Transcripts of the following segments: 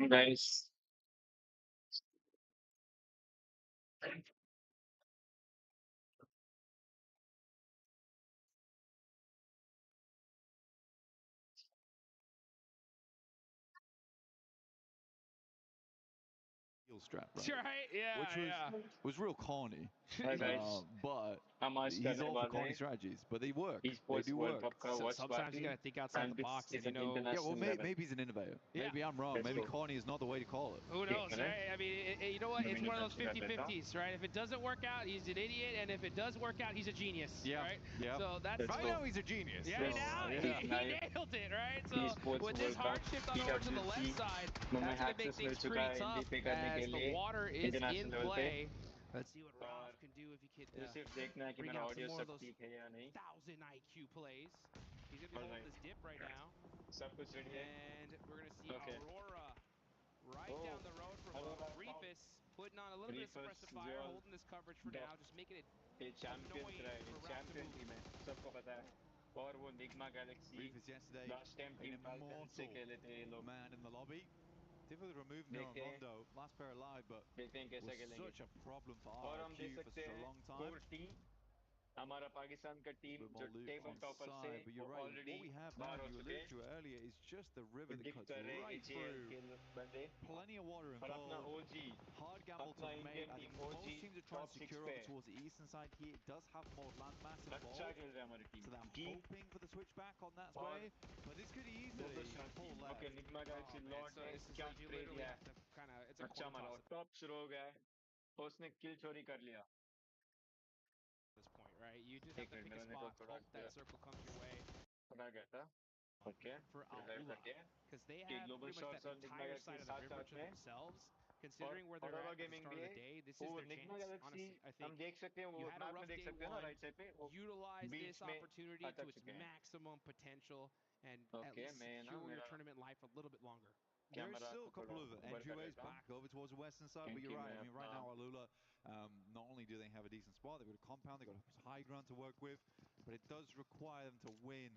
Nice. strap, right? Right? Yeah, Which was real corny. Hi guys. But हम आज he's करने all for वाले corny हैं strategies, but they work. They Esports do World work. Cup का So watch sometimes you party got to think outside the and this box, and is you an know, Yeah, well, international level. maybe he's an innovator. yeah. Maybe I'm wrong. Let's Maybe go. corny is not the way to call it. Who knows, ठीक है right? I mean, you know what? मैं It's one of internet those से कर लेता हूँ 50-50s, right? If it doesn't work out, he's an idiot, and if it does work out, he's a genius, Yeah, right? yeah. So that's Let's Right go. now he's a genius. yeah. So, This Now yeah. is he live nailed it, right? So Esports with this World hard Cup shift on over to the left PWC side, में that's going to make access mill things चुका pretty है tough इंडी पे करने के as the लिए water is in international level पे play. Let's see what और Ralph can do if he could मुझे सिर्फ देखना है कि bring मेरा out some audio more of सब those ठीक है या नहीं 1,000 IQ plays. He's going to be holding alright this dip right now. सब कुछ रेडी है And we're going to see okay Aurora right oh down the road from hello Reefus putting on a little bit of Reefus suppressive जो fire, holding this coverage for now, just making it ये champions annoying रहा है for ये Ralph to champion move. Team है सबको पता है और वो Nigma Galaxy Reefus yesterday, last time an team Falcon से immortal खेले थे ये लोग man in the lobby. Difficult to remove him here on देखते हैं Rondo. Last pair alive, but देखते हैं कैसा was खेलेंगे such a problem for और हम देख RRQ for सकते such a हैं long time. कोर टीम हमारा पाकिस्तान का A टीम bit जो more loot table on topper से side, but वो you're right. Already What we have now, बाहर and हो you चुके alluded हैं to it earlier, is just the river that predict cuts कर रहे हैं right एजीआर through. के बंदे Plenty of water और अपना involved. OG Hard gamble to अपना make. Indian I team think OG most teams are trying top to six secure पे over है towards the eastern side here. It does have more landmass अच्छा involved. खेल रहा है हमारी team So they're जी hoping for the switchback on that और way, but this could दो easily shot pull team left. Okay Nigma Galaxy Oh man, lord so ने this is क्या like you स्प्रे literally दिया है have to kind of, it's a अच्छा coin मारा toss और at top शुरू हो गया है उसने किल चोरी कर लिया this point, right? You just have एक to मिनट pick a मेरा spot, नेटवर्क थोड़ा hope that circle comes your way थोड़ा गया था ओके for रिवाइव Aula, करके because they कि have global pretty much shots that और Nyingma entire Galaxy side of the साथ river साथ to में themselves. और Considering where they're aurora at the gaming start भी of है the day, this वो is their Nyingma chance. Galaxy Honestly, I हम think देख सकते हैं you वो had a मैप में rough देख day सकते हैं ना one. राइट साइड पे वो Utilize this बीच में opportunity to अटक its चुके हैं maximum potential and at okay least मैं ना secure your मेरा tournament life a little bit longer. There is camera still को a थोड़ा couple of ऊपर कर entryways लेता हूँ back over towards the western side, but you're क्योंकि right. मैं I mean, right अपना now, Alula, not only do they have a decent spot, they've got a compound, they've got a high ground to work with, but it does require them to win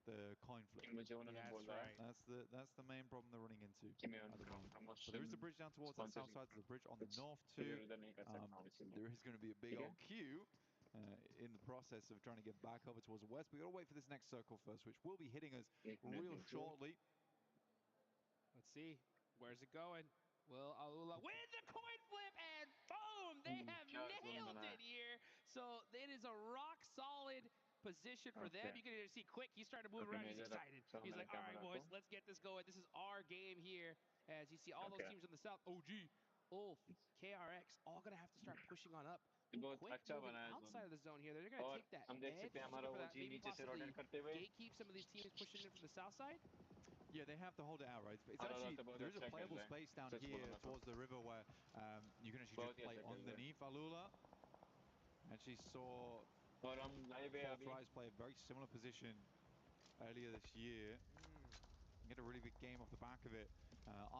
the coin flip. मुझे उन्होंने Yeah, that's बोला है right. That's the main problem they're running into कि मैं at the उनका moment. But promotion there is a bridge down towards that south side, there's a bridge on the कुछ north इधर too. उधर नहीं कर सकता हूँ इसीलिए There is going to be a big ठीक है old queue in the process of trying to get back over towards the west. But we got to wait for this next circle first, which will be hitting us एक minute real दीजिए shortly. Let's see. Where's it going? Will Alula win the coin flip? And boom! They have क्या zone nailed बना है it here. So it is a rock solid position for okay them. You can see Quick, he started moving okay around. मैं He's इधर excited. रखता हूँ He's मेरा like, all right, camera को boys, let's get this going. This is our game here. As you see all those okay teams in the south, OG, Ulf, KRX, all going to have to start pushing on up. ये Ooh, बहुत Quick अच्छा moving बना है zone outside of the zone here. They're going to और take that हम देख edge, सकते हैं हमारा looking for that OG maybe नीचे से possibly रोटेट करते हुए gatekeep some of these teams pushing in from the south side. Yeah, they have to hold it out, right? It's हमारा actually, तो बहुत there is a अच्छा खेल playable रहे हैं space down सच here बोलूँ ना तो towards the river where you can actually just बहुत ही play अच्छा खेल रहे हैं underneath Alula. Actually saw और हम लाइव है Fourth अभी Rise play a very similar position earlier this year. Get a really big game off the back of it.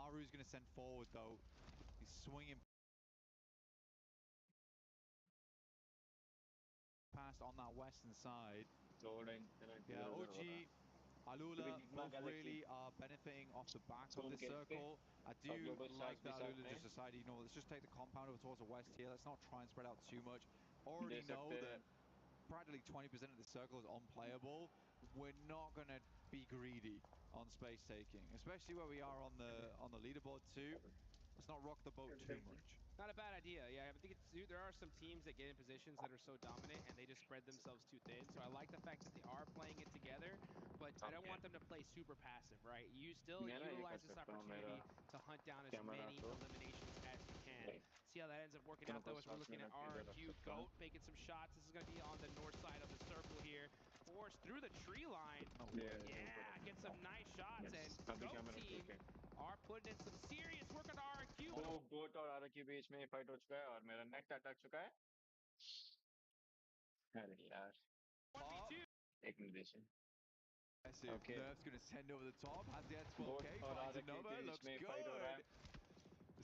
Aru's going to send forward though. He's swinging past on that western side. थोड़ा internet Yeah, इधर उधर हो रहा OG, है Alula Nyingma both Galaxy really are benefiting off the back of zone this के पे circle. I और do global like stars भी that साथ Alula में just decided, you know, let's just take the compound over towards the west here. Let's not try and spread out too much. Already दे सकते know हैं that practically 20% of the circle is unplayable. We're not going to be greedy on space taking, especially where we are on the leaderboard too. Let's not rock the boat too much. Not a bad idea. Yeah, I think there are some teams that get in positions that are so dominant and they just spread themselves too thin. So I like the fact that they are playing it together, but I don't okay want them to play super passive, right? You still मैं ना ये कर utilize this सकता हूँ मेरा opportunity to hunt down as camera many को eliminations as you can. See how that ends up working out global though as we're stars में looking at मैं इधर रख RRQ सकता हूँ GOAT making some shots. This is going to be on the north side of the circle here. Forced through the tree line. No ये way. Yeah, get some nice shots and yes अभी GOAT camera team ठीक है are putting in some serious work on RRQ. तो गोट और आरा के बीच में fight हो चुका है और मेरा नेट अटक चुका है अरे यार 1v2. एक मिनट दीजिए Massive. Okay Nerf's going to send over the top. Has the goat X12K, और finds आरा के another. बीच Looks में फाइट हो रहा है good.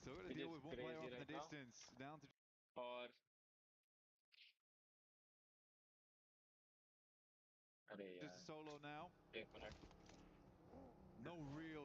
Still got to it deal is with one player crazy off in the right now distance. Down to और अरे just a यार solo now. एक minute No real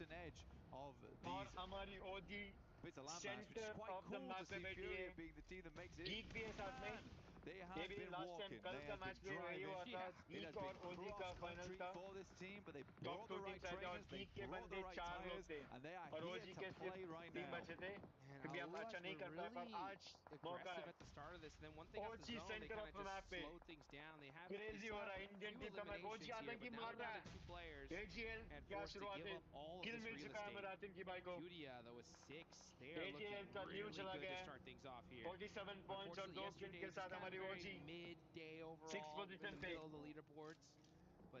eastern edge of और these हमारी ओजी bits of landmass, which is centre quite of the cool to map पे see बैठी Furia है being the team that makes it. Geek भी है साथ में And they ये had भी been लास्ट टाइम walking, कल they का had been मैच भी यही driving. हुआ था It has गीक और been ओजी का फाइनल cross-country था for this team, but they top brought the 2 right teams आए थे और trainers, they गीक के brought the बंदे right 4 लोग tires, थे and they are और here ओजी to के play सिर्फ right 3 now. बचे थे And क्योंकि हम अच्छा Aluas नहीं were कर पाए पर really आज मौका aggressive है at the start of this, and then once they got the OG zone, they centre kind of of the map just पे slowed things down. They crazy still हो have रहा a है Indian few team का match OG eliminations here, आतंकी but now मार they're down रहा to 2 players है AGL and क्या forced to शुरुआत give है up all of kill this mill real चुका है estate. मेरे आतंकी भाई को Furia, though, with 6, they are AGL looking का लीव really चला good गया to है start things off here. 47 points और Unfortunately, 2 किल के yesterday just साथ kind of हमारी very OG mid-day 6 overall in position the पे middle of the leaderboards. But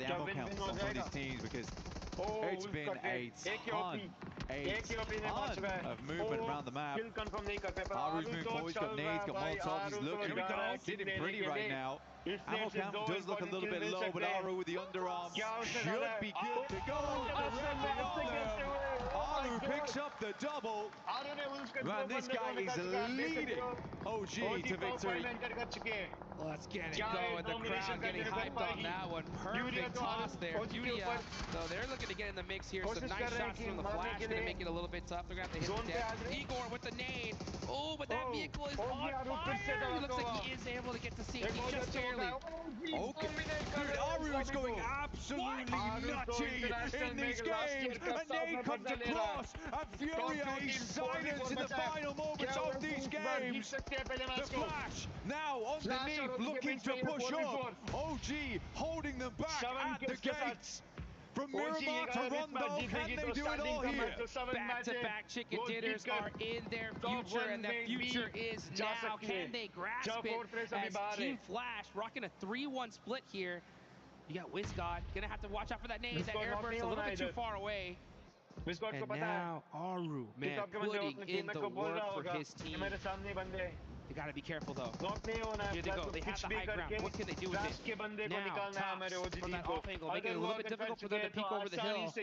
about the ammo counts on some of these teams because it's been a ton of movement around the map. Aru's moving forward, he's got nades, got molotovs, he's looking sitting pretty right now. Ammo count does look a little bit low, but Aru with the underarm should be good to go. Aru picks up the double. Man, this guy is leading OG to victory. Let's get it going. The crowd getting hyped on that one. Perfect toss there. Julia, so they're looking to get in the mix here. Some nice shots from the flash. Going to make it a little bit tough. They're going to have to hit the deck. Igor with the nade. Oh, but that vehicle vehicle is on fire. He looks like he is able to get to safety just barely. Okay, dude, Aru is going absolutely nutty in this game. And they come to cross. And Furia is silenced in the final moments of these games. The Flash now underneath looking to push up. OG holding them back at the gates. From Miramar to Rondo, can they do it all here? Back-to-back chicken dinners are in their future, and their future is now. Can they grasp it as Team Flash rocking a 3-1 split here? You got WizGod. Gonna have to watch out for that nade. That airburst a little bit too far away. And now Aru, man, putting in the work for his team. They gotta be careful though. Here they go. They have the high ground. What can they do with it? Now, Tops from that off angle, making it a little bit difficult for them to peek over the hill.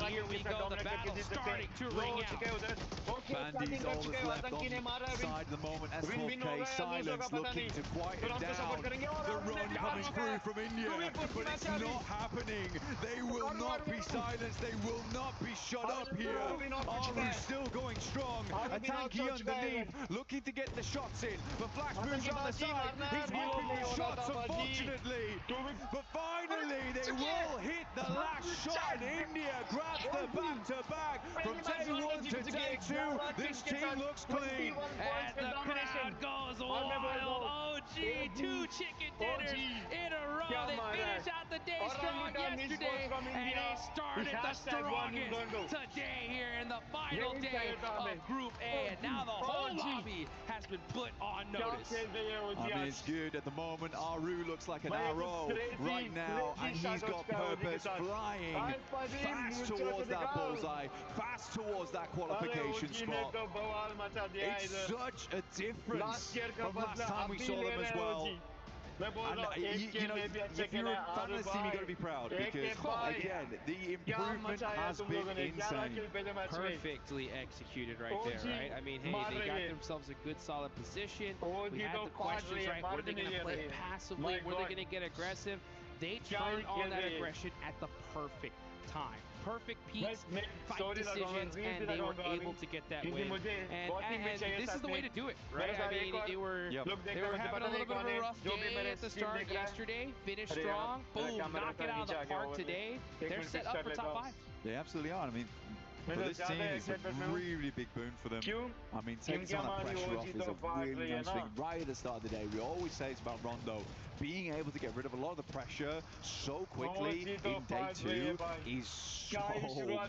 Here we go. The battle starting to ring out. Bandy's all that's left on the side of the moment. S4K silence looking to quieten down. The run coming through from India, but it's not happening. They will not be silenced. They will not be shut up here. Aru still going strong. A tanky underneath, looking to get the shots in. But Flash moves on the side. He's whipping the shots, unfortunately. But finally, they will hit the last shot. India grabs the back-to-back. From day one to day two, this team looks clean. As the crowd goes wild. OG, 2 chicken dinners in a row. They finish out the day strong yesterday, and they started the strongest today here in the final day of Group A. And now the whole lobby has been put on notice. I mean, it's good at the moment. Aru looks like an arrow right now, and he's got purpose, flying fast towards that bullseye, fast towards that qualification spot. It's such a difference from last time we saw them as well. And you know, if you're a fan of this team, you've got to be proud, because again, the improvement has been insane. Perfectly executed right there, right? I mean, hey, they got themselves a good solid position. We had the questions, right? Were they going to play passively? Were they going to get aggressive? They turned on that aggression at the perfect time. Perfect peaks, fight decisions, and they were able to get that win. And this is the way to do it, right? I mean, they were having a little bit of a rough day at the start yesterday. Finished strong, boom, knock it out of the park today. They're set up for top 5. They absolutely are. I mean, for this team, it's a really big boon for them. I mean, taking some of that pressure off is a really nice thing. Right at the start of the day, we always say it's about Rondo. Being able to get rid of a lot of the pressure so quickly in day 2 is so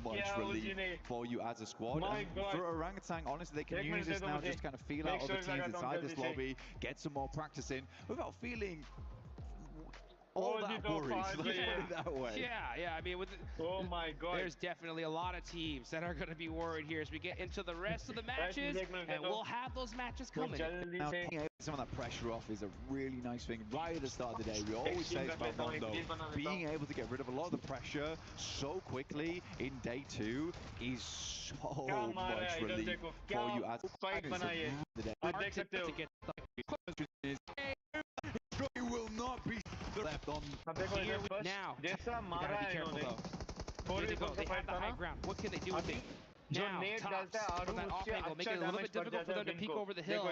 much relief for you as a squad. And for Orangutan, honestly, they can use this now just to kind of feel out other teams inside this lobby, get some more practice in without feeling all that worries, let's put it that way. Yeah, I mean, there's definitely a lot of teams that are going to be worried here as we get into the rest of the matches, and we'll have those matches coming. Now, some of that pressure off is a really nice thing. Right at the start of the day, we always say it's about Rondo. Being able to get rid of a lot of the pressure so quickly in day 2 is so much relief for you as he will not be left on here now. You gotta be careful though. Here they go. They have the high ground. What can they do with it? Now, Tops from that off angle, making it a little bit difficult for them to peek over the hill.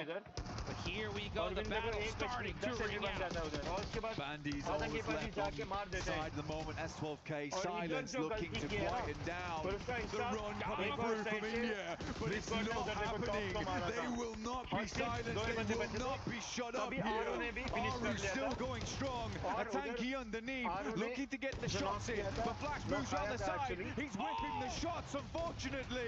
But here we go, the battle starting to ring out. Bandy's all that's left on the side of the moment. S12K silence looking to quieten down. The run coming through from India, but it's not happening. They will not be silenced. They will not be shut up here. Aru still going strong. A tanky underneath, looking to get the shots in. But Flash moves on the side. He's whipping the shots, unfortunately.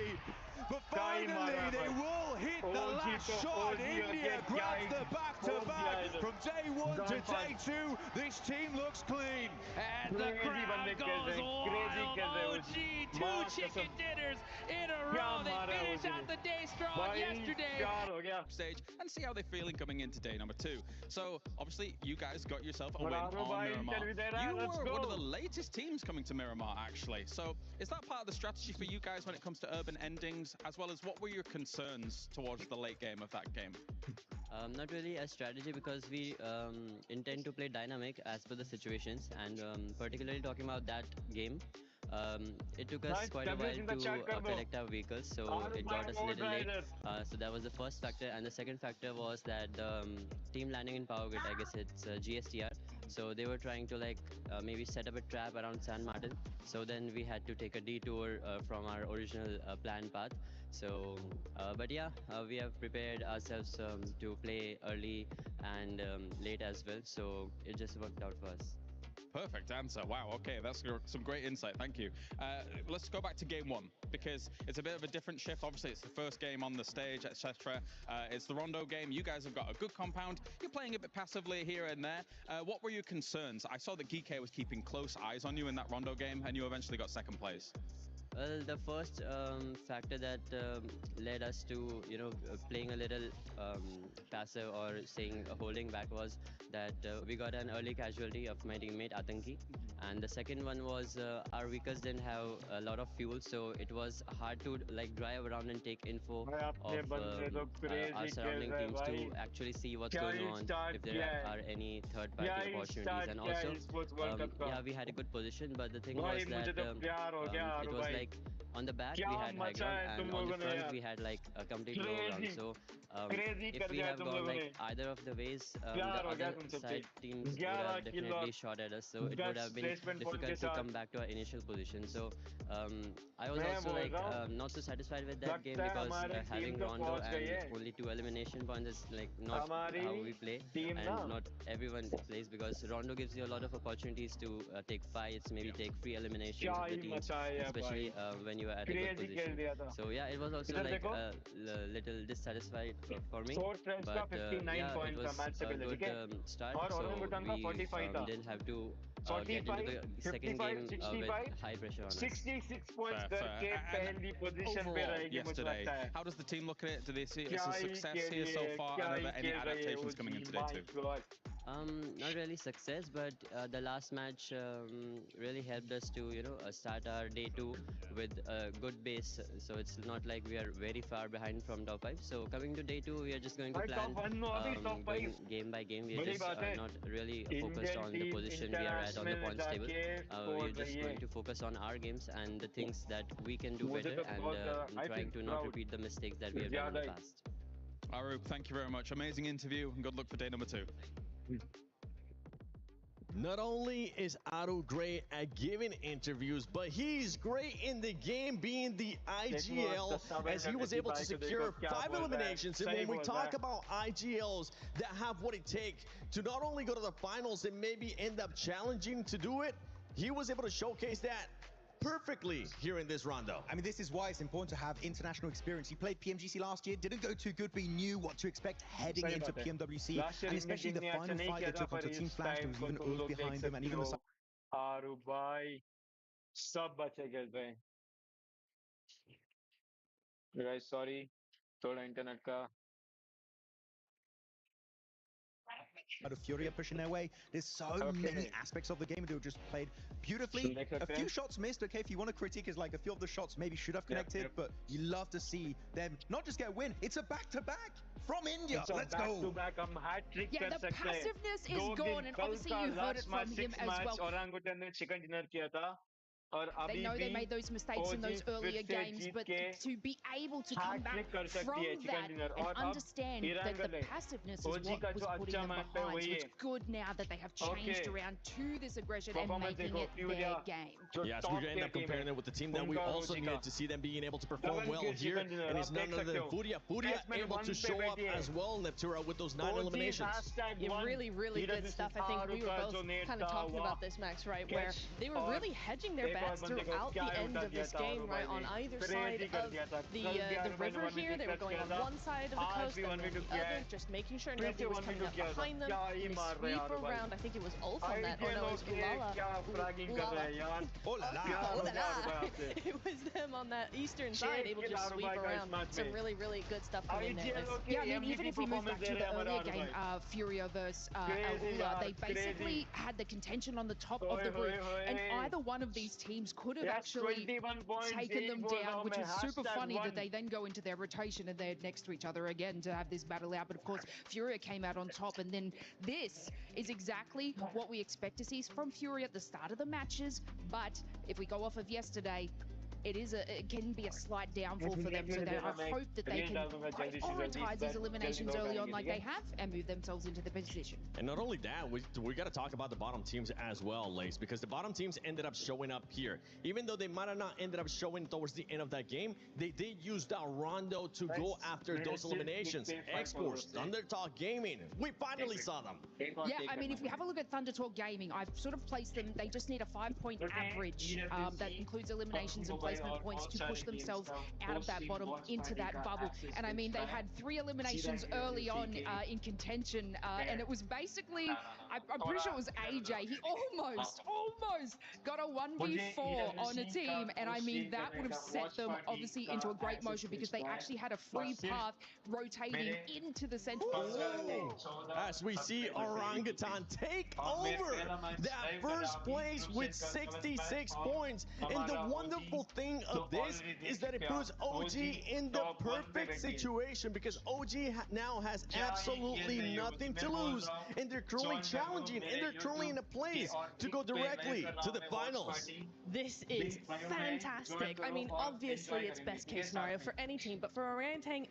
But finally, they will hit the last shot. India grabs the back-to-back. From day 1 to day 2, this team looks clean. And the crowd goes wild. OG, 2 chicken dinners in a row. They finish out the day strong yesterday. Stage and see how they're feeling coming into day number 2. So obviously, you guys got yourself a win on Miramar. You were one of the latest teams coming to Miramar, actually. So is that part of the strategy for you guys when it comes to urban endings, as well as what were your concerns towards the late game of that game? Not really a strategy, because we intend to play dynamic as per the situations, and particularly talking about that game, It took us quite a while to collect our vehicles, so it got us a little late. So that was the first factor, and the second factor was that the team landing in Power Grid, I guess it's GSTR. So they were trying to maybe set up a trap around San Martin. So then we had to take a detour from our original planned path. So, but yeah, we have prepared ourselves to play early and late as well. So it just worked out for us. Perfect answer. Wow, okay, that's some great insight. Thank you. Let's go back to game one, because it's a bit of a different shift. Obviously, it's the first game on the stage, etc. It's the Rondo game. You guys have got a good compound. You're playing a bit passively here and there. What were your concerns? I saw that Geek was keeping close eyes on you in that Rondo game, and you eventually got second place. Well, the first factor that led us to, playing a little passive or saying holding back was that we got an early casualty of my teammate Atanki. And the second one was our vehicles didn't have a lot of fuel, so it was hard to drive around and take info of our surrounding teams to actually see what's going on, if there are any third-party opportunities. And also, yeah, we had a good position, but the thing was that it was on the back we had high ground, and on the front we had a complete low ground. So if we have gone either of the ways, the other side teams would have definitely shot at us, so it would have been difficult to come back to our initial position. So I was also not so satisfied with that game, because having Rondo and only 2 elimination points is not how we play, and not everyone plays, because Rondo gives you a lot of opportunities to take fights, maybe take free eliminations of the teams, especially when you are at a good position. So yeah, it was also a little dissatisfied for me, but yeah, it was a good start, so we didn't have to get into the second game with high pressure on us. 66 points overall yesterday. How does the team look at it? Do they see it as a success here so far? And are there any adaptations coming in today too? Not really success, but the last match really helped us to start our day 2 with a good base. So it's not like we are very far behind from top 5. So coming to day 2, we are just going to plan going game by game. We are just not really focused on the position we are at on the points table. We are just going to focus on our games and the things that we can do better, and trying to not repeat the mistakes that we have done in the past. Arup, thank you very much. Amazing interview, and good luck for day number 2. Not only is Otto great at giving interviews, but he's great in the game, being the IGL, as he was able to secure 5 eliminations. And when we talk about IGLs that have what it takes to not only go to the finals and maybe end up challenging to do it, he was able to showcase that perfectly here in this rondo. I mean, this is why it's important to have international experience. He played PMGC last year, didn't go too good, but he knew what to expect heading into PMWC, and especially the final fight they took onto Team Flash, there was even Ulf behind them, and even the... Guys, sorry, thoda internet ka. Of Fury are pushing their way. There's so many aspects of the game that were just played beautifully. A few shots missed, okay, if you want to critique, is a few of the shots maybe should have connected, but you love to see them not just get a win, it's a back-to-back from India. Let's go. Yeah, the passiveness is gone, and obviously you heard it from him as well. They know they made those mistakes in those earlier games, but to be able to come back from that and understand that the passiveness is what was putting them behind. So it's good now that they have changed around to this aggression and making it their game. Yes, we're going to end up comparing it with the team that we also needed to see them being able to perform well here, and it's none other than Furia. Furia able to show up as well, Neptura, with those 9 eliminations. Yeah, really, really good stuff. I think we were both kind of talking about this, Max, right, where they were really hedging their bets throughout the end of this game, right, on either side of the river here. They were going on one side of the coast and then the other, just making sure nobody was coming up behind them. And they sweep around, I think it was Ulf on that, or no, it was Ulala. Oh la la. It was them on that eastern side, able to just sweep around. Some really, really good stuff coming in there. Yeah, I mean, even if we move back to the earlier game, Furia versus Al-Ula, they basically had the contention on the top of the grid, and either one of these teams teams could have actually taken them down, which is super funny that they then go into their rotation and they're next to each other again to have this battle out. But of course, Furia came out on top, and then this is exactly what we expect to see from Furia at the start of the matches. But if we go off of yesterday, it can be a slight downfall for them, so I hope that they can prioritize these eliminations early on like they have and move themselves into the position. And not only that, we got to talk about the bottom teams as well, Lace, because the bottom teams ended up showing up here. Even though they might have not ended up showing towards the end of that game, they did use that rondo to go after those eliminations. Esports, Thunder Talk Gaming, we finally saw them. Yeah, I mean, if we have a look at Thunder Talk Gaming, I've sort of placed them, they just need a 5-point average that includes eliminations and placement points to push themselves out of that bottom into that bubble. And I mean, they had 3 eliminations early on in contention, and it was basically, I'm pretty sure it was AJ. He almost got a 1v4 on a team, and I mean, that would have set them obviously into a great motion because they actually had a free path rotating into the center. As we see Orangutan take over that first place with 66 points, and the wonderful thing of this is that it puts OG in the perfect situation because OG now has absolutely nothing to lose, and they're currently challenging, and they're currently in a place to go directly to the finals. This is fantastic. I mean, obviously it's best case scenario for any team, but for Orangutan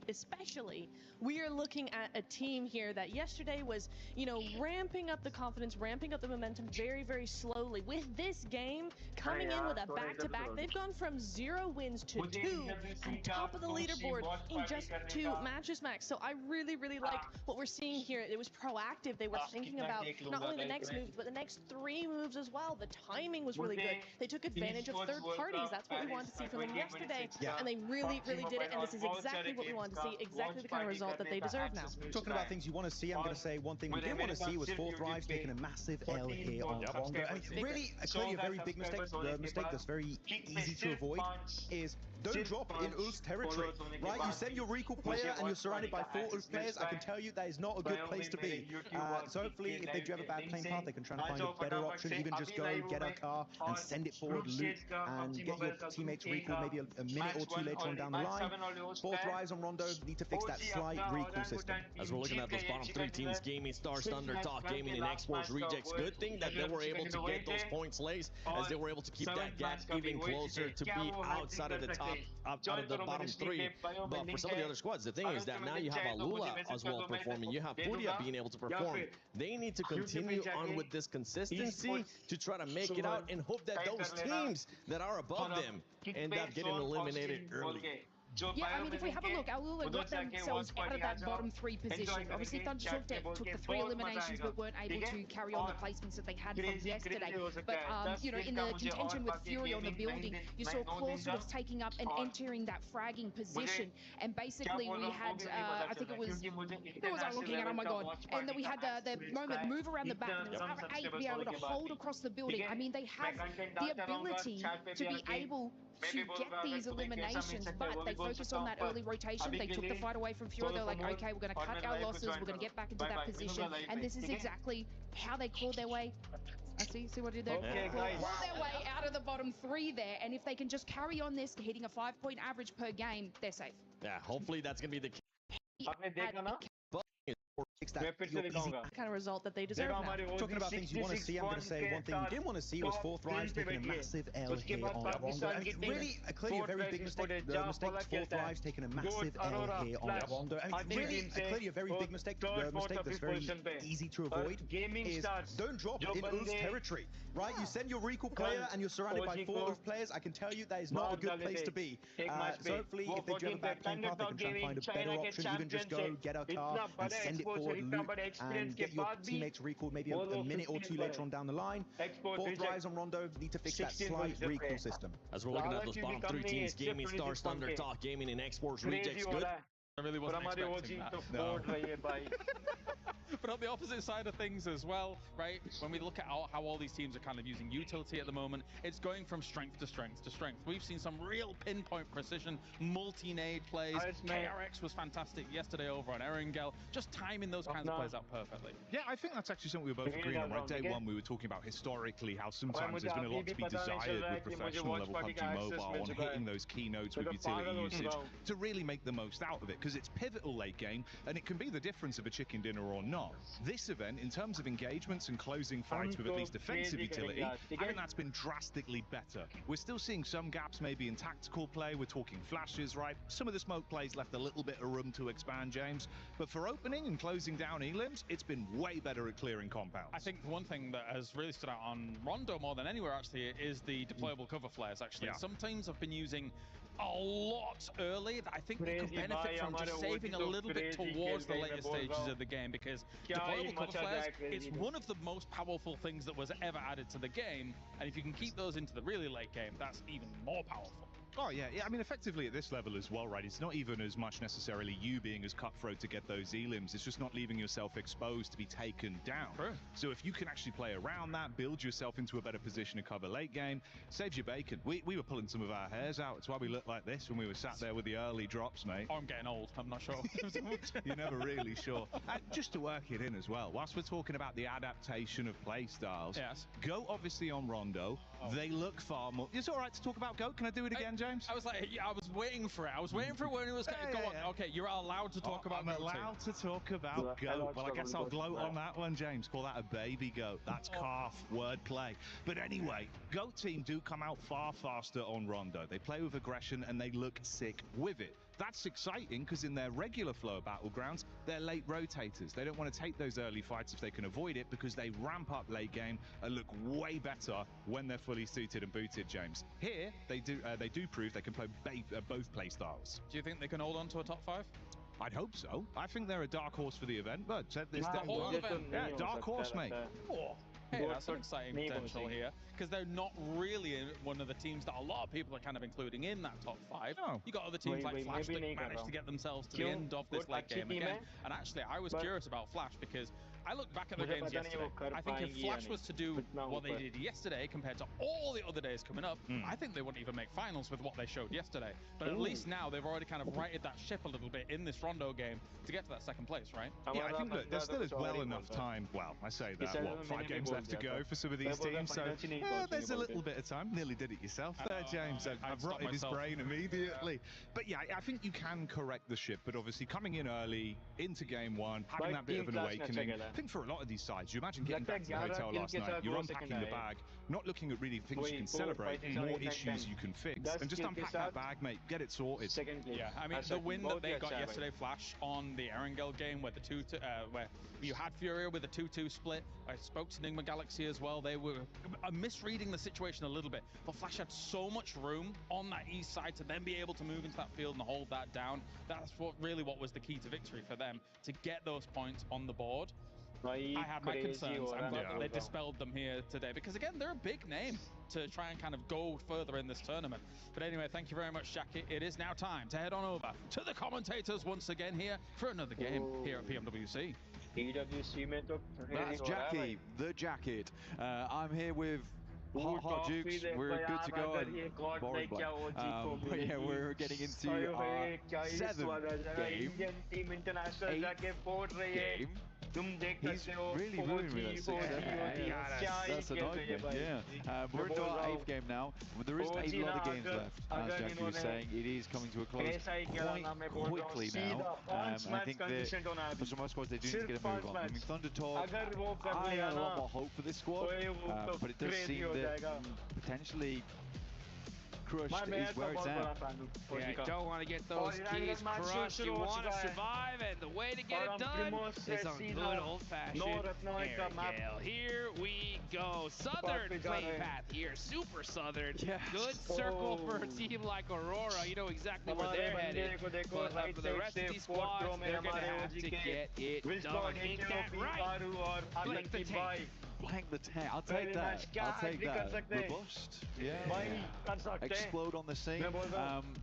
especially, we are looking at a team here that yesterday was, you know, ramping up the confidence, ramping up the momentum very, very slowly. With this game coming in with a back-to-back, they've gone from 0 wins to 2 and top of the leaderboard in just 2 matches, Max. So I really, really like what we're seeing here. It was proactive. They were thinking about not only the next moves, but the next 3 moves as well. The timing was really good. They took advantage of third parties. That's what we wanted to see from them yesterday, and they really, really did it, and this is exactly what we wanted to see, exactly the kind of result that they deserve now. Talking about things you want to see, I'm going to say one thing we didn't want to see was Fortnite taking a massive L here on Rondo. I mean, really, clearly a very big mistake. The mistake that's very easy to avoid is don't drop in Ulf's territory, right? You send your recall player and you're surrounded by 4 Ulf players. I can tell you that is not a good place to be. So hopefully, if they do have a bad playing path, they can try and find a better option. Even just go get a car and send it forward, loot, and get your teammates recall maybe a minute or 2 later on down the line. 4th rise on Rondo, need to fix that slight recall system. As we're looking at those bottom 3 teams, Gaming Stars, Thunder Talk Gaming, and Esports Rejects. Good thing that they were able to get those points late, as they were able to keep that gap even closer to be outside of the top, out of the bottom 3. But for some of the other squads, the thing is that now you have Alula as well performing. You have Furia being able to perform. They need to continue on with this consistency to try to make it out and hope that those teams that are above them end up getting eliminated early. Yeah, I mean, if we have a look, Alula got themselves out of that bottom 3 position. Obviously, Thunder Talk took the 3 eliminations but weren't able to carry on the placements that they had from yesterday. But, you know, in the contention with Fury on the building, you saw Claw sort of taking up and entering that fragging position. And basically, we had, I think it was I looking at, oh my god. And then we had the moment move around the back, and there was other 8 be able to hold across the building. I mean, they have the ability to be able to get these eliminations, but they focused on that early rotation. They took the fight away from Fury. They're like, okay, we're going to cut our losses. We're going to get back into that position. And this is exactly how they clawed their way. I see what I did there? Clawed their way out of the bottom 3 there. And if they can just carry on this, hitting a 5-point average per game, they're safe. Yeah, hopefully that's going to be the case. That kind of result that they deserve now. Talking about things you want to see, I'm going to say one thing we didn't want to see was 4th Rise taking a massive L here on Rondo. I mean, really, clearly a very big mistake. The mistake was 4th Rise taking a massive L here on Rondo. I mean, really, clearly a very big mistake. The mistake that's very easy to avoid is don't drop in Ulf's territory, right? You send your recall player and you're surrounded by 4 Ulf players. I can tell you that is not a good place to be. So hopefully, if they do have a bad playing path, they can try and find a better option. Even just go get a car and send it forward, loot, and get your teammates recalled maybe a minute or 2 later on down the line. 4th Rise on Rondo, need to fix that slight recall system. As we're looking at those bottom 3 teams, Gaming Stars, Thunder Talk Gaming, and Esports Rejects. Good I really wasn't expecting that. No. But on the opposite side of things as well, right? When we look at how all these teams are kind of using utility at the moment, it's going from strength to strength to strength. We've seen some real pinpoint precision, multi-nade plays. KRX was fantastic yesterday over on Erangel, just timing those kinds of plays out perfectly. Yeah, I think that's actually something we were both agreeing on, right? Day one, we were talking about historically how sometimes there's been a lot to be desired with professional level PUBG Mobile on hitting those keynotes with utility usage to really make the most out of it, because it's pivotal late game, and it can be the difference of a chicken dinner or not. This event, in terms of engagements and closing fights with at least defensive utility, I think that's been drastically better. We're still seeing some gaps maybe in tactical play. We're talking flashes, right? Some of the smoke plays left a little bit of room to expand, James. But for opening and closing down elims, it's been way better at clearing compounds. I think one thing that has really stood out on Rondo more than anywhere actually is the deployable cover flares actually. Yeah. Some teams have been using a lot early that I think they could benefit from just saving a little bit towards the later stages of the game, because deployable cover flares, it's one of the most powerful things that was ever added to the game, and if you can keep those into the really late game, that's even more powerful. Oh, yeah. I mean, effectively at this level as well, right? It's not even as much necessarily you being as cutthroat to get those elims. It's just not leaving yourself exposed to be taken down. True. So if you can actually play around that, build yourself into a better position to cover late game, saves your bacon. We were pulling some of our hairs out. It's why we looked like this when we were sat there with the early drops, mate. Oh, I'm getting old. I'm not sure. You're never really sure. Just to work it in as well, whilst we're talking about the adaptation of play styles, yes. Goat obviously on Rondo. They look far more... It's all right to talk about Goat. Can I do it again, James? I was like, yeah, I was waiting for it. I was waiting for it when it was going to go on. Okay, you're allowed to talk about Goat. I'm allowed to talk about Goat. Well, I guess I'll gloat on that one, James. Call that a baby goat. That's calf wordplay. But anyway, Goat team do come out far faster on Rondo. They play with aggression and they look sick with it. That's exciting because in their regular flow of battlegrounds, they're late rotators. They don't want to take those early fights if they can avoid it, because they ramp up late game and look way better when they're fully suited and booted, James. Here, they do prove they can play both play styles. Do you think they can hold on to a top 5? I'd hope so. I think they're a dark horse for the event, but said this the whole event. Yeah, dark horse, mate. Oh. Hey, that's an exciting potential here, because they're not really one of the teams that a lot of people are kind of including in that top 5. No. You got other teams like Flash that managed to get themselves to the end of this late game again. And actually, I was curious about Flash because I looked back at the games yesterday. I think if Flash was to do what they did yesterday compared to all the other days coming up, I think they wouldn't even make finals with what they showed yesterday. But at least now they've already kind of righted that ship a little bit in this Rondo game to get to that second place, right? Yeah, I think that there still is well enough time. Well, I say that, what, 5 games left to go for some of these teams, so there's a little bit of time. Nearly did it yourself there, James. I've rotted his brain immediately. But yeah, I think you can correct the ship, but obviously coming in early into game 1, having that bit of an awakening. I think for a lot of these sides, you imagine getting back to the hotel last night, you're unpacking the bag, not looking at really things you can celebrate, more issues you can fix, and just unpack that bag, mate, get it sorted. Yeah, I mean, the win that they got yesterday, Flash, on the Erangel game, where where you had Furia with a 2-2 split. I spoke to Nigma Galaxy as well. They were misreading the situation a little bit, but Flash had so much room on that east side to then be able to move into that field and hold that down. That's what was the key to victory for them, to get those points on the board. I had my concerns. I'm glad that they dispelled them here today, because again, they're a big name to try and kind of go further in this tournament. But anyway, thank you very much, Jackie. It is now time to head on over to the commentators once again here for another game here at PMWC. That's Jackie, the jacket. I'm here with Hot Jukes. We're good to go. And boring but yeah, we're getting into our 7th game. 8th game. He's really ruined me that 6th. That's annoying. Yeah. We're into our 8th game now. There isn't a lot of games left, as Jackie was saying. It is coming to a close quite quickly now. I think that for some of our squads, they do need to get a move on. I mean, Thunder Talk, I had a lot more hope for this squad, but it does seem that potentially crushed is where it's at. Yeah, you don't want to get those keys crushed. You want to survive, and the way to get it done is on good old-fashioned Erangel. Here we go. Southern playing path here. Super Southern. Yes. Good circle for a team like Aurora. You know exactly where they're headed. But for the rest of these squads, they're going to have to get it done. Ain't that right? Click the tape. playing the tank. I'll take that. I'll take that. Robust. Yeah. Explode on the scene.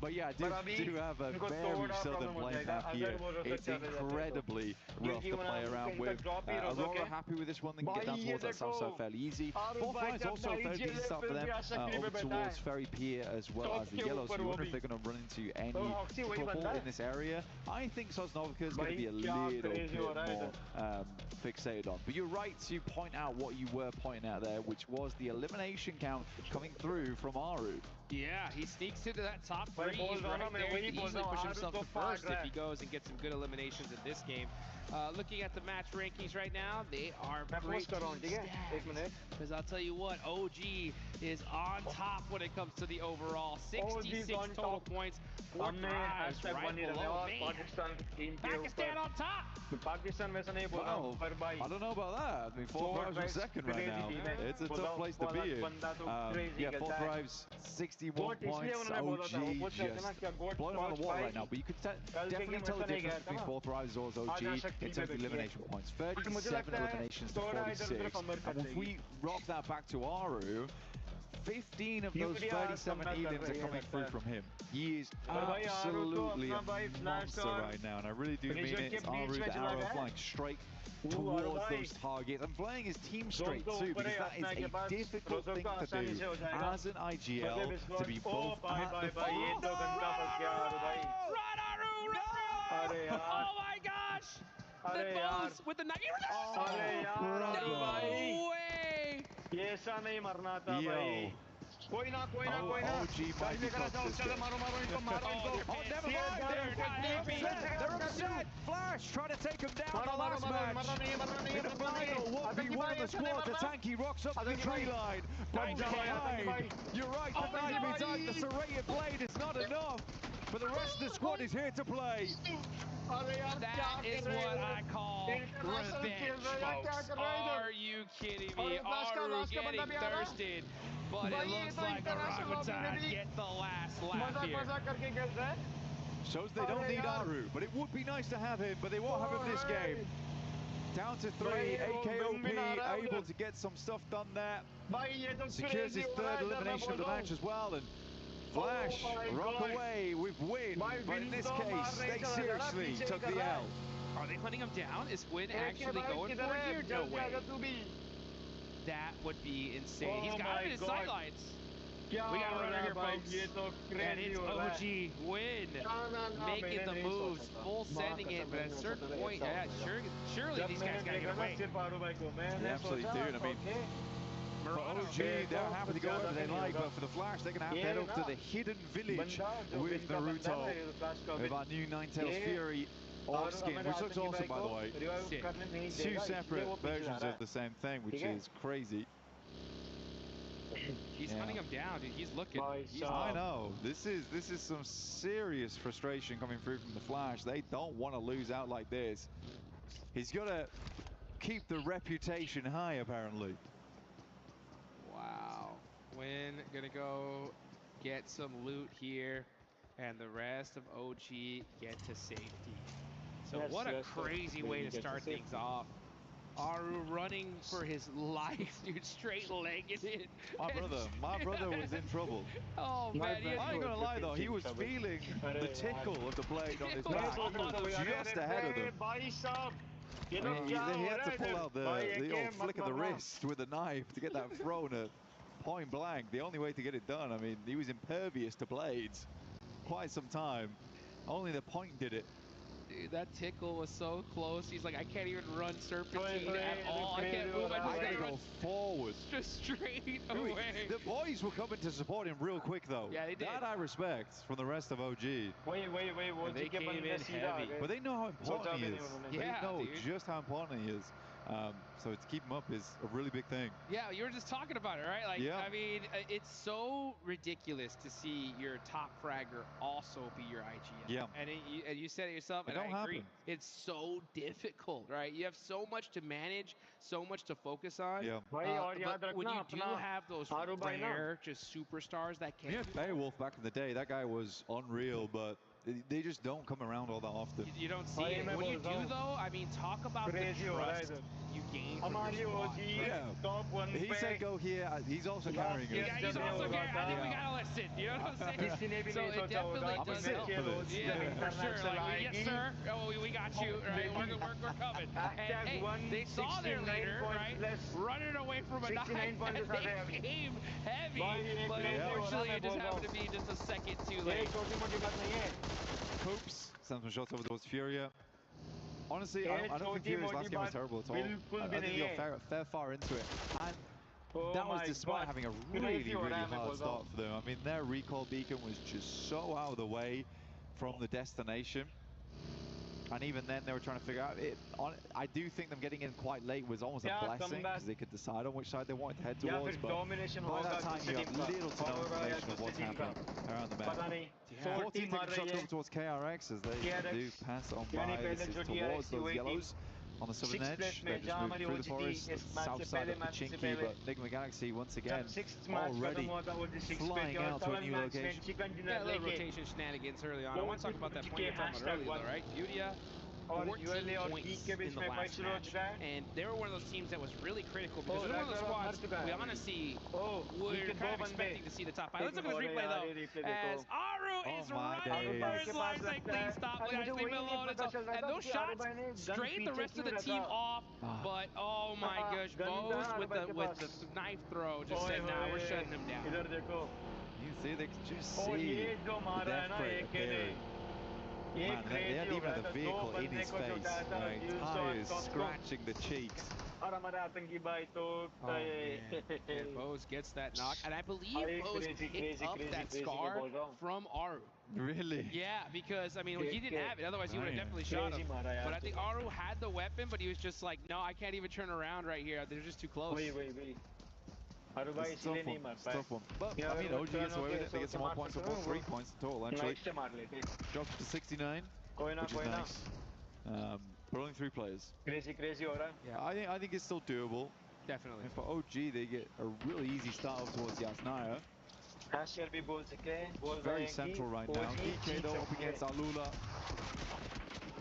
But yeah, I do have a very southern play map here. It's incredibly rough to play around with. Aurora happy with this one. They can get down towards that south side fairly easy. Fortnite's also a fairly decent start for them. Over towards Ferry Pier as well as the yellows. You wonder if they're going to run into any trouble in this area. I think Sosnovica is going to be a little bit more fixated on. But you're right to point out what you were pointing out there, which was the elimination count coming through from Aru. Yeah, he sneaks into that top three. He's right there. He can easily push himself to first if he goes and gets some good eliminations in this game. Looking at the match rankings right now, they are pretty stacked. Because I'll tell you what, OG is on top when it comes to the overall. 66 total points. Fortnite right below. Man. Pakistan on top. Well, I don't know about that. I mean, Fortnite's in second right now. It's a tough place to be in. Yeah, Fortnite's 61 points. OG just blowing him out of the water right now. But you could definitely tell the difference between Fortnite as well as OG in terms of elimination points. 37 eliminations to 46. And if we rock that back to Aru, 15 of those 37 elims are coming through from him. He is absolutely a monster right now, and I really do mean it. It's Aru, the arrow flying straight towards those targets and flying his team straight too, because that is a difficult thing to do as an IGL, to be both at the field. Run, Aru! Run! Oh my gosh! The bows with the knife. No way! ऐसा नहीं मरना था भाई कोई ना OG might be close to this game. Oh, never mind. They're upset. Flash trying to take him down the last match. In the final, 1v1 the squad. The tanky rocks up the tree line. But behind, you're right, the 9 time, the serrated blade is not enough. But the rest of the squad is here to play. That is what I call revenge, folks. Are you kidding me? Aru getting thirsted, but it looks like Orangutan get the last laugh here. Shows they don't need Aru, but it would be nice to have him, but they won't have him this game. Down to 3, AKOP able to get some stuff done there. Secures his third elimination of the match as well, and Flash rock away with win, but in this case, they seriously took the L. Are they putting him down? Is Win actually going for it here? No way. That would be insane. He's got him in his sidelines. We got a runner here, folks. And it's OG Win making the moves, full sending it, but at a certain point, yeah, surely these guys gotta get away. They absolutely do. I mean, for OG, they're happy to go wherever they like, but for the Flash, they're going to have to head up to the hidden village with Naruto, with our new Ninetales Fury orc skin, which looks awesome, by the way. Two separate versions of the same thing, which is crazy. He's hunting him down, dude. He's looking. I know. This is some serious frustration coming through from the Flash. They don't want to lose out like this. He's got to keep the reputation high, apparently. Wow. Win gonna go get some loot here, and the rest of OG get to safety. So what a crazy way to start things off. Aru running for his life, dude, straight-legged it. My brother was in trouble. Oh, man. I ain't gonna lie, though, he was feeling the tickle of the blade on his back. He was just ahead of them. I mean, he had to pull out the old flick of the wrist with a knife to get that thrown at point blank. The only way to get it done, I mean, he was impervious to blades quite some time. Only the point did it. Dude, that tickle was so close. He's like, I can't even run serpentine at all. I can't move. I gotta go forward. Just straight away. The boys were coming to support him real quick, though. Yeah, they did. That I respect from the rest of OG. They came in heavy. But they know how important he is. Yeah, they know dude. just how important he is. So to keep him up is a really big thing. Yeah, you were just talking about it, right? Like, yeah. I mean, it's so ridiculous to see your top fragger also be your IGL. Yeah. And you said it yourself, and I agree. It's so difficult, right? You have so much to manage, so much to focus on. Yeah. But when you do have those rare, just superstars that can. Yeah, Beowulf back in the day, that guy was unreal, but they just don't come around all that often. You don't see it. When you do, though, I mean, talk talk about the trust you gain from your squad. Yeah. He said go here. He's also carrying us. Yeah, he's also carrying. I think we gotta listen. You know what I'm saying? So it definitely does help. Yeah, for sure. Like, yes, sir. Oh, we got you. Right, we're coming. And hey, they saw their leader, right, running away from a knife, and they came heavy. But unfortunately, it just happened to be just a second too late. Coops sends some shots over towards Furia. Honestly, I don't think Furia's last game was terrible at all. I think they got fair far into it. And that was despite having a really hard start for them. I mean, their recall beacon was just so out of the way from the destination. And even then, they were trying to figure out it. I do think them getting in quite late was almost a blessing because they could decide on which side they wanted to head towards. But by that time, you have little to no information of what's happening around the map. 14 taking shots over towards KRX as they do pass on by. This is towards those yellows on the southern edge. They're just moving through the forest, the south side of Pachinki, but Enigma Galaxy once again already flying out to a new location. Yeah, a little rotation shenanigans early on. I want to talk about that point you're talking about earlier, though, right? Furia, 14 points in the last match, and they were one of those teams that was really critical because they're one of those squads we honestly were kind of expecting to see the top 5. Let's look at this replay, though, as Aru is running for his life. Like, please stop, guys, leave me alone. And those shots strayed the rest of the team off, but oh my gosh, Bose with the knife throw just said, nah, we're shutting them down. You see, they can just see the death crate appearing. Man, they had even had the vehicle in his face, right? Tires scratching the cheeks. Oh, man. And Bose gets that knock, and I believe Bose picked up that scar from Aru. Really? Yeah, because, I mean, he didn't have it, otherwise he would have definitely shot him. But I think Aru had the weapon, but he was just like, no, I can't even turn around right here. They're just too close. It's a tough one. But, I mean, OG gets away with it. They get some more points, 3 points in total, actually. Drops to 69, which is nice. But only 3 players. Yeah, I think it's still doable. Definitely. And for OG, they get a really easy start up towards Yasnaya. Very central right now. DK though up against Alula.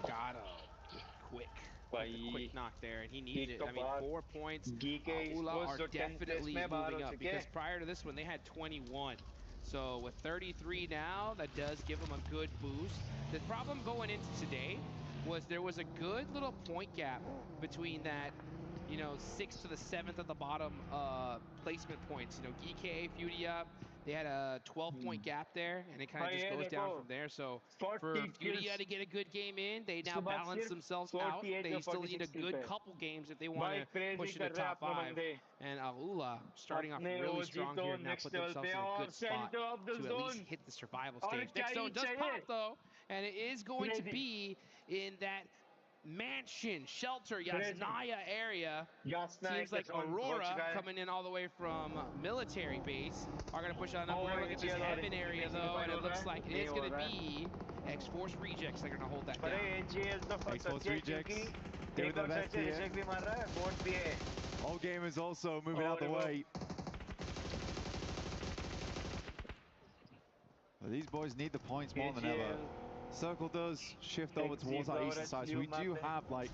Got him. Quick. Quick knock there, and he needs it. I mean, 4 points. Alula are definitely moving up because prior to this one, they had 21. So with 33 now, that does give them a good boost. The problem going into today was there was a good little point gap between that, you know, 6th to the 7th at the bottom placement points. You know, GK, Furia, they had a 12-point gap there, and it kind of just goes down from there. So for Furia to get a good game in, they now balance themselves out. They still need a good couple games if they want to push in the top 5. And Alula, starting off really strong here, now put themselves in a good spot to at least hit the survival stage. Next zone does pop, though, and it is going to be in that mansion, shelter, Yasnaya area. Seems like Aurora, coming in all the way from military base, are going to push on up. We're going to look at this heaven area, though, and it looks like it is going to be X-Force Rejects. They're going to hold that down. X-Force Rejects doing their best here. All gamers also moving out the way. Well, these boys need the points more than ever. Circle does shift over towards our eastern side, so we do have like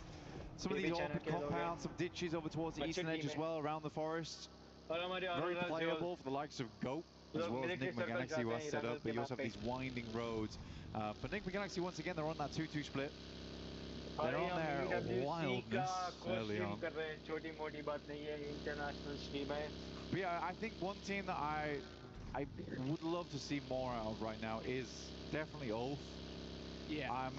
some of these open compounds, some ditches over towards the eastern edge as well around the forest. Very playable for the likes of Goat as well as Enigma Galaxy was set up, but you also have these winding roads. For Enigma Galaxy, once again, they're on that 2-2 split. They're on their wildness early on. But yeah, I think one team that I would love to see more out of right now is definitely Ulf. Yeah. I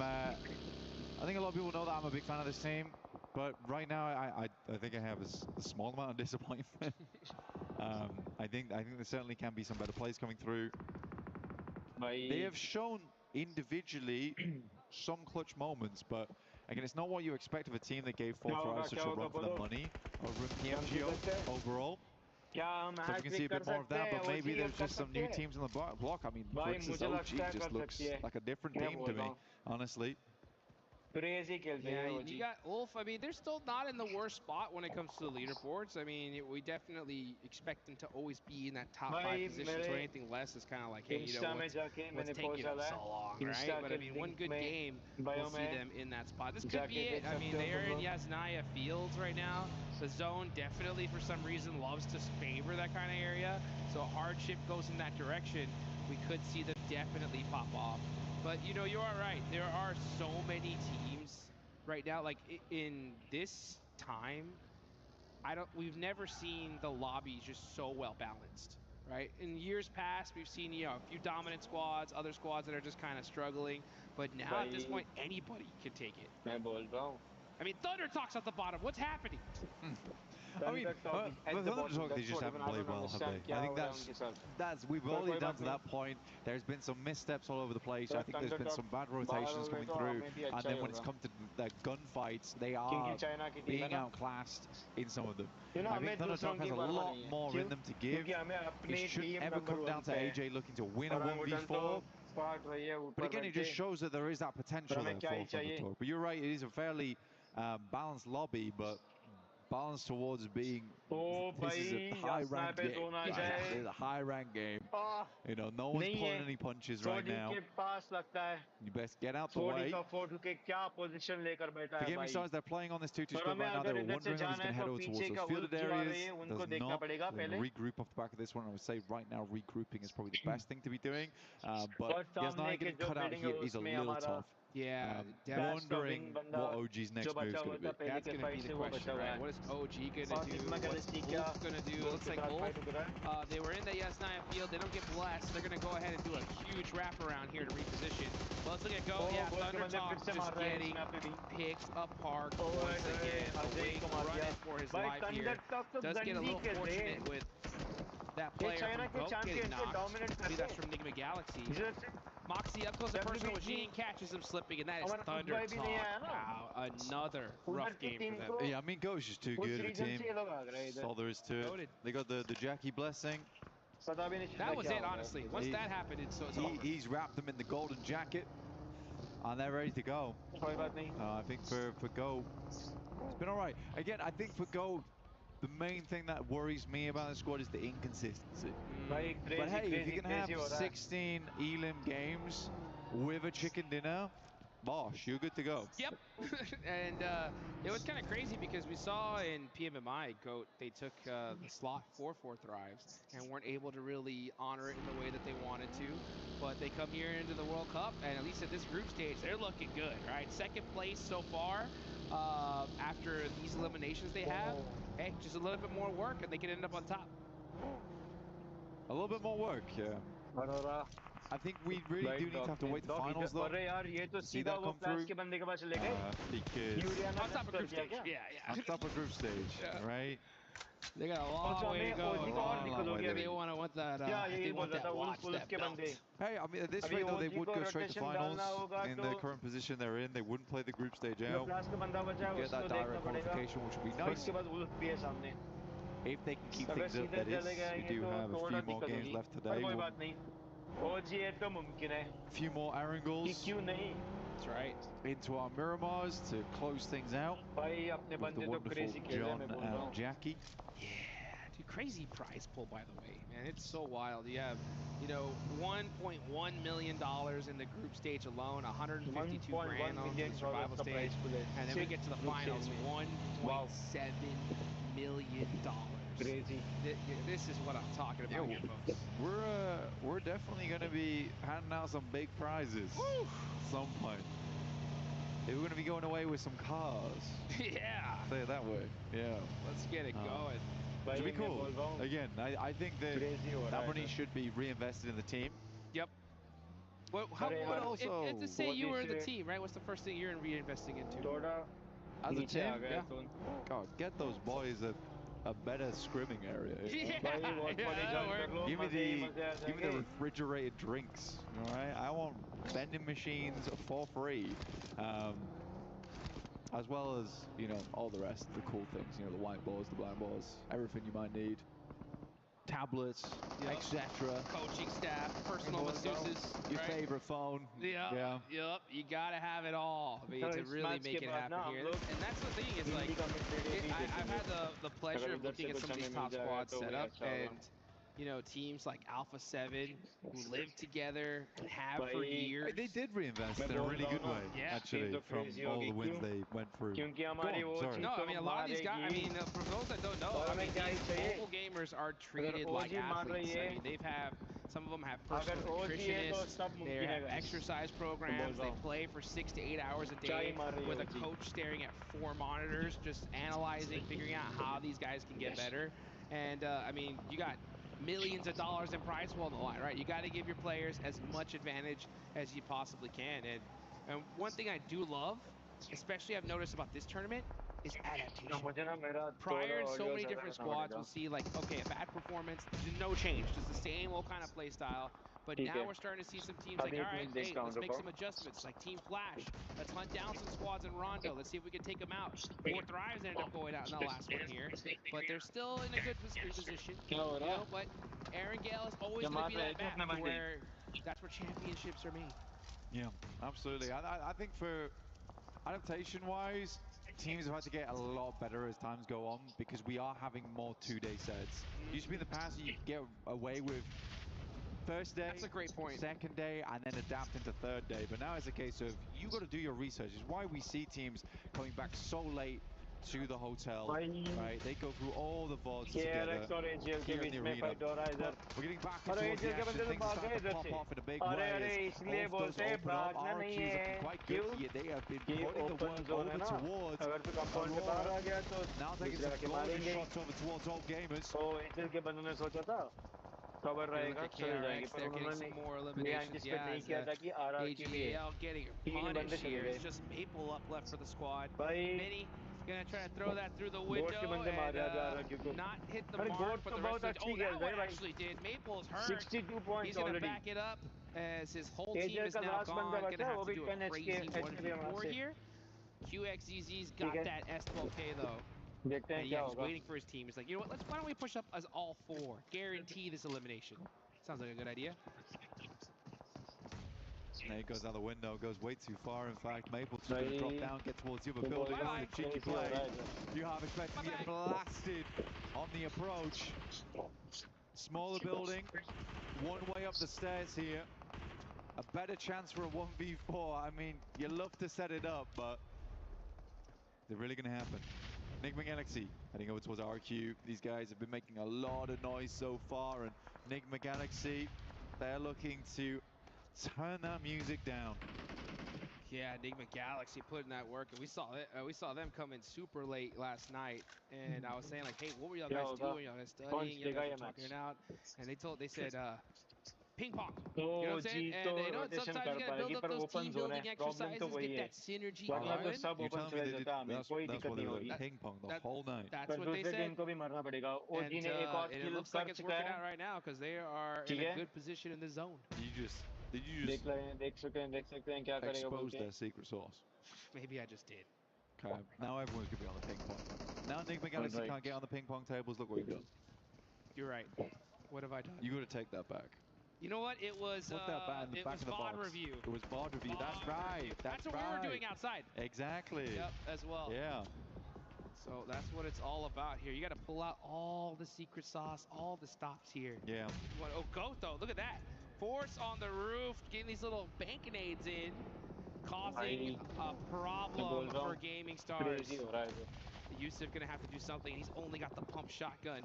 think a lot of people know that I'm a big fan of this team, but right now I think I have a small amount of disappointment. I think there certainly can be some better plays coming through. They have shown individually some clutch moments, but again, it's not what you expect of a team that gave 4 Thrives such a run for the money over in PMGO overall. So we can see a bit more of that, but maybe there's just some new teams on the block. I mean, for instance, OG just looks like a different team to me, honestly. Crazy kills. Yeah, you got Ulf. I mean, they're still not in the worst spot when it comes to the leaderboards. I mean, we definitely expect them to always be in that top 5 position. So anything less is kind of like, hey, you know, what's taking them so long, right? But I mean, one good game, we'll see them in that spot. This could be it. I mean, they are in Yasnaya Fields right now. The zone definitely, for some reason, loves to favor that kind of area. So a hard shift goes in that direction. We could see them definitely pop off. But, you know, you are right. There are so many teams right now. Like, in this time, we've never seen the lobby just so well balanced, right? In years past, we've seen, you know, a few dominant squads, other squads that are just kind of struggling. But now, at this point, anybody can take it. I mean, Thunder Talk's at the bottom. What's happening? I mean, Thunder Talk, they just haven't played well, have they? I think we've already done to that point. There's been some missteps all over the place. I think there's been some bad rotations coming through. And then when it's come to the gunfights, they are being outclassed in some of them. I think Thunder Talk has a lot more in them to give. It shouldn't ever come down to AJ looking to win a 1v4. But again, it just shows that there is that potential there for Thunder Talk. But you're right, it is a fairly balanced lobby, but balanced towards being this is a high-ranked game. Right? It's a high-ranked game. You know, no one's pulling any punches right now. You best get out the way. Forgive me, size, they're playing on this 2-2 split right now. They were wondering if he's going to head over towards those fielded areas. Does not regroup off the back of this one. I would say right now regrouping is probably the best thing to be doing. But Yasnaya getting cut out here is a little tough. Yeah, wondering what OG's next move is going to be. That's going to be the question, right? What is OG going to do? What's Wolf going to do? It looks like Wolf, they were in the Yasnaya field. They don't get blessed. They're going to go ahead and do a huge wraparound here to reposition. Well, let's look at Go. Yeah, Thunder Talk just getting picked apart once again. Awake running for his life here. Does get a little fortunate with that player from Goat getting knocked. Maybe that's from Enigma Galaxy. Moxie up close and personal with Jean, catches him slipping, and that is Thunder Talk. Wow, another rough game for them. Yeah, I mean, Go's just too good of a team. That's all there is to it. They got the Jackie blessing. That was it, honestly. Once that happened, it's over. He's wrapped them in the golden jacket, and they're ready to go. I think for Go, it's been all right. Again, I think for Go, the main thing that worries me about the squad is the inconsistency. But hey, if you can have 16 Elim games with a chicken dinner, bosh, you're good to go. Yep. And it was kind of crazy because we saw in PMMI, Goat, they took the slot for 4 Thrives and weren't able to really honor it in the way that they wanted to. But they come here into the World Cup, and at least at this group stage, they're looking good, right? Second place so far after these eliminations they have. Hey, just a little bit more work, and they can end up on top. A little bit more work, yeah. I think we really do need to have to wait the finals, though. See that come through? Because on top of group stage, yeah. On top of group stage, right? They got a long way to go. They want that watch, that belt. Hey, I mean, at this rate, though, they would go straight to finals in the current position they're in. They wouldn't play the group stage out. Get that direct qualification, which would be nice. If they can keep things up, that is. We do have a few more games left today. A few more Arangles. That's right. Into our Miramars to close things out with the wonderful John and Jackie. Yeah, dude, crazy prize pool, by the way, man. It's so wild. You have, you know, $1.1 million in the group stage alone, 152 grand on the survival stage, and then we get to the finals, $1.7 million. Crazy. This is what I'm talking about here, folks. We're definitely going to be handing out some big prizes at some point. We're going to be going away with some cars. Yeah. Say it that way. Yeah. Let's get it going. It'll be cool. Again, I think that money should be reinvested in the team. Yep. Well, it's to say you were the team, right? What's the first thing you're reinvesting into? As a team, yeah. God, get those boys a better scrimming area. Give me the refrigerated drinks. All right, I want vending machines for free, as well as, you know, all the rest of the cool things. You know, the white balls, the blind balls, everything you might need. tablets, etc. Coaching staff, personal masseuses, your favorite phone. Yep. You gotta have it all, I mean, to really make it happen here. And that's the thing, is like, I've had the pleasure of looking at some of these top squads set up, and you know, teams like Alpha 7 who live together and have for years. They did reinvest in a really good way, actually, from all the wins they went through. Sorry. No, I mean, a lot of these guys, I mean, for those that don't know, I mean, these mobile gamers are treated like athletes. I mean, some of them have personal nutritionists, they have exercise programs, they play for 6 to 8 hours a day with a coach staring at 4 monitors, just analyzing, figuring out how these guys can get better. And, I mean, you got millions of dollars in prize pool on the line, right? You got to give your players as much advantage as you possibly can. And one thing I do love, especially I've noticed about this tournament, is adaptation. Prior in so many different squads, we'll see like, okay, a bad performance, no change, just the same old kind of play style. But now we're starting to see some teams like, all right, hey, let's make some adjustments, like Team Flash. Let's hunt down some squads in Rondo. Let's see if we can take them out. 4 Thrives ended up going out in the last one here, but they're still in a good position. You know, but Aaron Gale is always going to be that map where that's where championships are made. Yeah, absolutely. I think for adaptation-wise, teams have had to get a lot better as times go on, because we are having more 2-day sets. Used to be in the past, you could get away with first day, that's a great point, second day, and then adapt into third day. But now it's a case of you got to do your research. It's why we see teams coming back so late to the hotel, right? They go through all the VODs together here in the arena. But we're getting back towards the action. Things are starting to pop off in a big way. As all does open up, RQ is looking quite good here. They have been putting the work over towards Aurora. Now taking some gorgeous shots over towards all gamers. Look at KRX, they're getting some more eliminations. Yeah, AGAL getting punished here. It's just Maple up left for the squad. Mini gonna try to throw that through the window and not hit the mark, but the rest of the... Oh, that one actually did. Maple's hurt. He's gonna back it up as his whole team is now gone. Gonna have to do a crazy 1v4 here. QXZZ's got that S12K though. And yeah, he's waiting for his team. He's like, you know what, why don't we push up as all 4? Guarantee this elimination. Sounds like a good idea. There he goes out the window, goes way too far. In fact, Maple's going to drop down, get towards the other building. That's a cheeky play. You have expected to get blasted on the approach. Smaller building, one way up the stairs here. A better chance for a 1v4. I mean, you love to set it up, but is it really going to happen? Enigma Galaxy heading over towards RQ. These guys have been making a lot of noise so far, and Enigma Galaxy, they're looking to turn that music down. Yeah, Enigma Galaxy putting that work, and we saw them come in super late last night. And I was saying like, hey, what were y'all guys doing? Y'all guys studying? Y'all guys were talking it out, and they said ping pong. You know what I'm saying? And you know, sometimes you gotta build up those team building exercises, get that synergy going. You're telling me that's what they were doing, ping pong the whole night. That's what they said. And it looks like it's working out right now, because they are in a good position in the zone. Did you just expose their secret sauce? Maybe I just did. Okay, now everyone's gonna be on the ping pong. Now Enigma Galaxy can't get on the ping pong tables. Look what you've done. You're right. What have I done? You gotta take that back. You know what? It was VOD review. It was VOD review. That's right. That's what we were doing outside. Exactly. Yep, as well. Yeah. So that's what it's all about here. You got to pull out all the secret sauce, all the stops here. Yeah. Oh, Gotho, look at that. Force on the roof, getting these little bank-nades in, causing a problem for Gaming Stars. Yusuf gonna have to do something. He's only got the pump shotgun.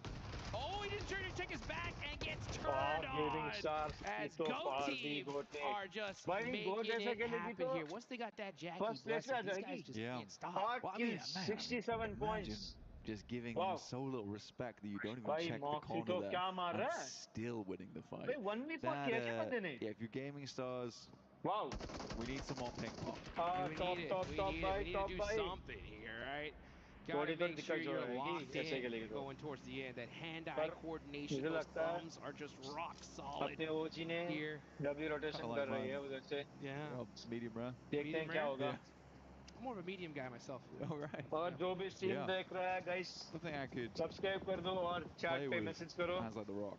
Oh, he didn't check his back and gets turned on as Go Team are just making it happen here. Once they got that Jackie blessing, these guys just can't stop. Well, I mean, 67 points. Just giving them so little respect that you don't even check the corner there and still winning the fight. Yeah, if you're Gaming Stars, we need some more ping pong. We need to do something here, right? Gotta make sure you're locked in going towards the end. That hand-eye coordination, those thumbs are just rock solid here. Yeah. Medium rare. Medium rare? Yeah. I'm more of a medium guy myself. All right. और जो भी stream देख रहा है guys, something I could subscribe कर दो और chat पे message करो. Hands like the rock.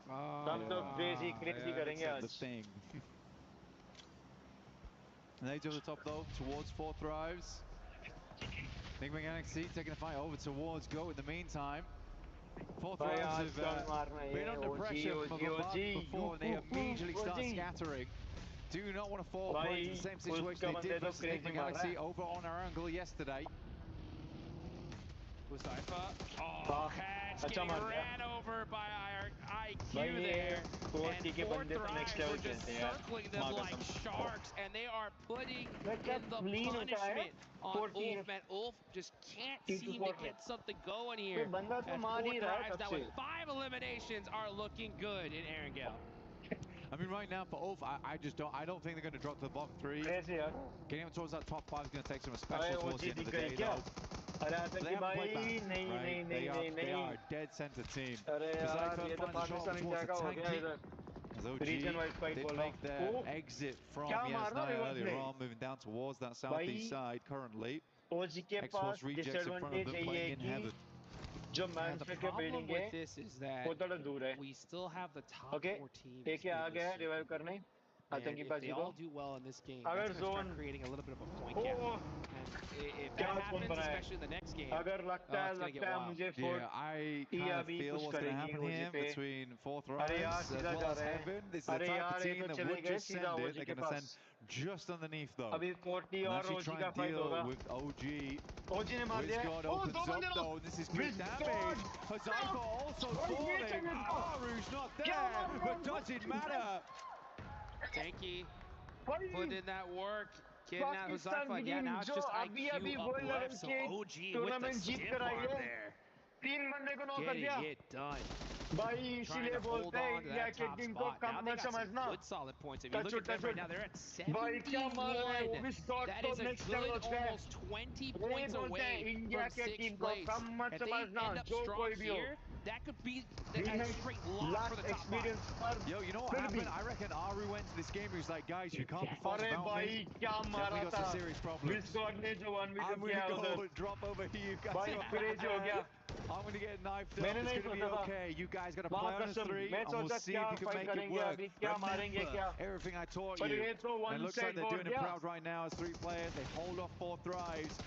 हम तो crazy करेंगे आज. The thing. Nades over the top though, towards Fourth Thrives. Enigma Galaxy taking the fight over towards Go in the meantime. Fourth Thrives have been under pressure from above before and they immediately start scattering. Do not want to fall prey to the same situation they did versus Enigma Galaxy over on our angle yesterday. Uzaifa, Hatch getting ran over by our IQ there. And Fourth Thrives are just circling them like sharks, and they are putting in the punishment on Ulf. Man, Ulf just can't seem to get something going here. As Fourth Thrives now with 5 eliminations are looking good in Erangel. I mean, right now for Ulf, I don't think they're going to drop to the bottom 3. Getting up towards that top 5 is going to take some special towards the end of the day, though. They haven't played back, right? They are a dead center team. Uzaifa finds a shot towards the tanky. As OG did make their exit from Yasnaya earlier on, moving down towards that southeast side currently. X-Force rejects in front of them, playing in heaven. And the problem with this is that we still have the top 4 teams. And if they all do well in this game, that's going to start creating a little bit of a point gap. And if that happens, especially in the next game, it's going to get wild. Yeah, I kind of feel what's going to happen here between Fourth Thrives as well as Heaven. This is the type of team that would just send it. They're going to send just underneath, though. And actually try and deal with OG. Wizgod opens up, though, and this is good damage. Uzaifa also falling. Aru's not there, but does it matter? Tanky put in that work, getting out Uzaifa. Yeah, now it's just IQ up left, so OG with the stiff arm there. Getting it done. Trying to hold on to that top spot. Now they got some good solid points. If you look at them right now, they're at 71. That is a good almost 20 points away from 6th place. If they end up strong here, that could be a straight lock for the top 5. Yo, you know what happened? I reckon Aru went to this game. He was like, guys, you can't perform without me. Definitely got some serious problems. I'm going to go drop over here. You guys I'm going to get knifed up. It's going to be okay. You guys got to play on a 3, and we'll see if you can make it work. Remember everything I taught you. And it looks like they're doing it proud right now as 3 players. They hold off Fourth Thrives.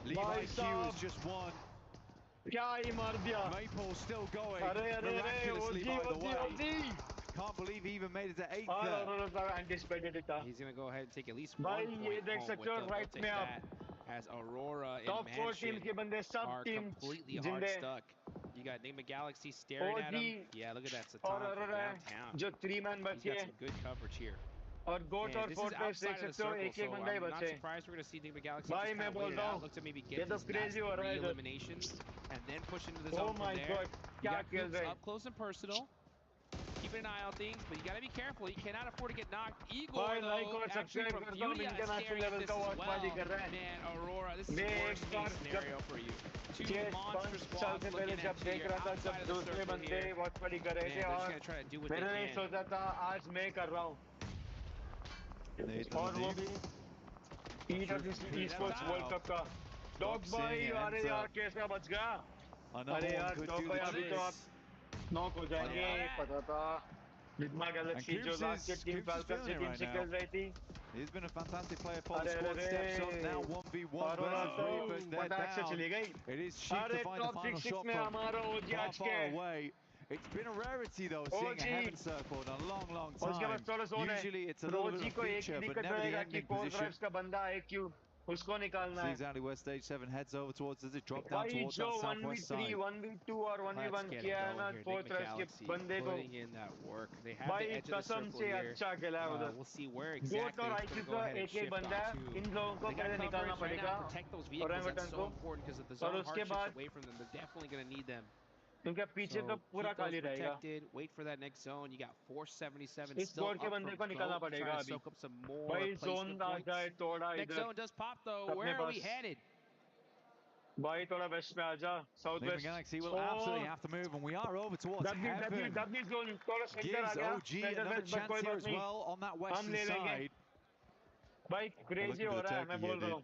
Levi Q is just one. Maple still going miraculously, by the way. Can't believe he even made it to 8th. He's going to go ahead and take at least 1 point home with them. They'll take that. As Aurora and Mansion are completely hard stuck. You got Enigma Galaxy staring at him. Yeah, look at that. Satan from downtown. He's got some good coverage here. And this is outside of the circle, so I'm not surprised we're going to see Enigma Galaxy just kind of wait it out. Look to maybe get these last 3 eliminations and then push into the zone from there. You got groups up close and personal. Keeping an eye on things, but you got to be careful. You cannot afford to get knocked. Igor, though, actually from Furia is staring at this as well. Man, Aurora, this is the worst case scenario for you. 2 monster squads looking at you. You're outside of the circle here. Man, they're just going to try to do what they can. EWC Esports World Cup का dog भाई अरे यार कैसा बच गया अरे यार dog भाई अभी तो आप नॉक हो जाएंगे पता था Enigma Galaxy जो लास्ट के टीम फाल्कन से टीम से खेल रही थी. He's been a fantastic player for the squad. Steps up now 1v1 versus 3, but they're down. It is Sheep to find the final shot from far away. It's been a rarity though, seeing a heaven circle in a long time. Usually it's a little bit of a feature, but never the ending position. See exactly where stage 7 heads over towards. Does it drop down towards that southwest side? 1v3, 1v2 और 1v1 किया है ना fourth rise के बंदे को. Putting in that work. They have the edge of the circle here. We'll see where exactly it's going to go ahead and shift on to. इन लोगों को पहले निकालना पड़ेगा. Protect those vehicles. That's so important because if the zone hard shifts away from them, they're definitely going to need them. क्योंकि पीछे तो पूरा खाली रहेगा. Wait for that next zone. You got 477 still up from निकालना पड़ेगा अभी. Soak up some more भाई zone आ जाए थोड़ा इधर. Next zone does pop though. Where are we headed? भाई थोड़ा west में आजा. Southwest. Galaxy will absolutely have to move, and we are over towards heaven. W zone थोड़ा center आ गया. Gives OG another chance here as well on that western side. भाई crazy हो रहा है मैं बोल रहा हूँ.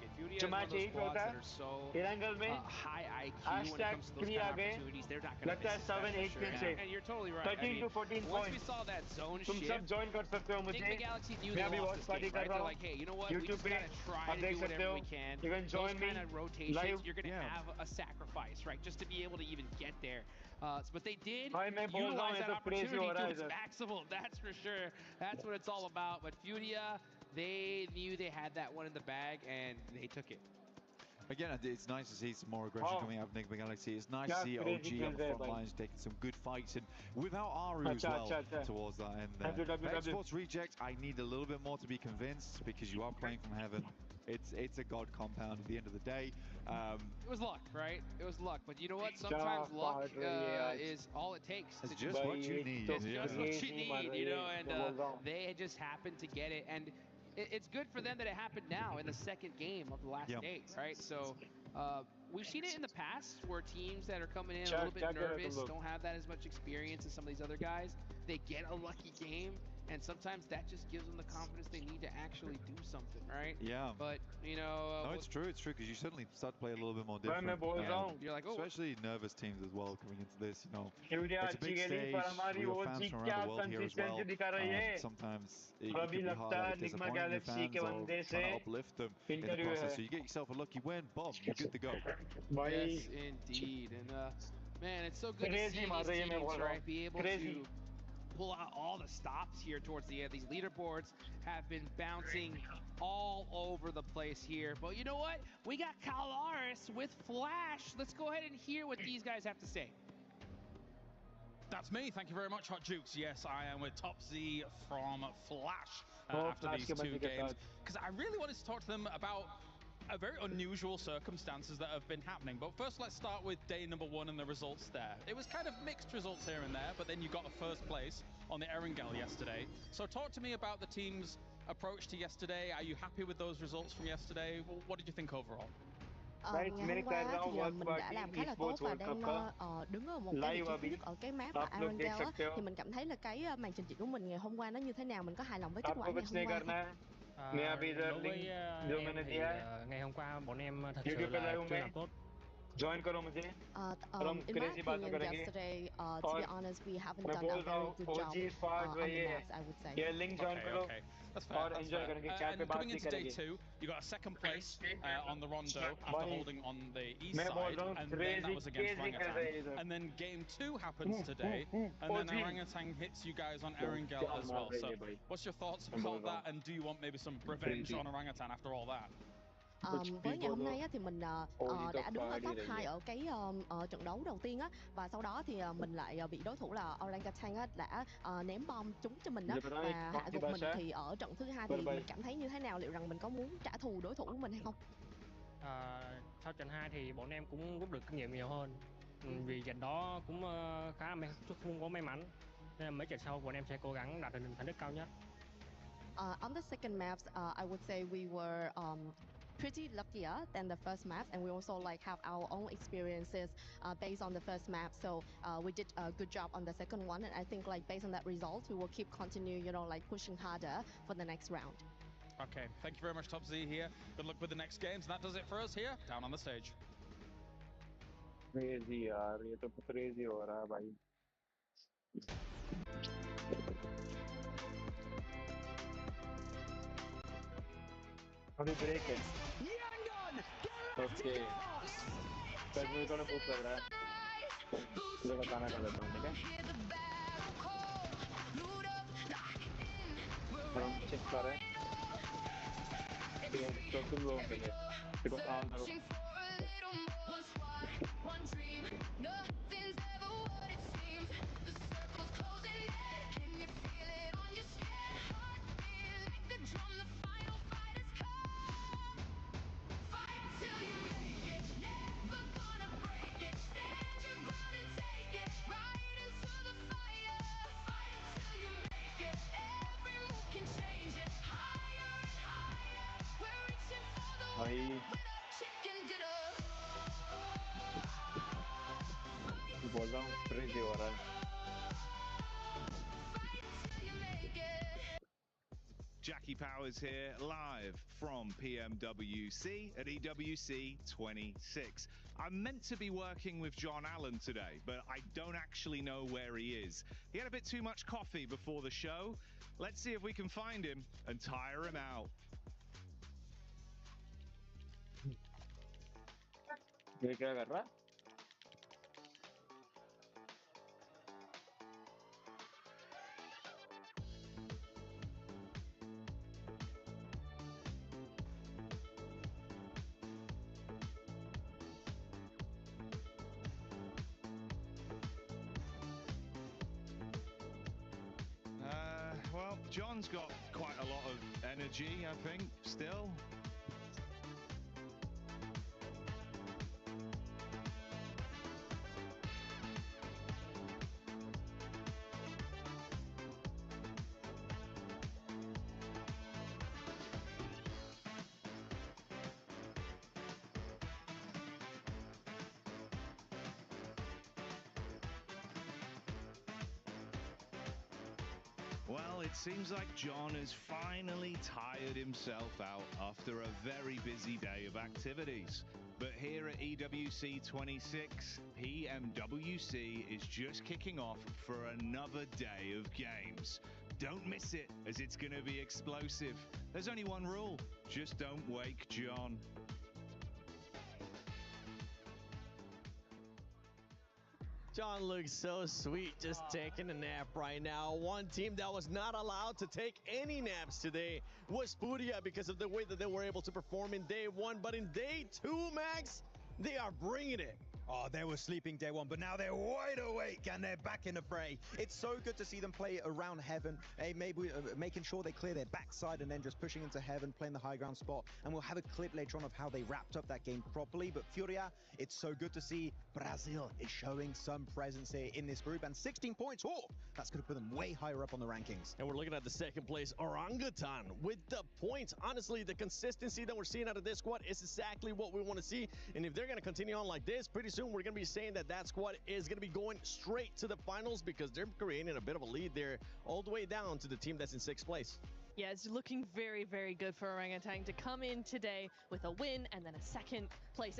Furia is one of those squads that are so high IQ when it comes to those kind of opportunities. They're not going to miss it, that's for sure. And you're totally right. 13 to 14 once we saw that zone तुम सब shift, join कर सकते हो मुझे. I think the Galaxy knew मैं they अभी lost watch this party game, कर right? रहा They're हूँ. like, hey, you know what? We YouTube just got to try to do whatever we can. You can join those kind me of rotations, live. you're going to have a sacrifice, right? Just to be able to even get there. But they did मैं बोल रहा हूँ utilize ये that सब crazy opportunity हो रहा to है its इधर. maximum. That's for sure. That's what it's all about. But Furia, they knew they had that one in the bag, and they took it. Again, it's nice to see some more aggression coming out of Enigma Galaxy. It's nice to see OG on the front lines taking some good fights, and without Aru as well towards that end there. Esports Reject, I need a little bit more to be convinced, because you are playing from heaven. It's a god compound at the end of the day. It was luck, right? It was luck. But you know what? Sometimes luck is all it takes. It's just what you need. It's just what you need, you know, and they just happened to get it. And it's good for them that it happened now in the second game of the last day, right? So we've seen it in the past where teams that are coming in a little bit nervous, don't have that as much experience as some of these other guys, they get a lucky game, and sometimes that just gives them the confidence they need to actually do something, right? Yeah. But, you know... no, it's true, because you certainly start to play a little bit more different. You're like, oh. Especially nervous teams as well coming into this, you know. It's a big stage, we have fans from around the world here as well. Sometimes it can be hard at disappointing your fans or trying to uplift them in the process. So you get yourself a lucky win, boom, you're good to go. Yes, indeed. And, man, it's so good to see these teams, right, be able to pull out all the stops here towards the end. These leaderboards have been bouncing all over the place here. But you know what? We got Kalaris with Flash. Let's go ahead and hear what these guys have to say. That's me. Thank you very much, Hot Jukes. Yes, I am with Topsy from Flash after these two games, because I really wanted to talk to them about very unusual circumstances that have been happening. But first, let's start with day number 1 and the results there. It was kind of mixed results here and there, but then you got a first place on the Erangel yesterday. So talk to me about the team's approach to yesterday. Are you happy with those results from yesterday? What did you think overall? Ngày hôm qua thì mình đã làm khá là tốt và đang đứng ở một cái vị trí thứ nhất ở cái map Erangel á, thì mình cảm thấy là cái màn trình diễn của mình ngày hôm qua nó như thế nào, mình có hài lòng với kết quả ngày hôm qua không? Đối với em thì ngày hôm qua bọn em thật sự là chưa làm tốt. Join करो मुझे In my opinion, yesterday, to be honest, we haven't done a very good job on the maps, I would say. Yeah, link join करो. That's fair. That's fair. And coming into day 2, you got a second place on the Rondo after holding on the east side, and then that was against Orangutan. And then game 2 happens today, and then Orangutan hits you guys on Erangel as well. So what's your thoughts about that, and do you want maybe some revenge on Orangutan after all that? Với ngày hôm nay á, thì mình đã đứng ở top 2 ở cái trận đấu đầu tiên á, và sau đó thì mình lại bị đối thủ là Orangutan á đã ném bom trúng cho mình á và hạ gục mình. Thì ở trận thứ 2 thì mình cảm thấy như thế nào, liệu rằng mình có muốn trả thù đối thủ của mình hay không? Sau trận 2 thì bọn em cũng rút được kinh nghiệm nhiều hơn, vì trận đó cũng khá là không có may mắn, nên là mấy trận sau bọn em sẽ cố gắng đạt được thành tích cao nhất. On the second maps, I would say we were pretty luckier than the first maps, and we also like have our own experiences based on the first map. So we did a good job on the second one, and I think like based on that result, we will keep continue, you know, like pushing harder for the next round. Okay, thank you very much, Top Z here. Good luck with the next games, and that does it for us here down on the stage. Crazy यार, ये तो crazy हो रहा है भाई. How do you break it? Okay. Because we're gonna move कर रहा है. मुझे बताना कर देता हूँ, ठीक है? हम चेक कर रहे हैं. तो तुम लोगों के लिए. देखो काम करो. बोल रहा हूँ crazy हो रहा है. Jackie Powers here, live from PMWC at EWC 26. I'm meant to be working with John Allen today, but I don't actually know where he is. He had a bit too much coffee before the show. Let's see if we can find him and tire him out. ये क्या कर रहा है? Well, John's got quite a lot of energy, I think, still. Well, it seems like John has finally tired himself out after a very busy day of activities. But here at EWC 26, PMWC is just kicking off for another day of games. Don't miss it, as it's going to be explosive. There's only one rule: just don't wake John. John looks so sweet just taking a nap right now. One team that was not allowed to take any naps today was Furia because of the way that they were able to perform in day one. But in day two, Max, they are bringing it. Oh, they were sleeping day one, but now they're wide awake and they're back in the fray. It's so good to see them play around heaven, maybe making sure they clear their backside and then just pushing into heaven, playing the high ground spot. And we'll have a clip later on of how they wrapped up that game properly. But Furia, it's so good to see Brazil is showing some presence here in this group. And 16 points, oh, that's going to put them way higher up on the rankings. And we're looking at the second place Orangutan with the points. Honestly, the consistency that we're seeing out of this squad is exactly what we want to see. And if they're going to continue on like this, pretty soon we're going to be saying that that squad is going to be going straight to the finals because they're creating a bit of a lead there all the way down to the team that's in 6th place. Yeah, it's looking very, very good for Orangutan to come in today with a win and then a second place.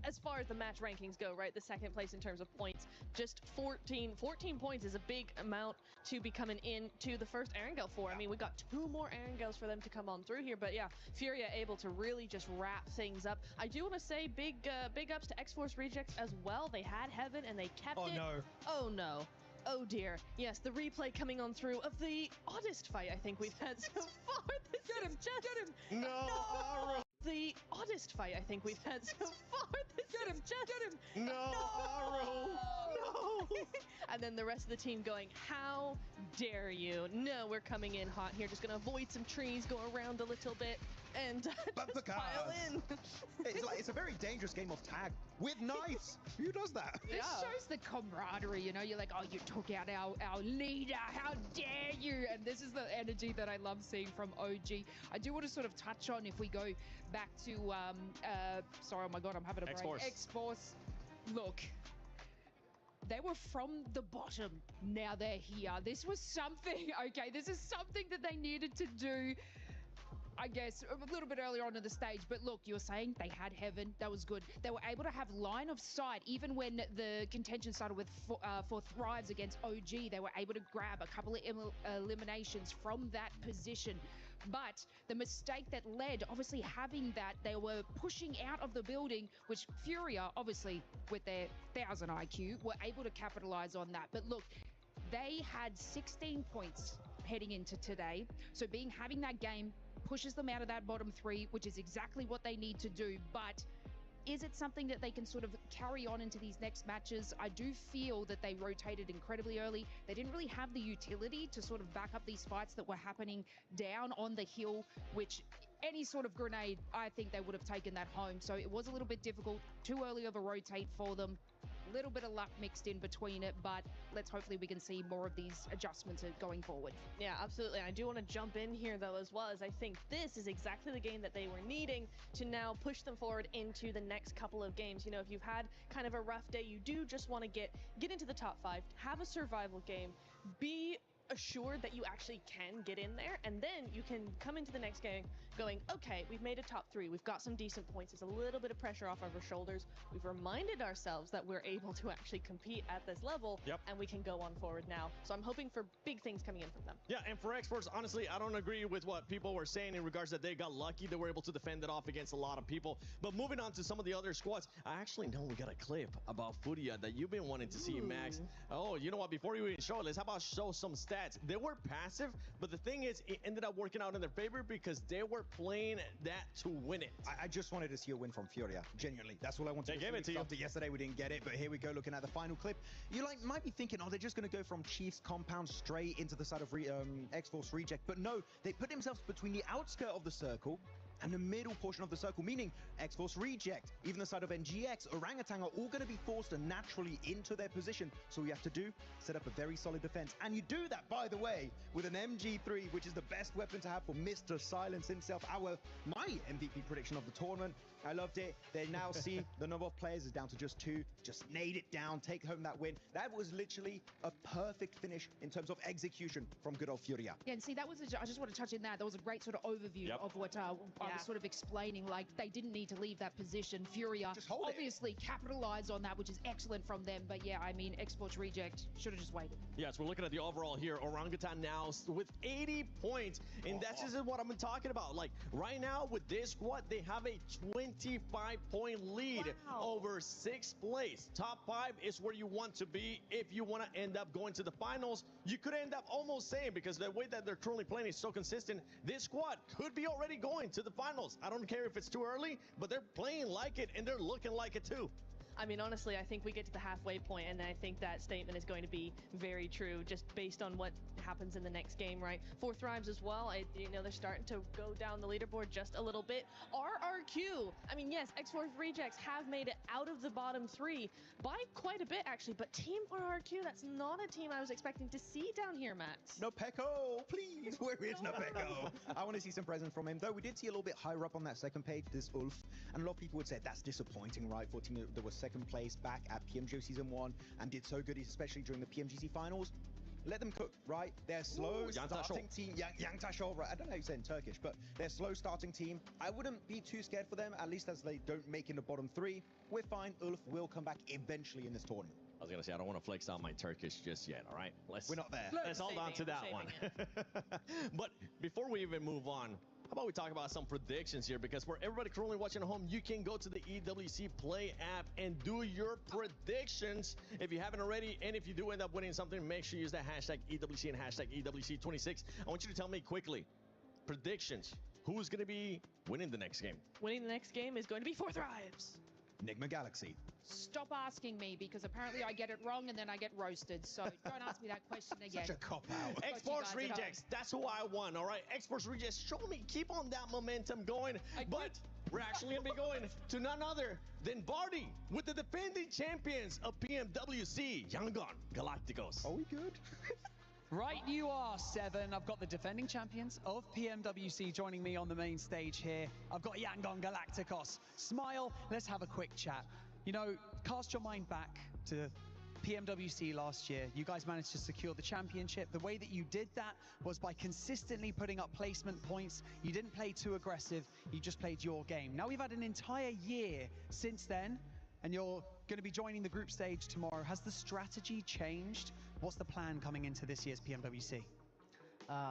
As far as the match rankings go, right, the second place in terms of points, just 14 points is a big amount to be coming into the first Erangel for. I mean, we got 2 more Erangels for them to come on through here, but yeah, Furia able to really just wrap things up. I do want to say big ups to X-Force Rejects as well. They had Heaven and they kept it. No. Oh no. Oh dear. Yes, the replay coming on through of the oddest fight I think we've had so far. Get him! No! The oddest fight I think we've had so far. Get him! No! And then the rest of the team going, how dare you? No, we're coming in hot here. Just gonna avoid some trees, go around a little bit, and just pile in. It's a very dangerous game of tag with knives. Who does that? This shows the camaraderie, you know? You're like, oh, you took out our leader. How dare you? And this is the energy that I love seeing from OG. I do want to sort of touch on, if we go back to, sorry, oh my God, I'm having a break. X-Force. Look. They were from the bottom. Now they're here. This was something, okay, this is something that they needed to do, I guess, a little bit earlier on in the stage. But look, you were saying they had Heaven. That was good. They were able to have line of sight. Even when the contention started with for Thrives against OG, they were able to grab a couple of eliminations from that position. But the mistake that led, obviously having that, they were pushing out of the building, which Furia, obviously with their 1000 IQ, were able to capitalize on that. But look, they had 16 points heading into today. So having that game pushes them out of that bottom 3, which is exactly what they need to do. But is it something that they can sort of carry on into these next matches? I do feel that they rotated incredibly early. They didn't really have the utility to sort of back up these fights that were happening down on the hill, which any sort of grenade, I think they would have taken that home. So it was a little bit difficult, too early of a rotate for them. A little bit of luck mixed in between it, but hopefully we can see more of these adjustments going forward. Yeah, absolutely. I do want to jump in here though as well, as I think this is exactly the game that they were needing to now push them forward into the next couple of games. You know, if you've had kind of a rough day, you do just want to get into the top 5, have a survival game, be assured that you actually can get in there, and then you can come into the next game going, okay, we've made a top 3, we've got some decent points, there's a little bit of pressure off of our shoulders, we've reminded ourselves that we're able to actually compete at this level, and we can go on forward now. So I'm hoping for big things coming in from them. Yeah, and for X-Force, honestly, I don't agree with what people were saying in regards that they got lucky. They were able to defend it off against a lot of people. But moving on to some of the other squads, I actually know we got a clip about Furia that you've been wanting to see, Max. Oh, you know what? Before you even show it, how about show some stats? They were passive, but the thing is, it ended up working out in their favor because they were playing that to win it. I just wanted to see a win from Furia, genuinely. That's all I wanted. They gave it to you. After yesterday, we didn't get it, but here we go, looking at the final clip. You might be thinking, oh, they're just going to go from Chiefs compound straight into the side of X-Force Reject, but no, they put themselves between the outskirt of the circle and the middle portion of the circle, meaning X-Force Reject, even the side of NGX, Orangutan are all going to be forced naturally into their position. So all you have to do, set up a very solid defense. And you do that, by the way, with an MG3, which is the best weapon to have for Mr. Silence himself, my MVP prediction of the tournament. I loved it. They now see the number of players is down to just 2. Just nailed it down, take home that win. That was literally a perfect finish in terms of execution from good old Furia. Yeah, and see, that was, I just want to touch in that. That was a great sort of overview of what I was sort of explaining. Like, they didn't need to leave that position. Furia obviously capitalized on that, which is excellent from them. But yeah, I mean, Esports Reject should have just waited. Yes, we're looking at the overall here. Orangutan now with 80 points. And that's just what I've been talking about. Like, right now with this squad, they have a 25-point lead over 6th place. Top 5 is where you want to be if you want to end up going to the finals. You could end up almost saying, because the way that they're currently playing is so consistent, this squad could be already going to the finals. I don't care if it's too early, but they're playing like it and they're looking like it too. I mean, honestly, I think we get to the halfway point, and I think that statement is going to be very true, just based on what happens in the next game, right? Fourth Rhymes as well, they're starting to go down the leaderboard just a little bit. RRQ, I mean, yes, X-Force Rejects have made it out of the bottom 3 by quite a bit, actually, but Team RRQ, that's not a team I was expecting to see down here, Max. No Pecco, please, where is No Pecco? I want to see some presence from him, though we did see a little bit higher up on that second page, this Ulf, and a lot of people would say that's disappointing, right, for a team that was second place back at PMGO Season 1 and did so good, especially during the PMGC finals. Let them cook, right? They're slow starting team. Yangtashol, right? I don't know how you say it in Turkish, but they're slow starting team. I wouldn't be too scared for them, at least as they don't make in the bottom 3. We're fine. Ulf will come back eventually in this tournament. I was going to say, I don't want to flex on my Turkish just yet, all right? We're not there. Let's hold on to that one. But before we even move on, how about we talk about some predictions here? Because for everybody currently watching at home, you can go to the EWC Play app and do your predictions if you haven't already. And if you do end up winning something, make sure you use that hashtag EWC and hashtag EWC26. I want you to tell me quickly, predictions. Who's going to be winning the next game? Winning the next game is going to be Fourth Rhymes. Enigma Galaxy. Stop asking me, because apparently I get it wrong and then I get roasted. So don't ask me that question again. Such a cop-out. X-Force Rejects, that's who I won, all right? X-Force Rejects, show me, keep on that momentum going. But we're actually going to be going to none other than Barty with the defending champions of PMWC, Yangon Galacticos. Are we good? Right you are, Seven. I've got the defending champions of PMWC joining me on the main stage here. I've got Yangon Galacticos. Smile, let's have a quick chat. You know, cast your mind back to PMWC last year. You guys managed to secure the championship. The way that you did that was by consistently putting up placement points. You didn't play too aggressive. You just played your game. Now we've had an entire year since then, and you're going to be joining the group stage tomorrow. Has the strategy changed? What's the plan coming into this year's PMWC?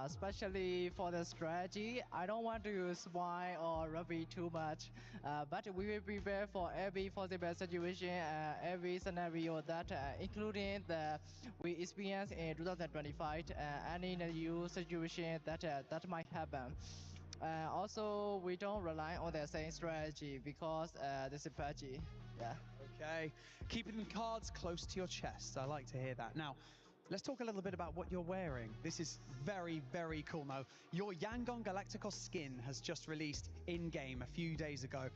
Especially for the strategy, I don't want to use wine or rugby too much, but we will prepare for every possible situation, every scenario that, including the we experience in 2025, any new situation that might happen. Also, we don't rely on the same strategy because this is PUBG. Yeah. Okay. Keeping the cards close to your chest. I like to hear that. Now, let's talk a little bit about what you're wearing. This is very, very cool. Now, your Yangon Galacticos skin has just released in-game a few days ago.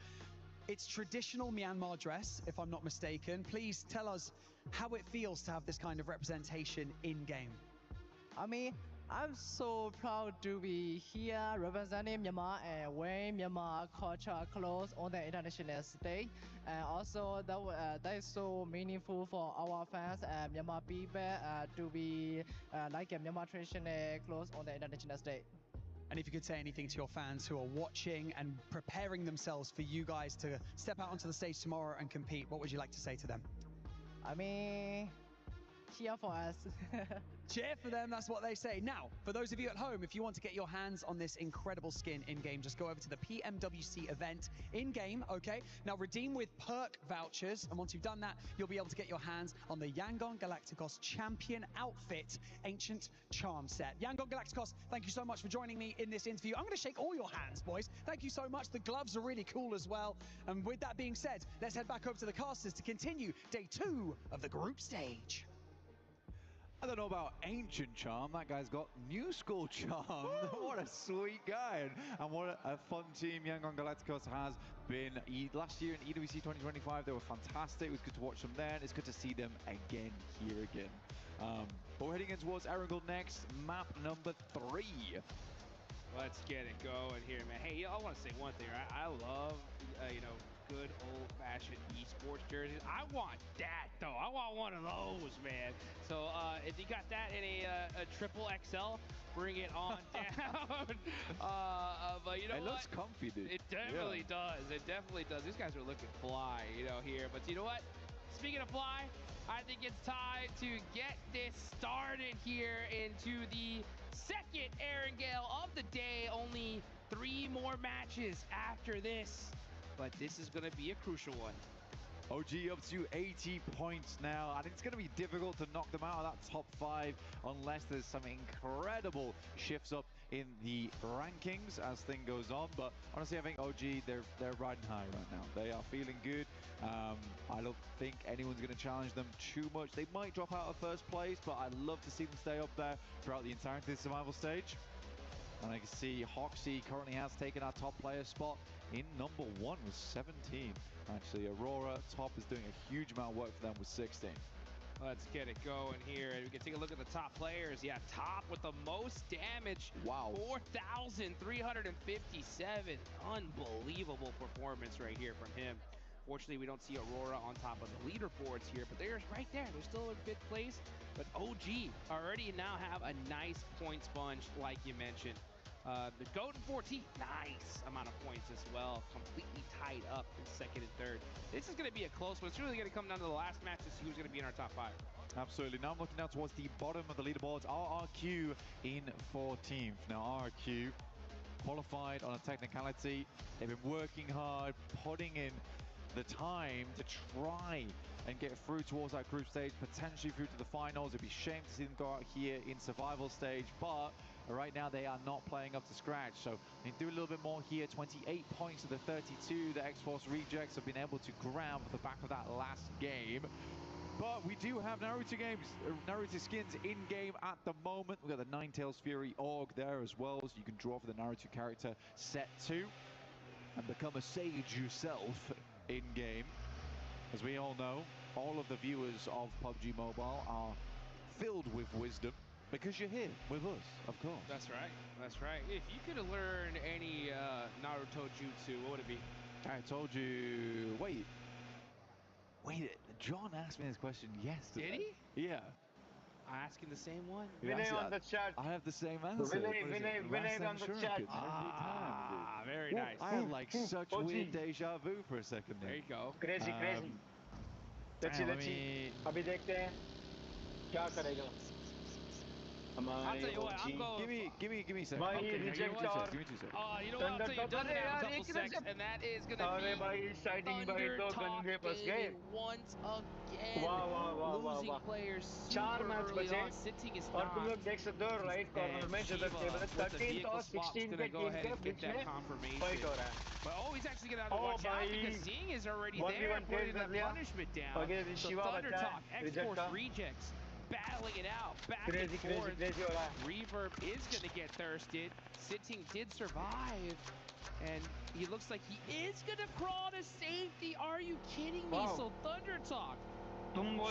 It's traditional Myanmar dress, if I'm not mistaken. Please tell us how it feels to have this kind of representation in-game. I mean, I'm so proud to be here representing Myanmar and wearing Myanmar culture clothes on the international stage. And also that is so meaningful for our fans and Myanmar people to be like a Myanmar traditional clothes on the international stage. And if you could say anything to your fans who are watching and preparing themselves for you guys to step out onto the stage tomorrow and compete, what would you like to say to them? I mean, cheer for us. Cheer for them, that's what they say. Now, for those of you at home, if you want to get your hands on this incredible skin in-game, just go over to the PMWC event in-game, okay? Now, redeem with perk vouchers, and once you've done that, you'll be able to get your hands on the Yangon Galacticos Champion Outfit Ancient Charm Set. Yangon Galacticos, thank you so much for joining me in this interview. I'm going to shake all your hands, boys. Thank you so much. The gloves are really cool as well. And with that being said, let's head back over to the casters to continue day 2 of the group stage. I don't know about ancient charm. That guy's got new school charm. What a sweet guy. And what a fun team Yangon Galacticos has been. Last year in EWC 2025, they were fantastic. It was good to watch them then. It's good to see them again here again. But we're heading in towards Erangel next. Map number 3. Let's get it going here, man. Hey, I want to say one thing. I love, you know, good old-fashioned esports jerseys. I want that, though. I want one of those, man. So if you got that in a triple XL, bring it on down. But you know it looks comfy, dude. It definitely does. It definitely does. These guys are looking fly, you know, here. But you know what? Speaking of fly, I think it's time to get this started here into the second Erangel of the day. Only 3 more matches after this, but this is going to be a crucial one. OG up to 80 points now, and it's going to be difficult to knock them out of that top 5 unless there's some incredible shifts up in the rankings as thing goes on. But honestly, I think OG, they're riding high right now. They are feeling good. I don't think anyone's going to challenge them too much. They might drop out of first place, but I'd love to see them stay up there throughout the entirety of the survival stage. And I can see Hoxie currently has taken our top player spot in number 1 with 17. Actually, Aurora top is doing a huge amount of work for them with 16. Let's get it going here, and we can take a look at the top players. Yeah, top with the most damage. Wow. 4,357. Unbelievable performance right here from him. Fortunately, we don't see Aurora on top of the leaderboards here, but they're right there. They're still in 5th place, but OG already now have a nice point sponge, like you mentioned. The Golden 14, nice amount of points as well. Completely tied up in 2nd and 3rd. This is going to be a close one. It's really going to come down to the last match to see who's going to be in our top 5. Absolutely. Now I'm looking down towards the bottom of the leaderboards. RRQ in 14th. Now RRQ qualified on a technicality. They've been working hard, putting in the time to try and get through towards that group stage, potentially through to the finals. It'd be a shame to see them go out here in survival stage, but right now they are not playing up to scratch. So they do a little bit more here. 28 points to the 32. The X-Force Rejects have been able to grab the back of that last game. But we do have Naruto skins in-game at the moment. We've got the Ninetales Fury Org there as well, so you can draw for the Naruto character set 2 and become a sage yourself in-game. As we all know, all of the viewers of PUBG Mobile are filled with wisdom because you're here with us, of course. That's right. That's right. If you could have learned any Naruto jutsu, what would it be? I told you. Wait, John asked me this question yesterday. Did he? Yeah. Asking the same one? Vinay on the chat. I have the same answer. Vinay on the chat. Very nice. I had like such weird deja vu for a second there. There you go. Crazy. Let's see. Abhi dekhte hain. Kya karega? I'll tell you what, I'm going... Give me a second. Bhai, Okay, reject give me 2 seconds. You know what, I'll tell you, done now a couple seconds, and that is going to be Thunder Talk Gaming once again. Losing players super early on. Sitting is not. और तुम लोग देख सकते हो right corner में जो table है 13 और 16 के टीम के बीच में फाइट हो रहा है. But he's actually going to have to watch out because Zing is already there putting the punishment down. So Thunder Talk, X-Force Rejects, battling it out, back and forth. Reverb is going to get thirsted. Sitting did survive, and he looks like he is going to crawl to safety. Are you kidding me? So Thunder Talk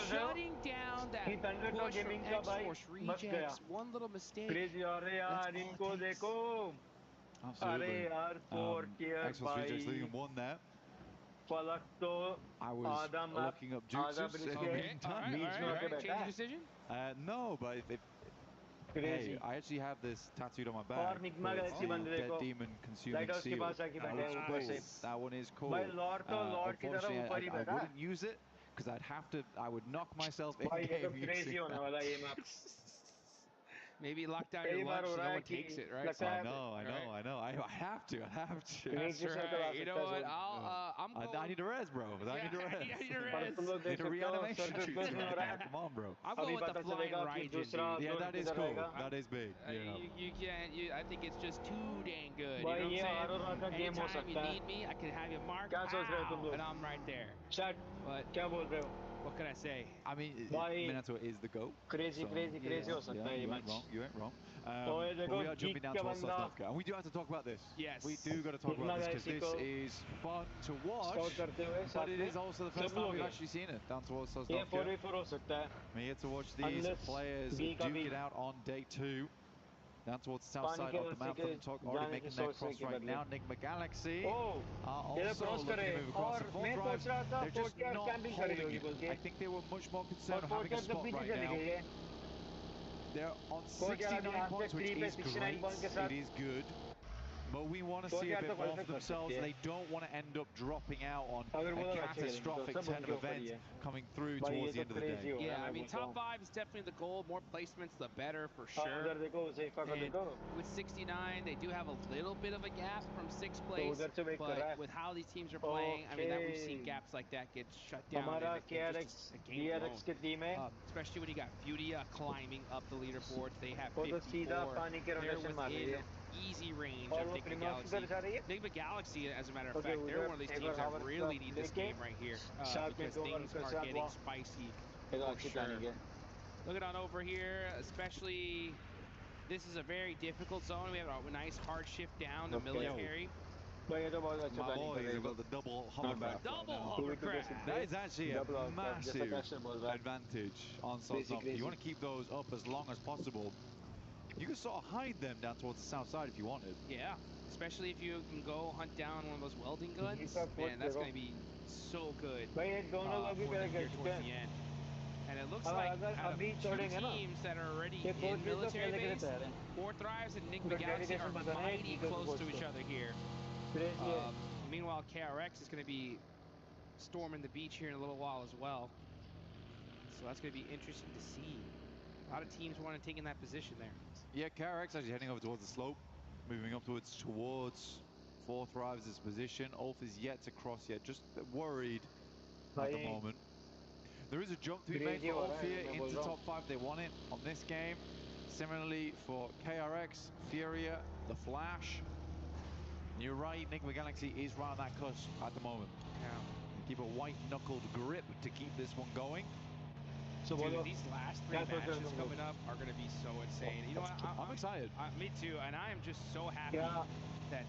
shutting down that push from X-Force Rejects. One little mistake. Crazy, इनको देखो. Absolutely. X-Force Rejects leading 1 there. I was looking up jutsus. Okay, all right. Change your decision? No, but hey, I actually have this tattooed on my back. Dead demon consuming seal. That one is cool. Unfortunately, I wouldn't use it because I would knock myself in भाई ये तो game crazy using होने that. वाला है ये map. Maybe lock down कई your bar lunch हो so रहा no है one कि takes it, right? लगता है I have to. That's नीचे से चला right. You सकता know है what? zone. I'm going. I need a res, bro. I need a res. I need a पर res. तुम लोग Need देख a सकते हो reanimation सर्कल shoot प्लस में right हो रहा now. है. Come on, bro. I'm अभी going with पता the flying चलेगा कि Raijin, दूसरा dude. Yeah, zone that is किधर cool. रहेगा. That is big. Yeah. You can't. I think it's just too dang good. You भाई know what ये I'm her saying? रात का गेम हो Anytime you सकता है. need me, I can have you marked. क्या सोच रहे हो तुम Pow, लोग? and I'm right there. Chat. But क्या बोल रहे हो? what can I say? I mean, भाई Minato is the GOAT. crazy हो सकता है ये you match. ain't wrong. तो ये But देखो we are jumping geek down का towards बंदा Sosnovka. And we do have to talk about this. Yes. We do got to talk about this because this को is fun to watch. scout करते हुए But साथ it में is also the first सब time लोग we've हैं. actually seen it down towards ये Sosnovka. 4v4 हो सकता है. We get to watch these Unless players B का duke B. it out on day 2. Down towards the south पानी side के of the रास्ते map. के Already जाने की making their सोच cross के right बदले. now. Enigma Galaxy Oh, are ये also क्रॉस looking करे to move across और the fourth मैं drive. सोच रहा था They're just fort not camping कर रही holding होगी it. बोल के. I think they were much more concerned और with fort having a camp तो spot पीछे right चली now. गई है. They're on fort camp 69 points, which 3 पे is 69 पॉइंट के great. साथ. It is good. But we want to fort see a camp तो bit more क्वालिफाई for कर themselves. सकती है. They don't want to end up dropping out on अगर वो a लोग अच्छे खेलेंगे तो catastrophic सब turn उनके of ऊपर ही events है. coming through भाई ये towards the तो end of the crazy day. हो रहा Yeah, है I मैं mean, बोलता top हूँ. 5 is definitely the goal. More placements, the better for हाँ sure. उधर देखो सैफा को And देखो. with 69, they do have a little bit of a gap from 6th तो place. उधर से वेट कर रहा But है. with how these teams are playing, I mean, that we've seen Okay. gaps like that get shut down हमारा in KRX just a game alone. DRX की team है. Especially when you got Furia climbing up the leaderboards. They have वो तो सीधा 54. पानी के They're rotation मार रही within है. easy range और of वो Enigma प्रीमियम Galaxy. किधर जा रही है? Enigma Galaxy, as a matter of Okay, fact, they're उधर one of these एक teams bar that Havertz really का need this लेके game right here साथ में because दो things वर्कर are साथ getting वहाँ spicy एक for अच्छी sure. प्लानिंग है. Looking on over here, especially, this is a very difficult zone. We have a nice hard shift down to military. भाई ये तो बहुत अच्छा My प्लानिंग कर boys रहे have हैं. got the double hovercraft. Double Right now. hovercraft. That is actually a Double hovercraft, जैसा massive कैशर बोल रहा है. advantage on Crazy, Sosnovka. crazy. You want to keep those up as long as possible. You can sort of hide them down towards the south side if you wanted. Yeah, especially if you can go hunt down one of those welding guns. Deeper Man, that's foot, going to be so good भाई ये दोनों लोग भी for मेरे them कर here चुके towards the हैं. end. And it looks अब like अगर out of अभी 2 छोड़ेंगे ना teams that are already ये कोच in भी तो military खेलने के लिए base, तैयार है. Fourth Thrives and Enigma उनका Galaxy are dedication बताना है mighty eagle close coach to each को. other here. Crazy है. Meanwhile, KRX is going to be storming the beach here in a little while as well. So that's going to be interesting to see. A lot of teams want to take in that position there. Yeah, KRX actually heading over towards the slope, moving upwards towards Fourth Thrives' position. Ulf is yet to cross yet, just worried at the moment. There is a jump to be made for Ulf here into top 5. They want it on this game. Similarly for KRX, Furia, The Flash. You're right, Enigma Galaxy is right on that cusp at the moment. Yeah. Keep a white-knuckled grip to keep this one going. So dude, these last 3 matches coming up are going to be so insane. You know what? I'm excited. Me too, and I am just so happy that...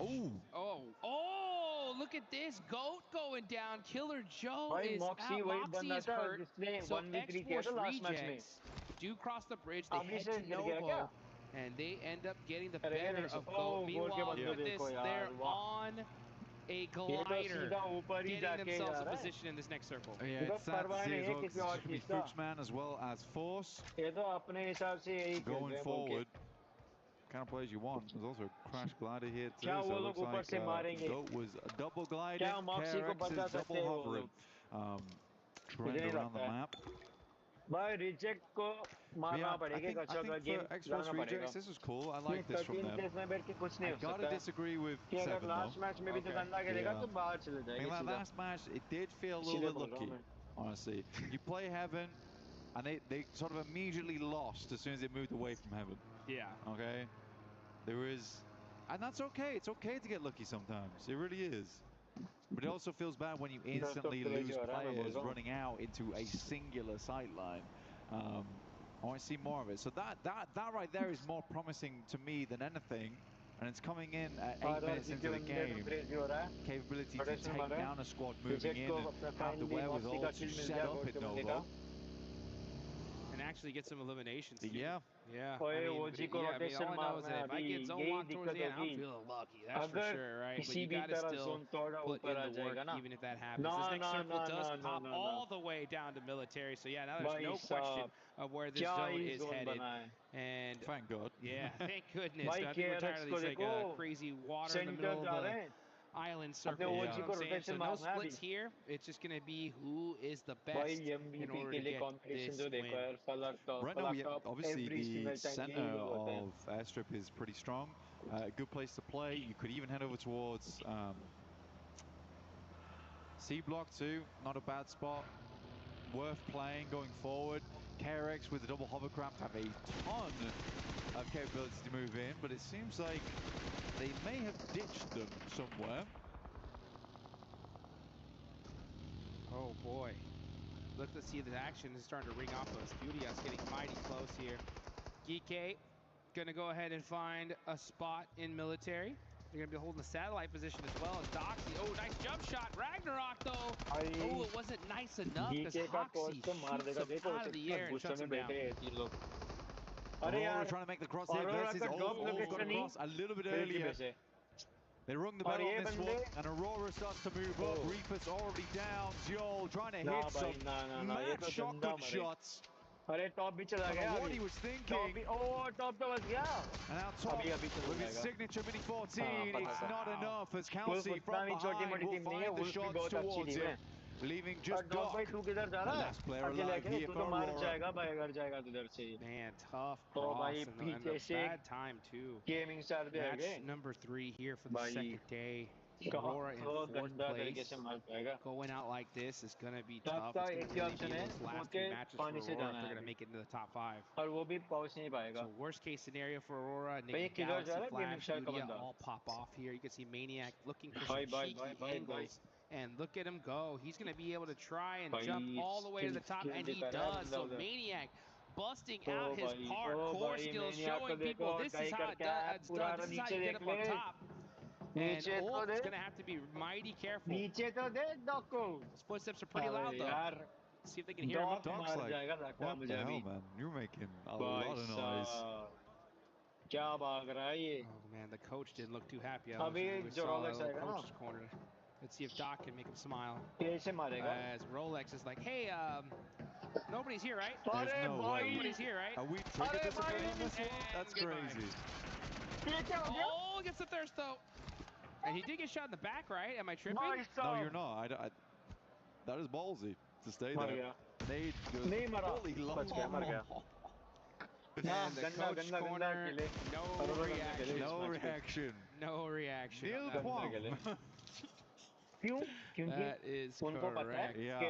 Oh, look at this. GOAT going down. Killer Joe is out. Moxie is hurt. So X-Force Rejects do cross the bridge. They head to Novo, and they end up getting the better of GOAT. Meanwhile, look at this. They're on a glider, getting themselves a position in this next circle. Yeah, it's sad to see as well, because it's going to be Fuchsman as well as Force. Going forward, kind of players you want. There's also a crash glider here too, so it looks like GOAT was a double gliding, KRX is double hovering. Trend around the map. भाई reject को मारना पड़ेगा I think for X-Force Rejects, this was cool. I like this from them. I gotta disagree with 7 though. Last match में भी तो गंदा खेलेगा तो बाहर चले जाएगा. I mean, last match, it did feel a little bit lucky, honestly. You play Heaven, and they sort of immediately lost as soon as it moved away from Heaven. Yeah. Okay? There is... And that's okay. It's okay to get lucky sometimes. It really is. But it also feels bad when you instantly lose players running out into a singular sight line. I want to see more of it. So that right there is more promising to me than anything. And it's coming in at 8 minutes into the game. Capability to take down a squad moving in and have the wherewithal to set up in Novo. And actually get some eliminations. Yeah. Yeah. I mean, all I know is that if I get zone locked towards the end, I'm feeling lucky. That's for sure, right? But you got to still put in the work, even if that happens. This next circle does pop all the way down to military. So, yeah, now there's no question of where this zone is headed. And thank God. Yeah, thank goodness. I think we're tired of these like crazy water in the middle of island circle. You know what I'm saying? So no splits here. It's just going to be who is the best in order to get this win. Right now, obviously the center of Airstrip is pretty strong. Good place to play. You could even head over towards C block too. Not a bad spot. Worth playing going forward. KRX with the double hovercraft have a ton of capability to move in, but it seems like they may have ditched them somewhere. Oh boy. Look to see the action is starting to ring off those. Studios getting mighty close here. Geeke gonna go ahead and find a spot in military. They're gonna be holding the satellite position as well as Doxy. Oh, nice jump shot. Ragnarok though. Oh, it wasn't nice enough because Hoxie shoots him out of the air and shuts him down. Aurora trying to make the cross here versus Olaf got across a little bit earlier. They rung the bell on this one, and Aurora starts to move up. Reaper's already down. Joel trying to hit some mad shotgun shots. I don't know what he was thinking. And now top with his signature Mini 14, it's not enough as Kelsey from behind will find the shots towards him, leaving just Doc, the last player alive here for Aurora. Man, tough cross and a bad time too. Match number 3 here for the second day. Aurora in 4th place. Going out like this is going to be tough. It's going to really be those last 3 matches for Aurora if they're going to make it into the top 5. So worst case scenario for Aurora, Nick Galaxy, Flash, Udia all pop off here. You can see Maniac looking for some cheeky angles. And look at him go. He's going to be able to try and jump all the way to the top, and he does. So Maniac busting out his parkour skills, showing people this is how it's done. This is how you get up on top. And Ulf's going to have to be mighty careful. Those footsteps are pretty loud, though. Let's see if they can hear him up there. Doc's like, what the hell, man? You're making a lot of noise. Oh, man, the coach didn't look too happy. I don't know if we saw that little coach's corner. Let's see if Doc can make him smile. As Rolex is like, hey, nobody's here, right? There's no way. Nobody's here, right? Are we trigger disobeying this one? That's crazy. Oh, gets the thirst, though. And he did get shot in the back, right? Am I tripping? No, you're not. That is ballsy to stay there. Nade goes fully long. And the coach corner, no reaction. No reaction. No reaction. Nil point. That is correct. Yeah.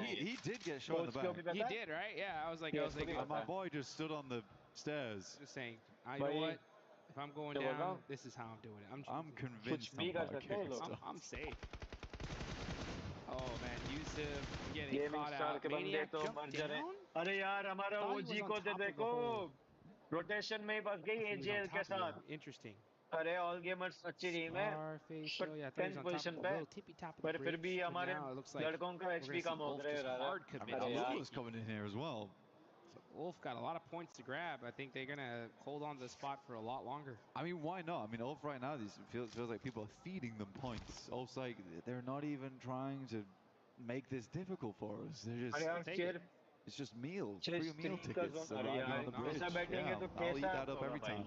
He did get shot in the back. He did, right? Yeah, I was thinking. And my boy just stood on the stairs. Just saying, you know what? If I'm going down, this is how I'm doing it. I'm convinced I'm safe. Oh man, Yusuf getting caught out. Maniac jumped down? Interesting. All gamers अच्छी team है but 10th position पे पर फिर भी हमारे लड़कों का HP कम हो रहा है. Ulf's coming in here as well. Ulf got a lot of points to grab. I think they're going to hold on to the spot for a lot longer. I mean, why not? I mean, Ulf right now, feels like people are feeding them points. Ulf's like, they're not even trying to make this difficult for us. They're just... It's just meals, free meal tickets arriving on the bridge. Yeah, I'll eat that up every time.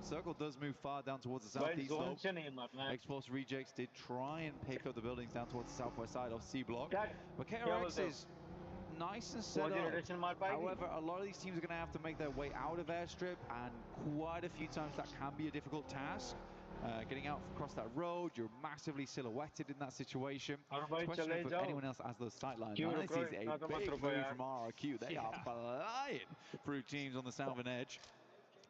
Circle does move far down towards the southeast though. Xbox Rejects did try and pick up the buildings down towards the southwest side of C block. But KRX is nice and set up. However, a lot of these teams are going to have to make their way out of Airstrip, and quite a few times that can be a difficult task. Getting out across that road, you're massively silhouetted in that situation. Question if anyone else has those sight lines. This is a big move from RRQ. They are flying through teams on the southern edge.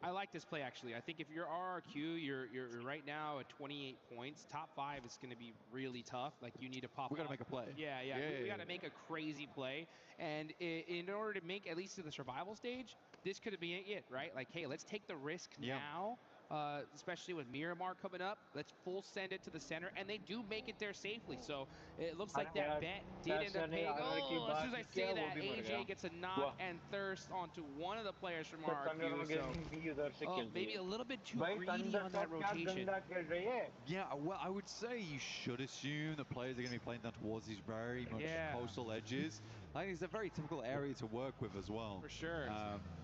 I like this play, actually. I think if you're RRQ, you're right now at 28 points. Top 5 is going to be really tough. Like, you need to pop We got to make a play. Yeah. We got to make a crazy play. And in order to make at least to the survival stage, this could be it, right? Like, hey, let's take the risk now. Especially with Miramar coming up, let's full send it to the center, and they do make it there safely. So it looks like that bet did end up paying. Oh, as soon as I say that, AJ gets a knock and thirst onto one of the players from RRQ. So maybe a little bit too greedy on that rotation. Yeah, well, I would say you should assume the players are going to be playing down towards these very much coastal edges. I think it's a very typical area to work with as well. For sure.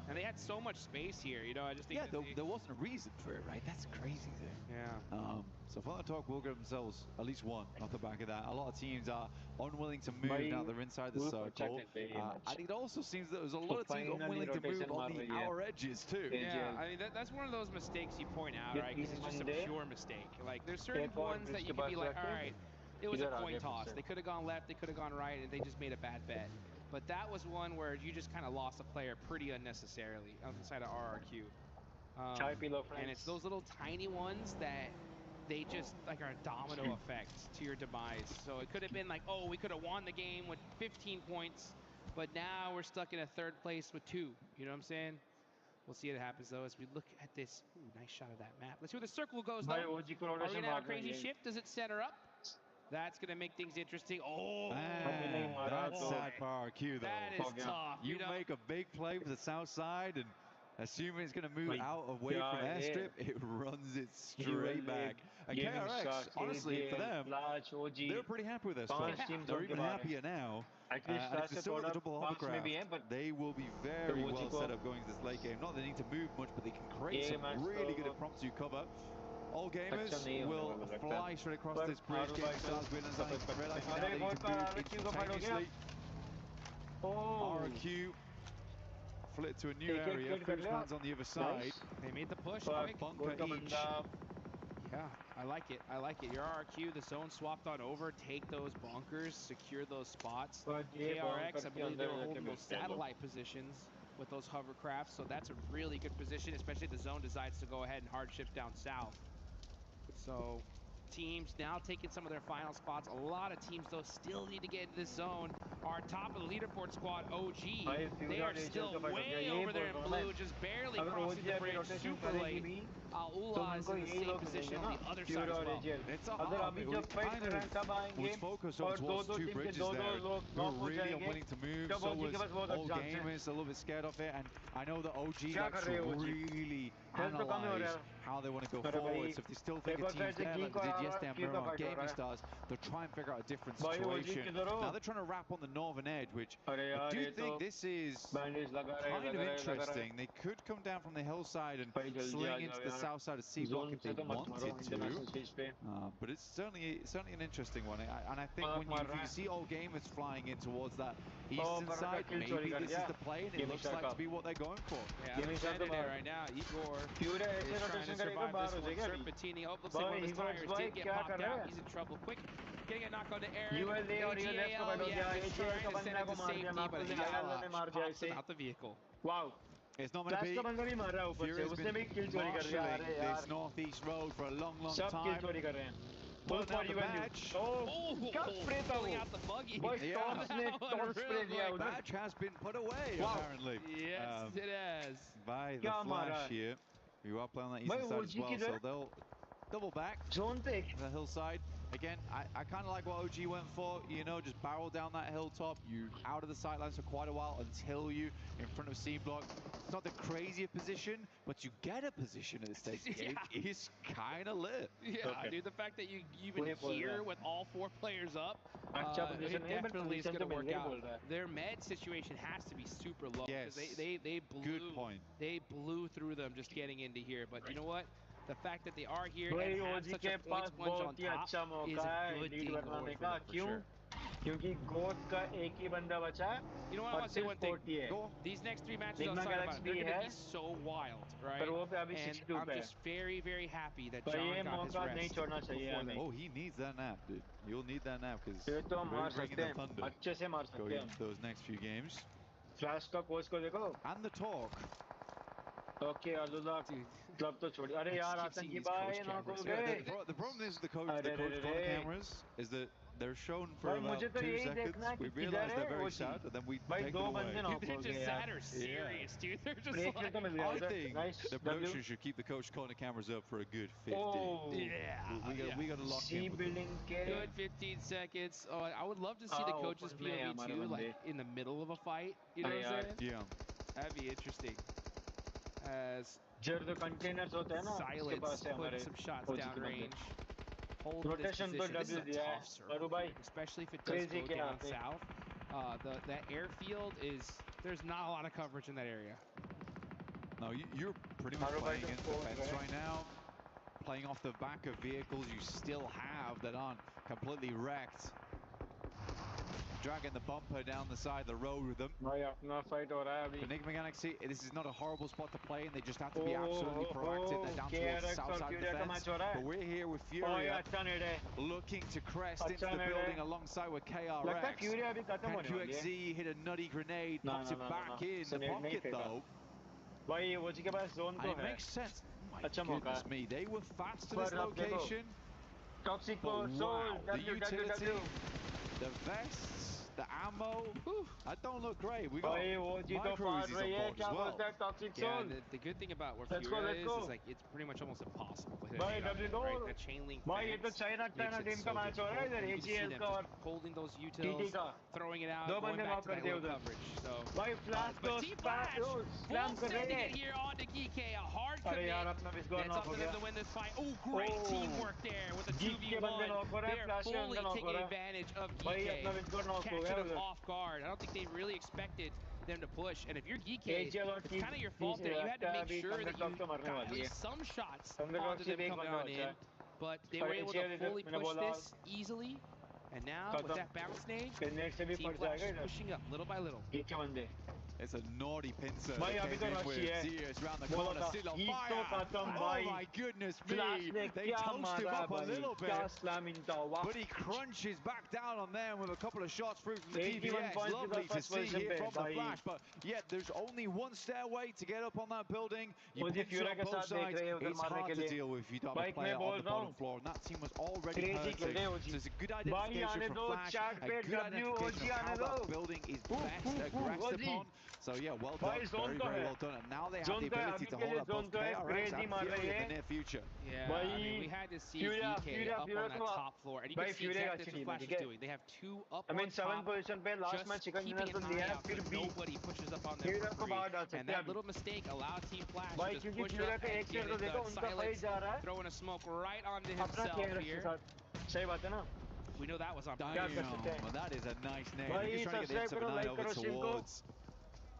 And they had so much space here, you know, I just think... Yeah, there wasn't a reason for it, right? That's crazy there. Yeah. So Fortnite Talk will get themselves at least one off the back of that. A lot of teams are unwilling to move now they're inside the circle. And it also seems that there's a lot of teams unwilling to move on the outer edges too. Yeah, I mean, that's one of those mistakes you point out, right? Because it's just a pure mistake. Like, there's certain ones that you can be like, all right, it was a coin toss. They could have gone left, they could have gone right, and they just made a bad bet. But that was one where you just kind of lost a player pretty unnecessarily on the side of RRQ. And it's those little tiny ones that they just like are a domino effect to your demise. So it could have been like, oh, we could have won the game with 15 points, but now we're stuck in a third place with 2. You know what I'm saying? We'll see what happens though as we look at this. Ooh, nice shot of that map. Let's see where the circle goes though. Are we gonna have a crazy shift? Does it set her up? That's gonna make things interesting. Oh, that's sad for RQ though. That is tough. You make a big play for the south side, and assuming it's going to move out away from airstrip, it runs it straight back. And KRX, honestly, for them, they're pretty happy with their spot. They're even happier now. And if they're still at the double hovercraft, they will be very well set up going into this late game. Not that they need to move much, but they can create some really good impromptu cover. All gamers will fly straight across this bridge. Game starts with as I realize now they need to move instantaneously. RQ flip to a new area. Foos lands on the other side. They made the push. Bunker each. Yeah, I like it. I like it. Your RQ, the zone swapped on over. Take those bunkers, secure those spots. KRX, I believe they were holding those satellite positions with those hovercrafts, so that's a really good position, especially if the zone decides to go ahead and hard shift down south. So teams now taking some of their final spots. A lot of teams, though, still need to get into this zone. Our top of the leaderboard squad, OG, they are still way over there in blue, just barely crossing the bridge, super late. Al-Ula is in the same position on the other side as well. It's a hard, it was focused on towards 2 bridges there. They were really unwilling to move, so was all gamers, a little bit scared of it, and I know that OG likes to really analyze how they want to go forward. So if they still think a team's there, like they did yesterday on Miramar Gaming Stars, they'll try and figure out a different situation. Now they're trying to wrap on the northern edge, which I do think this is kind of interesting. They could come down from the hillside and sling into the south side of C block if they wanted to, but it's certainly an interesting one. And I think when you see all gamers flying in towards that eastern side, maybe this is the play, and it looks like to be what they're going for. Yeah, I'm standing there right now. Igor is trying to survive this one. Serpentini, oh, looks like one of his tires did get popped out. He's in trouble. Quick, getting a knock on to Aaron. AGAL, yeah, he's trying to send it to safety, but AGAL pops him out the vehicle. Wow. It's not going to be. Fury's been marshalling this northeast road for a long time. Pulling out the badge. Pulling out the buggy. The badge has been put away, apparently. Yes, it has. By the Flash here. You are playing on that eastern side as well, so they'll double back. The hillside. Again, I kind of like what OG went for, you know, just barrel down that hilltop. You out of the sightlines for quite a while until you in front of C block. It's not the craziest position, but you get a position at this stage. Yeah. It is kind of lit. Yeah, dude, the fact that you even here with all 4 players up, it definitely is going to work out. Their med situation has to be super low. Yes, they blew, good point. They blew through them just getting into here, but you know what? The fact that they are here and have such a point sponge on top is a good thing going for them for sure. क्योंकि गोद का एक ही बंदा बचा है. You know what, I want to say one thing. These next 3 matches outside of it, they're going to be so wild, right? And I'm just very, very happy that John got his rest before that. Oh, he needs that nap, dude. You'll need that nap because we're bringing the thunder going into those next few games. Flash का coach को देखो. And the talk. Okay, Alula, club to chodi. अरे यार आतंकी भाई ना को गए. The problem is the coach corner cameras is that they're shown for about 2 seconds. We realize they're very sad, and then we take them away. They're just sad or serious, dude. They're just like... I think the production should keep the coach corner cameras up for a good 15. Oh, yeah. We got to lock in with them. Good 15 seconds. Oh, I would love to see the coaches POV too, like in the middle of a fight. You know what I'm saying? Yeah. That'd be interesting. As containers Silence put some shots downrange. Hold this position. This is a tough circle, especially if it does go down south. that airfield there's not a lot of coverage in that area. No, you're pretty much playing against defense right now. Playing off the back of vehicles you still have that aren't completely wrecked. Dragging the bumper down the side of the road with them. Enigma Galaxy, this is not a horrible spot to play, and they just have to be absolutely proactive. They're down towards the south side of the fence. But we're here with Furia, looking to crest into the building alongside with KRX. Can QXZ hit a nutty grenade, pops it back in the pocket though. And it makes sense. My goodness me, they were fast to this location. But wow, the utility, the vests, the ammo, that don't look great. We got micro-Uzis on board as well. Yeah, the good thing about where Furia is like it's pretty much almost impossible to hit an 8 on it, right? That chain link fence makes it so difficult. You can see them just holding those utils, throwing it out, going back to that low coverage. So, but T-Flash, full sending it here on to Geeke, a hard commit. It's up to them to win this fight. Oh, great teamwork there with the 2v1. They're fully taking advantage of Geeke, catching them off guard. I don't think they really expected them to push, and if you're Geeke, it's kind of your fault there. You had to make sure that you got at least some shots onto them coming on in, but they were able to fully push this easily, and now with that bounce nade, Team Flash is pushing up little by little. It's a naughty pincer that came in with Zeus around the corner, still on fire. Oh my goodness me, they toast him up a little bit, but he crunches back down on them with a couple of shots through from the TBS. Lovely to see here from the Flash, but yet there's only one stairway to get up on that building. You pinch on both sides, it's hard to deal with if you don't have a player on the bottom floor, and that team was already hurting. So it's a good identification from Flash, a good identification of how that building is best aggressed upon. So yeah, well done, very well done. And now they have the ability to hold up both KRX and Fury in the near future. Yeah, I mean, we had to see Geeke up on that top floor, and you can see exactly what Flash is doing. They have two up on top, just keeping an eye out so nobody pushes up on them for free. And that little mistake allowed Team Flash to just push up and get it done. Silence throwing a smoke right onto himself here. We know that was on purpose. Well, that is a nice name. He's trying to get the inside over towards.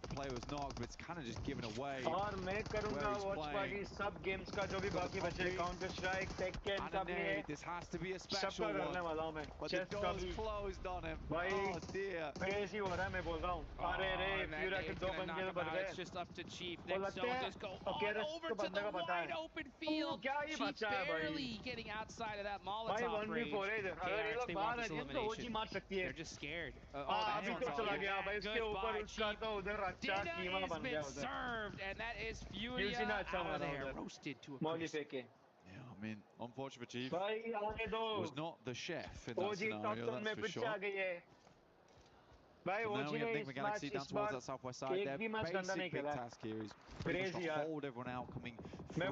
The play was knocked, but it's kind of just given away. और मैं करूंगा WATCHPARTY सब games का जो भी बाकी बचे Counter Strike, TEKKEN का भी है. This has to be a special one. करने वाला हूं मैं. But the door's closed on him. Oh dear. Crazy हो रहा है मैं बोल रहा हूं. अरे रे Furia के दो बंदे बढ़ गए. It's just up to Chief. Next zone just go on over to the wide open field. Chief barely getting outside of that Molotov range. KRX, they want this elimination. They're just scared. अभी तो चला गया भाई उसके ऊपर उसका तो उधर अच्छा कीमा बन गया उधर. Served, and that is Furia out of there, roasted to a crisp. Yeah, I mean, unfortunate for Chief. Was not the chef in that scenario, that's for sure. So now we have Enigma Galaxy down towards that southwest side. Their basic big task here is pretty much to hold everyone out coming through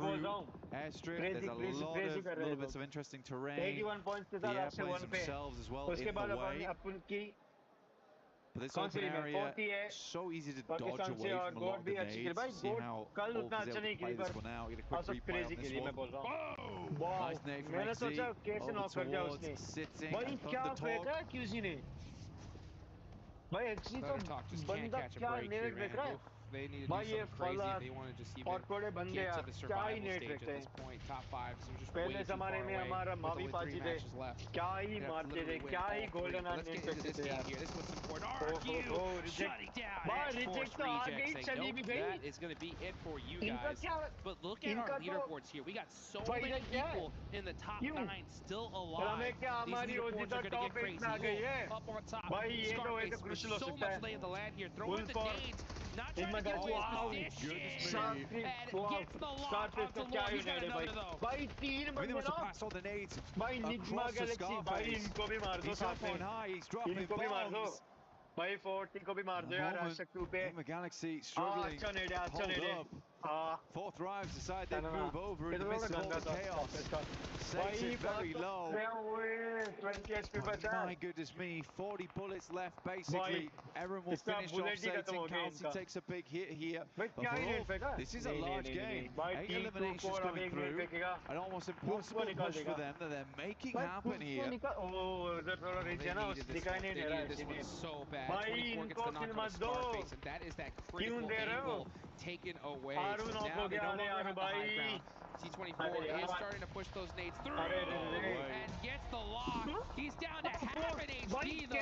airstrip. There's a lot of little bits of interesting terrain. The airplanes themselves as well in the way. But this open area, so easy to dodge away from a lot of grenades. See how Wolf is able to play this one out. Get a quick replay on this one. Nice nade from XZ. Over towards, sitting, and Thundertalk. Thundertalk just can't catch a break here, man. They need to do something crazy if they want to just even get to the survival stage at this point. Top 5, so just way too far away. With only 3 matches left. Let's get into this game here. This is what's important. RQ shutting down Force Reject saying, nope, that is going to be it for you guys. But look at our leaderboards here. We got so many people in the top 9 still alive. These leaderboards are going to get crazy. Up on top, Scarface with so much lay of the land here. Throwing the nades. Not trying to get away his position. And gets the lock off the wall. He's got another though. I mean, there was a pass on the nades across the Scarface. He's up on high, he's dropping bombs. भाई 40 को भी मार दो यार आशक 2 पे. Enigma Galaxy struggling. Hold up. Fourth Rives decide they move over in the midst of all the chaos. Saves it very low. My goodness me, 40 bullets left basically. Aaron will finish off Satan. Kelsey takes a big hit here. But for all, this is a large game. 8 eliminations coming through. An almost impossible push for them that they're making happen here. They needed this one so bad. bad. 24 gets the knock on Scarface, and that is that critical angle taken away. So now they no longer have the high ground. T24 is starting to push those nades through and gets the lock. He's down to half an HP though.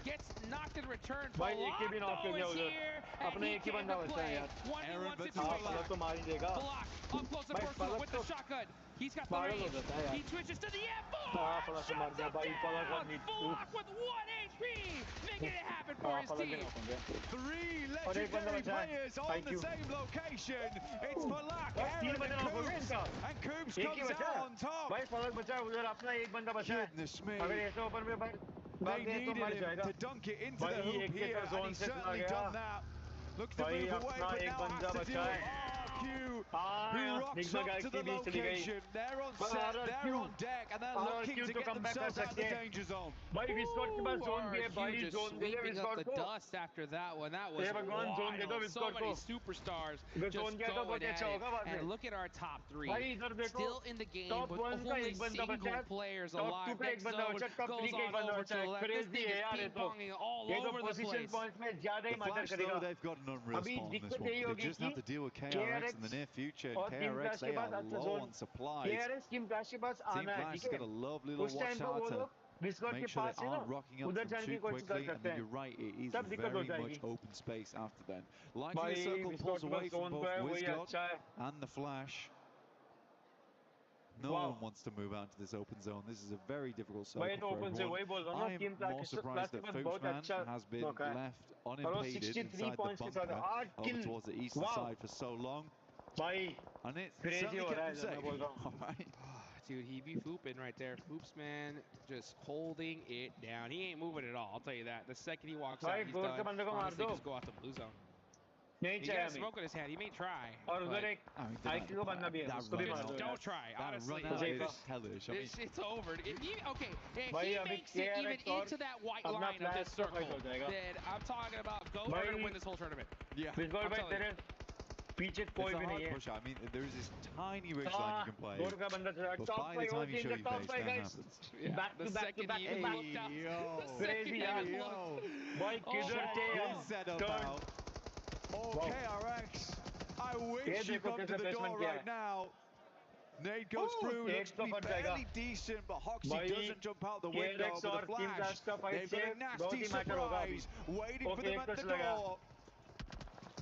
Gets knocked in return. Falacto is here, and he came to play. 1v1 situation. Block up close and personal with the shotgun. He's got the range. He switches to the F4. Shuts him down. Falak with 1 HP, making it happen for his team. 3 legendary players on the same location. It's Falak, Aaron, and Coops. And Coops comes out on top. Goodness me. They needed him to dunk it into the hoop here, and he's certainly done that. Looks to move away, but now has to deal with RQ, who rocks up to the location. They're on set, they're on deck, and they're looking to get themselves out of the danger zone. RQ just sweeping up the dust after that one. That was wild. So many superstars just going at it. And look at our top 3. Still in the game, with only single players alive. Next zone goes on over to the left. This thing is ping-ponging all over the place. The Flash, though, they've got an unreal spawn on this one. They just have to deal with KRX in the near future, and KRX, they are low on supplies. Team Flash has got a lovely little watch tower to make sure they aren't rocking up them too quickly, and then you're right, it is very much open space after then. Likely a circle pulls away from both WizGod and the Flash. No one wants to move out into this open zone. This is a very difficult circle for everyone. I am more surprised that Foopsman has been left unimpeded inside the bunker over towards the eastern side for so long. And it certainly kept him safe. All right. Dude, he be fooping right there. Foopsman just holding it down. He ain't moving at all, I'll tell you that. The second he walks out, he's done. Honestly, just go out the blue zone. He's got a smoke in his hand. He may try. Don't try. Honestly, it's over. If he makes it even into that white line of this circle, then I'm talking about go to win this whole tournament. Yeah. It's a hard push. I mean, there is this tiny ridge line you can play, but by the time you show your face, that happens. Yeah. The second he looked up, What said about? Oh, KRX, I wish you come to the door right now. Nade goes through, looks to be fairly decent, but Hoxie doesn't jump out the window with a flash. They've got a nasty surprise waiting for them at the door.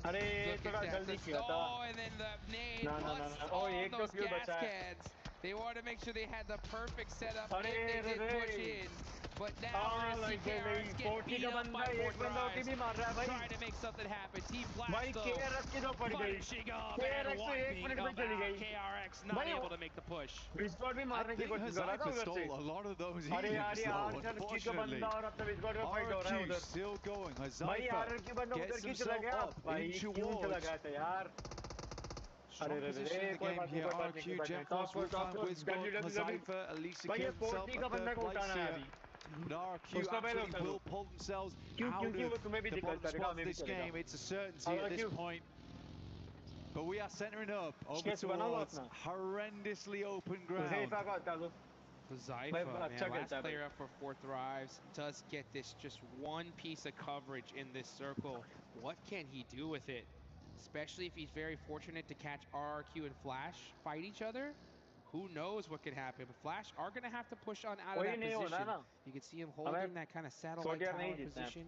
Look at that. Oh, and then the nade plus all those gas cans. They wanted to make sure they had the perfect setup if they did push in. But now we're going to see KRX get beat up by 4 drives, trying to make something happen. Team Flash, though, punching up and wiping them out. KRX not able to make the push. I think Hazaifa stole a lot of those evenings, though, unfortunately. RQ still going. Hazaifa gets himself up in towards. Strong position in the game here. RQ, Jet Force, full-time WizGod, Hazaifa, Elisa gets himself a third place here. But RQ absolutely will pull themselves out of the bottom spot of this game. It's a certainty at this point. But we are centering up over towards horrendously open ground. Hazaifa, man, last player up for 4 thrives, does get this just one piece of coverage in this circle. What can he do with it? Especially if he's very fortunate to catch RRQ and Flash fight each other. Who knows what could happen, but Flash are going to have to push on out of that position. You can see him holding that kind of satellite tower position.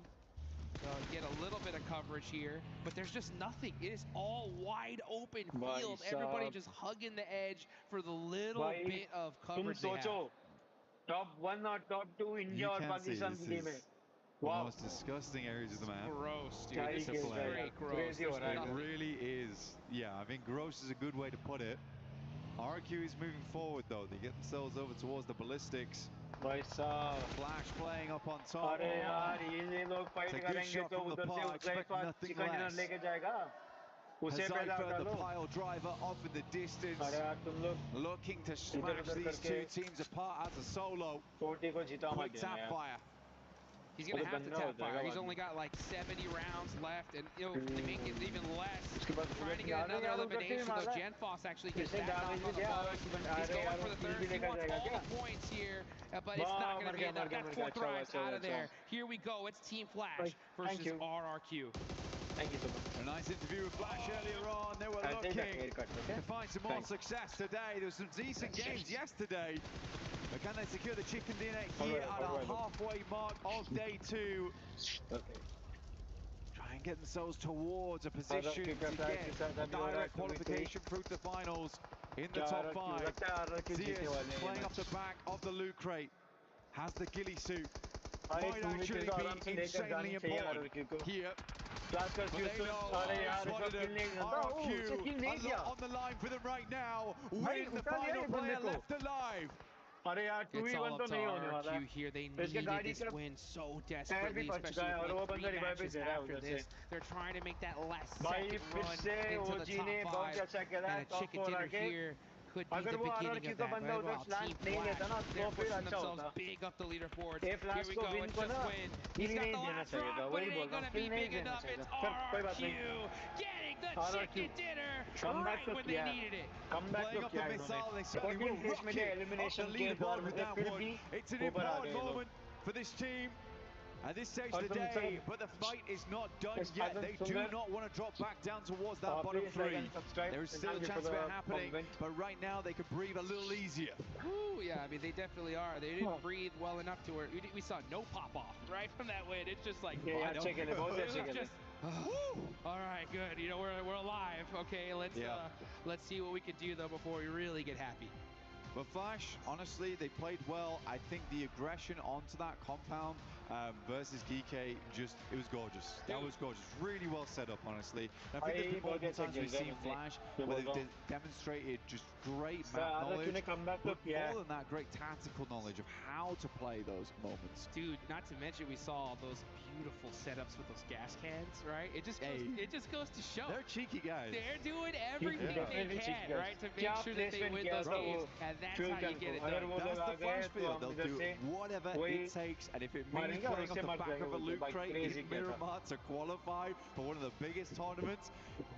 So get a little bit of coverage here, but there's just nothing. It is all wide open field. Everybody just hugging the edge for the little bit of coverage they have. Top 1 or top 2 India or Pakistan game. One of the most disgusting areas of the map. Gross, dude. This is straight gross. It really is. Yeah, I mean, gross is a good way to put it. RQ is moving forward, though. They get themselves over towards the ballistics. Flash playing up on top. It's a good shot from the park. Expect nothing less. Hazaifa, the pile driver, off in the distance. Looking to smash these two teams apart as a solo. Quick tap fire. He's going to have to tap fire. He's only got like 70 rounds left, and to make it even less, trying to get another elimination, though. Genfoss actually gets that knock on the boat. He's going for the third. He wants all the points here, but it's not going to be enough. That fourth prize out of there. Here we go. It's Team Flash versus RRQ. Thank you so much. A nice interview with Flash earlier on. They were looking to find some more success today. There was some decent games yesterday. But can they secure the chicken dinner here at our halfway mark of day 2? Try and get themselves towards a position to get a direct qualification through to the finals in the top 5. Zeus playing off the back of the loot crate. Has the ghillie suit. Might actually be insanely important here. But they know spotted him. RRQ, a lot on the line for them right now. Win the final player left alive. It's all up to RRQ here. They needed this win so desperately, especially with like 3 matches after this. They're trying to make that last second run into the top 5. And a chicken dinner here could be the beginning of that. Meanwhile, Team Flash, they're pushing themselves big up the leaderboards. Here we go, it's just win. He's got the last rock, but it ain't gonna be big enough. It's RRQ getting the chicken dinner right when they needed it. Playing off the missile, they certainly will rocket off the leaderboard with that one. It's an important moment for this team at this stage of the day, but the fight is not done yet. They do not want to drop back down towards that bottom 3. There is still a chance of it happening, but right now they could breathe a little easier. Ooh, yeah, I mean, they definitely are. They didn't breathe well enough to where we saw no pop-off right from that win. It's just like, all right, good. You know, we're alive. Okay, let's see what we can do, though, before we really get happy. But Flash, honestly, they played well. I think the aggression onto that compound versus GK, it was gorgeous. That was gorgeous. Really well set up, honestly. And I think there's been multiple times we've seen Flash where they've demonstrated just great map knowledge, but more than that, great tactical knowledge of how to play those moments. Dude, not to mention we saw those beautiful setups with those gas cans, right? It just goes to show. They're cheeky guys. They're doing everything they can, right, to make sure that they win those games. And that's how you get it done. That's the Flash field. They'll do whatever it takes, and if it means playing off the back of a loot crate in Miramar to qualify for one of the biggest tournaments,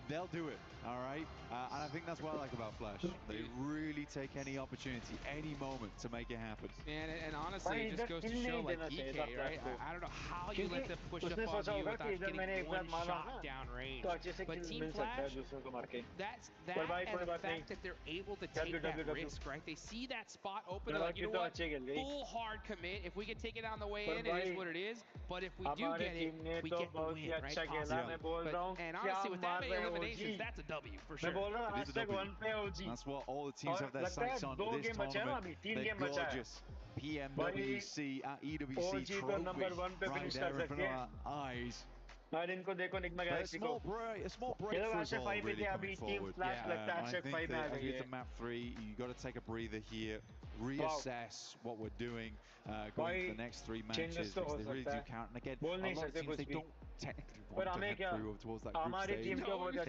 they'll do it, all right? And I think that's what I like about Flash. They really take any opportunity, any moment to make it happen. And honestly, it just goes to show, like, EK, right? I don't know how you let them push up on you without getting one shot down range. But Team Flash, that fact that they're able to take that risk, right? They see that spot open, they're like, you know what, full hard commit. If we can take it on the way in, it is what it is. But if we do get it, we get the win, right? And honestly, with that many eliminations, that's a W for sure. It is a W. That's what all the teams have their sights on this tournament. They're gorgeous. PMWC at EWC trophy right there in front of our eyes. A small breakthrough all really coming forward. I think that as we get to map 3, you got to take a breather here, reassess what we're doing going to the next 3 matches, because they really do count. And again, a lot of teams, they don't technically want to head through towards that group stage.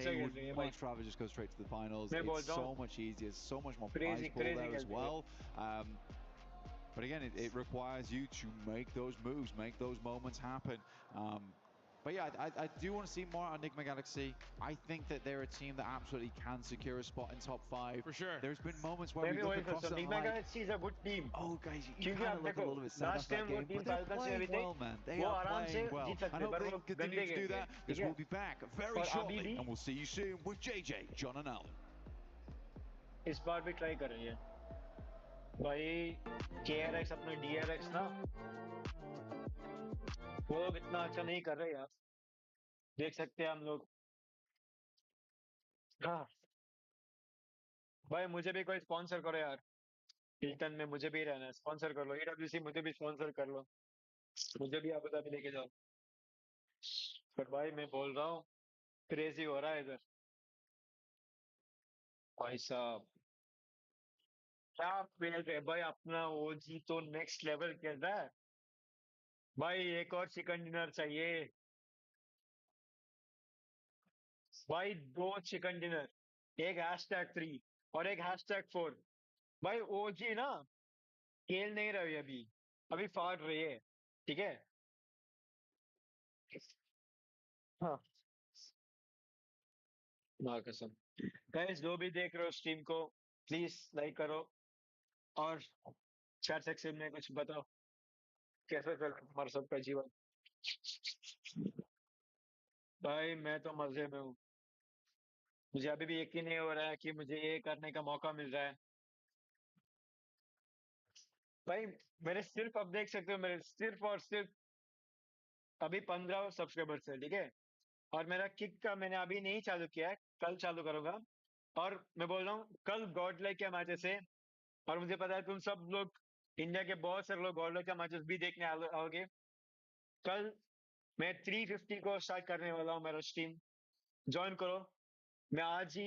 They would much rather just go straight to the finals. It's so much easier, so much more prize pool there as well. But again, it requires you to make those moves, make those moments happen. But yeah, I do want to see more on Enigma Galaxy. I think that they're a team that absolutely can secure a spot in top 5. For sure. There's been moments where we look across them Enigma Galaxy is a good team. Oh, guys, you kind of look a little bit sad after that game, but they're playing well, man. They are playing well. I hope they continue to do that, because we'll be back very shortly, and we'll see you soon with JJ, John and Alan. इस बार भी try कर रही है भाई KRX अपना DRX ना वो लोग इतना अच्छा नहीं कर रहे यार देख सकते हैं हम लोग हाँ भाई मुझे भी कोई स्पॉन्सर करो यार हिल्टन में मुझे भी रहना है स्पॉन्सर कर लो EWC मुझे भी स्पॉन्सर कर लो मुझे भी अबू धाबी लेके जाओ पर भाई मैं बोल रहा हूँ क्रेजी हो रहा है इधर भाई साहब क्या खेल रहे भाई अपना ओजी तो नेक्स्ट लेवल खेल रहा है भाई एक और चिकन डिनर चाहिए भाई 2 चिकन डिनर एक #3 और एक #4 भाई ओजी ना खेल नहीं रही अभी अभी फाड़ रही है ठीक है हाँ माँ कसम गाइस जो भी देख रहे हो स्ट्रीम को प्लीज लाइक करो और चैट सेक्शन में कुछ बताओ कैसा चल रहा है हमारा सबका जीवन। भाई मैं तो मजे में हूँ। मुझे अभी भी यकीन नहीं हो रहा है कि मुझे ये करने का मौका मिल रहा है। भाई मेरे सिर्फ अब देख सकते हो मेरे सिर्फ और सिर्फ अभी 15 सब्सक्राइबर्स है ठीक है। और मेरा किक का मैंने अभी नहीं चालू किया है कल चालू करूंगा। और मैं बोल रहा हूँ कल गॉड लाइक के मैचेस है। और मुझे पता है तुम सब लोग इंडिया के बहुत सारे लोग गॉड लाइक का मैचेस भी देखने आओगे। कल मैं 350 को स्टार्ट करने वाला हूँ मेरा स्ट्रीम ज्वाइन करो। मैं आज ही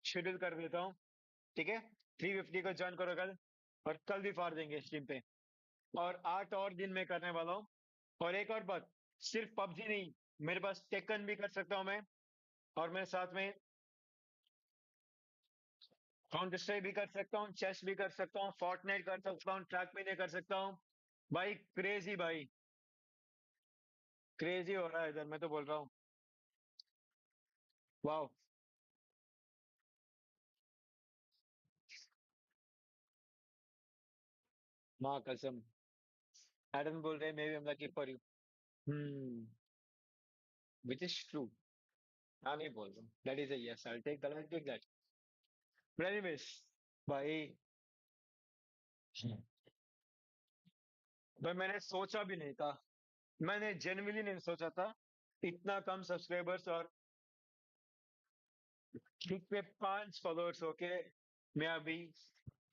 शेड्यूल कर देता हूँ ठीक है। 350 को ज्वाइन करो कल और कल भी फाड़ देंगे स्ट्रीम पे। और 8 और दिन में करने वाला हूँ। और एक और बात सिर्फ पबजी नहीं मेरे पास टेक्कन भी कर सकता हूँ मैं। और मैं साथ में काउंटर स्ट्राइक भी कर सकता हूँ चेस भी कर सकता हूँ फोर्टनाइट कर सकता हूँ ट्रैकमेनिया कर सकता हूँ। भाई क्रेजी हो रहा है इधर मैं तो बोल रहा हूँ। वाह माँ कसम एडन बोल रहे maybe I am lucky for you. Which is true. हाँ नहीं बोल रहा हूँ that is a yes I take that. Very miss भाई। भाई मैंने सोचा भी नहीं था। मैंने जेन्युइनली नहीं सोचा था इतना कम सब्सक्राइबर्स और ठीक पे 5 फॉलोअर्स होके मैं अभी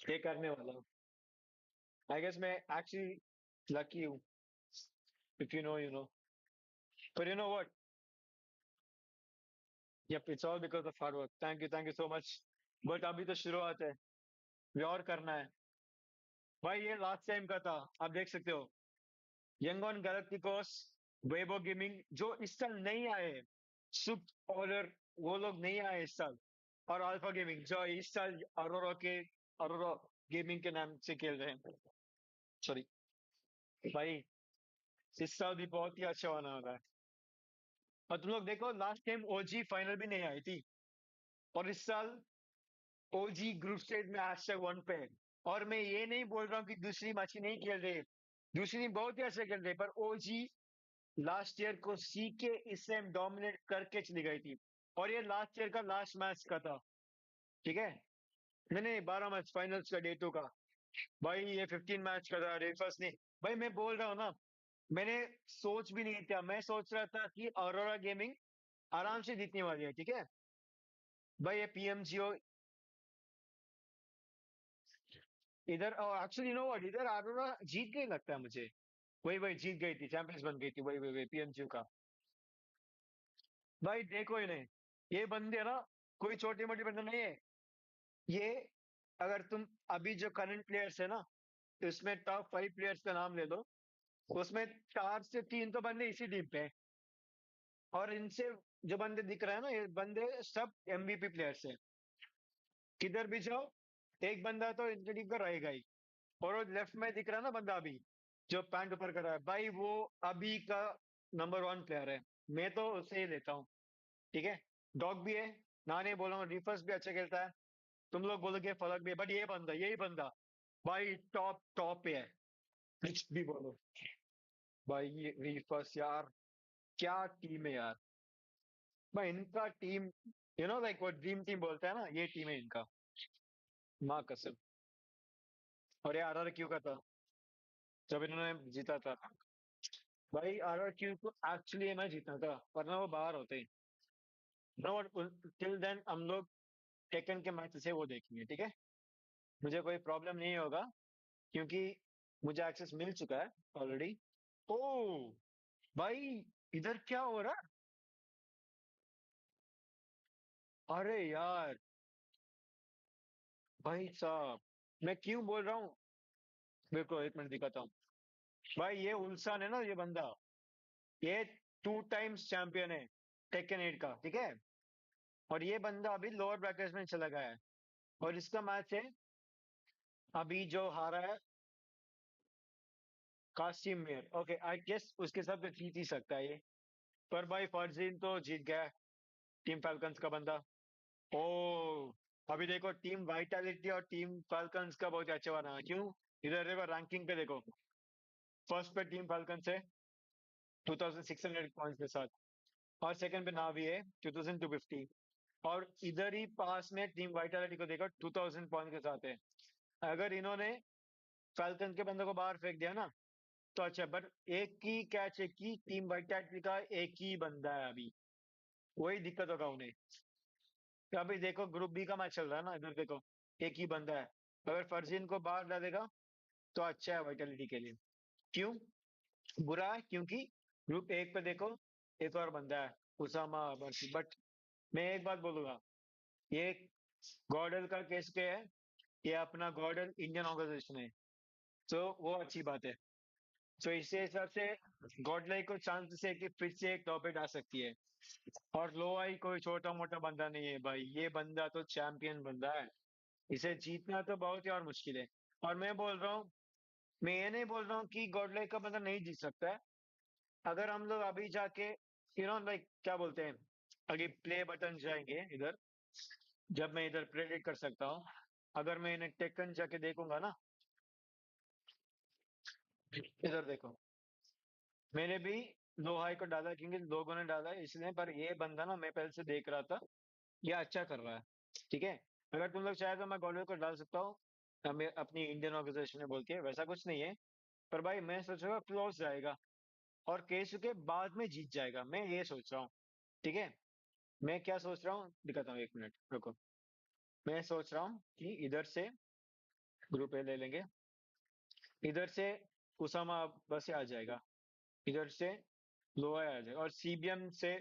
ये करने वाला हूँ। आई गेस मैं एक्चुअली लकी हूँ if you know you know. पर you know what yup it's all because of hard work thank you so much. But अभी तो शुरुआत है ये और करना है। भाई ये लास्ट टाइम का था आप देख सकते हो। Young on galacticos Weibo gaming जो इस साल नहीं आए सुप ऑलर वो लोग नहीं आए इस साल। और अल्फा गेमिंग जो इस साल अरोरा गेमिंग के नाम से खेल रहे हैं। सॉरी भाई इस साल भी बहुत ही अच्छा होने वाला है। और तुम लोग देखो लास्ट टाइम ओजी फाइनल भी नहीं आई थी। और इस साल ओजी ग्रुप स्टेज में #1 पे है। और मैं ये नहीं बोल रहा हूँ कि दूसरी मैच नहीं खेल रहे दूसरी बहुत ही अच्छे खेल रहे पर ओजी लास्ट ईयर को सी के इससे डोमिनेट करके चली गई थी। और ये लास्ट ईयर का लास्ट मैच का था ठीक है। मैंने 12 मैच फाइनल्स का डे 2 का। भाई ये 15 मैच का था रेफर्स नहीं। भाई मैं बोल रहा हूँ ना मैंने सोच भी नहीं था मैं सोच रहा था कि अरोरा गेमिंग आराम से जीतने वाली है ठीक है। भाई ये पीएमजीओ इधर एक्चुअली नो व्हाट इधर अरोरा जीत गई लगता है मुझे। वही वही जीत गई थी चैंपियंस बन गई थी वही वही वही पीएमजीओ का। भाई देखो ही नहीं ये बंदे ना कोई छोटी मोटी बंदे नहीं है। ये अगर तुम अभी जो करंट प्लेयर्स है ना इसमें टॉप 5 प्लेयर्स का नाम ले लो उसमें 4 से 3 तो बंदे इसी टीम पे हैं। और इनसे जो बंदे दिख रहे हैं ना ये बंदे सब एमवीपी प्लेयर्स हैं। किधर भी जाओ एक बंदा तो इनकी टीम का रहेगा ही। और वो लेफ्ट में दिख रहा है ना बंदा अभी जो पैंट ऊपर कर रहा है भाई वो अभी का नंबर 1 प्लेयर है। मैं तो उसे ही लेता हूँ ठीक है। डॉग भी है ना नहीं बोल रहा हूँ रिफर्स भी अच्छा खेलता है। तुम लोग बोलोगे फलक भी है बट ये बंदा यही बंदा भाई टॉप टॉप पे है। कुछ भी बोलो भाई ये रिफर्स यार क्या टीम है यार। भाई इनका टीम यू नो लाइक वो ड्रीम टीम बोलता है ना ये टीम है इनका माँ कसम। और ये RRQ का था जब इन्होंने जीता था। भाई RRQ को एक्चुअली मैं जीतना था वरना वो बाहर होते ही। नो टिल देन हम लोग टेकन के मैच से वो देखेंगे ठीक है। मुझे कोई प्रॉब्लम नहीं होगा क्योंकि मुझे एक्सेस मिल चुका है ऑलरेडी। ओ भाई इधर क्या हो रहा है। अरे यार भाई साहब मैं क्यों बोल रहा हूँ मेरे को 1 मिनट दिखाता हूँ। भाई ये उल्सान है ना ये बंदा ये 2 टाइम्स चैंपियन है टेकन 8 का ठीक है। और ये बंदा अभी लोअर ब्रैकेट में चला गया है। और इसका मैच है अभी जो हारा है कासिम मेयर ओके आई गेस उसके साथ तो जीत ही सकता है ये। पर भाई फर्जीन तो जीत गया टीम फैल्कन्स का बंदा। ओ अभी देखो टीम वाइटैलिटी और टीम फैल्कन्स का बहुत अच्छा बना। क्यों? इधर देखो रैंकिंग पे देखो, फर्स्ट पे टीम फैल्कन्स है 2600 पॉइंट्स के साथ, और सेकंड पे नावी है 2250, और इधर ही पास में टीम वाइटैलिटी को देखो 2000 पॉइंट के साथ है। अगर इन्होंने फैल्कन के बंदे को बाहर फेंक दिया ना तो अच्छा, बट एक ही कैच है कि टीम वाइटैलिटी का एक ही बंदा है अभी, वही दिक्कत होगा उन्हें। तो अभी देखो ग्रुप बी का मैच चल रहा है ना, इधर देखो एक ही बंदा है, अगर फर्जीन को बाहर डालेगा तो अच्छा है वाइटैलिटी के लिए। क्यों बुरा है? क्योंकि ग्रुप एक पे देखो एक और बंदा है उसामा बर्सी। बट मैं एक बात बोलूंगा, ये गॉर्डल का केस क्या है, ये अपना गॉर्डल इंडियन ऑर्गेनाइजेशन है, तो वो अच्छी बात है। तो इसी हिसाब से गॉडलाई को चांसेस है कि फिर से एक टॉप पे आ सकती है। और लो आई कोई छोटा मोटा बंदा नहीं है भाई, ये बंदा तो चैंपियन बंदा है, इसे जीतना तो बहुत ही और मुश्किल है। और मैं बोल रहा हूँ, मैं ये नहीं बोल रहा हूँ कि गॉडलाई का बंदा नहीं जीत सकता है। अगर हम लोग अभी जाके लाइक क्या बोलते हैं, अभी प्ले बटन जाएंगे इधर, जब मैं इधर प्रेडिक्ट कर सकता हूँ, अगर मैं इन्हें टेक्कन जाके देखूंगा ना, इधर देखो मैंने भी लो हाई को डाला क्योंकि लोगों ने डाला है इसलिए, पर ये बंदा ना मैं पहले से देख रहा था, ये अच्छा कर रहा है। ठीक है, अगर तुम लोग चाहे तो मैं गॉलवे को डाल सकता हूँ मैं अपनी इंडियन ऑर्गेनाइजेशन में बोल के, वैसा कुछ नहीं है। पर भाई मैं सोच रहा हूँ क्लोज जाएगा और केसु के बाद में जीत जाएगा, मैं ये सोच रहा हूँ। ठीक है, मैं क्या सोच रहा हूँ दिखाता हूँ, एक मिनट रुको। मैं सोच रहा हूँ कि इधर से ग्रुप ए ले लेंगे, इधर से उसामा बस आ जाएगा, इधर से लोआ आ जाएगा, और सीबीएम से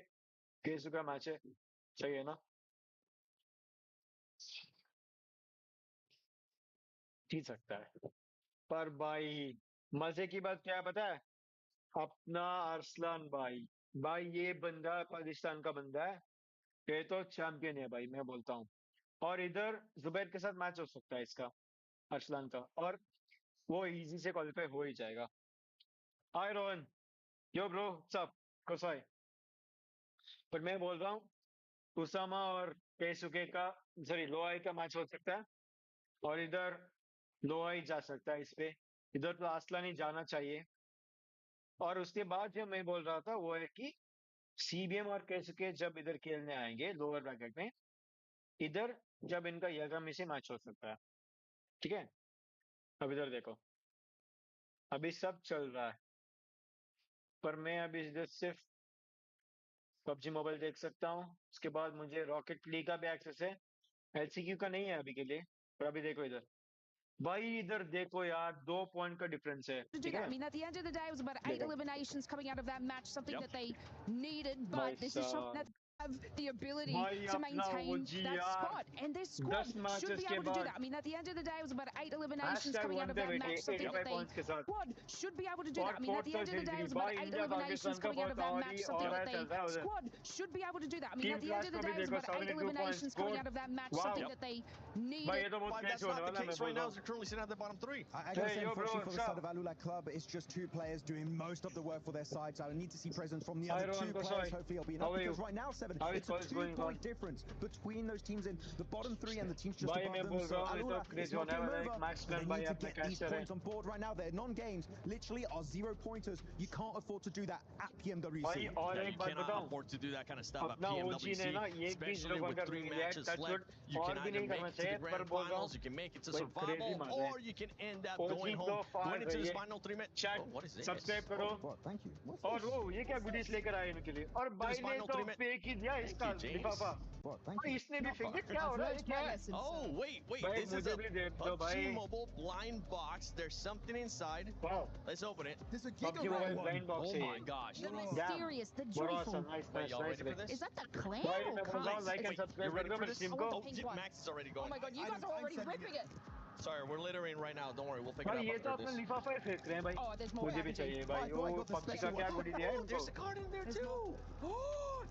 केसु का मैच है, सही है ना? जीत सकता है। पर भाई मजे की बात क्या है पता है, अपना अरसलान भाई, भाई ये बंदा पाकिस्तान का बंदा है, ये तो चैंपियन है भाई, मैं बोलता हूँ। और इधर जुबैर के साथ मैच हो सकता है इसका, अरसलान का, और वो इजी से क्वालिफाई हो ही जाएगा। हाय रोहन, यो ब्रो सब कोसाई। पर मैं बोल रहा हूँ उसामा और केसुके का, सॉरी लोआई का मैच हो सकता है, और इधर लोआई जा सकता है इस पे, इधर तो आसलान ही जाना चाहिए। और उसके बाद जो मैं बोल रहा था वो है कि सीबीएम और केसुके जब इधर खेलने आएंगे लोअर ब्रैकेट में, इधर जब इनका यगमी से मैच हो सकता है। ठीक है, अब इधर देखो अभी सब चल रहा है, पर मैं अभी इधर सिर्फ पबजी मोबाइल देख सकता हूँ, उसके बाद मुझे रॉकेट लीग का भी एक्सेस है, एलसीक्यू का नहीं है अभी के लिए। पर अभी देखो इधर भाई, इधर देखो यार 2 पॉइंट का डिफरेंस है। To do that. I mean, at the end of the day, it was about 8 eliminations coming out of that match, something that they needed, but this is something that have the ability to maintain that spot, and this squad should be able to do that. I mean, at the end of the day, it was about 8 eliminations coming out of that match, something that they squad should be able to do that. I mean, at the end of the day, it was about 8 eliminations coming out of that match, something that they squad should be able to do that. I mean, at the end of the day, it was about 8 eliminations coming out of that match, something that they needed. That's not the case right now, as they're currently sitting at the bottom 3. I gotta say, unfortunately for the side of Alula Club, it's just 2 players doing most of the work for their side, so I need to see presence from the other 2 players. Hopefully it'll be enough, because right now, 7, it's a 2-point difference between those teams in the bottom 3 and the teams just above them. So Alula, it's not game over, but they need to get these points on board right now. Their non-games literally are 0-pointers. You can't afford to do that at PMWC. Yeah, you cannot afford to do that kind of stuff at PMWC, especially with 3 matches left. You can either make it to the grand finals, you can make it to survival, or you can end up going home, going into this final 3 match. Oh, what is this? Subscribe करो। Thank you. और वो ये क्या goodies लेकर आए इनके लिए, और भाई ने तो फेंक ही दिया इसका लिफाफा, इसने भी फेंक दिया, क्या हो रहा है क्या है? Oh wait, this is a PUBG Mobile blind box. There's something inside. Wow. Let's open it. This is a PUBG Mobile blind box. Oh my gosh. The mysterious, the joyful. Wait, y'all ready for this? Is that the clan? Like and subscribe. You ready for this? Oh, Max is already going. Oh my god, you guys are already ripping it. Sorry, we're littering right now. Don't worry, we'll pick it up ये तो after अपना this. लिफाफा ही फेंक रहे हैं भाई। Oh, there's more. मुझे भी चाहिए भाई। वो PUBG का क्या गुडी दिया है इनको? There's a card in there too.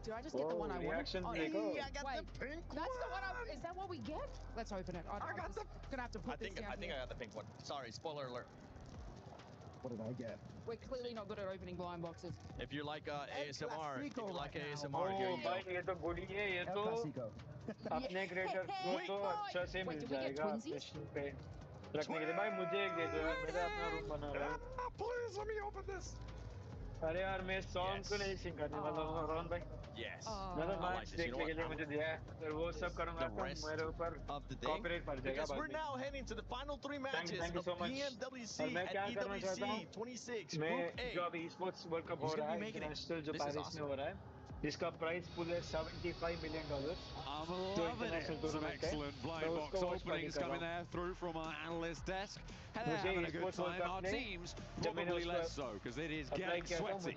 Do I just get the one I wanted? Reaction Oh, देखो। I got the pink one. That's the one I. Is that what we get? Let's open it. I'm just gonna have to put I think I got the pink one. Sorry, spoiler alert. What did I get? We're clearly not good at opening blind boxes. If you like ASMR, if you like ASMR, Oh here you go. भाई ये तो गुड़ी है ये तो अपने creator को तो अच्छा से मिल जाएगा स्टेशन पे रखने के लिए भाई मुझे एक दे दो यार मेरा अपना रूम बना रहा है Please let me open this. अरे यार मैं सॉन्ग को नहीं सिंग करने वाला हूँ रोहन भाई Yes. मैंने मैच देखने के लिए मुझे दिया है अगर वो सब करूँगा तो मेरे ऊपर कॉपीराइट पड़ जाएगा Because we're now heading to the final 3 matches Thank you so of much. PMWC मैं क्या at करना चाहता हूँ EWC 26 मैं Group A. जो अभी Esports World Cup हो रहा है इंटरनेशनल जो पेरिस में हो रहा है इसका प्राइस पूल है $75 million I'm loving it. Some excellent blind box openings coming there through from our analyst desk. And they're having a good time. Our teams probably less so because it is getting sweaty.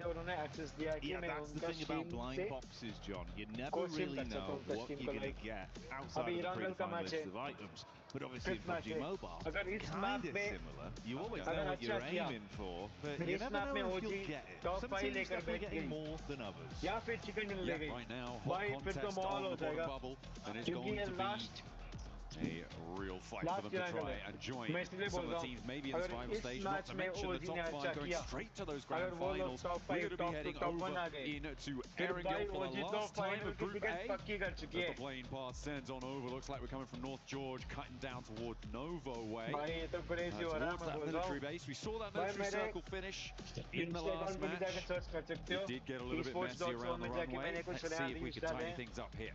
Yeah, that's the thing about blind boxes, John. You never really know what you're going to get outside of the predefined list of items. But obviously in PUBG Mobile, kind of similar. You always know what you're aiming for, but you never know if you'll get it. Some teams definitely getting more than others. Yeah, right now, hot contest on the bottom bubble, and it's going to be a real fight for them to try and join some of the teams maybe in the survival stage, not to mention the top 5 going straight to those grand finals. We're going to be heading over into Erangel for the last time of Group A. As the plane path sends on over, looks like we're coming from North George, cutting down towards Novo way. Towards that military base. We saw that military circle finish in the last match. It did get a little bit messy around the runway. Let's see if we can tidy things up here.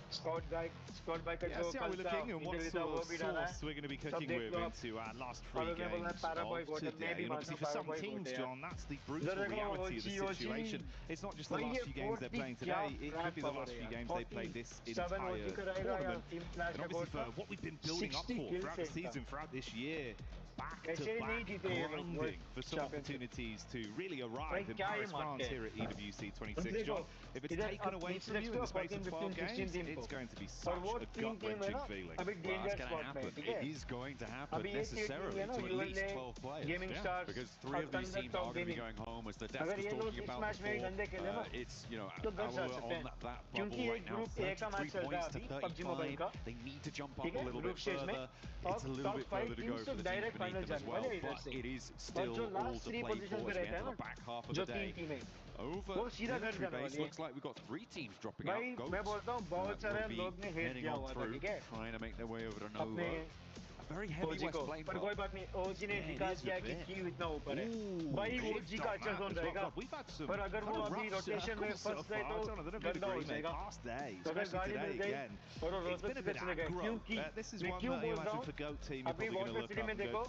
Scout bike Yeah, see how we're looking and what sort of sauce we're going to be cooking with into our last 3 games of today. And obviously for some teams, John, that's the brutal reality of the situation. It's not just the last few games they're playing today, it could be the last few games they play this entire tournament. And obviously for what we've been building up for throughout the season, throughout this year, back-to-back grinding for some opportunities to really arrive in Paris, France here at EWC 26. John, if it's taken away from you in the space of 12 games, it's going to be such a gut-wrenching feeling. Well, that's going to happen. It is going to hapen necessarily to at least 12 players. Yeah, because 3 of these teams are going to be going home, as the desk was talking about before. It's, you know, on that bubble right now, 33 points to 35. They need to jump up a little bit further. It's a little bit further to go for the teams beneath them as well, but it is still all to play for as we enter the back half of the day. Over military base, looks like we've got 3 teams dropping out. Ghosts will be heading on through, trying to make their way over to Novo. A very heavy west plane पर कोई बात नहीं ओजी ने दिखा दिया कि क्यों इतना ऊपर है भाई ओजी का अच्छा जोन रहेगा पर अगर वो अभी रोटेशन में फंस जाए तो गंदा हो जाएगा अगर गाड़ी मिल गई और वो रोटेशन पे चले गए क्योंकि मैं क्यों बोल रहा हूँ अभी वाटर सिटी में देखो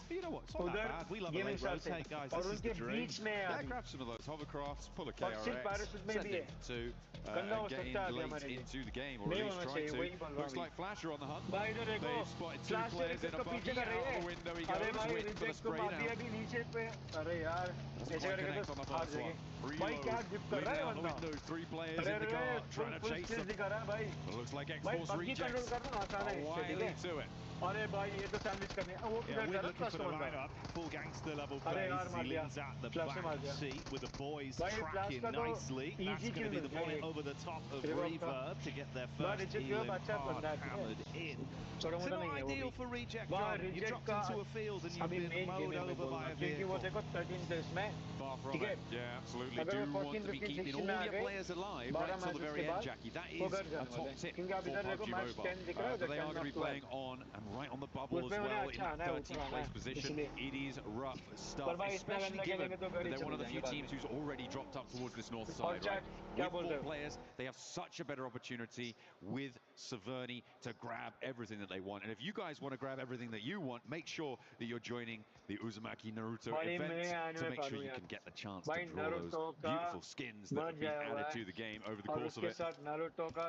उधर गेमिंग शॉट है और उनके बीच में है grab some of those hovercrafts, pull a KRX, send it to get in late into the game, or at least try to. Looks like Flasher on the hunt. They've spotted 2 players in a buggy. Out of the window he goes, waiting for the spray down. Doesn't quite connect on the first one. Reload, leading out the window, 3 players in the car, trying to chase them. But it looks like Xbox rejects Wiley to it. Yeah, we're looking for the lineup. Full gangster level plays. He leans at the back seat with the boys tracking nicely. That's going to be the bullet over the top of Reverb to get their first elim hard hammered in. It's not ideal for reject, John. You've dropped into a field and you've been mowed over by a vehicle. Far from it. Yeah, absolutely. Do want to be keeping all your players alive right until the very end, Jackie. That is a top tip for PUBG Mobile. But they are going to be playing on and right on the bubble as well in that 13th place position. It is rough stuff, especially given that they're one of the few teams who's already dropped up towards this north side, right? With 4 players, they have such a better opportunity with Severny to grab everything that they want. And if you guys want to grab everything that you want, make sure that you're joining the Uzumaki Naruto event to make sure you can get the chance to draw those beautiful skins that have been added to the game over the course of it.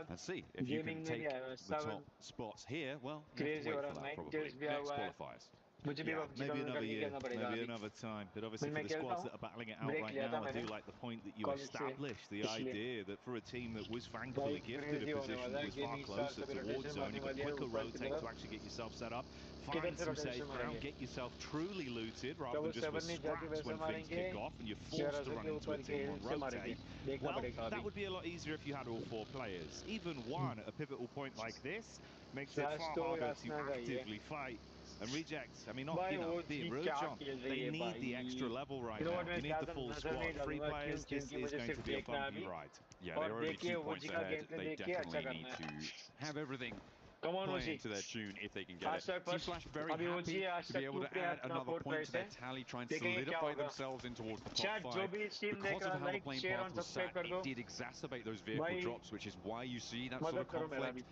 And see if you can take the top spots here. Well, you have to wait for that probably. Next qualifiers. Yeah, maybe another year, maybe another time. But obviously for the squads that are battling it out right now, I do like the point that you established, the idea that for a team that was thankfully gifted a position that was far closer towards zone, you could quicker rotate to actually get yourself set up, find some safe ground, get yourself truly looted rather than just with scraps when things kick off and you're forced to run into a team on rotate. Well, that would be a lot easier if you had all 4 players. Even one at a pivotal point like this makes it far harder to actively fight And Rejects, I mean, not, you know, being rude, John, they need the extra level right now. You need the full squad. 3 players, this is going to be a bumpy ride. Yeah, they're already 2 points ahead. They definitely need to have everything playing to their tune if they can get it. Team Flash very happy to be able to add another point to their tally, try and solidify themselves in towards the top 5. Because of how the playing path was set, it did exacerbate those vehicle drops, which is why you see that sort of conflict.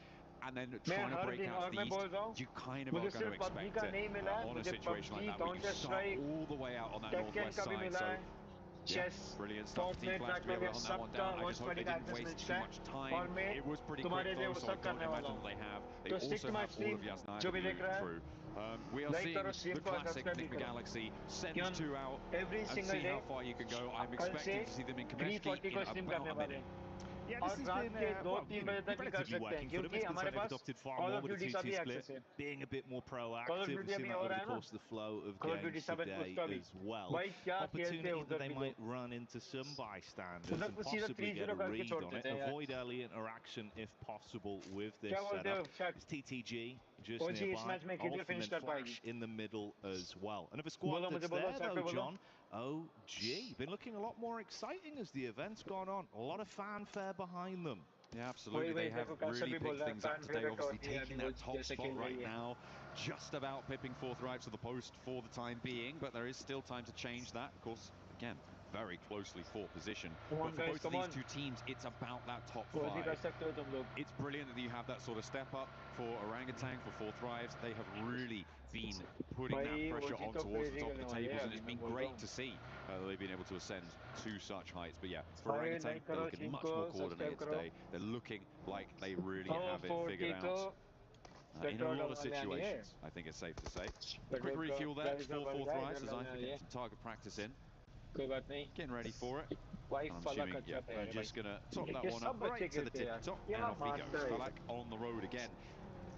And then trying to break out to the east, you kind of are going to expect it on a situation like that, where you start all the way out on that northwest side. So, yeah, brilliant stuff for Team Flash to be able to hunt that one down. I just hope they didn't waste too much time. It was pretty quick though, so I don't imagine that they have. They also have all of Yasnaya moving through. We are seeing the classic Nick the Galaxy send 2 out and see how far you can go. I'm expecting to see them in Kameshki in about a minute. Yeah, this has been relatively working for them. It's been they've adopted far more with the 2-2 split, being a bit more proactive. We've seen that over the course of the flow of games today as well. Opportunity that they might run into some bystanders and possibly get a read on it. Avoid early interaction if possible with this setup. It's TTG just nearby. Ulf and then Flash in the middle as well. Another squad that's there though, John. OG. Been looking a lot more exciting as the event's gone on. A lot of fanfare behind them. Yeah, absolutely. They have really picked things up today. Obviously taking that top spot right now. Just about pipping Fortnite to the post for the time being, but there is still time to change that. Of course, again, very closely for position. But for both of these 2 teams, it's about that top 5. It's brilliant that you have that sort of step up for Orangutan, for 4 Thrives. They have really been putting that pressure on towards the top of the tables, and it's been great to see that they've been able to ascend to such heights. But yeah, for Orangutan, they're looking much more coordinated today. They're looking like they really have it figured out. In a lot of situations, I think it's safe to say. Quick refuel there for 4 Thrives as I get some target practice in. Getting ready for it. I'm assuming, yeah, they're just going to top that one up right to the tip top, and off he goes. Falak on the road again.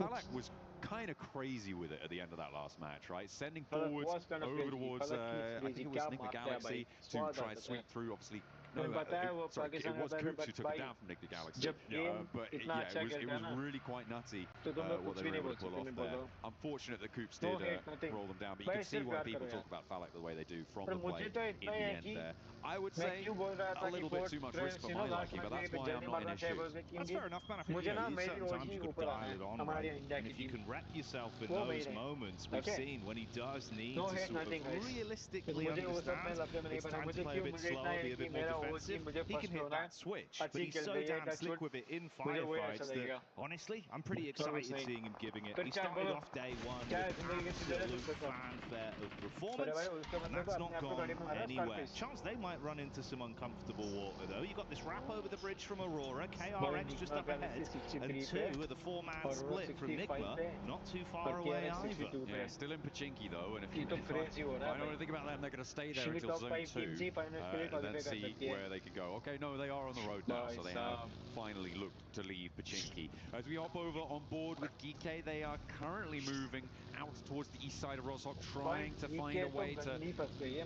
Falak was kind of crazy with it at the end of that last match, right? Sending forwards over towards, I think it was Nick the Galaxy to try and sweep through, obviously. No, sorry, it was Coops who took it down from Nick the Galaxy. But yeah, it was really quite nutty what they were able to pull off there. Unfortunate that Coops did roll them down, but you can see why people talk about Falak the way they do from the play in the end there. I would say a little bit too much risk for my liking, but that's why I'm not in his shoes. That's fair enough, man. I think certain times you've got to dial it on, right? And if you can rep yourself in those moments, we've seen when he does need to sort of realistically understand it's time to play a bit slower, be a bit more defensive, he can hit that switch. But he's so damn slick with it in firefights that, honestly, I'm pretty excited seeing him giving it. He started off day 1 with absolute fanfare of performance, and that's not gone anywhere. Chance they might run into some uncomfortable water, though. You've got this wrap over the bridge from Aurora, KRX just up ahead, and 2 with a 4-man split from Nigma, not too far away either. Yeah, still in Pachinki, though, and if I know anything about them, they're going to stay there until Zone 2, and then see where they could go. Okay, no, they are on the road now, so they have finally looked to leave Pachinki. As we hop over on board with Geeke, they are currently moving out towards the east side of Roshok, trying to find a way to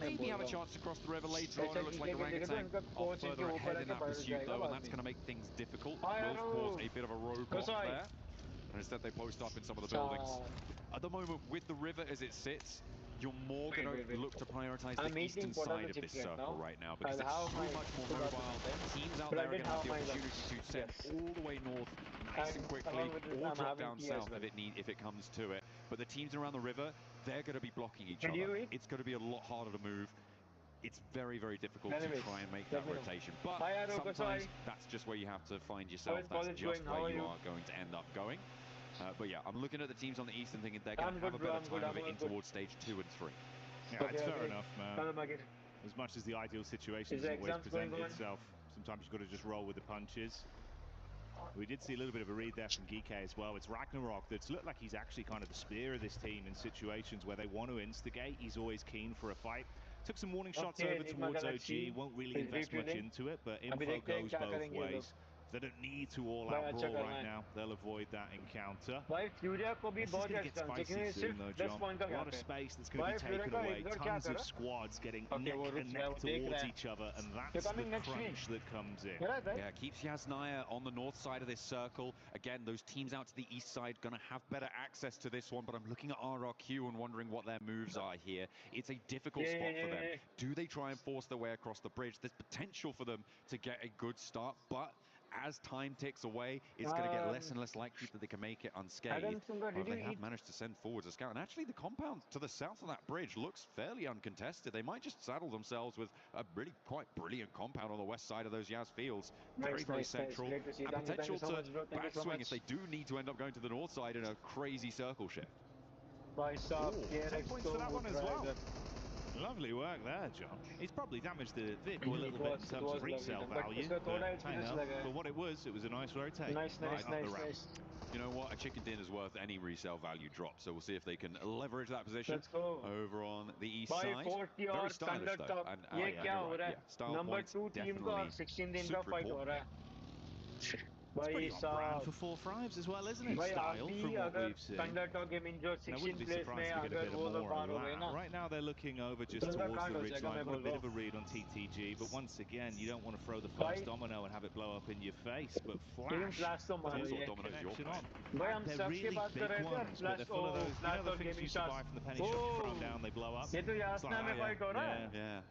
maybe have a chance to cross the river later on. It looks like Orangutan are further ahead in that pursuit, though, and that's going to make things difficult. Will cause a bit of a roadblock there. And instead they post up in some of the buildings. At the moment, with the river as it sits, you're more going to look to prioritize the eastern side of this circle right now, because it's so much more mobile. Teams out there are going to have the opportunity to send all the way north nice and quickly, or drop down south if it comes to it. But the teams around the river, they're going to be blocking each other. It's going to be a lot harder to move. It's very, very difficult to try and make that rotation. But sometimes that's just where you have to find yourself. That's just where you are going to end up going. But yeah, I'm looking at the teams on the east and thinking they're going to have a better time of it in towards stage 2 and 3. Yeah, it's fair enough, man. As much as the ideal situation doesn't always present itself, sometimes you've got to just roll with the punches. We did see a little bit of a read there from Geeke as well. It's Ragnarok that's looked like he's actually kind of the spear of this team in situations where they want to instigate. He's always keen for a fight. Took some warning shots over towards OG, won't really invest much into it, but info goes both ways. They don't need to all-out brawl right now. They'll avoid that encounter. This is going to get spicy soon, though, John. A lot of space that's going to be taken away. Tons of squads getting neck and neck towards each other, and that's the crunch that comes in. Yeah, keeps Yasnaya on the north side of this circle. Again, those teams out to the east side going to have better access to this one, but I'm looking at RRQ and wondering what their moves are here. It's a difficult spot for them. Do they try and force their way across the bridge? There's potential for them to get a good start, but as time ticks away, it's going to get less and less likely that they can make it unscathed. But they have managed to send forwards a scout. And actually, the compound to the south of that bridge looks fairly uncontested. They might just saddle themselves with a really quite brilliant compound on the west side of those Yaz fields. Very, very central. And potential to backswing if they do need to end up going to the north side in a crazy circle shift. 10 points for that one as well. Lovely work there, John. He's probably damaged the vehicle a little bit in terms of resale value, but hey, no, for what it was a nice rotate. Nice. You know what? A chicken dinner's worth any resale value drop, so we'll see if they can leverage that position over on the east side. Very stylish, though. And, style Number points 2 team का 16 दिन का fight हो रहा है. It's pretty on brand for 4 Thrives as well, isn't it? Style from what we've seen. I wouldn't be surprised to get a bit more on that. Right now they're looking over just towards the ridgeline. Got a bit of a read on TTG, but once again, you don't want to throw the first domino and have it blow up in your face. But Flash, connection on. They're really big ones, but they're full of those, you know, the things you used to buy from the penny shop, throw them down, they blow up. It's like,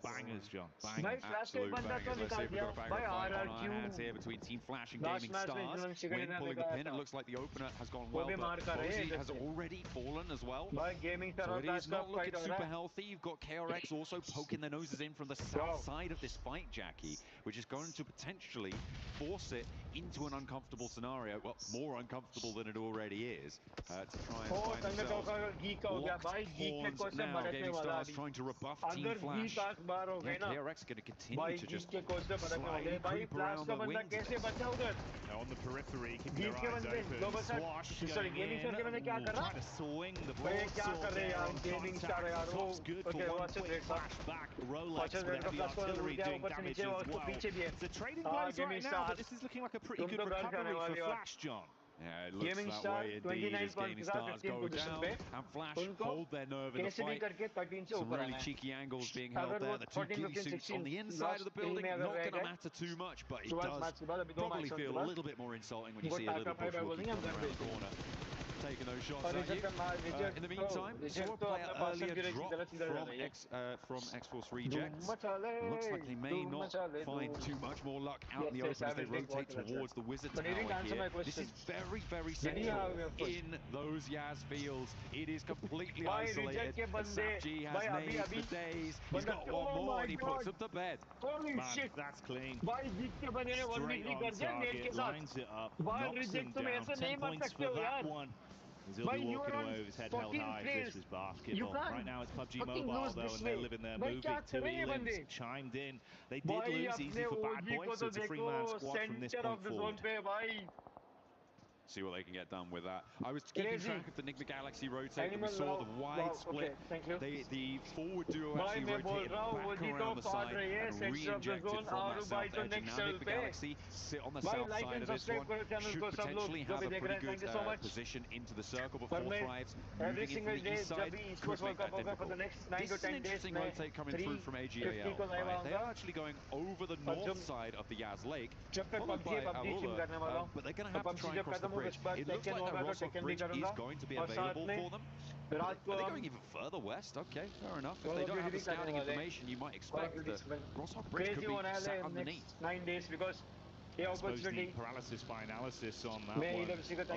bangers, John. Bangers. Absolute bangers. Let's see if we've got a banger fight on our hands here between Team Flash and Gaming Stars. Win pulling the pin. It looks like the opener has gone well, but Bozy has already fallen as well. So it is not looking super healthy. You've got KRX also poking their noses in from the south side of this fight, Jackie, which is going to potentially force it into an uncomfortable scenario. Well, more uncomfortable than it already is. To try and find themselves locked horns now. Gaming Stars trying to rebuff Team Flash. Yeah, KRX going to continue to just slightly creep around the wing. On the periphery, keeping their eyes open. Swash going in. Trying to swing the broadsword there on contact. Top's good for one quick flashback. Rolex with the heavy artillery doing damage as well. The trading plays right now, but this is looking like a pretty good recovery for Flash, John. Yeah, it looks that way indeed as Gaming Stars go down and Flash hold their nerve in the fight. Some really cheeky angles being held there. The two ghillie suits on the inside of the building, not going to matter too much, but it does probably feel a little bit more insulting when you see a little push rookie coming around the corner, taking those shots at you. In the meantime, saw a player earlier drop from X-Force Rejects. Looks like they may not find too much more luck out in the open as they rotate towards the Wizard Tower here. This is very, very central in those Yaz fields. It is completely isolated, and SapG has made the days. He's got one more and he puts him to bed. Man, that's clean. Straight on target, lines it up, knocks them down. 10 points for that one. He'll be walking away with his head held high if this was basketball. Right now it's PUBG Mobile though, and they're living their movie. 2 elims chimed in. They did lose easy for Bad Boys, so it's a 3-man squad from this point forward. See what they can get done with that. I was keeping track of the Enigma Galaxy rotate, and we saw the wide split. The forward duo actually rotated back around the side and re-injected from that south edge. And now Enigma Galaxy sit on the south side of this one. Should potentially have a pretty good position into the circle, but 4 Thrives moving in from the east side could make that difficult. This is an interesting rotate coming through from AGAL. Right? They are actually going over the north side of the Yaz Lake, followed by Arula, but they're going to have to try and cross the bridge. It looks like that Rossock Bridge is going to be available for them. Are they going even further west? Okay, fair enough. If they don't have the scouting information, you might expect that Rossock Bridge could be sat underneath. 9 days because I suppose the paralysis by analysis on that one,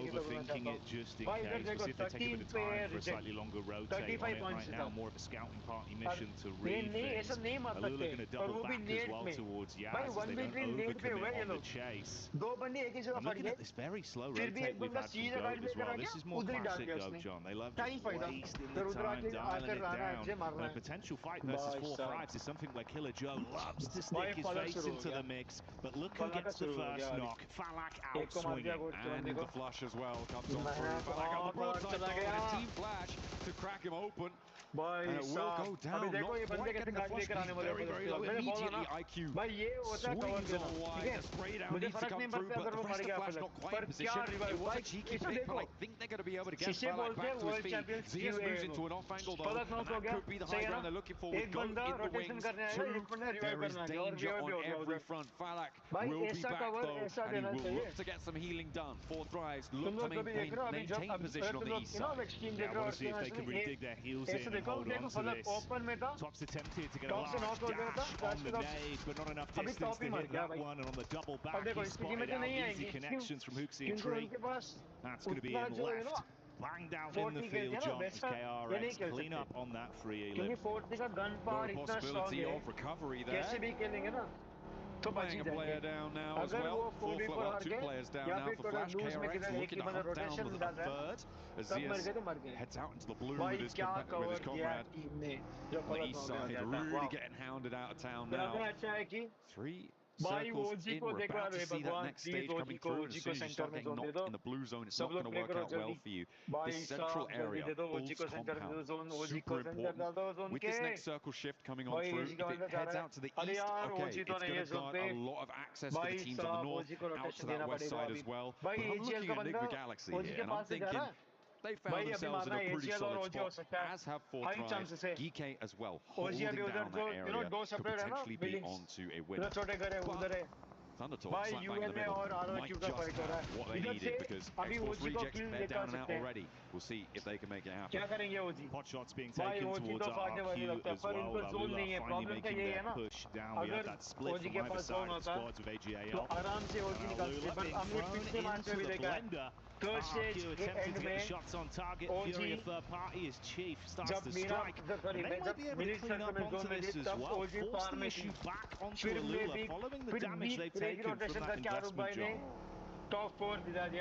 overthinking it just in case. We'll see if they take a bit of time for a slightly longer rotate on it right now, more of a scouting party mission to read things. Alula going to double back as well towards Yaz as they don't overcommit on the chase. I'm looking at this very slow rotate we've had from Goat as well. This is more classic Goat, John. They love just wasting the time, dialing it down. And a potential fight versus 4 Thrives is something where Killer Joe loves to stick his face into the mix, but look who gets the first knock. Falak out swinging. And the flush as well comes on through. Falak on the broadside though, and a Team Flash to crack him open. भाई and it will go down. Not quite getting the flush, but he's very, very low immediately. IQ swings on wide. The spray down needs to come through, but the rest of Flash not quite in position. It was a cheeky pick, but I think they're going to be able to get Falak back to his feet. Zias moves into an off angle though, and that could be the high ground they're looking for. With Goat in the wings, too. There is danger on every front. Falak will be back though, and he will look to get some healing done. 4 tries, look to maintain position on the east side. Yeah, I want to see if they can really dig their heels in and hold on to this. Top's attempted to get a large dash on the nade, but not enough distance to hit that one, and on the double back, he spotted out easy connections from Hooksy and Tree. That's going to be in left. Banged out in the field, John, as KRX clean up on that free elim. No possibility of recovery there. Playing a player down now as well. 4 foot, well, 2 players down now for Flash. KRX looking to hunt down the third as Zias heads out into the blue with his comrade. On the east side, really getting hounded out of town now. 3 circles in, we're about to see that next stage coming through, and as soon as you start getting knocked in the blue zone, it's not going to work out well for you. This central area, Bulls compound, super important. With this next circle shift coming on through, if it heads out to the east, okay, it's going to guard a lot of access for the teams on the north, out to that west side as well. But I'm looking at Enigma Galaxy here, and I'm thinking, they found themselves in a pretty solid spot, as have 4 tries. GK as well, holding down that area, could potentially be onto a winner. But Thundertalk slap bang in the middle might just have what they needed, because Esports Rejects, they're down and out already. We'll see if they can make it happen. Pot shots being taken towards RQ as well. Alula finally making their push down. We have that split from either side of the squads with AGAL. Alula being thrown into the blender. RQ attempting to get the shots on target. Fury, a third party, as Chief starts to strike. And they might be able to clean up onto this as well. Force the issue back onto Alula, following the damage they've taken from that investment, John.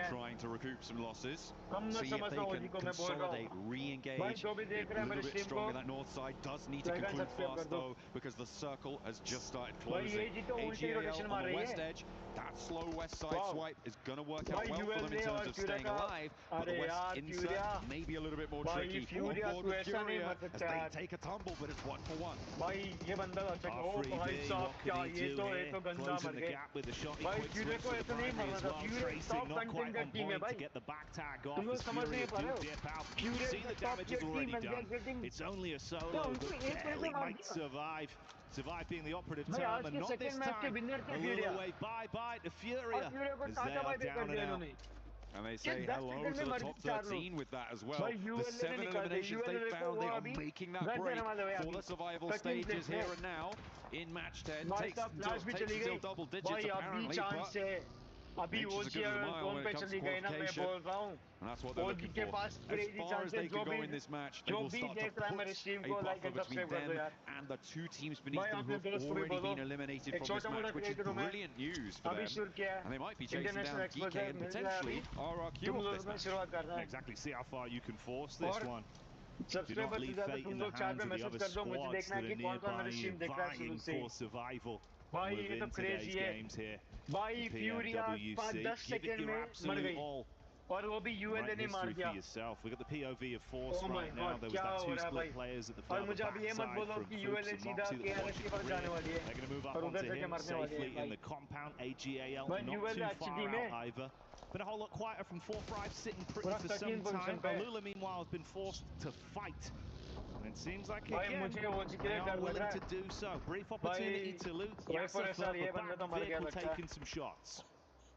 Trying to recoup some losses, see if they can consolidate, re-engage, a little bit stronger. That north side does need to conclude fast though, because the circle has just started closing. AGAL on the west edge, that slow west side swipe is going to work out well for them in terms of staying alive, but the west insert may be a little bit more tricky. On board with Furia as they take a tumble, but it's 1-for-1. R3B, what can he do here? Closing the gap with the shot. He quick switch to the primary as well. Tracing not quite on point to get the back tag off as Furia do dip out. You can see the damage is already done. It's only a solo, but barely might survive. Survive being the operative term, and not this time. Alula away, bye-bye to Furia as they are down and out. And they say hello to the top 13 with that as well. The 7 eliminations they found, they are making that break for the survival stages here and now in match 10. Takes until double digits apparently, but inches are good as a mile when it comes to qualification. And that's what they're looking for. As far as they can go in this match, they will start to put a buffer between them and the 2 teams beneath them who have already been eliminated from this match, which is brilliant news for them. And they might be chasing down GK and potentially RRQ off this match. Exactly, see how far you can force this one. Do not leave fate in the hands of the other squads that are nearby you, vying for survival within today's games here. PMWC, give it your absolute all. Right history for yourself. We've got the POV of Force right now. There was that 2 split players at the further backside from Fuchs and Moxie that watched it. They're going to move up onto him safely in the compound. AGAL not too far out either. Been a whole lot quieter from 4-5, sitting pretty for some time. Alula, meanwhile, has been forced to fight. And it seems like, again, they are willing to do so. Brief opportunity to loot. Yasser for the back vehicle taking some shots.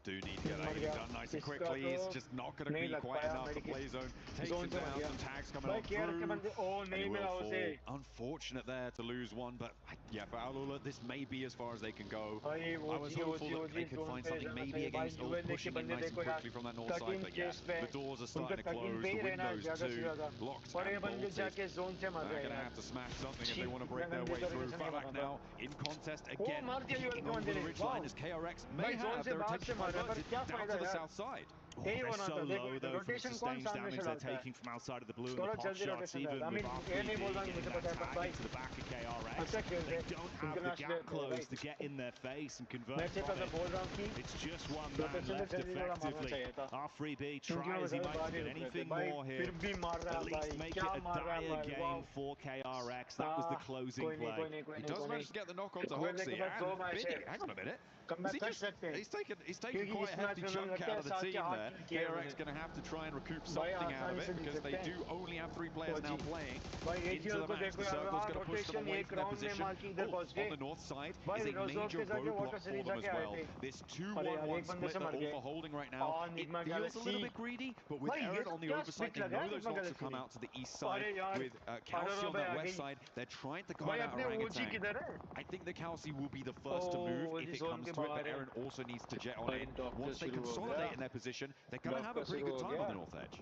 Do need to get that done nice and quickly. It's just not going to be quite enough. The play zone takes him down. Some tags coming on through. And he will fall. Unfortunate there to lose one, but yeah, for Alula, this may be as far as they can go. I was hopeful that they could find something maybe against Ult, pushing in nice and quickly from that north side, but yeah, the doors are starting to close, the windows too, locked and bolted. They're going to have to smash something if they want to break their way through. Falak now in contest again, peeking over the ridgeline as KRX may have their attention diverted down to the south side. यही होना था देखो rotation कौन सामने से डालता है थोड़ा जल्दी रोटेशन डालता है ये नहीं बोल रहा हूँ मुझे पता है पर भाई अच्छा खेल रहे इंटरनेशनल मैं सिर्फ ऐसा बोल रहा हूँ कि रोटेशन से जल्दी थोड़ा मारना चाहिए था क्योंकि वो ज़्यादा बाहर ही रुक रहे थे भाई फिर भी मार रहा है भाई क्या मार रहा है भाई वाह कोई नहीं He does manage to get the knock onto Hoxie, and Binny, hang on a minute. He's taken quite a hefty chunk out of the team there. KRX going to have to try and recoup something out of it because they do only have 3 players now playing into the match. The circle's going to push them away from their position. On the north side is a major roadblock for them as well. This 2-1-1 split that Ulf are holding right now, it feels a little bit greedy, but with Aaron on the overside, they know those knocks have come out to the east side. With Kelsey on that west side, they're trying to cut out Orangutan. I think the Kelsey will be the first to move if it comes to it, but Aaron also needs to jet on in. Once they consolidate in their position, they're going to have a pretty good time on the north edge.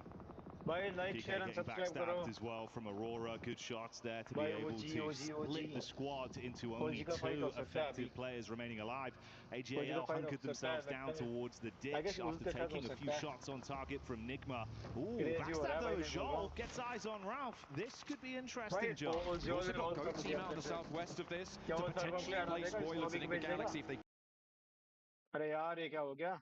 Like, share and subscribe karo. As well from Aurora, good shots there to be able to split the squad into only 2 effective players remaining alive. AGL hunkered themselves down towards the ditch after taking a few shots on target from Nigma. Ooh, backstab though, Joel gets eyes on Ralph. This could be interesting, Joel. We've also got Goat team out on the southwest of this to potentially play spoiler to Nigma Galaxy if they अरे यार ये क्या हो गया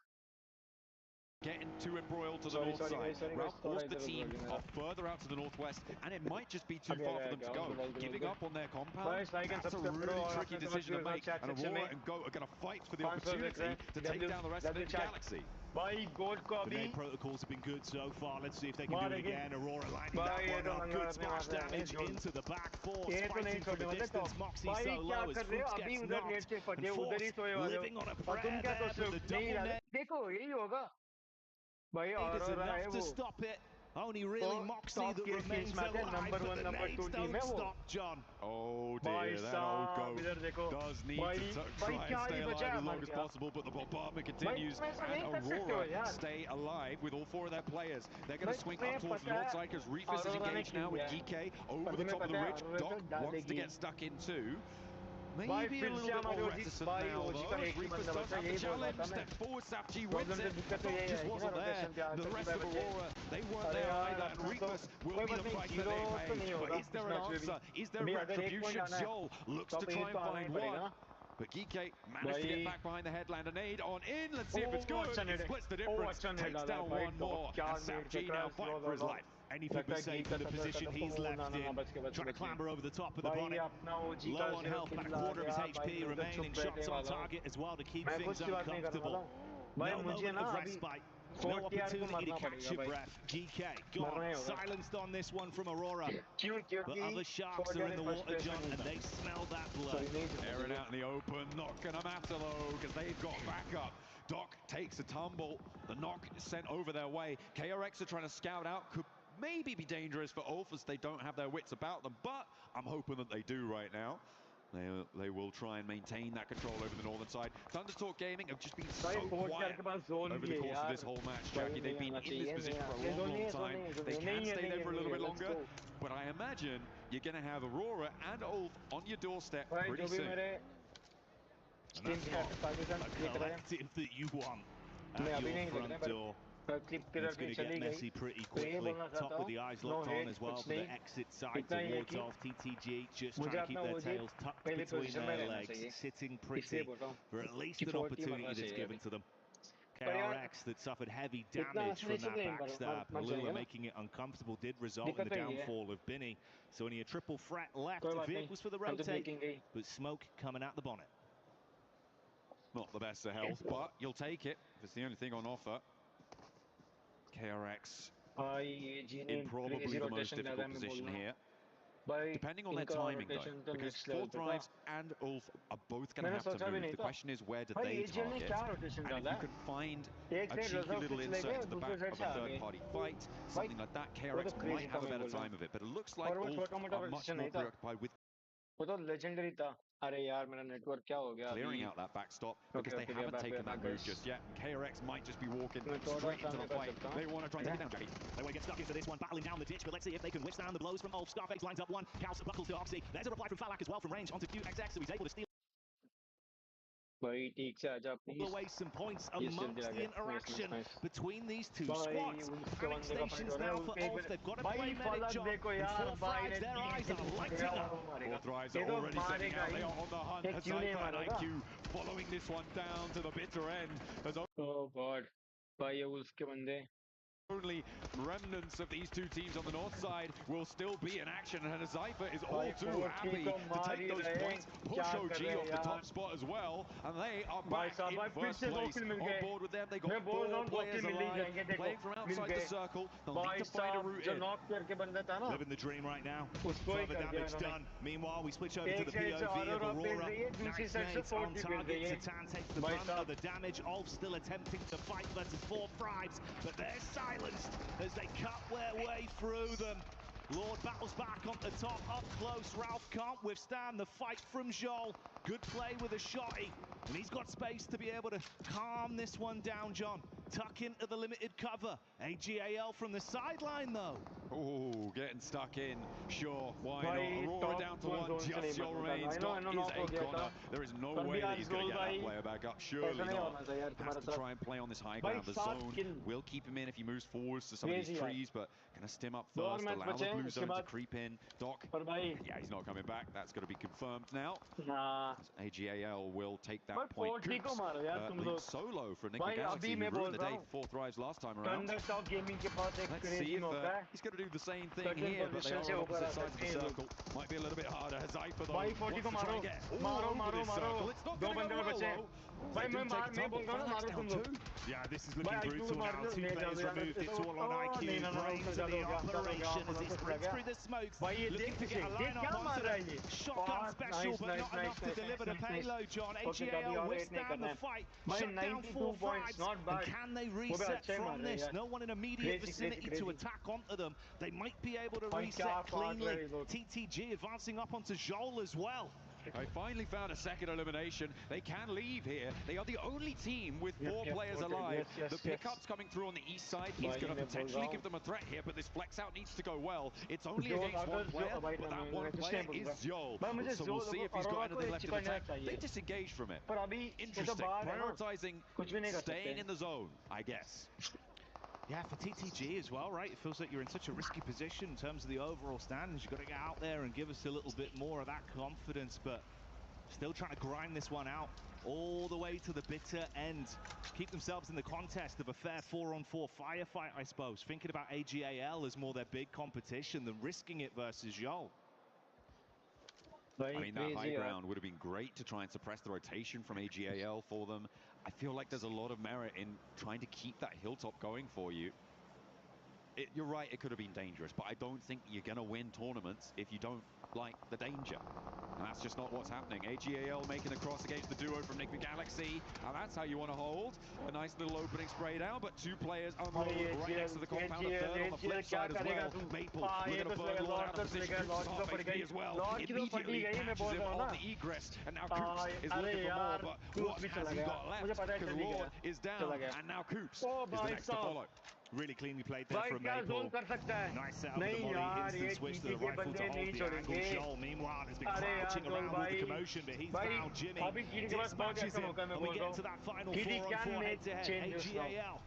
getting too embroiled to the north side. Ralph forced the team further out to the northwest, and it might just be too far for them to go. Giving up on their compound, that's a really tricky decision to make, and Aurora and Goat are going to fight for the opportunity to take down the rest of the Galaxy. The protocols have been good so far. Let's see if they can do it again. Aurora lining that one up. Good splash damage into the back four. Spiking from a distance. Moxie so low as Fuchs gets knocked. And Force living on a prayer there with the double net. It is enough to stop it. Only really Moxie that remains alive, but the nades don't stop, John. Oh dear, that old Goat does need to try and stay alive as long as possible, but the bombardment continues, and Aurora stay alive with all 4 of their players. They're going to swing up towards the north side because Reefus is engaged now with GK over the top of the ridge. Doc wants to get stuck in too. Maybe a little bit more reticent now, though, as Reefus does have the challenge. Step forward, Sapchi wins it. Doc just wasn't there. The rest of Aurora, they weren't there either, and Reefus will be the price that they pay. But is there an answer? Is there retribution? Joel looks to try and find one. But Geeke managed to get back behind the headland. An aid on in. Let's see if it's good. It splits the difference. Takes down one more. And Sapchi now fighting for his life. Anything but safe in the position he's left in. Trying to clamber over the top of the bonnet. Low on health, about a quarter of his HP remaining. Shots on target as well to keep things uncomfortable. No moment of respite. No opportunity to catch your breath. GK gone. Silenced on this one from Aurora. But other sharks are in the water, John, and they smell that blood. Aaron out in the open. Not going to matter, though, because they've got backup. Doc takes a tumble. The knock is sent over their way. KRX are trying to scout out. Could maybe be dangerous for Ulf as they don't have their wits about them, but I'm hoping that they do right now. They will try and maintain that control over the northern side. Thundertalk Gaming have just been so quiet over the course of this whole match, Jackie. They've been in this position for a long time. They can stay there for a little bit longer, but I imagine you're going to have Aurora and Ulf on your doorstep pretty soon. And that's not a collective that you want at your front door. It's going to get messy pretty quickly. Top with the eyes locked on as well for the exit side towards off. TTG just trying to keep their tails tucked between their legs, sitting pretty for at least an opportunity that's given to them. KRX that suffered heavy damage from that backstab. Lula making it uncomfortable did result in the downfall of Binny. So only a triple threat left. Vic was for the rotate, but smoke coming out the bonnet. Not the best of health, but you'll take it. It's the only thing on offer. KRX in probably the most difficult position here. Depending on their timing, though, because Fourth Drives and Ulf are both going to have to move. The question is, where do they target? And if you can find a cheeky little insert into the back of a third-party fight, something like that, KRX might have a better time of it. But it looks like Ulf are much more preoccupied with clearing out that backstop because they haven't taken that move just yet. KRX might just be walking straight into the fight. They want to try and take it down, Jackie. They want to get stuck into this one, battling down the ditch, but let's see if they can withstand the blows from Ulf. Scarface lines up one, Kaus buckles to Oxy. There's a reply from Falak as well from range onto QXX, so he's able to steal. away some points amongst the interaction between these two squads. Panic stations now for off. They've got to play medic, John. And Four Thrives, their eyes are lighting up. Four Thrives are already setting out. They are on the hunt. Hazaifa and IQ following this one down to the bitter end. Oh God. भाई ये उसके बंदे. Only remnants of these two teams on the north side will still be in action, and Hazaifa is all too happy to take those points, push OG off the top spot as well, and they are back in first place. On board with them, they got 4 players alive, playing from outside the circle. They'll need to find a route in. Living the dream right now. Further damage done. Meanwhile, we switch over to the POV of Aurora. Nice nades on target. Satan takes the brunt of the damage. Ulf still attempting to fight versus Four Thrives, but they're silenced as they cut their way through them. Lord battles back on the top, up close. Ralph can't withstand the fight from Joel. Good play with a shotty, and he's got space to be able to calm this one down, John. Tuck into the limited cover. AGAL from the sideline, though. Oh, getting stuck in. Sure, why not? Aurora down to 1, just Joel remains. Doc is a goner. There is no way that he's going to get that player back up. Surely not. Has to try and play on this high ground. The zone will keep him in if he moves forwards to some of these trees, but going to stim up first, allow the blue zone to creep in. Doc, yeah, he's not coming back. That's going to be confirmed now. AGAL will take that point. Coops, leaps solo for Nick Galaxy, who ruined the day for Four Thrives last time around. Let's see if he's going to do the same thing here, but they are on opposite sides of the circle. Might be a little bit harder. Hazaifa, though, wants to try and get all over this circle. It's not going to go well, though. They do take a tumble. Phalanx down 2. Yeah, this is looking brutal now. 2 players removed. It's all on IQ. Brains of the operation as he sprints through the smokes. Looking to get a line up onto the shotgun special, but not enough to deliver the payload, John. AGAL withstand the fight. Shut down Four Thrives. And can they reset from this? No one in immediate vicinity to attack onto them. They might be able to reset cleanly. TTG advancing up onto Joel as well. They finally found a second elimination. They can leave here. They are the only team with 4 players alive. The pickups coming through on the east side is going to potentially give them a threat here, but this flex out needs to go well. It's only against 1 player, but that 1 player is Joel. So we'll see if he's got anything left in attack. They disengaged from it. Interesting. Prioritizing staying in the zone, I guess. Yeah, for TTG as well, right? It feels like you're in such a risky position in terms of the overall standings. You've got to get out there and give us a little bit more of that confidence, but still trying to grind this one out all the way to the bitter end. Keep themselves in the contest of a fair 4-on-4 firefight, I suppose. Thinking about AGAL as more their big competition than risking it versus Joel. I mean, that high ground would have been great to try and suppress the rotation from AGAL for them. I feel like there's a lot of merit in trying to keep that hilltop going for you. You're right, it could have been dangerous, but I don't think you're going to win tournaments if you don't like the danger. And that's just not what's happening. AGAL making the cross against the duo from Nick the Galaxy. And that's how you want to hold. A nice little opening spray down, but 2 players unload right next to the compound. A third on the flip side as well. Maple looking to burn Lord out of position. Coops is half HP as well. Immediately catches him on the egress. And now Coops is looking for more, but what has he got left? Because Lord is down, and now Coops is the next to follow. Really cleanly played there from Maple. Nice setup of the molly, instant switch to the rifle to hold the angle. Joel, meanwhile, has been crouching around all the commotion, but he's found Jimmy, dispatches him, and we get into that final 4-on-4 head-to-head. AGAL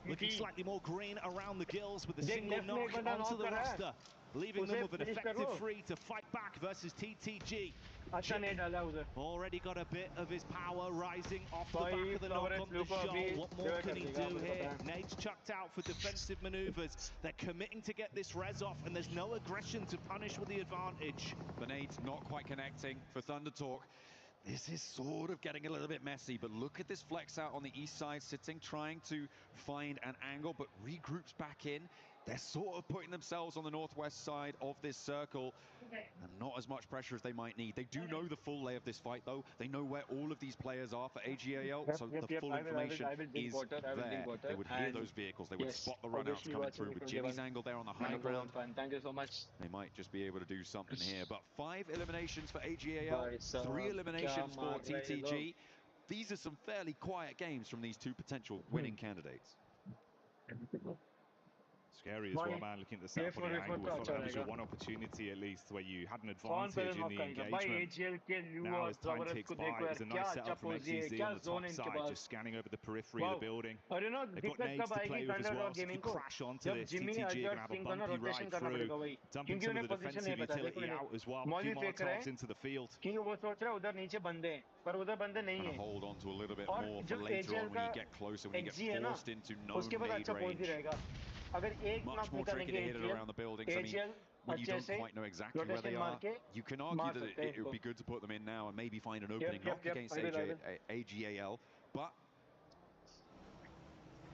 looking slightly more green around the gills with a single knock onto the roster, leaving them with an effective 3 to fight back versus TTG. Jimmy already got a bit of his power rising off the back of the knock on the shot. What more can he do here? Nades chucked out for defensive maneuvers. They're committing to get this res off, and there's no aggression to punish with the advantage. The nades not quite connecting for Thunder Talk. This is sort of getting a little bit messy, but look at this flex out on the east side, sitting, trying to find an angle, but regroups back in. They're sort of putting themselves on the northwest side of this circle, and not as much pressure as they might need. They do know the full lay of this fight, though. They know where all of these players are for AGAL, so the full information is there. They would hear those vehicles. They would spot the runouts coming through. With Jimmy's angle there on the high ground, thank you so much. They might just be able to do something here. But 5 eliminations for AGAL, 3 eliminations for TTG. These are some fairly quiet games from these 2 potential winning candidates. scary as well, man. Looking at the setup on the angle, we thought that was your one opportunity at least where you had an advantage in the engagement. Now as time ticks by, it's a nice setup from XCZ on the top side, just scanning over the periphery of the building. They've got nades to play with as well, so if you crash onto this, TTG are going to have a bumpy ride through, dumping some of the defensive utility out as well. A few Molotovs into the field. Gonna hold on to a little bit more for later on when you get closer, when you get forced into no nade range. Much more tricky to hit it around the buildings. I mean, when you don't quite know exactly where they are, you can argue that it would be good to put them in now and maybe find an opening knock against AGAL, but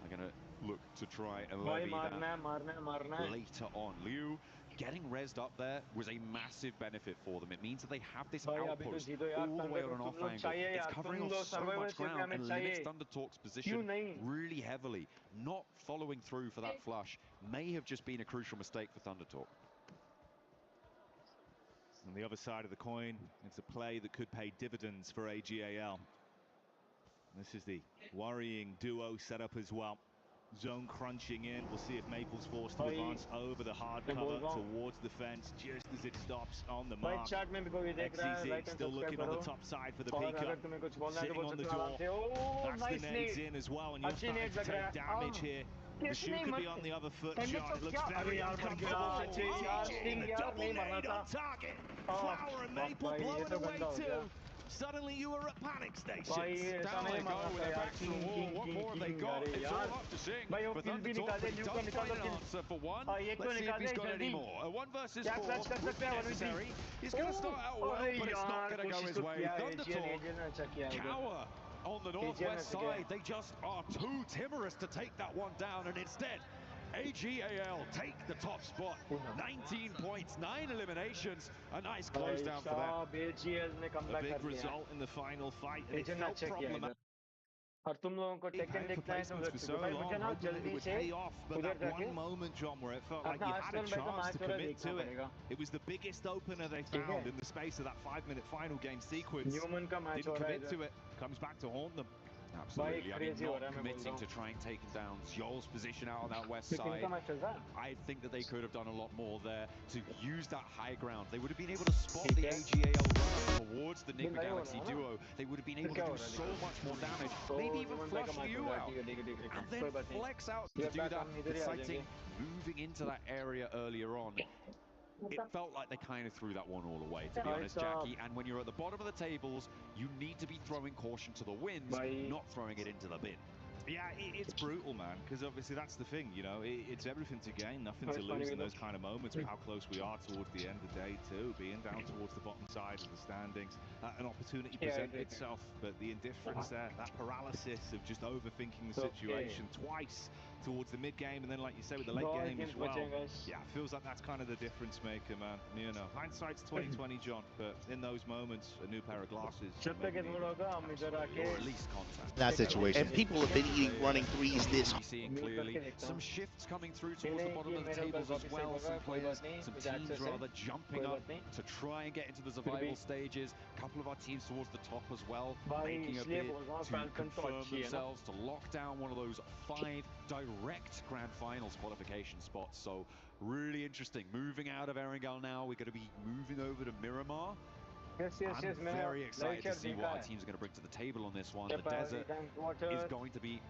I'm gonna look to try and levy that later on. Liu getting rezzed up there was a massive benefit for them. It means that they have this outpost all the way on an off angle. It's covering off so much ground and limits Thundertalk's position really heavily. Not following through for that flush may have just been a crucial mistake for Thundertalk. On the other side of the coin, it's a play that could pay dividends for AGAL. This is the worrying duo setup as well. Zone crunching in. We'll see if Maple's forced to advance over the hard cover towards the fence just as it stops on the mark. XCZ still looking on the top side for the peeker. Sitting on the door. That's the nades in as well, and you're starting to take damage here. The shoe could be on the other foot, John. It looks very uncomfortable. The double nade on target. Flower and Maple blowing away too. Suddenly you were at panic stations. Down they go with their backs to the wall. What more have they got? It's all up to Singh for Thundertalk, but he does find an answer for one. Let's see if he's got any more. A 1 versus 4 would be necessary. He's going to start out well, but it's not going to go his way. Thundertalk cower on the northwest side. They just are too timorous to take that one down, and instead AGAL take the top spot. 19 points, 9 eliminations. A nice close down for them. A big result in the final fight, and it felt problematic. और तुम लोगों को taken देखना है तो भाई ना जल्दी से उधर जाके one moment, John, where it felt like you had a chance to commit to it. It was the biggest opener they found in the space of that 5-minute final game sequence. Didn't commit to it. Comes back to haunt them. Absolutely. I mean, not committing to try and take down Zol's position out on that west side. I think that they could have done a lot more there to use that high ground. They would have been able to spot the AGAL run towards the Enigma Galaxy duo. They would have been able to do so much more damage. Maybe even flush Liu out. And then flex out to do that, exciting, moving into that area earlier on. It felt like they kind of threw that one all away, to be honest, Jackie. And when you're at the bottom of the tables, you need to be throwing caution to the winds, not throwing it into the bin. Yeah, it's brutal, man, because obviously that's the thing, you know, it's everything to gain, nothing to lose in those kind of moments with how close we are towards the end of day two, being down towards the bottom side of the standings. An opportunity presented itself, but the indifference there, that paralysis of just overthinking the situation twice towards the mid-game, and then, like you say, with the late game as well. Yeah, it feels like that's kind of the difference maker, man. You know, hindsight's 20/20, John, but in those moments, a new pair of glasses, or at least contact. That situation, people have been running threes this. Seeing clearly some shifts coming through towards the bottom of the tables as well. Some players, some teams rather jumping up to try and get into the survival stages. A couple of our teams towards the top as well, making a bid to confirm themselves, to lock down one of those 5 direct grand finals qualification spots. So really interesting. Moving out of Erangel now, we're going to be moving over to Miramar. I'm very excited to see what our team's going to bring to the table on this one. The desert is going to be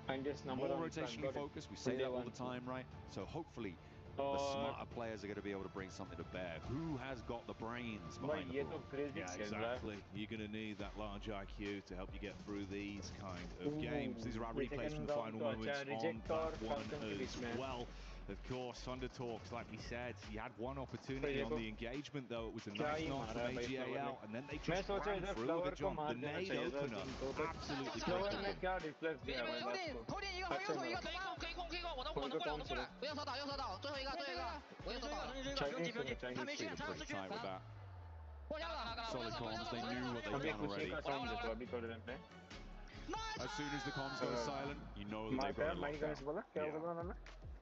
more rotationally focused. We say that all the time, right? So hopefully the smarter players are going to be able to bring something to bear. Who has got the brains behind the ball? Yeah, exactly. You're going to need that large IQ to help you get through these kind of games. These are our replays from the final moments on that one as well. Of course, Thundertalks, like we said, you had one opportunity on the engagement, though. It was a nice knock from AGAL, and then they just ran through with John. The nade opener, absolutely Solid comms, they knew what they'd done already. As soon as the comms go silent, you know that they've got it locked down.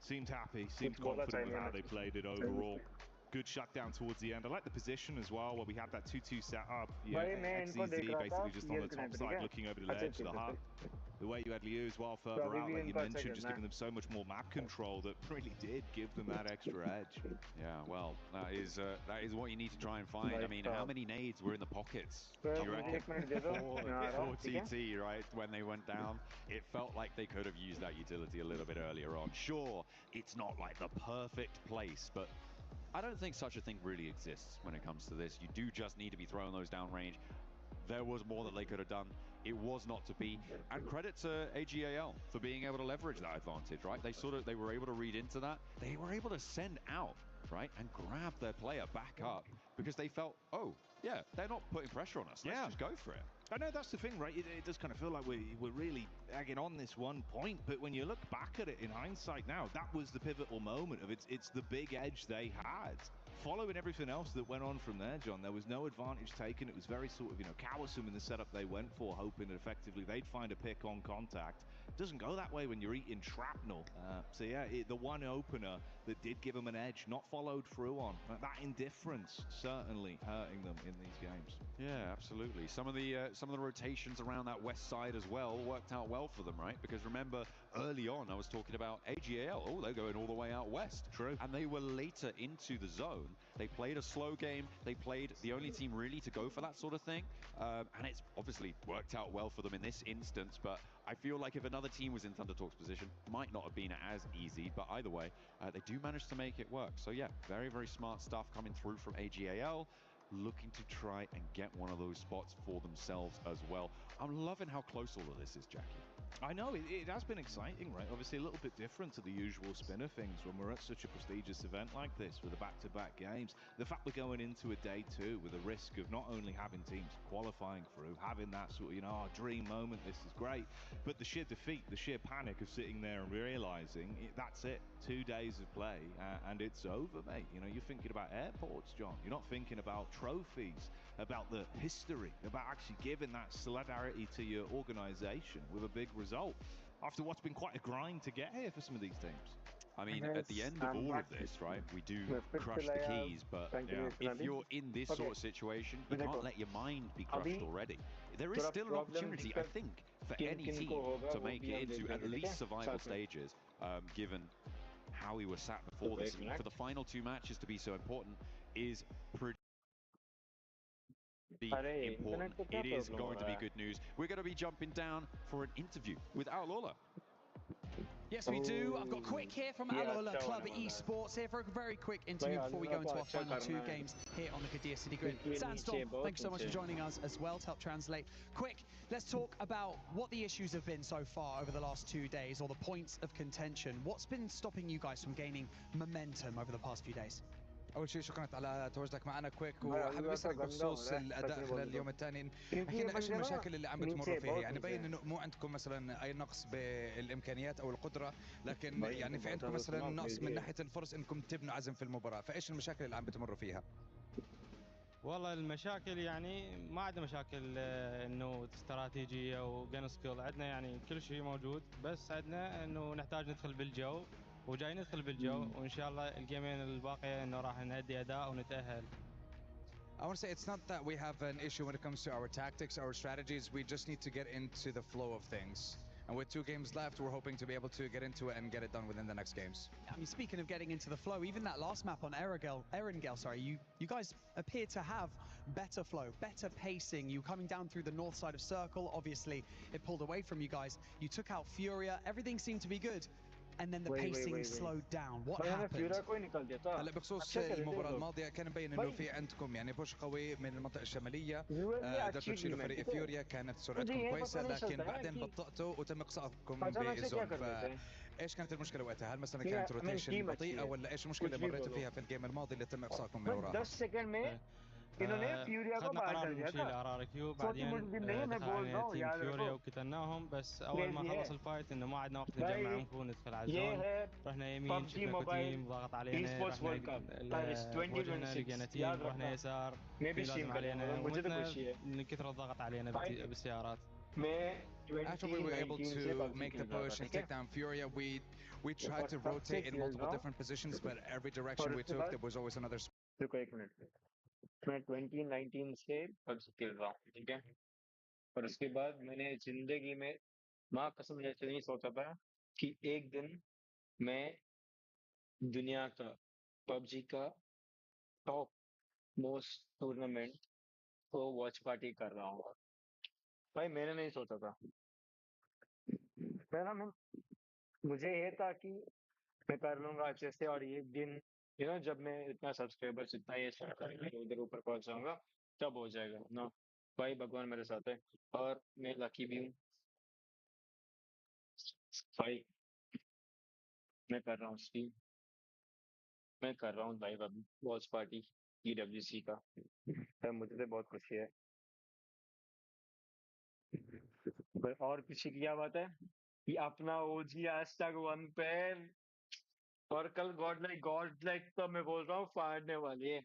Seemed happy, seemed confident with how they played it overall. good shutdown towards the end. I like the position as well, where we had that 2-2 setup. Yeah, भाई मैं इनको देख XCZ रहा था basically just on ये the top ठीक side, है looking over the अच्छा ledge, ठीक the है hut. The way you had Liu as well तो further अभी out, भी like you इनको अच्छा mentioned, just करना giving them so much more map control that really did give them that extra edge. Yeah, well, that is what you need to try and find. I mean, how many nades were in the pockets? Do तो you reckon? एक minute दे दो मैं आ रहा हूँ ठीक है TT, right, when they went down, it felt like they could have used that utility a little bit earlier on. Sure, it's not like the perfect place, but I don't think such a thing really exists when it comes to this. You do just need to be throwing those downrange. There was more that they could have done. It was not to be. And credit to AGAL for being able to leverage that advantage, right? They were able to read into that. They were able to send out, right, and grab their player back up because they felt, oh, yeah, they're not putting pressure on us. Let's just go for it. I know that's the thing, right? It does kind of feel like we're really egging on this one point, but when you look back at it in hindsight now, that was the pivotal moment of it's the big edge they had. Following everything else that went on from there, John, there was no advantage taken. It was very sort of, cowsome in the setup they went for, hoping that effectively they'd find a pick on contact. It doesn't go that way when you're eating shrapnel. So yeah, the one opener that did give them an edge, not followed through on. That indifference certainly hurting them in these games. Yeah, absolutely. Some of the rotations around that west side as well worked out well for them, right? Because remember, early on I was talking about AGAL. Oh, they're going all the way out west. True. And they were later into the zone. They played a slow game. They played the only team really to go for that sort of thing. And it's obviously worked out well for them in this instance. But I feel like if another team was in Thundertalk's position, might not have been as easy. But either way, they do manage to make it work. So yeah, very, very smart stuff coming through from AGAL. Looking to try and get one of those spots for themselves as well. I'm loving how close all of this is, Jackie. I know, it has been exciting, right? Obviously a little bit different to the usual spin of things when we're at such a prestigious event like this with the back-to-back games. The fact we're going into a day two with a risk of not only having teams qualifying through, having that sort of, our dream moment, this is great, but the sheer defeat, the sheer panic of sitting there and realizing that's it, 2 days of play and it's over, mate. You're thinking about airports, John. You're not thinking about trophies, about the history, about actually giving that solidarity to your organization with a big result after what's been quite a grind to get here for some of these teams. I mean, at the end of all of this, right, we do crush the keys, but if you're in this sort of situation, you can't let your mind be crushed already. There is still an opportunity, I think, for any team to make it into at least survival stages, given how we were sat before this. For the final 2 matches to be so important is pretty important. It is going to be good news. We're going to be jumping down for an interview with Alola. Yes, we do. I've got quick here from Alola Club Esports here for a very quick interview before we go into our final 2 games here on the Qadir City Grid. Sandstorm, thank you so much for joining us as well to help translate. Quick, let's talk about what the issues have been so far over the last 2 days, or the points of contention. What's been stopping you guys from gaining momentum over the past few days? اول شيء شكرا على تواجدك معنا كويك وحابب اسالك بخصوص الاداء خلال اليوم الثاني احكي لنا ايش المشاكل اللي عم بتمروا فيها يعني بين انه مو عندكم مثلا اي نقص بالامكانيات او القدره لكن يعني في عندكم مثلا نقص من ناحيه الفرص انكم تبنوا عزم في المباراه فايش المشاكل اللي عم بتمروا فيها والله المشاكل يعني ما عندنا مشاكل انه استراتيجيه وجن سكيل عندنا يعني كل شيء موجود بس عندنا انه نحتاج ندخل بالجو وجاي ندخل بالجو وان شاء الله الجيمين الباقيه انه راح نأدي اداء ونتأهل. I want to say it's not that we have an issue when it comes to our tactics, our strategies. We just need to get into the flow of things. And with 2 games left, we're hoping to be able to get into it and get it done within the next games. I mean, speaking of getting into the flow, even that last map on Erangel, sorry, you guys appear to have better flow, better pacing. You coming down through the north side of Circle, obviously it pulled away from you guys. You took out Furia, everything seemed to be good. And then the pacing slowed down. What happened? هلا بخصوص المباراة الماضية كان مبين انه في عندكم يعني بوش قوي من المنطقة الشمالية قدرتوا تشيلوا فريق فيوريا كانت سرعتكم كويسة لكن بعدين بطأتوا وتم اقصائكم بالزون فايش كانت المشكلة وقتها؟ هل مثلا كانت روتيشن بطيئة ولا ايش المشكلة اللي مريتوا فيها في الجيم الماضي اللي تم اقصائكم من وراها؟ خدنا قرار نشيل ار كيو بعدين دخل علينا تيم فيوريا وقتلناهم بس اول ما خلص الفايت انه ما عندنا وقت نجمع عنكم ندخل على الزون رحنا يمين شفنا تيم ضغط علينا Esports World Cup وجهنا لقينا تيم رحنا يسار في لازم علينا ومتنا من كثر الضغط علينا بالسيارات After we were able to make the push and take down Furia, we tried to rotate in multiple different positions, but every direction we took, there was always another. रुको एक minute, मैं 2019 से PUBG खेल रहा हूँ, ठीक है? और उसके बाद मैंने जिंदगी में माँ कसम ऐसे नहीं सोचा था कि एक दिन मैं दुनिया का PUBG का टॉप मोस्ट टूर्नामेंट को वॉच पार्टी कर रहा हूँ। भाई मैंने नहीं सोचा था। मुझे ये था कि मैं कर लूंगा अच्छे से, और ये दिन जब मैं इतना सब्सक्राइबर्स इतना ये स्टार्ट करेंगे उधर ऊपर पहुंच जाऊंगा तब हो जाएगा ना। भाई भगवान मेरे साथ है और मैं लकी भी हूँ भाई। मैं कर रहा हूँ स्ट्रीम, मैं कर रहा हूँ लाइव अभी वॉच पार्टी EWC का। तो मुझे तो बहुत खुशी है। और खुशी की क्या बात है कि अपना OG आज तक 1 पैर, और कल गॉड लाइक तो मैं बोल रहा हूँ फाड़ने वाली है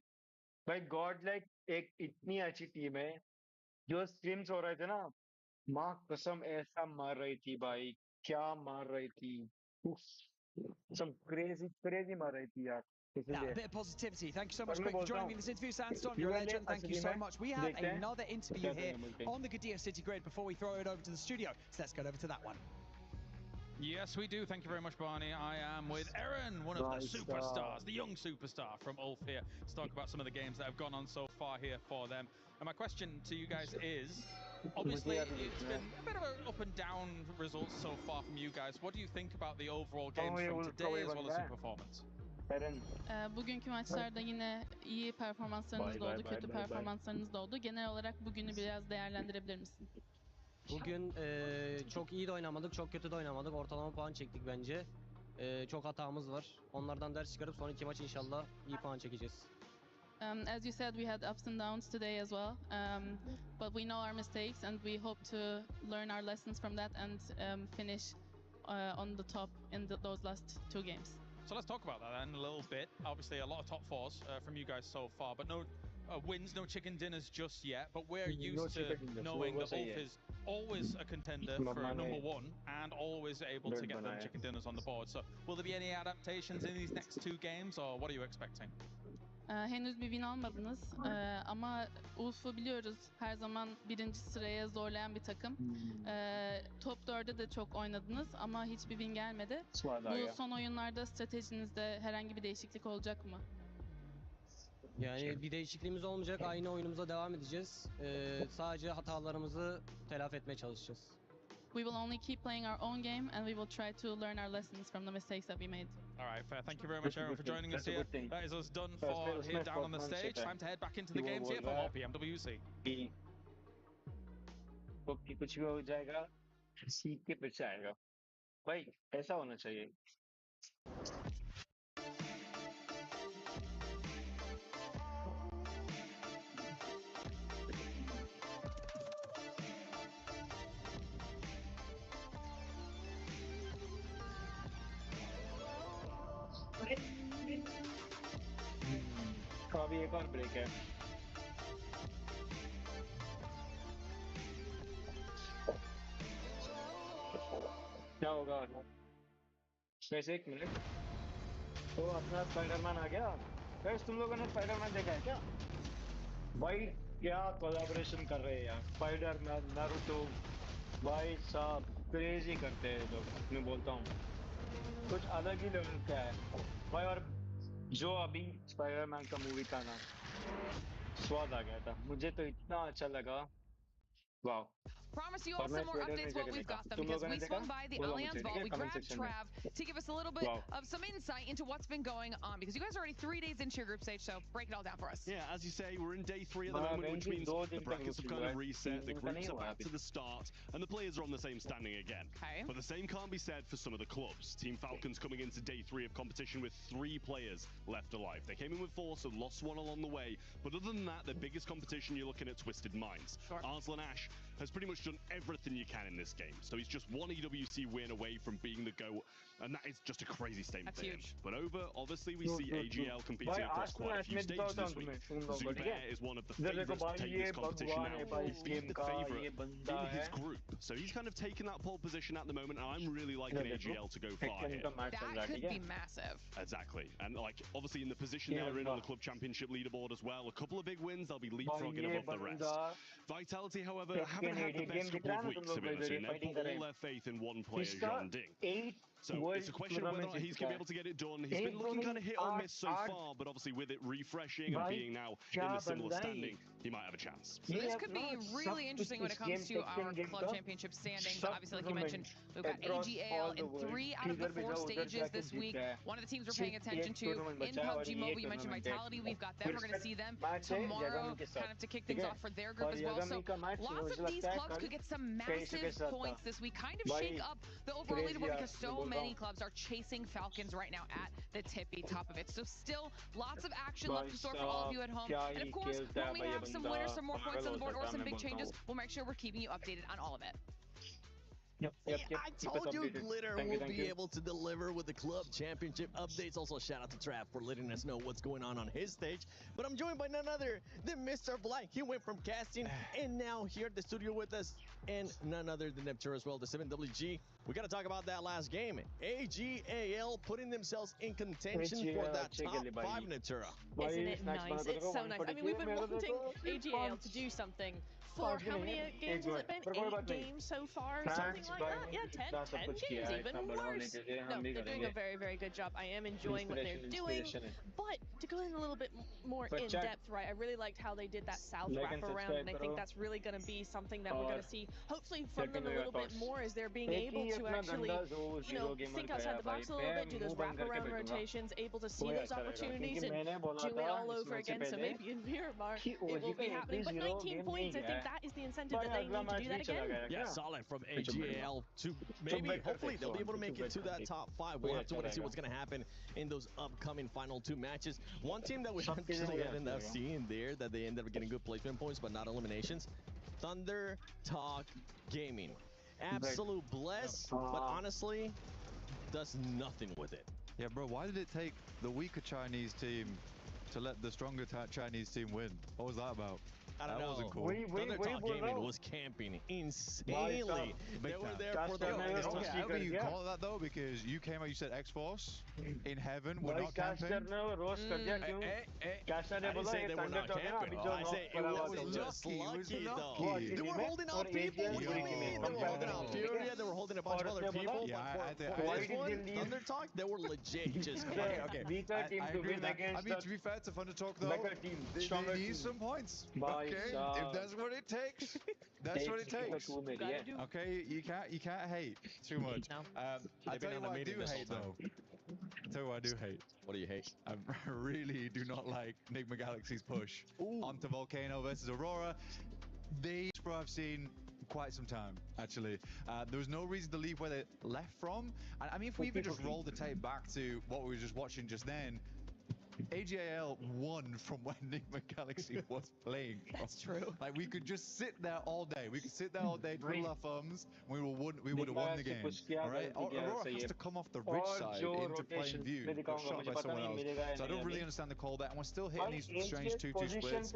भाई। गॉड लाइक एक इतनी अच्छी टीम है, जो स्ट्रीम्स हो रहे थे ना, माँ कसम ऐसा मार रही थी भाई, क्या मार रही थी, some crazy मार रही थी यार। Now, a bit of positivity. Thank you so much, Quick, for joining me in this interview. Sandstorm, you're a legend. Thank you so much. We have another interview here on the Gadia City Grid before we throw it over to the studio. So let's go over to that one. Yes, we do. Thank you very much, Barney. I am with Aaron, one of the superstars, the young superstar from Ulf here, to talk about some of the games that have gone on so far here for them. And my question to you guys is, obviously, it's been a bit of an up and down results so far from you guys. What do you think about the overall games from today as well as your performance? Bugünkü maçlarda yine iyi performanslarınız da oldu, kötü performanslarınız da oldu. Genel olarak bugünü biraz değerlendirebilir misin? Bugün çok iyi de oynamadık, çok kötü de oynamadık. Ortalama puan çektik bence. Çok hatamız var. Onlardan ders çıkarıp son iki maç inşallah iyi puan çekeceğiz. As you said, we had ups and downs today as well, but we know our mistakes and we hope to learn our lessons from that and finish on the top in those last 2 games. So let's talk about that then a little bit. Obviously, a lot of top 4s from you guys so far, but no wins, no chicken dinners just yet. But we're used to knowing that Ulf is always a contender for number 1 and always able to get them chicken dinners on the board. So will there be any adaptations in these next 2 games, or what are you expecting? Henüz bir win almadınız ama Ulf'u biliyoruz, her zaman 1. sıraya zorlayan bir takım. Top 4'de de çok oynadınız ama hiçbir win gelmedi. Bu son oyunlarda stratejinizde herhangi bir değişiklik olacak mı? Yani bir değişikliğimiz olmayacak, aynı oyunumuza devam edeceğiz. Sadece hatalarımızı telafi etmeye çalışacağız. We will only keep playing our own game and we will try to learn our lessons from the mistakes that we made. All right, fair. Thank you very much, Aaron, for joining us here. That is us done for here down on the stage. Time to head back into the games here for more PMWC. कुछ भी हो जाएगा, सीख के पीछे आएगा भाई, ऐसा होना चाहिए। अभी एक और ब्रेक है। क्या होगा? वैसे 1 मिनट, तो अपना स्पाइडरमैन आ गया। वैसे तुम लोगों ने स्पाइडरमैन देखा है क्या? भाई क्या कोलैबोरेशन कर रहे हैं यार, स्पाइडरमैन, नारुतो, भाई साहब क्रेजी करते हैं लोग। मैं बोलता हूँ कुछ अलग ही लेवल का है भाई। और जो अभी स्पाइडरमैन का मूवी का ना स्वाद आ गया था, मुझे तो इतना अच्छा लगा। वाह। Promise you all some more updates while we've got them, because we swung by the Allianz Vault. We grabbed Trav to give us a little bit of some insight into what's been going on, because you guys are already 3 days into your group stage, so break it all down for us. Yeah, as you say, we're in day 3 at the moment, which means the brackets have kind of reset, the groups are back to the start, and the players are on the same standing again. Okay. But the same can't be said for some of the clubs. Team Falcons coming into day 3 of competition with 3 players left alive. They came in with 4, so lost 1 along the way. But other than that, the biggest competition, you're looking at Twisted Minds. Sure. Arslan Ash has pretty much done everything you can in this game. So he's just 1 EWC win away from being the GOAT. And that is just a crazy statement. That's huge. But over, obviously, we see AGL competing across quite a few stages this week. Zubair is one of the favourites to take this competition now. He's been the favourite in his group. So he's kind of taken that pole position at the moment, and I'm really liking AGL to go far here. That could be massive. Exactly. And like obviously in the position they're in on the club championship leaderboard as well, a couple of big wins, they'll be leapfrogging above the rest. Vitality, however, haven't had the best couple of weeks, to be honest, and they've put all their faith in one player, Jean Ding. So it's a question of whether or not he's going to be able to get it done. He's been looking kind of hit or miss so far, but obviously with it refreshing and being now in a similar standing, he might have a chance. So this could be really interesting when it comes to our club championship standings. Obviously, like you mentioned, we've got AGL in 3 out of the 4 stages this week. One of the teams we're paying attention to in PUBG Mobile, you mentioned Vitality. We've got them. We're going to see them tomorrow kind of to kick things off for their group as well. So lots of these clubs could get some massive points this week, kind of shake up the overall leaderboard because so many clubs are chasing Falcons right now at the tippy top of it. So still lots of action left in store for all of you at home. And of course, when we have some winners, some more points on the board, or some big changes, we'll make sure we're keeping you updated on all of it. I told you Glitter will be able to deliver with the club championship updates. Also, shout out to Trav for letting us know what's going on his stage. But I'm joined by none other than Mr. Blank. He went from casting and now here at the studio with us. And none other than Neptura as well, the 7WG. We got to talk about that last game. AGAL putting themselves in contention for that top 5, Neptura. Isn't it nice? It's so nice. I mean, we've been wanting AGAL to do something for how many games has it been? 8 games so far? Something like that? Yeah, 10 games even worse. No, they're doing a very, very good job. I am enjoying what they're doing. But to go in a little bit more in depth, right, I really liked how they did that South wraparound, and I think that's really going to be something that we're going to see, hopefully, from them a little bit more as they're being able to actually, you know, think outside the box a little bit, do those wraparound rotations, able to see those opportunities and do it all over again. So maybe in Miramar, it will be happening. But 19 points, I think that is the incentive that they need to do that again. Yeah, solid from AGAL to maybe, hopefully, they'll be able to make it to that top 5. We'll have to wait and see what's going to happen in those upcoming final 2 matches. One team that we actually ended up seeing there that they ended up getting good placement points, but not eliminations. Thunder Talk Gaming. Absolute bless, but honestly, does nothing with it. Yeah, bro, why did it take the weaker Chinese team to let the stronger Chinese team win? What was that about? I don't know. Wasn't cool. Thunder Talk Gaming was camping insanely. They were there for the longest time. However you call it that though, because you came out, you said X-Force in heaven, we're not camping. I didn't say they were not camping. I say it was just lucky though. They were holding out people. What do you mean? They were holding out Furia, they were holding a bunch of other people. Yeah, for this one, Thunder Talk, they were legit just okay. I agree with that. I mean, to be fair to Thunder Talk though, they need some points. Okay, if that's what it takes, that's what it takes. Okay, you can't hate too much. I tell you what I do hate though. I tell you what I do hate. What do you hate? I really do not like Enigma Galaxy's push onto Volcano versus Aurora. These bro I've seen quite some time actually. There was no reason to leave where they left from. And I mean, if we even just roll the tape back to what we were just watching just then, AGAL won from when Enigma Galaxy was playing. That's true. Like we could just sit there all day. We could sit there all day, twiddle our thumbs. We would have won the game. All right. Aurora has to come off the ridge side into plain view. Got shot by someone else. So I don't really understand the call there. And we're still hitting these strange 2-2 splits.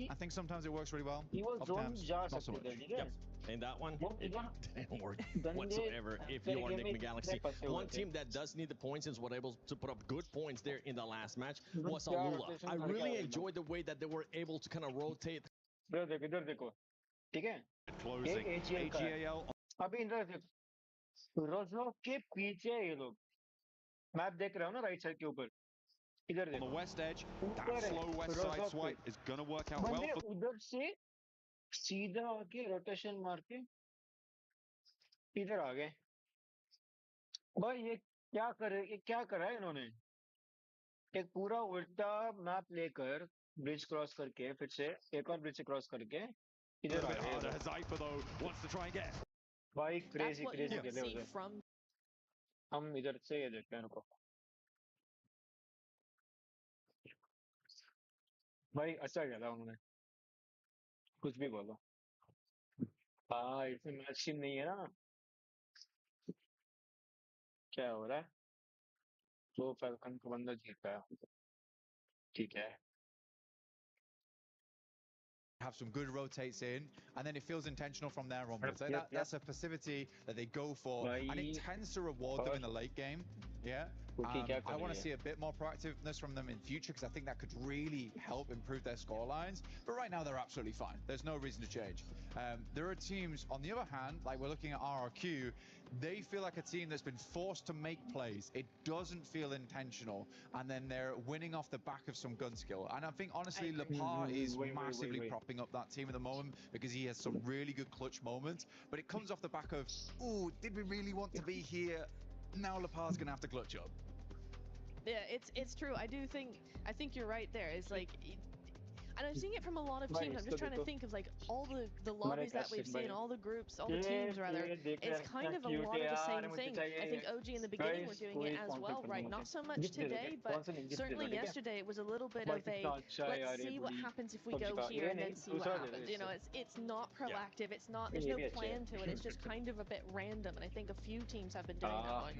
I think sometimes it works really well. Other times, not so much. Yep. And that one, it didn't work whatsoever if you're Enigma Galaxy. One team that does need the points and was able to put up good points there in the last match was Alula. I really enjoyed the way that they were able to kind of rotate. Closing. AGAL. अभी इधर देखो रोजो के पीछे ये लोग map देख रहे हो ना राइट साइड के ऊपर इधर देखो on the west edge that slow west side swipe is going to work out well for उधर से सीधा आके रोटेशन मार के इधर आ गए भाई ये क्या करा है इन्होंने एक पूरा उल्टा मैप लेकर ब्रिज क्रॉस करके फिर से एक और ब्रिज से क्रॉस करके इधर आ गए Zypher though wants to try and get भाई क्रेजी खेले उधर हम इधर से ये देखते हैं इनको भाई अच्छा खेला उन्होंने कुछ भी बोलो हाँ इसमें मैच नहीं है ना क्या हो रहा है? वो फाल्कन को बंदा जीत गया. ठीक है. Have some good rotates in, and then it feels intentional from there onwards. That's a passivity that they go for, and it tends to reward them in the late game. Yeah. I want to see a bit more proactiveness from them in future because I think that could really help improve their score lines. But right now they're absolutely fine. There's no reason to change. There are teams, on the other hand, like we're looking at RRQ, they feel like a team that's been forced to make plays. It doesn't feel intentional, and then they're winning off the back of some gun skill. And I think honestly, Lepar is massively propping up that team at the moment because he has some really good clutch moments. But it comes off the back of, oh, did we really want to be here? Now Lepar's gonna have to clutch up. Yeah, it's true. I think you're right there. It's like, and I'm seeing it from a lot of teams. I'm just trying to think of like all the lobbies that we've seen, all the groups, all the teams rather. It's kind of a lot of the same thing. I think OG in the beginning were doing it as well, right? Not so much today, but certainly yesterday it was a little bit of a let's see what happens if we go here and then see what happens. You know, it's not proactive. It's not. There's no plan to it. It's just kind of a bit random. And I think a few teams have been doing that one.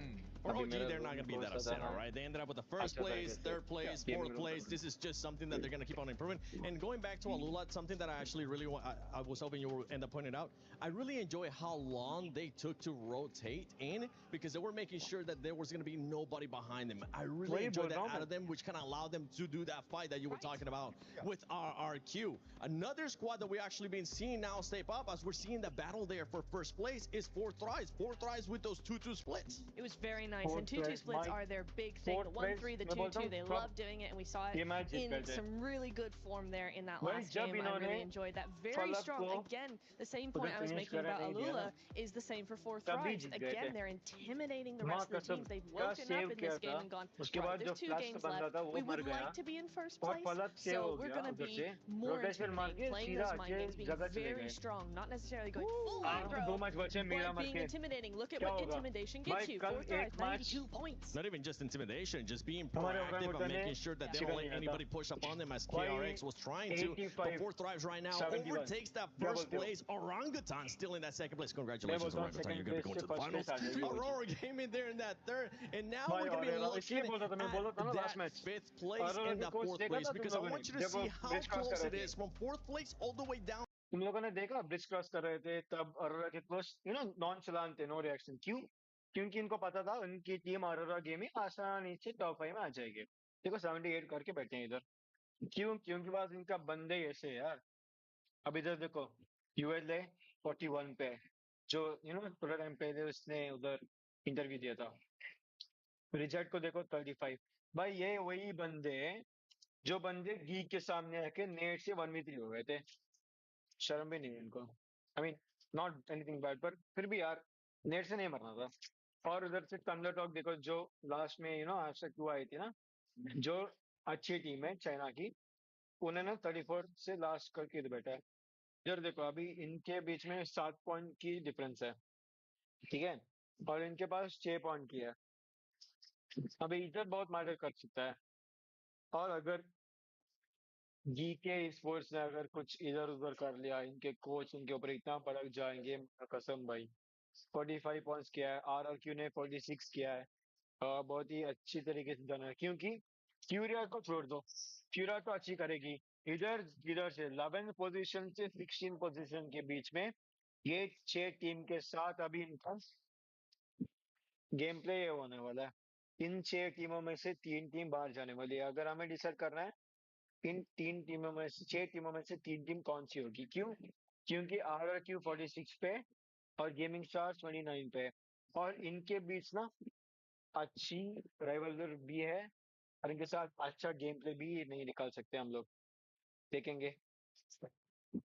For OG, they're not going to be that upset, all right? They ended up with the first place, third place, fourth place. This is just something that they're going to keep on improving. And going back to Alula, something that I actually really want, I was hoping you would end up pointing out, I really enjoy how long they took to rotate in because they were making sure that there was going to be nobody behind them. I really enjoyed that out of them, which kind of allowed them to do that fight that you were talking about with RRQ. Another squad that we actually been seeing now step up as we're seeing the battle there for first place is Fourth Rise. Fourth Rise with those 2-2 splits. It was very nice, and 2-2 splits are their big thing. The 1-3, the 2-2, they love doing it, and we saw it in some really good form there in that last game. I really enjoyed that. Very strong. Again, the same point I was making about Alula is the same for Fourth Rise. Again, they're intimidating the rest of the teams. They've woken up in this game and gone, right, there's 2 games left. We would like to be in first place, so we're going to be more intimidating, playing those mind games, being very strong, not necessarily going full aggro, but being intimidating. Look at what intimidation gets you. Fourth Rise, 92 points. Not even just intimidation, just being proactive and making sure that they don't let anybody push up on them as KRX was trying to. But Fourth Thrives right now overtakes that first place. Orangutan still in that second place. Congratulations, Orangutan. You're going to be going to the finals. Aurora came in there in that third. And now we're going to be looking at that fifth place and the fourth place because I want you to see how close it is from fourth place all the way down. तुम लोगों ने देखा bridge cross कर रहे थे तब अरोरा के close नॉनचलांट थे नो रिएक्शन क्यों क्योंकि इनको पता था उनकी टीम अरोरा गेम में आसानी से टॉप 5 में आ जाएगी देखो 78 करके बैठे हैं इधर क्यों क्योंकि पास इनका बंदे ऐसे यार अब इधर देखो यूएलए 41 पे जो थोड़ा टाइम पहले उसने उधर इंटरव्यू दिया था रिजल्ट को देखो 35 भाई ये वही बंदे जो बंदे गीक के सामने आके नेट से 1v3 हो गए थे शर्म भी नहीं है इनको I mean not anything bad पर फिर भी यार नेट से नहीं मरना था और उधर से थंडर टॉक देखो जो लास्ट में आपसे क्यों आई थी ना जो अच्छी टीम है चाइना की उन्होंने 34 से लास्ट करके इधर बैठा है इधर देखो अभी इनके बीच में 7 पॉइंट की डिफरेंस है ठीक है और इनके पास 6 पॉइंट की है अभी इधर बहुत मैटर कर सकता है और अगर जीके स्पोर्ट्स ने अगर कुछ इधर उधर कर लिया इनके कोच इनके ऊपर इतना भड़क जाएंगे कसम भाई 45 पॉइंट्स किया है आरआरक्यू ने 46 किया है बहुत ही अच्छी तरीके से जाना है क्योंकि फ्यूरिया को छोड़ दो फ्यूरिया तो अच्छी करेगी इधर इधर से 11th पोजीशन से 16 पोजीशन के बीच में ये 6 टीम के साथ अभी इनका गेम प्ले होने वाला है इन 6 टीमों में से 3 टीम बाहर जाने वाली है अगर हमें डिसाइड करना है इन 3 टीमों में से 6 टीमों में से 3 टीम कौन सी होगी क्यों क्योंकि आरआरक्यू 46 पे और गेमिंग स्टार्स 29 पे और इनके बीच ना अच्छी राइवलरी भी है और इनके साथ अच्छा गेम प्ले भी नहीं निकाल सकते हम लोग देखेंगे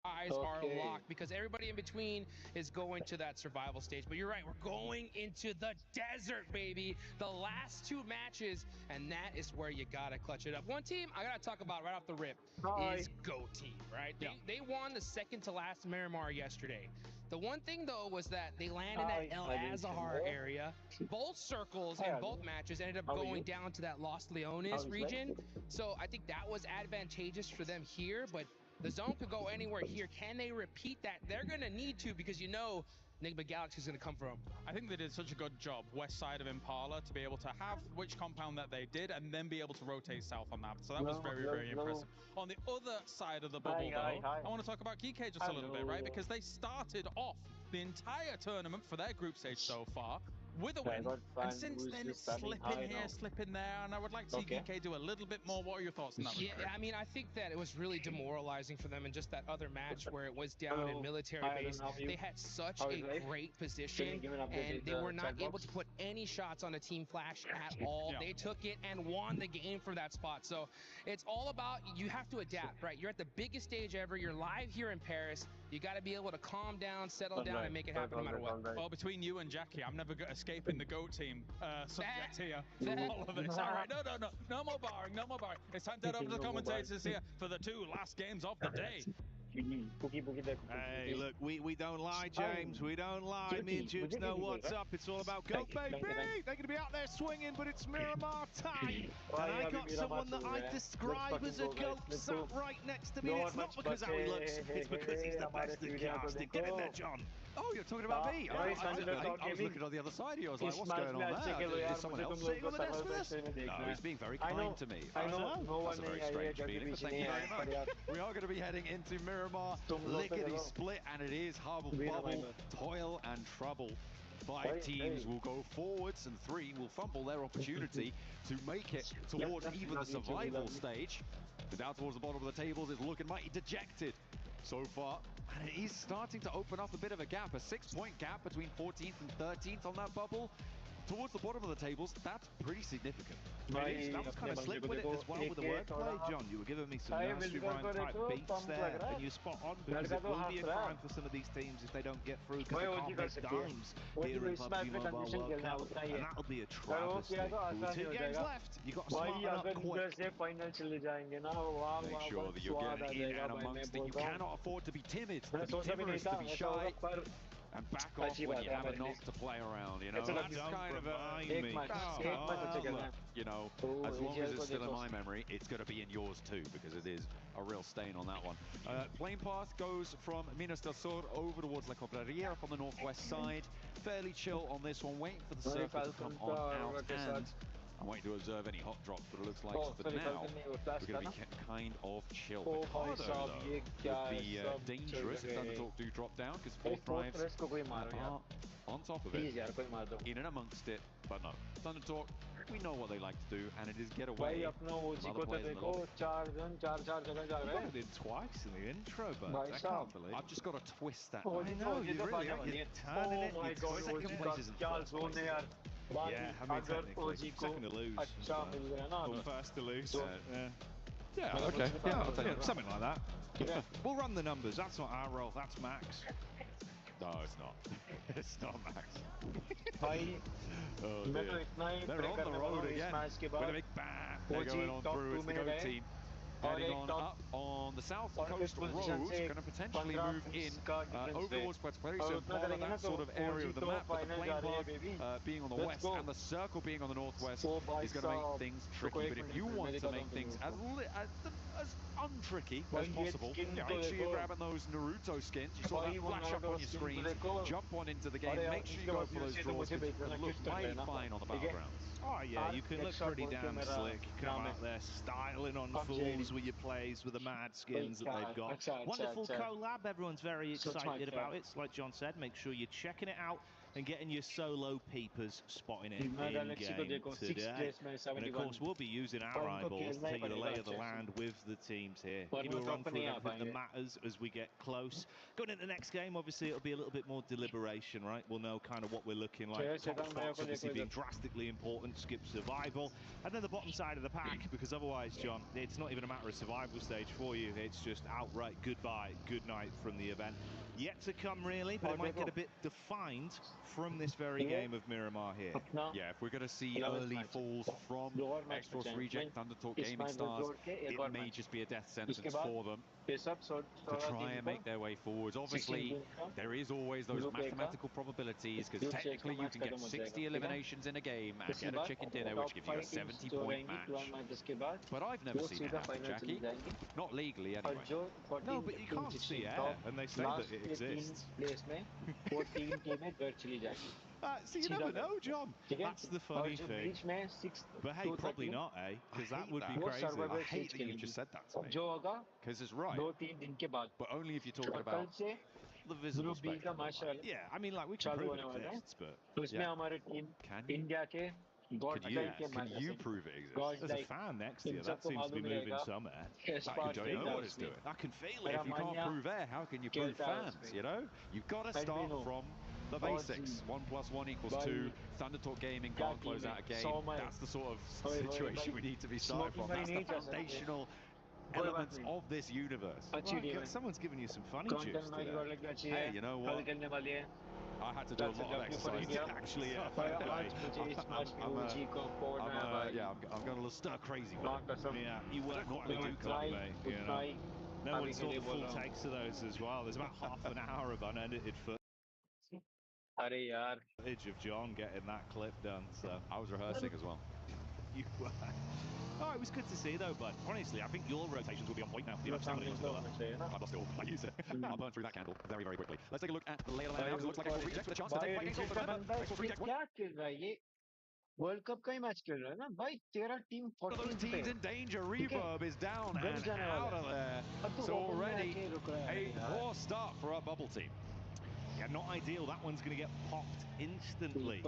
Eyes are locked because everybody in between is going to that survival stage. But you're right, we're going into the desert, baby. The last 2 matches, and that is where you gotta clutch it up. One team I gotta talk about right off the rip is Go Team, right? They won the second to last Miramar yesterday. The one thing though was that they landed in that El Azahar area. Both circles in both matches ended up going down to that Los Leones region. So I think that was advantageous for them here, but the zone could go anywhere here. Can they repeat that? They're going to need to because Enigma Galaxy is going to come from. I think they did such a good job, west side of Impala, to be able to have which compound that they did and then be able to rotate south on that. So that was very, very impressive. On the other side of the bubble, though, I want to talk about Geekade just a little bit, right? Because they started off the entire tournament for their group stage so far with a win, and since then it's slipping here, slipping there, and I would like to see Geekade do a little bit more. What are your thoughts on that? Yeah, I mean, I think that it was really demoralizing for them in just that other match where it was down in military base. They had such a great position, and they were not able to put any shots on a Team Flash at all. They took it and won the game from that spot. So it's all about, you have to adapt, right? You're at the biggest stage ever. You're live here in Paris. You got to be able to calm down, settle down, and make it happen no matter what. Well, between you and Jackie, I'm never escaping the GOAT team subject here for all of this. All right, no more barring, no more barring. It's time to head over to the commentators here for the 2 last games of the day. Hey, look, we don't lie, James. We don't lie. Me and Jukes know what's up. It's all about GOAT, baby. They're going to be out there swinging, but it's Miramar time. And I got someone that I describe as a GOAT sat right next to me. And it's not because how he looks, it's because he's the best at casting. Get in there, John. Oh, you're talking about me? I was looking on the other side of you. I was like, what's going on there? Is someone else sitting on the desk with us? No, he's being very kind to me. I know. That's a very strange feeling, but thank you very much. We are going to be heading into Miramar, lickety split, and it is Hubble, Bubble, Toil, and Trouble. 5 teams will go forwards, and 3 will fumble their opportunity to make it towards even the survival stage. But down towards the bottom of the tables, it's looking mighty dejected so far. And it is starting to open up a bit of a gap, a 6-point gap between 14th and 13th on that bubble. Towards the bottom of the tables, that's pretty significant. That was kind of slick with it as well with the wordplay, John. You were giving me some nursery rhyme type beats there, and you're spot on, because it will be a crime for some of these teams if they don't get through, because they can't make dimes here in PUBG Mobile World Cup, and that'll be a travesty. 2 games left. You've got to smarten up quick. Make sure that you're getting in and amongst it. You cannot afford to be timid, to be timorous, to be shy, and back off when you have a knock to play around, you know? That's kind of a... you know, as long as it's still in my memory, it's going to be in yours too, because it is a real stain on that one. Plane path goes from Minas del Sur over towards La Cobraria up on the northwest side. Fairly chill on this one, waiting for the circle to come on out, and I'm waiting to observe any hot drops, but it looks like for now, we're going to be kind of chill. Picardo, though, would be dangerous if Thundertalk do drop down, because Force Drives are on top of it, in and amongst it, but no. Thundertalk, we know what they like to do, and it is get away from other players in the lobby. You got it in twice in the intro, but I can't believe I've just got to twist that. I know, you really are. You're turning it. Your second place isn't first place. Yeah, I mean, technically, second to lose, or first to lose. Yeah, okay. Yeah, something like that. Yeah. We'll run the numbers. That's not our role. That's Max. No, it's not. It's not Max. Oh, dear. They're on the road again with a big bang. They're going on through. It's the GOAT team. Heading on up on the south coast road, going to potentially move in over towards Puerto Plata, part of that sort of area of the map, but the plane path being on the west and the circle being on the northwest is going to make things tricky. But if you want to make things as untricky as possible, make sure you're grabbing those Naruto skins. You saw that flash up on your screen. Jump on into the game. Make sure you go for those draws, because you can look mighty fine on the battlegrounds. Oh yeah, you can look pretty damn slick. Come out there styling on fools with your plays, with the mad skins that they've got. Wonderful collab. Everyone's very excited about it. Like John said, make sure you're checking it out and getting your solo peepers, spotting it in game today. And of course, we'll be using our eyeballs to take you the lay of the land with the teams here. Give you a run through everything that matters as we get close. Going into the next game, obviously, it'll be a little bit more deliberation, right? We'll know kind of what we're looking like. Top spots obviously being drastically important, skip survival. And then the bottom side of the pack, because otherwise, John, it's not even a matter of survival stage for you. It's just outright goodbye, good night from the event. Yet to come, really, but it might get a bit defined from this very game of Miramar here. Yeah, if we're going to see early falls from X-Force Reject, Thundertalk Gaming Stars, it may just be a death sentence for them to try and make their way forwards. Obviously, there is always those mathematical probabilities, because technically you can get 60 eliminations in a game and get a chicken dinner, which gives you a 70-point match. But I've never seen it happen, Jackie. Not legally, anyway. No, but you can't see air, and they say that it exists. See, you never know, John. That's the funny thing. But hey, probably not, eh? Because that would be crazy. I hate that you've just said that to me. Because it's right. But only if you're talking about the visible spectrum. Yeah, I mean, like, we can prove it exists, but... Yeah. Can you prove it exists? There's a fan next to you. That seems to be moving somewhere. I don't know what it's doing. I can feel it. If you can't prove air, how can you prove fans, you know? You've got to start from the basics. 1 + 1 = 2. Thunder Talk Gaming can't close out a game. That's the sort of situation we need to be starting from. That's the foundational elements of this universe. Someone's giving you some funny juice today. Hey, you know what? I had to do a lot of exercise. Actually, I'm going a little stir crazy. Yeah, you work not to do copy, you know. No one saw the full takes of those as well. There's about half an hour of unedited footage of John getting that clip done. So I was rehearsing as well. You were. Oh, it was good to see though, but honestly, I think your rotations will be on point now. You have stamina to do that. I've lost it all. I use it. I'll burn through that candle very, very quickly. Let's take a look at the lay of the land now. It looks like Xbox rejects with a chance to take fighting. Xbox rejects one. World cup का ही match खेल रहा है ना भाई, तेरा team 14 those teams in danger. Reverb is down and out of there. So already a poor start for our bubble team. Yeah, not ideal. That one's going to get popped instantly.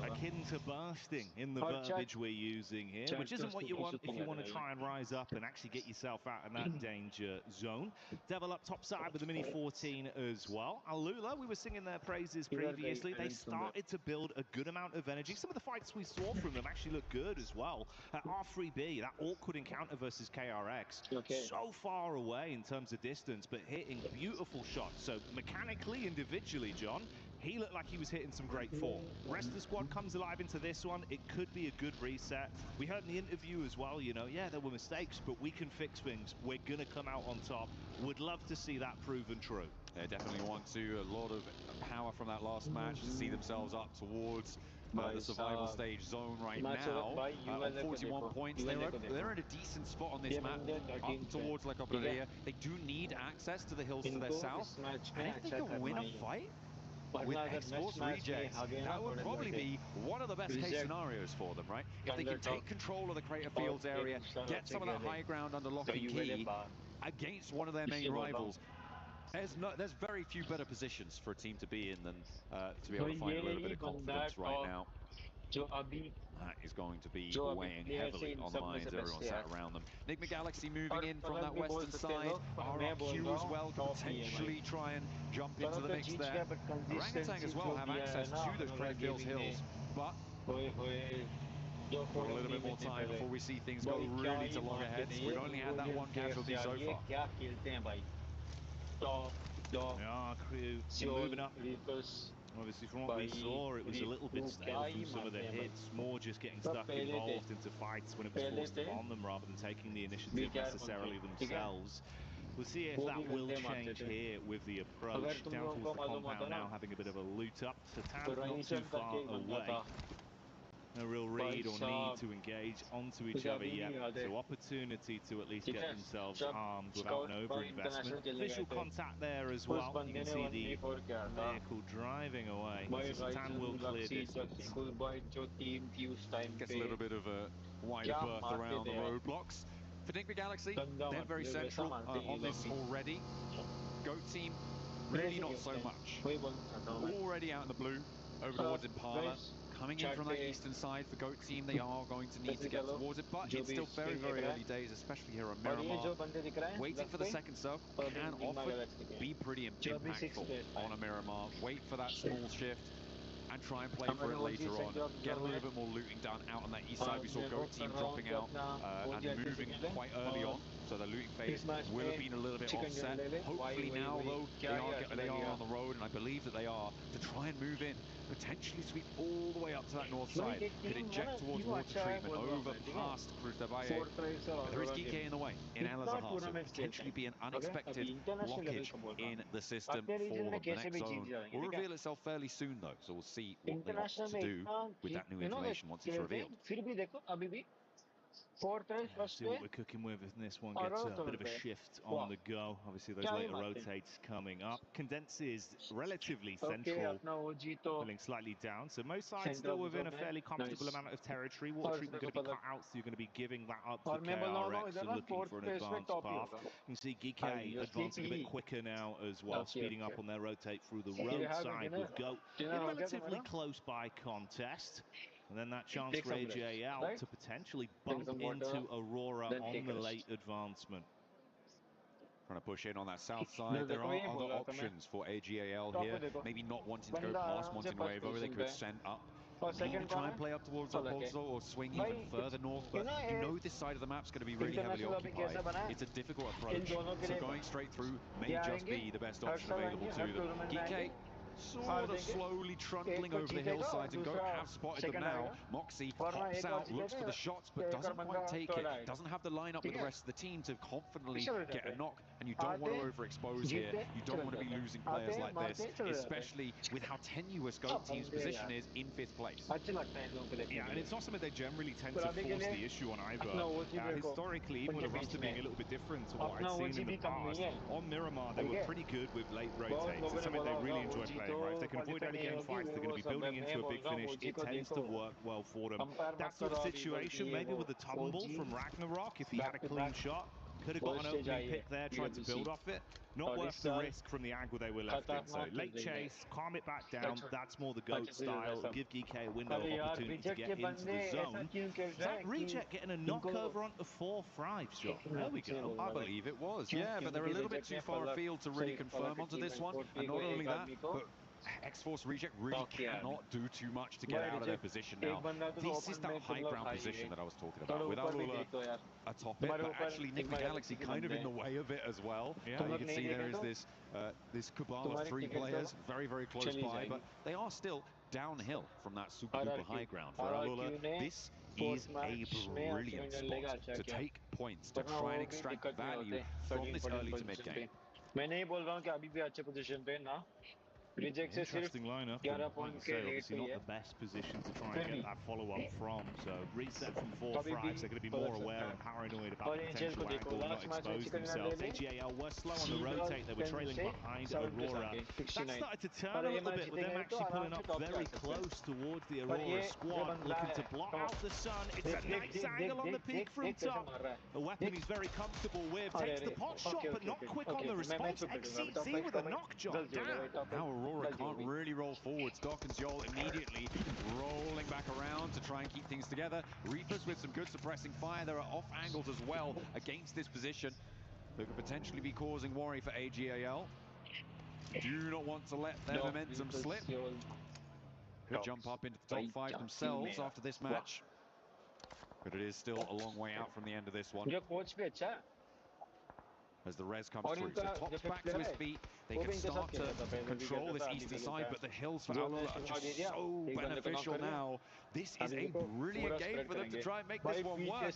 Akin to bursting in the verbiage we're using here, which isn't what you want if you want to try and rise up and actually get yourself out in that danger zone. Devil up top side with the Mini 14 as well. Alula, we were singing their praises previously. They started to build a good amount of energy. Some of the fights we saw from them actually look good as well. R3B, that awkward encounter versus KRX. So far away in terms of distance, but hitting beautiful shots. So mechanically, individually, John, he looked like he was hitting some great form. Rest of the squad comes alive into this one. It could be a good reset. We heard in the interview as well, you know, yeah, there were mistakes, but we can fix things. We're going to come out on top. Would love to see that proven true. They definitely want to. A lot of power from that last match to see themselves up towards the survival stage zone right now. On 41 points, they're in a decent spot on this map, up towards La Cobreria. They do need access to the hills to their south, and if they can win a fight with Esports rejects, that would probably be one of the best case scenarios for them, right? If they can take control of the Crater Fields area, get some of that high ground under lock and key against one of their main rivals, there's very few better positions for a team to be in than to be able to find a little bit of confidence right now. That is going to be weighing heavily on the minds of everyone sat around them. Enigma Galaxy moving in from that western side. RRQ as well could potentially try and jump into the mix there. Orangutan as well have access to those Crater Fields hills, but for a little bit more time before we see things go really to loggerheads. We've only had that one casualty so far. Yeah, crew moving up. Obviously, from what we saw, it was a little bit stale from some of the hits, more just getting stuck involved into fights when it was forced upon them rather than taking the initiative necessarily themselves. We'll see if that will change here with the approach. Down towards the compound now, having a bit of a loot up. Satan not too far away. No real read or need to engage onto each other yet, so opportunity to at least get themselves armed without an overinvestment. Visual contact there as well. You can see the vehicle driving away. Satan will clear distance. Gets a little bit of a wider berth around the roadblocks. For Enigma Galaxy, they're very central on this already. Goat team, really not so much. Already out in the blue, over towards Impala. Coming in from that eastern side for Goat team, they are going to need to get towards it, but it's still very, very early days, especially here on Miramar. Waiting for the second sub can often be pretty impactful on a Miramar. Wait for that small shift and try and play for it later on. Get a little bit more looting done out on that east side. We saw Goat team dropping out and moving quite early on, so the looting phase will have been a little bit offset. Hopefully now, though, they are on the road, and I believe that they are, to try and move in, potentially sweep all the way up to that north side. Could inject towards water treatment, over past Cruz-Tabaye. But there is Geeke in the way, in El Azahar, so potentially be an unexpected blockage in the system for them. The next zone will reveal itself fairly soon, though, so we'll see what they want to do with that new information once it's revealed. See what we're cooking with if this one gets a bit of a shift on the go. Obviously, those later rotates coming up. Condenses relatively central, feeling slightly down. So most sides still within a fairly comfortable amount of territory. Water treatment going to be cut out, so you're going to be giving that up to KRX and looking for an advanced path. You can see GK advancing a bit quicker now as well, speeding up on their rotate through the roadside with GOAT in relatively close by contest. And then that chance for AJL to potentially bump into Aurora on the late advancement. Trying to push in on that south side. There are other options for AGAL here. Maybe not wanting to go past Montenuevo. They could send up. Maybe try and play up towards Opolzo or swing even further north. But you know this side of the map's going to be really heavily occupied. It's a difficult approach. So going straight through may just be the best option available to them. GK sort of slowly trundling over the hillsides, and GOAT have spotted them now. Moxie hops out, looks for the shots, but doesn't quite take it. Doesn't have the lineup with the rest of the team to confidently get a knock, and you don't want to overexpose here. You don't want to be losing players like this, especially with how tenuous GOAT team's position is in 5th place. Yeah, and it's not something they generally tend to force the issue on either. Historically, even with the roster being a little bit different to what I'd seen in the past, on Miramar they were pretty good with late rotates. It's something they really enjoy playing. Right? If they can avoid early game fights, they're going to be building into a big finish. It tends to work well for them. That sort of situation, maybe with the tumble from Ragnarok, if he had a clean shot, could have got an opening pick there, tried to build off it. Not worth the risk from the angle they were left in. So late chase, calm it back down. That's more the GOAT style. Give GK a window of opportunity to get into the zone. Is that Reject getting a knock over onto 4-5 shot? There we go. I believe it was, yeah, but they're a little bit too far afield to really confirm onto this one. And not only that, but X-Force Reject really cannot do too much to get out of their position now. This is that high ground position that I was talking about. With Alula atop it, but actually Nick McGalaxy kind of in the way of it as well. Yeah, you can see there is this cabal of 3 players very, very close by, but they are still downhill from that super duper high ground. For Alula, this is a brilliant spot to take points, to try and extract value from this early to mid game. Interesting lineup. Like you say, obviously not the best position to try and get that follow-up from. So reset from 4-5, they're going to be more aware and paranoid about the potential angle and not expose themselves. AGAL were slow on the rotate. They were trailing behind Aurora. That started to turn a little bit with them actually pulling up very close towards the Aurora squad, looking to block out the sun. It's a nice angle on the peak from top. A weapon he's very comfortable with. Takes the pot shot, but not quick on the response. XCC with a knock job down. Now Aurora can't really roll forward. Stock and Yol immediately rolling back around to try and keep things together. Reapers with some good suppressing fire. There are off angles as well against this position that could potentially be causing worry for AGAL. Do not want to let their momentum slip. Could jump up into the top 5 themselves after this match. But it is still a long way out from the end of this one. As the res comes through. So Top's back to his feet. They can start to control this eastern side, but the hills for Alula are just so beneficial now. This is a brilliant game for them to try and make this one work.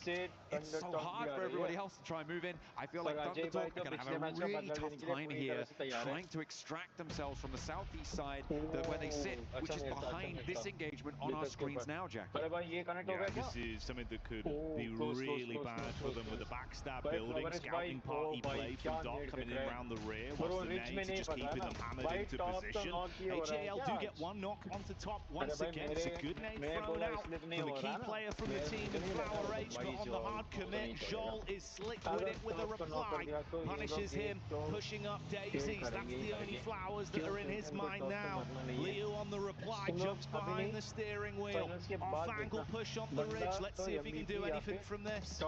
It's so hard for everybody else to try and move in. I feel like Thundertalk are going to have a really tough time here trying to extract themselves from the southeast side where they sit, which is behind this engagement on our screens now, Jack. Yeah, this is something that could be really bad for them with the backstab building, scouting party play from Doc coming in around the rear, whilst the nades are just keeping them hammered into position. AJL do get one knock onto top once again. It's a good nade thrown out from a key player from the team in Flower H, but on the hard commit, Joel is slick with it with a reply. Punishes him, pushing up daisies. That's the only flowers that are in his mind now. Liu on the reply, jumps behind the steering wheel. Off angle push on the ridge. Let's see if he can do anything from this.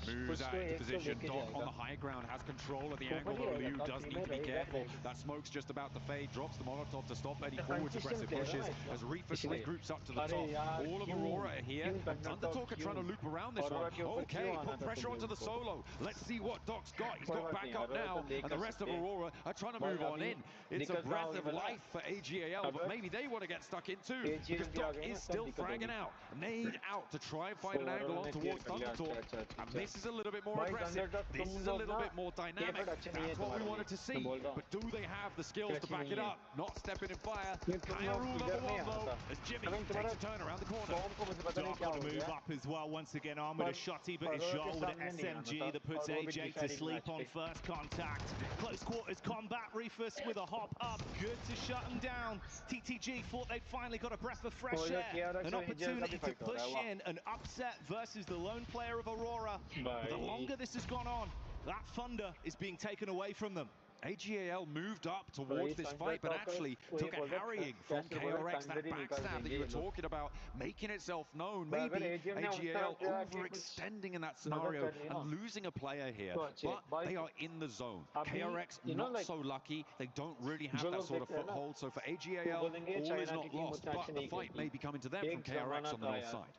Moves out into position. Doc on the high ground has control of the angle, though Liu does need to be careful. That smoke's just about to fade. Drops the Molotov to stop any forwards aggressive pushes as Reefus regroups up to the top. All of Aurora are here, and Thundertalk are trying to loop around this one. Okay, put pressure onto the solo. Let's see what Doc's got. He's got back up now, and the rest of Aurora are trying to move on in. It's a breath of life for AGAL, but maybe they want to get stuck in too, because Doc is still fragging out. Nade out to try and find an angle on towards Thundertalk. And this is a little bit more aggressive. This is a little bit more dynamic. That's what we wanted to see. But do they have the skills to back it up? Not stepping in fire. Higher rule number one, though, as Jimmy takes a turn around the corner. Doc on the move up as well, once again armed with a shotty, but it's Joel with an SMG that puts AJ to sleep on first contact. Close quarters combat, Rufus with a hop up, good to shut him down. TTG thought they'd finally got a breath of fresh air, an opportunity to push in an upset versus the lone player of Aurora. But the longer this has gone on, that thunder is being taken away from them. AGAL moved up towards this fight, but actually took a harrying from KRX, that backstab that you were talking about, making itself known. Maybe AGAL overextending in that scenario and losing a player here, but they are in the zone. KRX not so lucky, they don't really have that sort of foothold, so for AGAL, all is not lost, but the fight may be coming to them from KRX on the north side.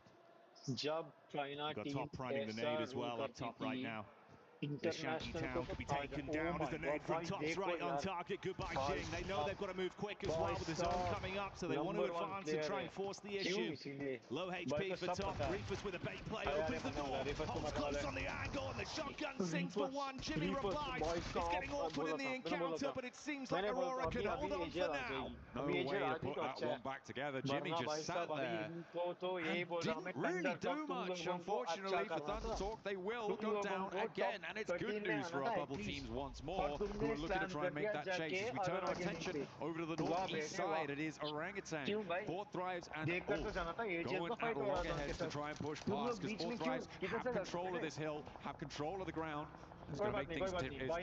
Got Top priming the nade as well up top right now. The Shanty Town could be taken down as the nade from Top's right on target. Goodbye, Jing. They know they've got to move quick as well with the zone coming up, so they want to advance and try and force the issue. Low HP for Top. Rufus with a bait play opens the door. Holds close on the angle, and the shotgun sings for one. Jimmy replies. It's getting awkward in the encounter, but it seems like Aurora can hold on for now. No way to put that one back together. Jimmy just sat there and didn't really do much. Unfortunately for Thunder Talk, they will go down again. And it's good news for our bubble teams once more, who are looking to try and make that chase. As we turn our attention over to the northeast side, it is Orangutan, Fourth Thrives, and going at loggerheads to try and push past, because Fourth Thrives have control of this hill, have control of the ground. It's going to make things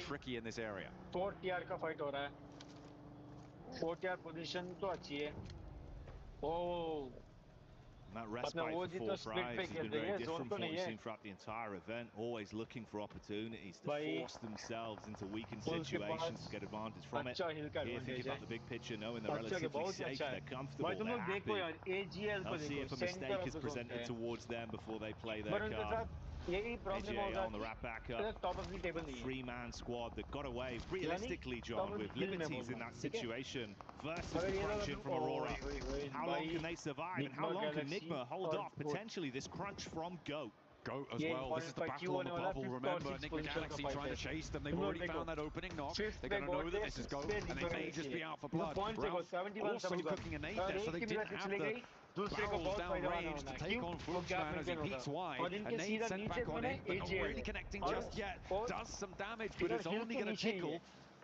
tricky in this area. Fourth tier का fight हो रहा है. Fourth tier position तो अच्छी है. Oh. And that respite for Fourth Thrives has been very different from what we've seen throughout the entire event. Always looking for opportunities to force themselves into weakened situations to get advantage from it. Here, thinking about the big picture, knowing they're relatively safe, they're comfortable, they're happy. They'll see if a mistake is presented towards them before they play their card. AGAL on the wrap back up. Three-man squad that got away realistically, John, with liberties in that situation versus the crunch in from Aurora. How long can they survive, and how long can Nigma hold off potentially this crunch from GOAT? GOAT as well. This is the battle on the bubble. Remember, Enigma Galaxy trying to chase them. They've already found that opening knock. They're going to know that this is GOAT, and they may just be out for blood. Ralph also cooking a nade there, so they didn't have the barrels down range to take on Fuchsman as he peeks wide. A nade sent back on it, but not really connecting just yet. Does some damage, but it's only going to tickle.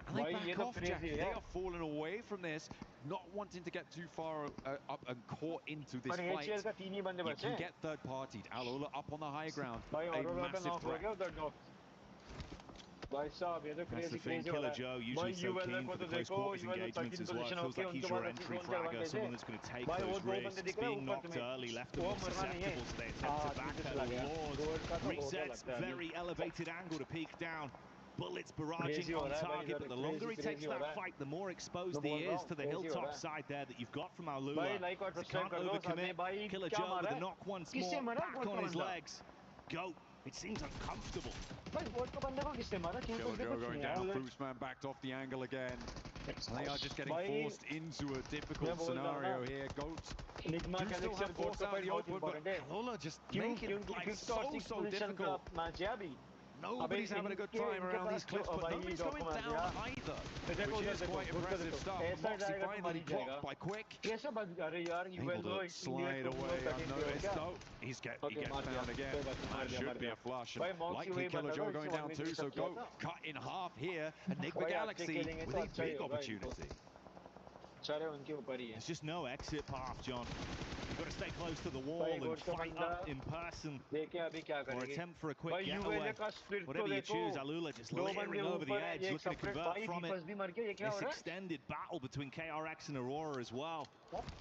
And they back off, Jackie. They are falling away from this, not wanting to get too far up and caught into this fight. You can get third-partied. Alola up on the high ground. A massive threat. That's the thing, Killer Joe usually so keen for the close quarters engagements as well. It feels like he's your entry fragger, someone that's going to take those risks. Being knocked early left them more susceptible, so they attempt to backpedal. Lord resets, very elevated angle to peek down. Bullets barraging on target, but the longer he takes that fight, the more exposed he is to the hilltop side there that you've got from Alula. He can't overcommit. Killer Joe with a knock once more, back on his legs. GOAT, it seems uncomfortable. Killer Joe going down, Fuchsman backed off the angle again. And they are just getting forced into a difficult scenario here. GOAT do still have force out the open, but Alula just making it like so difficult. Nobody's having a good time around these cliffs, but nobody's going down either, which is quite impressive stuff. Moxie finally blocked by Quick. Able to slide away unnoticed. No, he gets found again. That should be a flush. And likely Killer Joe going down too, so GOAT cut in half here. Enigma Galaxy with a big opportunity. There's just no exit path, John. You've got to stay close to the wall and fight up in person, or attempt for a quick getaway. Whatever you choose, Alula just layering over the edge, looking to convert from it. This extended battle between KRX and Aurora as well,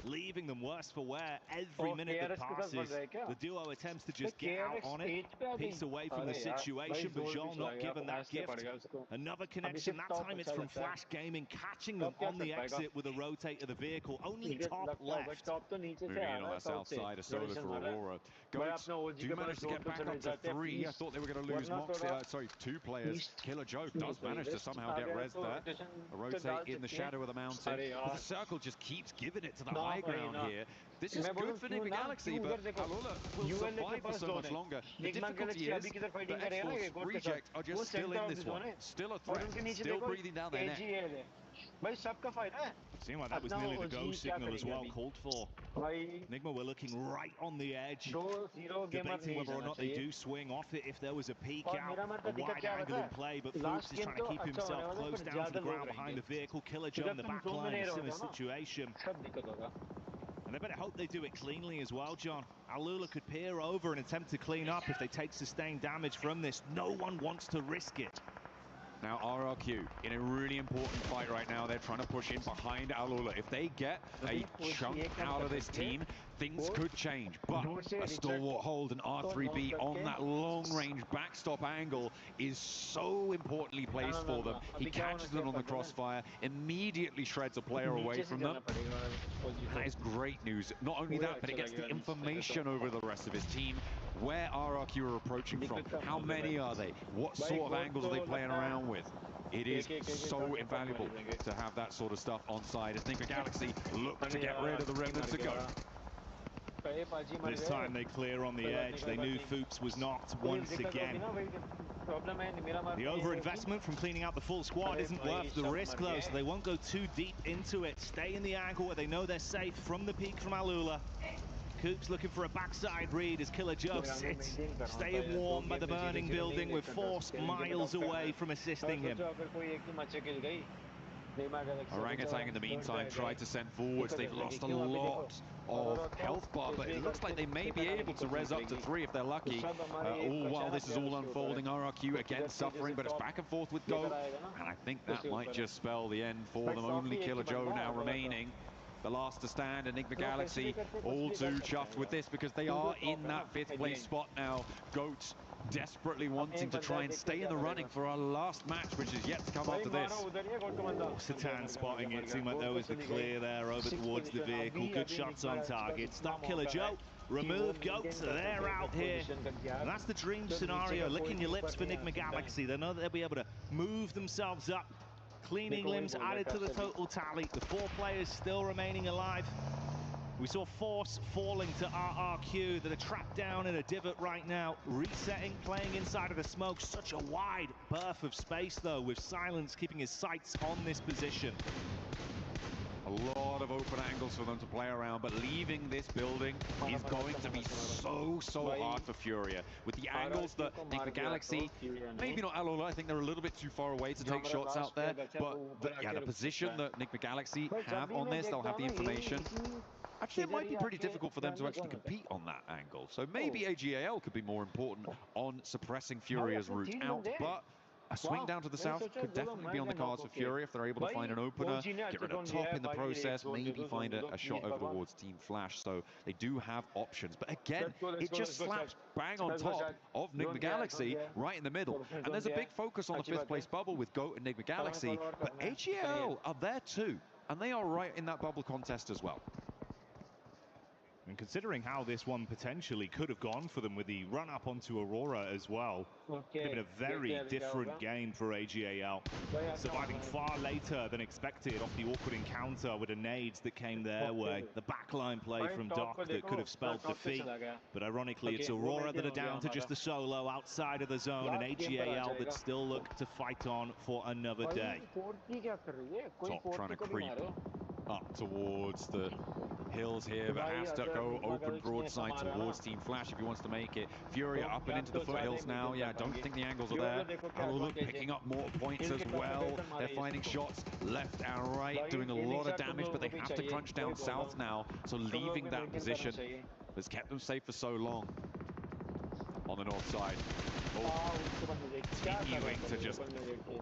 leaving them worse for wear every minute that passes. The duo attempts to just get out on it, piece away from the situation, but Joel not given that gift. Another connection, that time it's from Flash Gaming, catching them on the exit with a rotate of the vehicle. Only Top left. Moving in on that south side, a solo for Aurora. Goats do manage to get back up to 3. I thought they were going to lose Moxie, sorry, 2 players. Killer Joe does manage to somehow get res there. A rotate in the shadow of the mountain. But the circle just keeps giving it to the high ground here. This is good for Enigma Galaxy, but Alula will survive for so much longer. The difficulty is the X-Force Reject are just still in this one. Still a threat, still breathing down their neck. भाई सबका फायदा है. Seemed like that was nearly the go signal as well, called for. Enigma were looking right on the edge, debating whether or not they do swing off it if there was a peek out, a wide angle in play, but Fuchs is trying to keep himself close down to the ground behind the vehicle. Killer Joe in the back line, a similar situation. And they better hope they do it cleanly as well, John. Alula could peer over and attempt to clean up if they take sustained damage from this. No one wants to risk it. Now RRQ in a really important fight right now. They're trying to push in behind Alula. If they get a chunk out of this team, things could change. But a stalwart hold and R3B on that long-range backstop angle is so importantly placed for them. He catches them on the crossfire, immediately shreds a player away from them. That is great news. Not only that, but it gets the information over the rest of his team. Where RRQ are approaching from, how many are they, what sort of angles are they playing around with. It is so invaluable to have that sort of stuff on side as Enigma Galaxy look to get rid of the remnants of Goat. This time they clear on the edge. They knew Fuchs was knocked once again. The overinvestment from cleaning out the full squad isn't worth the risk though, so they won't go too deep into it. Stay in the angle where they know they're safe from the peak from Alula. Coops looking for a backside read as Killer Joe sits, staying warm by the burning building with Force miles away from assisting him. Orangutan in the meantime tried to send forwards. They've lost a lot of health bar, but it looks like they may be able to res up to 3 if they're lucky. All while this is all unfolding, RRQ again suffering, but it's back and forth with Goat, and I think that might just spell the end for them. Only Killer Joe now remaining. The last to stand, Enigma Galaxy, all too chuffed with this because they are in that 5th place spot now. Goat desperately wanting to try and stay in the running for our last match, which is yet to come after this. Satan spotting it. Seemed like there was the clear there over towards the vehicle. Good shots on target. Stop Killer Joe. Remove Goat, so they're out here. And that's the dream scenario, licking your lips for Enigma Galaxy. They know that they'll be able to move themselves up. Cleaning limbs added to the total tally. The 4 players still remaining alive. We saw Force falling to RRQ that are trapped down in a divot right now. Resetting, playing inside of the smoke. Such a wide berth of space though, with Silence keeping his sights on this position. A lot of open angles for them to play around, but leaving this building is going to be so hard for Furia. With the angles that Enigma Galaxy, maybe not Alula, I think they're a little bit too far away to take shots out there, but the position that Enigma Galaxy have on this, they'll have the information. Actually, it might be pretty difficult for them to actually compete on that angle. So maybe AGAL could be more important on suppressing Furia's route out, but a swing down to the south could definitely be on the cards for Fury if they're able to find an opener, get rid of top in the process, maybe find a shot over towards Team Flash. So they do have options. But again, it just slaps bang on top of Enigma Galaxy right in the middle. And there's a big focus on the 5th place bubble with Goat and Enigma Galaxy, but AGL are there too. And they are right in that bubble contest as well. And considering how this one potentially could have gone for them with the run-up onto Aurora as well, could have been a very different game for AGAL. Surviving far later than expected off the awkward encounter with the nades that came their way. The backline play from Doc that could have spelled defeat. But ironically, it's Aurora that are down to just the solo outside of the zone, and AGAL that still look to fight on for another day. Top trying to creep up towards the hills here, but has to go open broadside towards Team Flash if he wants to make it. Furia up and into the foothills now. Yeah, I don't think the angles are there. Alula picking up more points as well. They're finding shots left and right, doing a lot of damage, but they have to crunch down south now. So leaving that position has kept them safe for so long. On the north side, continuing to just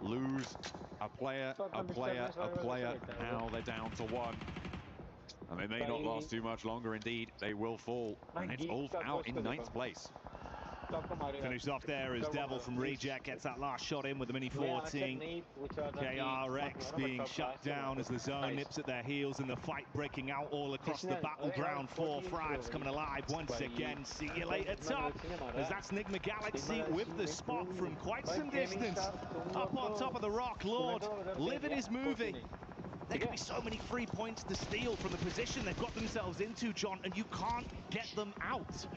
lose a player. Now they're down to 1. And they may not last too much longer. Indeed, they will fall. And it's Ulf out in 9th place. Finished off there as Devil from Reject gets that last shot in with the Mini 14. KRX being shut down as the zone nips at their heels and the fight breaking out all across the battleground. 4 Frags coming alive once again. See you later, top. As that's Enigma Galaxy with the spot from quite some distance. Up on top of the rock, Lord, living his movie. There could be so many free points to steal from the position they've got themselves into, John, and you can't get them out.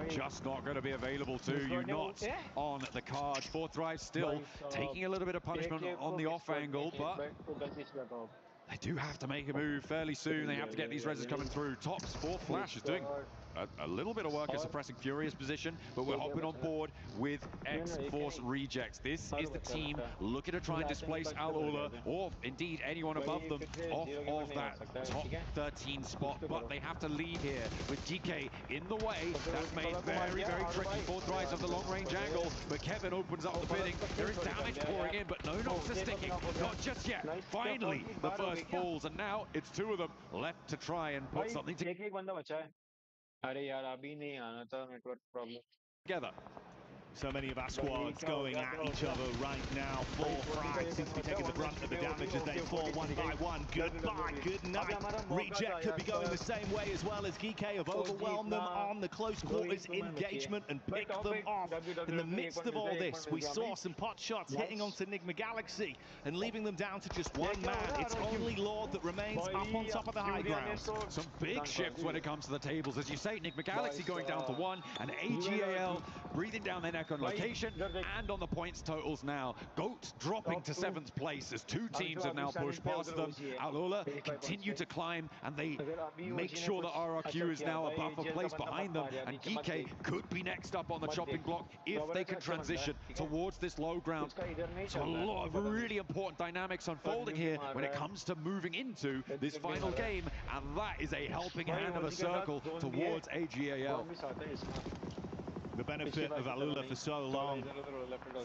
just not going to be available to you. Not on the cards. Fourth drive still taking a little bit of punishment on the off angle, but they do have to make a move fairly soon. They have to get these reses coming through. Tops for Flash is doing a little bit of work at suppressing Furious position, but we're hopping on board with X-Force Rejects. This is the team looking to try and displace Al-Ula, or indeed anyone above them, off of that top 13 spot, but they have to lead here with DK in the way. That's made very, very tricky. Fourth drives of the long-range angle, but Kevin opens up the bidding. There is damage pouring in, but no knocks are sticking. Not just yet. Finally, the first falls, and now it's two of them left to try and put something together. So many of our squads going at each other right now. 4 frags seems to be taking the brunt of the damage as they fall one by one. Goodbye, good night. Reject could be going the same way as well as Geeke have overwhelmed them on the close quarters engagement and picked them off. In the midst of all this, we saw some pot shots hitting onto Enigma Galaxy and leaving them down to just one man. It's only Lord that remains up on top of the high ground. Some big shifts when it comes to the tables. As you say, Enigma Galaxy going down to 1, and AGAL breathing down their neck on location and on the points totals now. GOAT dropping to 7th place as two teams have now pushed past them. Al-Ula continue to climb, and they make sure that RRQ is now a buffer place behind them, and Geeke could be next up on the chopping block if they can transition towards this low ground. So a lot of really important dynamics unfolding here when it comes to moving into this final game, and that is a helping hand of a circle towards AGAL. The benefit of Al-Ula for so long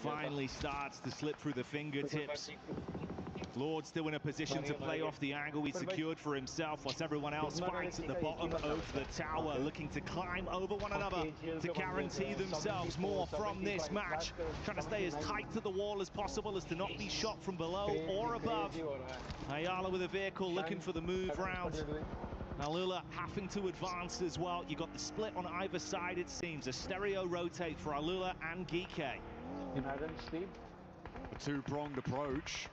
finally starts to slip through the fingertips. Lord still in a position to play off the angle he'd secured for himself, whilst everyone else fights at the bottom of the tower, looking to climb over one another to guarantee themselves more from this match. Trying to stay as tight to the wall as possible as to not be shot from below or above. Ayala with a vehicle looking for the move round. Al-Ula having to advance as well. You got the split on either side, it seems. A stereo rotate for Al-Ula and Geeke. Two-pronged approach.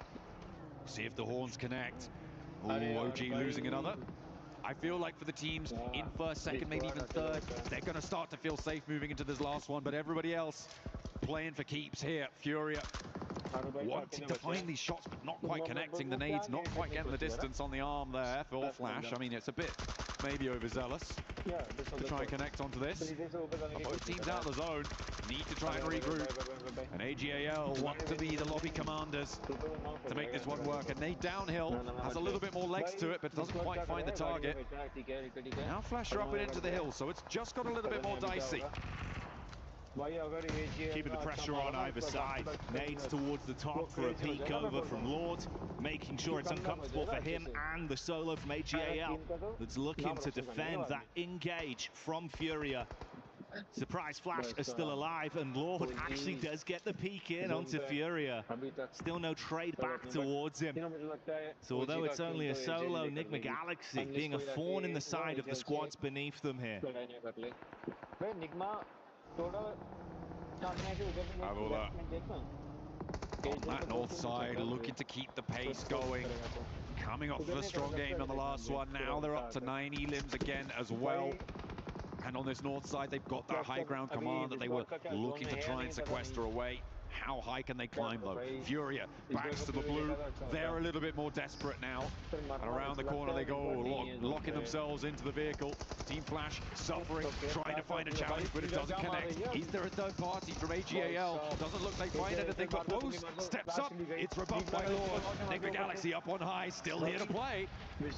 See if the horns connect. Ooh, OG losing another. I feel like for the teams in first, second, maybe even third, they're going to start to feel safe moving into this last one, but everybody else playing for keeps here. Furia wanting to find these shots, but not quite connecting. The nades not quite getting the distance on the arm there for Flash. I mean, it's a bit maybe overzealous to try and connect onto this. But both teams out of the zone need to try and regroup. And AGAL want to be the lobby commanders to make this one work. And nade downhill has a little bit more legs to it, but doesn't quite find the target. Now Flash are up and into the hill, so it's just got a little bit more dicey. Keeping the pressure on either side. Nades towards the top for a peek over from Lord, making sure it's uncomfortable for him and the solo from AGAL that's looking to defend that engage from Furia. Surprise Flash is still alive, and Lord actually does get the peek in onto Furia. Still no trade back towards him. So although it's only a solo, Enigma Galaxy being a thorn in the side of the squads beneath them here. Al-Ula on that north side, looking to keep the pace going. Coming off of a strong game on the last one, now they're up to 9 elims again as well. And on this north side, they've got that high ground command that they were looking to try and sequester away. How high can they climb though? Furia backs to the blue. They're a little bit more desperate now. And around the corner they go, locking themselves into the vehicle. Team Flash suffering, trying to find a challenge, but it doesn't connect. Is there a third party from AGAL? Doesn't look like they find anything, but Bose steps up. It's rebuffed by Lord. Enigma Galaxy up on high, still here to play.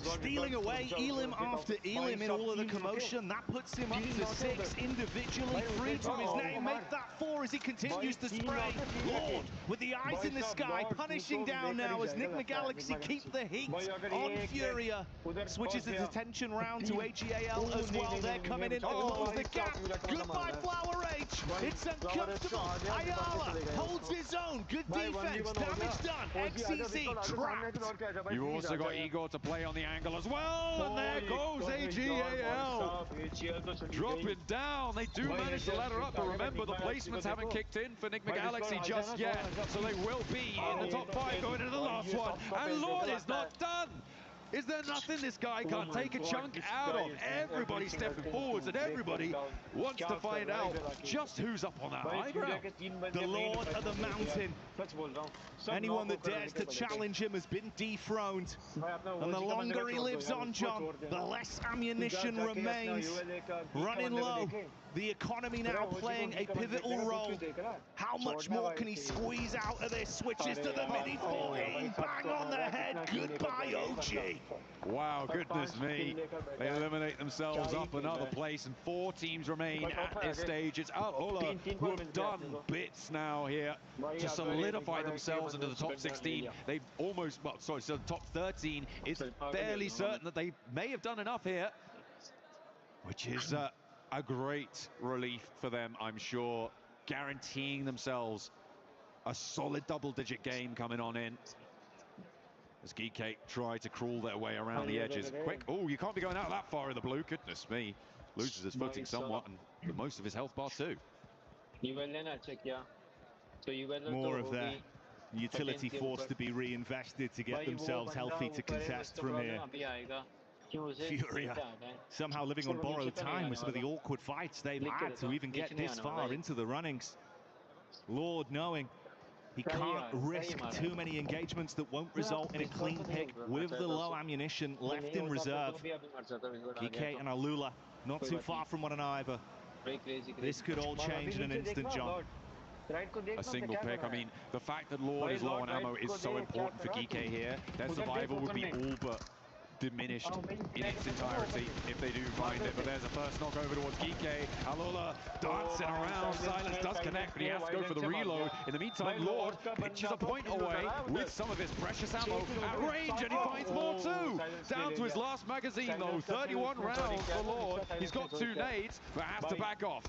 Stealing away elim after elim in all of the commotion. That puts him up to 6 individually. 3 to his name. Make that 4 as he continues to spray. Lord with the eyes in the sky, punishing down now as Enigma Galaxy keep the heat on Furia. Switches his attention round to AGAL as well. They're coming in to close the gap. Goodbye Flower H. It's uncomfortable. Ayala holds his own. Good defense. Damage done. XCZ trapped. You've also got Igor to play on the angle as well. And there goes AGAL. Dropping down. They do manage to ladder up, but remember the placements haven't kicked in for Enigma Galaxy just yet. So they will be in the top 5 going into the last one. And Lord is not done. Is there nothing this guy can't take a chunk out of? Everybody stepping forwards and everybody wants to find out just who's up on that high ground. The Lord of the Mountain. Anyone that dares to challenge him has been dethroned. And the longer he lives on, John, the less ammunition remains. Running low. The economy now playing a pivotal role. How much more can he squeeze out of this? Switches to the Mini 14. Bang on the head. Goodbye, OG. Wow, goodness me. They eliminate themselves up another place, and 4 teams remain at this stage. It's Al-Ula who have done bits now here to solidify themselves into the top 16. They've almost, well, sorry, so the top 13 is fairly certain that they may have done enough here, which is a great relief for them, I'm sure, guaranteeing themselves a solid double-digit game coming on in. As Geekcake try to crawl their way around the edges. Quick, oh, you can't be going out that far in the blue. Goodness me. Loses his footing somewhat and most of his health bar too. More of their utility force to be reinvested to get themselves healthy to contest from here. Furia somehow living on borrowed time with some of the awkward fights they've had to even get this far into the runnings. Lord knowing he can't risk too many engagements that won't result in a clean pick with the low ammunition left in reserve. GK and Al-Ula not too far from one another. This could all change in an instant, John. A single pick. I mean, the fact that Lord is low on ammo is so important for GK here. Their survival would be all but diminished in its entirety if they do find it. But there's a first knock over towards Geekcake. Al-Ula dancing around. Silence does connect, but he has to go for the reload. In the meantime, Lord pitches a point away with some of his precious ammo at range, and he finds more too. Down to his last magazine though. 31 rounds for Lord. He's got 2 nades, but has to back off.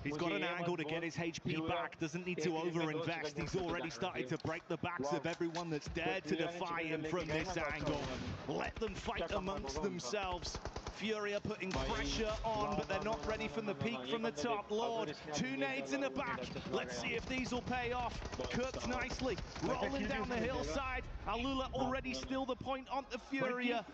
He's got an angle to get his HP back, doesn't need to overinvest. He's already started to break the backs of everyone that's dared to defy him from this angle. Let them fight amongst themselves. Furia putting pressure on, but they're not ready from the peak from the top. Lord, 2 nades in the back. Let's see if these will pay off. Cuts nicely, rolling down the hillside. Al-Ula already still the point on the Furia.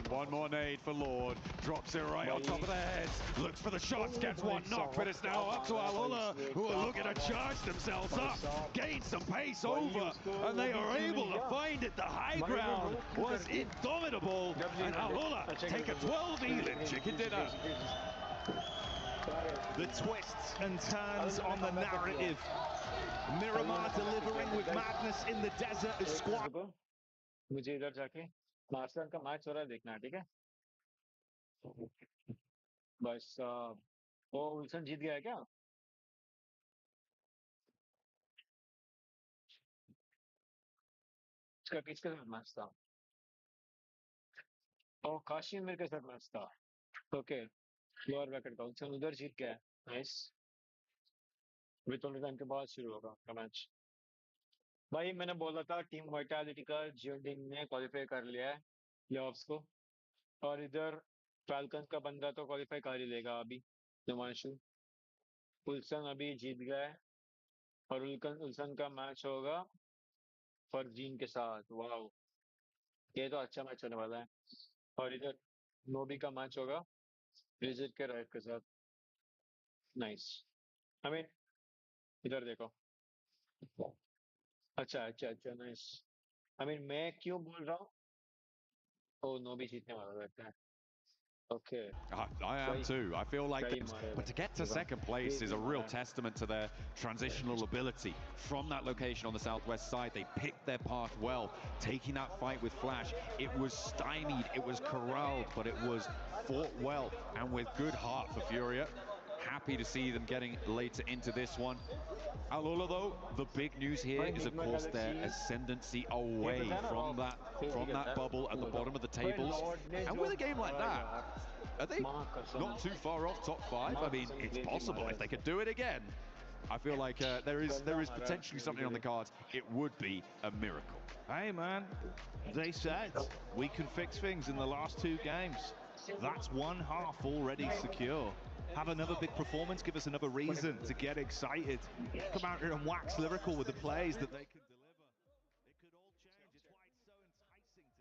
1 more nade for Lord. Drops it right on top of the heads. Looks for the shots, gets 1 knock, but it's now up to Al-Ula, who are looking to charge themselves up. Gain some pace over, and they are able to find it. The high ground was indomitable, and Al-Ula take a 12 Elin chicken dinner. The twists and turns on the narrative. Miramar delivering with madness in the desert as squad. मुझे इधर जाके मार्सन का match हो रहा है देखना है, ठीक है? बस वो विल्सन जीत गया है क्या? इसका किसके साथ मैच था? ओ काशिमीर के साथ मैच था. ओके, लोअर ब्रैकेट का विल्सन उधर जीत गया है. नाइस. विथ ओनली टाइम के बाद शुरू होगा का मैच. भाई मैंने बोला था टीम वाइटैलिटी का जियोडिंग ने क्वालिफाई कर लिया है प्लेऑफ्स को, और इधर फैल्कन्स का बंदा तो क्वालिफाई कर ही लेगा अभी. हिमांशु उल्सन अभी जीत गया है और उल्सन का मैच होगा फरजीन के साथ. वाओ, ये तो अच्छा मैच होने वाला है. और इधर नोबी का मैच होगा रिजिट के राइट के साथ. नाइस. आई मीन इधर देखो. अच्छा अच्छा अच्छा, नाइस. आई मीन मैं क्यों बोल रहा हूँ? ओ नोबी जीतने वाला लगता है. Okay. I am too. I feel like this, but to get to second place is a real testament to their transitional ability. From that location on the southwest side, they picked their path well, taking that fight with Flash. It was stymied, it was corralled, but it was fought well and with good heart for Furia. Happy to see them getting later into this one. Al-Ula though, the big news here is of course their ascendancy away from that bubble at the bottom of the tables. And with a game like that, are they not too far off top 5? I mean, it's possible if they could do it again. I feel like there is potentially something on the cards. It would be a miracle. Hey man, they said we can fix things in the last 2 games. That's 1/2 already secure. Have another big performance, give us another reason to get excited. Come out here and wax lyrical with the plays that they can deliver. It could all change. It's why it's so enticing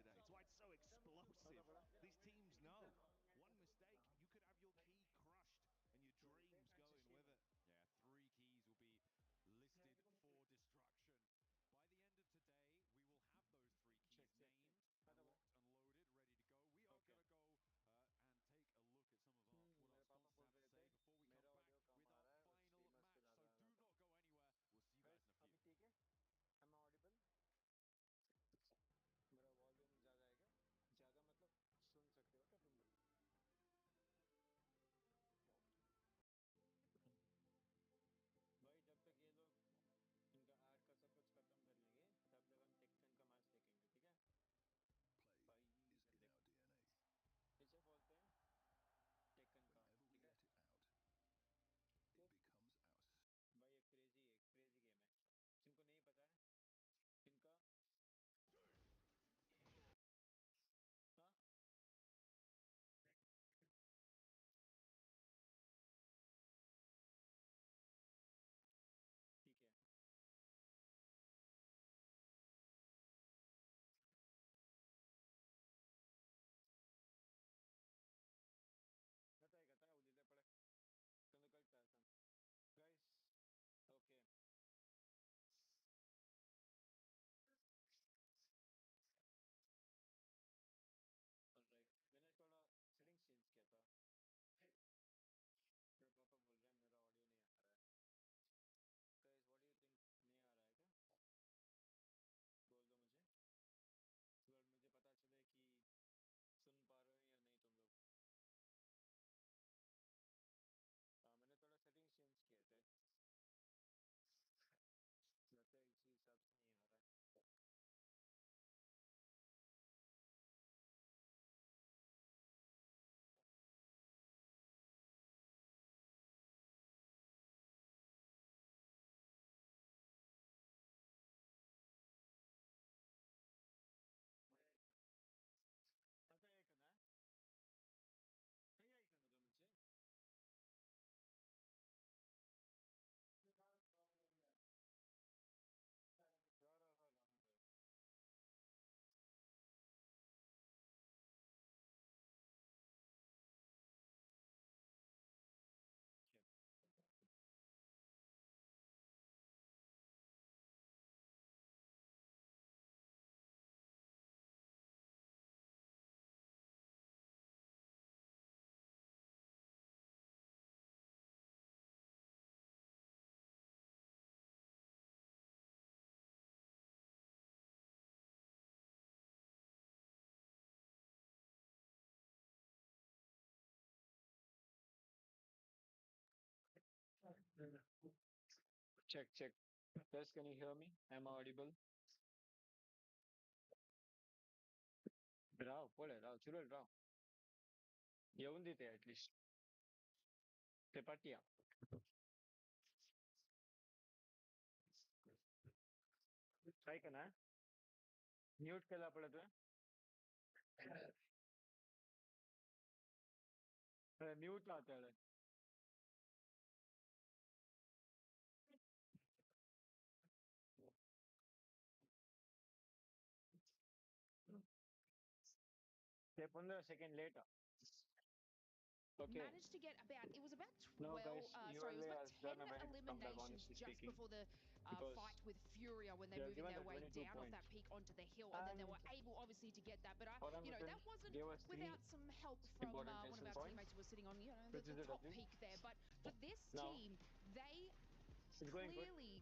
Check, check. Yes, can you hear me? Am I audible? Raw, pole, raw, churul, raw. Yevundi te at least. Te patia. Try kana. Mute kela padate. Mute आता है. They 15 seconds later. Okay. Managed to get about, it was about 12, no, guys, it was about 10 eliminations just speaking, before the fight with Furia when they're moving their way down off that peak onto the hill, and then they were able obviously to get that, but that wasn't without some help from one of our teammates who was sitting on the top peak there. But for this team, they clearly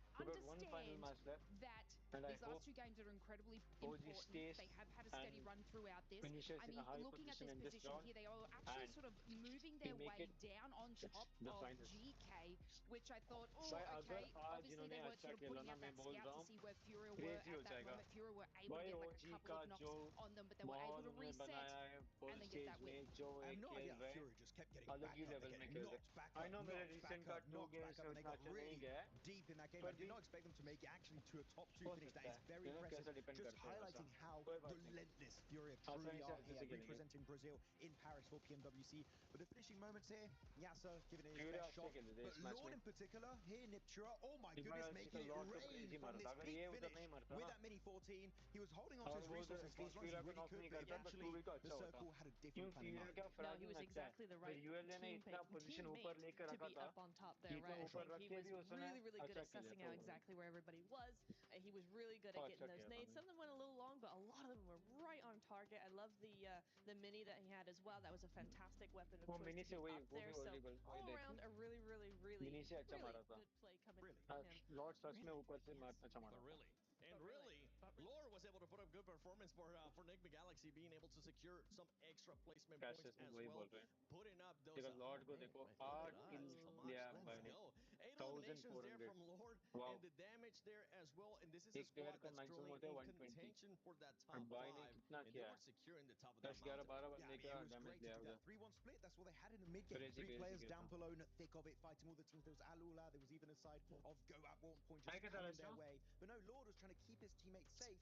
understand that these last two games are incredibly important. They have had a steady run throughout this. I mean, looking at this position here, they are actually sort of moving their way down on top of GK, which I thought, oh, okay. Obviously, they weren't sort of putting out that scout to see where Furia were at that moment. Furia were able to get like a couple of knocks on them, but they were able to reset and then get that win. I have no idea how Furia just kept getting back up. They're getting knocked back up, knocked back up, knocked back up, and they got really deep in that game. I did not expect them to make it actually to a top 2 finish. That is very impressive. Just highlighting how relentless Furia truly are here, representing Brazil in Paris for PMWC. But the finishing moments here, Yasa giving it his best shot. But Lord in particular, here Niptura, oh my goodness, making it rain from this peak finish with that mini 14. He was holding on to his resources for as long as he really could, but eventually the circle had a different plan in mind. No, he was exactly the right teammate to be up on top there, right? I think he was really, really good at sussing out exactly where everybody was. He was really good at getting those nades. Some of them went a little long, but a lot of them were right on target. I love the mini that he had as well. That was a fantastic weapon of choice to be up there. So all around, a really, really, really, really good play coming from him. Really. And really, Lore was able to put up good performance for Enigma Galaxy, being able to secure some extra placement points as well, putting up those. Let's go. 8 eliminations there from Lord, and the damage there as well. And this is a squad that's truly in contention for that top 5, and they were securing the top of that mountain. Yeah, it was great to do that 3-1 split. That's what they had in the mid game. 3 players down below, in the thick of it, fighting all the teams. There was Alula. There was even a side of Go at one point just coming their way. But no, Lord was trying to keep his teammates safe,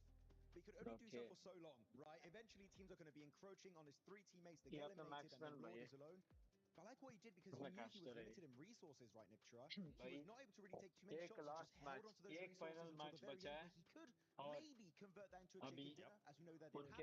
but he could only do so for so long, right? Eventually, teams are going to be encroaching on his 3 teammates. They get eliminated, and then Lord is alone. I like what he did because he knew he was limited in resources, right, Niptura? He was not able to really take too many shots. He just held onto those resources until the very end, where he could maybe convert that into a chicken dinner. As we know, that didn't happen.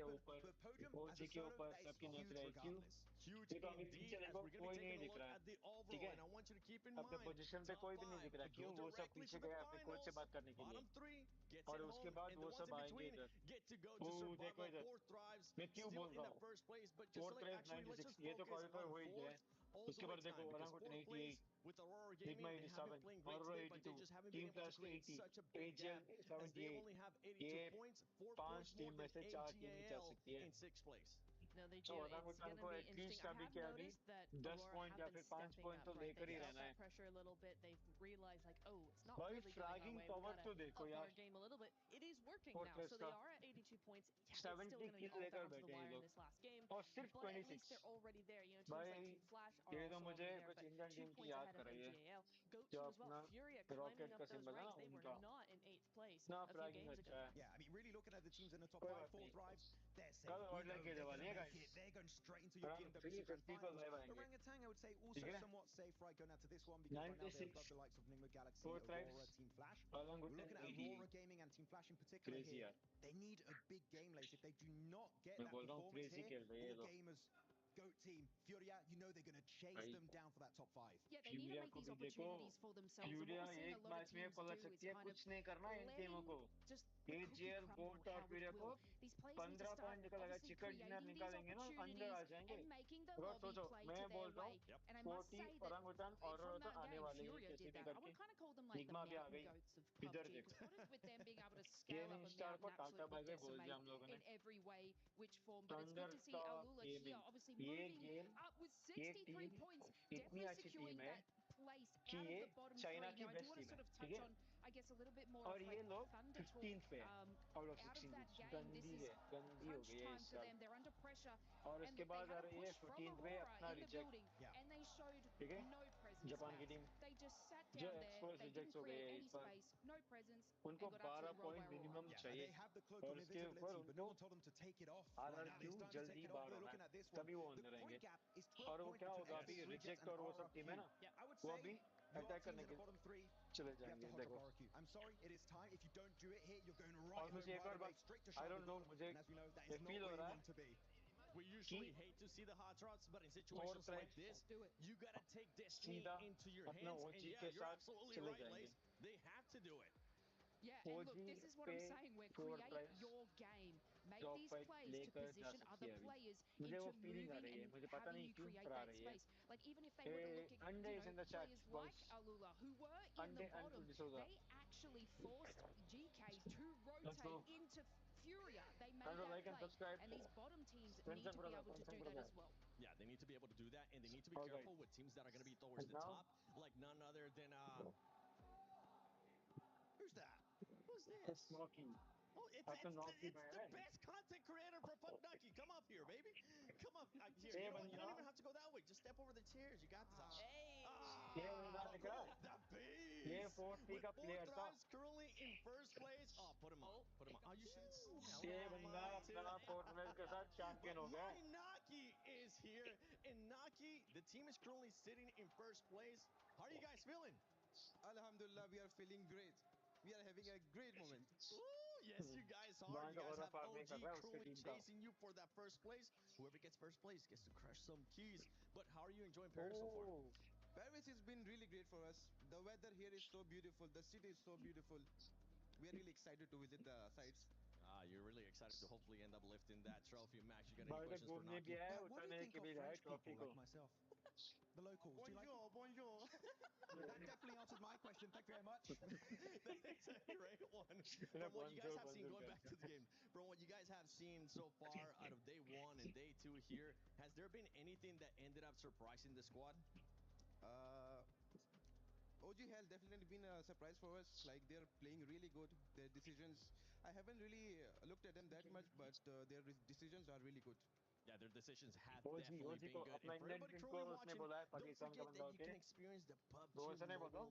But Podium, as a solo, that is huge regardless. Huge indeed, as we're going to be taking a look at the overall, and I want you to keep in mind, top 5 to go directly to the finals. Bottom 3 gets it home, and the ones in between get to go to survival. 4th thrives, still in the first place, but just like, actually, let's just focus on 4th. All the way time, because 4th place with Aurora Gaming, they have been playing great today, but they just haven't been able to create such a big gap, as they only have 82 points, 4 points more than AGAL in 6th place. No, they do. It's going to be interesting. I have noticed that Aurora have been stepping up, right? They felt that pressure a little bit. They've realized, like, oh, it's not really going our way. We've got to up our game a little bit. It is working now. So they are at 82 points. Yeah, it's still going to be all down to the wire in this last game. But at least they're already there. You know, teams like Team Flash are also already there, but 2 points ahead of AGAL. Goat team as well. Furia climbing up those ranks. They were not in 8th place a few games ago. Yeah, I mean, really looking at the teams in the top 5, 4 thrives, they're safe. We know they're going to make it. They're going straight into your PMWC Grand Finals. Orangutan, I would say, also somewhat safe, right, going out to this one, because right now they're above the likes of Enigma Galaxy, Aurora, Team Flash. We're looking at Aurora Gaming and Team Flash in particular here. They need a big game late. If they do not get that performance here, all gamers, GOAT team, Furia, you know they're going to chase them down for that top 5. Yeah, they need to make these opportunities for themselves. And what we're seeing a lot of teams do is kind of letting just the cookie crumble how it will. These players need to start obviously creating these opportunities and making the lobby play to their way. And I must say that from that game, Furia did that. I would kind of call them like the mountain goats of PUBG, because what is with them being able to scale up a mountain, absolutely decimate in every way, which form. But it's good to see Alula here, obviously moving up with 63 points, definitely securing that place out of the bottom 3. Now, I do want to sort of touch on I guess, a little bit more of like thunder talk out of that game. This is crunch time for them. They're under pressure, and look, they had a push from Aurora in the building, and they showed no presence. They just sat down there. They didn't create any space, no presence, and got absolutely rolled by Aurora. Yeah, they have the cloak of invisibility, but no one told them to take it off. Right now, it's time to take it off. We're looking at this one. The point gap is 12 points between Reject and RRQ. Yeah, I would say your teams in the bottom three, you have to hard drop RRQ. I'm sorry, it is time. If you don't do it here, you're going right home right away, straight to Charlotte. And as we know, that is not where you want to be. We usually hate to see the hot drops, but in situations like this, you gotta take destiny into your hands. And yeah, you're absolutely right, Lace. They have to do it. Yeah, and look, this is what I'm saying. We're create your game. Make these plays to position other players into moving and having you create that space. Like, even if they were to look at, players like Alula, who were in the bottom, they actually forced GK to rotate into Furia. They made that play, and these bottom teams need to be able to do that as well. Yeah, they need to be able to do that, and they need to be careful with teams that are going to be towards the top, like none other than... Who's that? Who's this? It's Noki. Oh, it's the best content creator for Nucky. Come up here, baby. Come up here. You know what? You don't even have to go that way. Just step over the chairs. You got this. Hey! The beast! With 4 drives currently in first place. Oh, put him on. Put him on. Oh, you should smell my Naki is here. And Naki, the team is currently sitting in first place. How are you guys feeling? Alhamdulillah, we are feeling great. We are having a great moment. Ooh, yes, you guys are. You guys have OG currently chasing you for that first place. Whoever gets first place gets to crush some keys. But how are you enjoying Paris so far? Paris has been really great for us. The weather here is so beautiful. The city is so beautiful. We are really excited to visit the sites. You're really excited to hopefully end up lifting that trophy. Max, you got any questions for Naki? Yeah, what do you think of French people like myself? The locals. Bonjour, bonjour. That definitely answers my question. Thank you very much. That's a great one. From what you guys have seen, going back to the game, from what you guys have seen so far out of day 1 and day 2 here, has there been anything that ended up surprising the squad? OG has definitely been a surprise for us. Like, they're playing really good. Their decisions, I haven't really looked at them that much, but their decisions are really good. Yeah, their decisions have definitely been good. And for everybody currently watching, don't forget that you can experience the PUBG Mobile fan experience,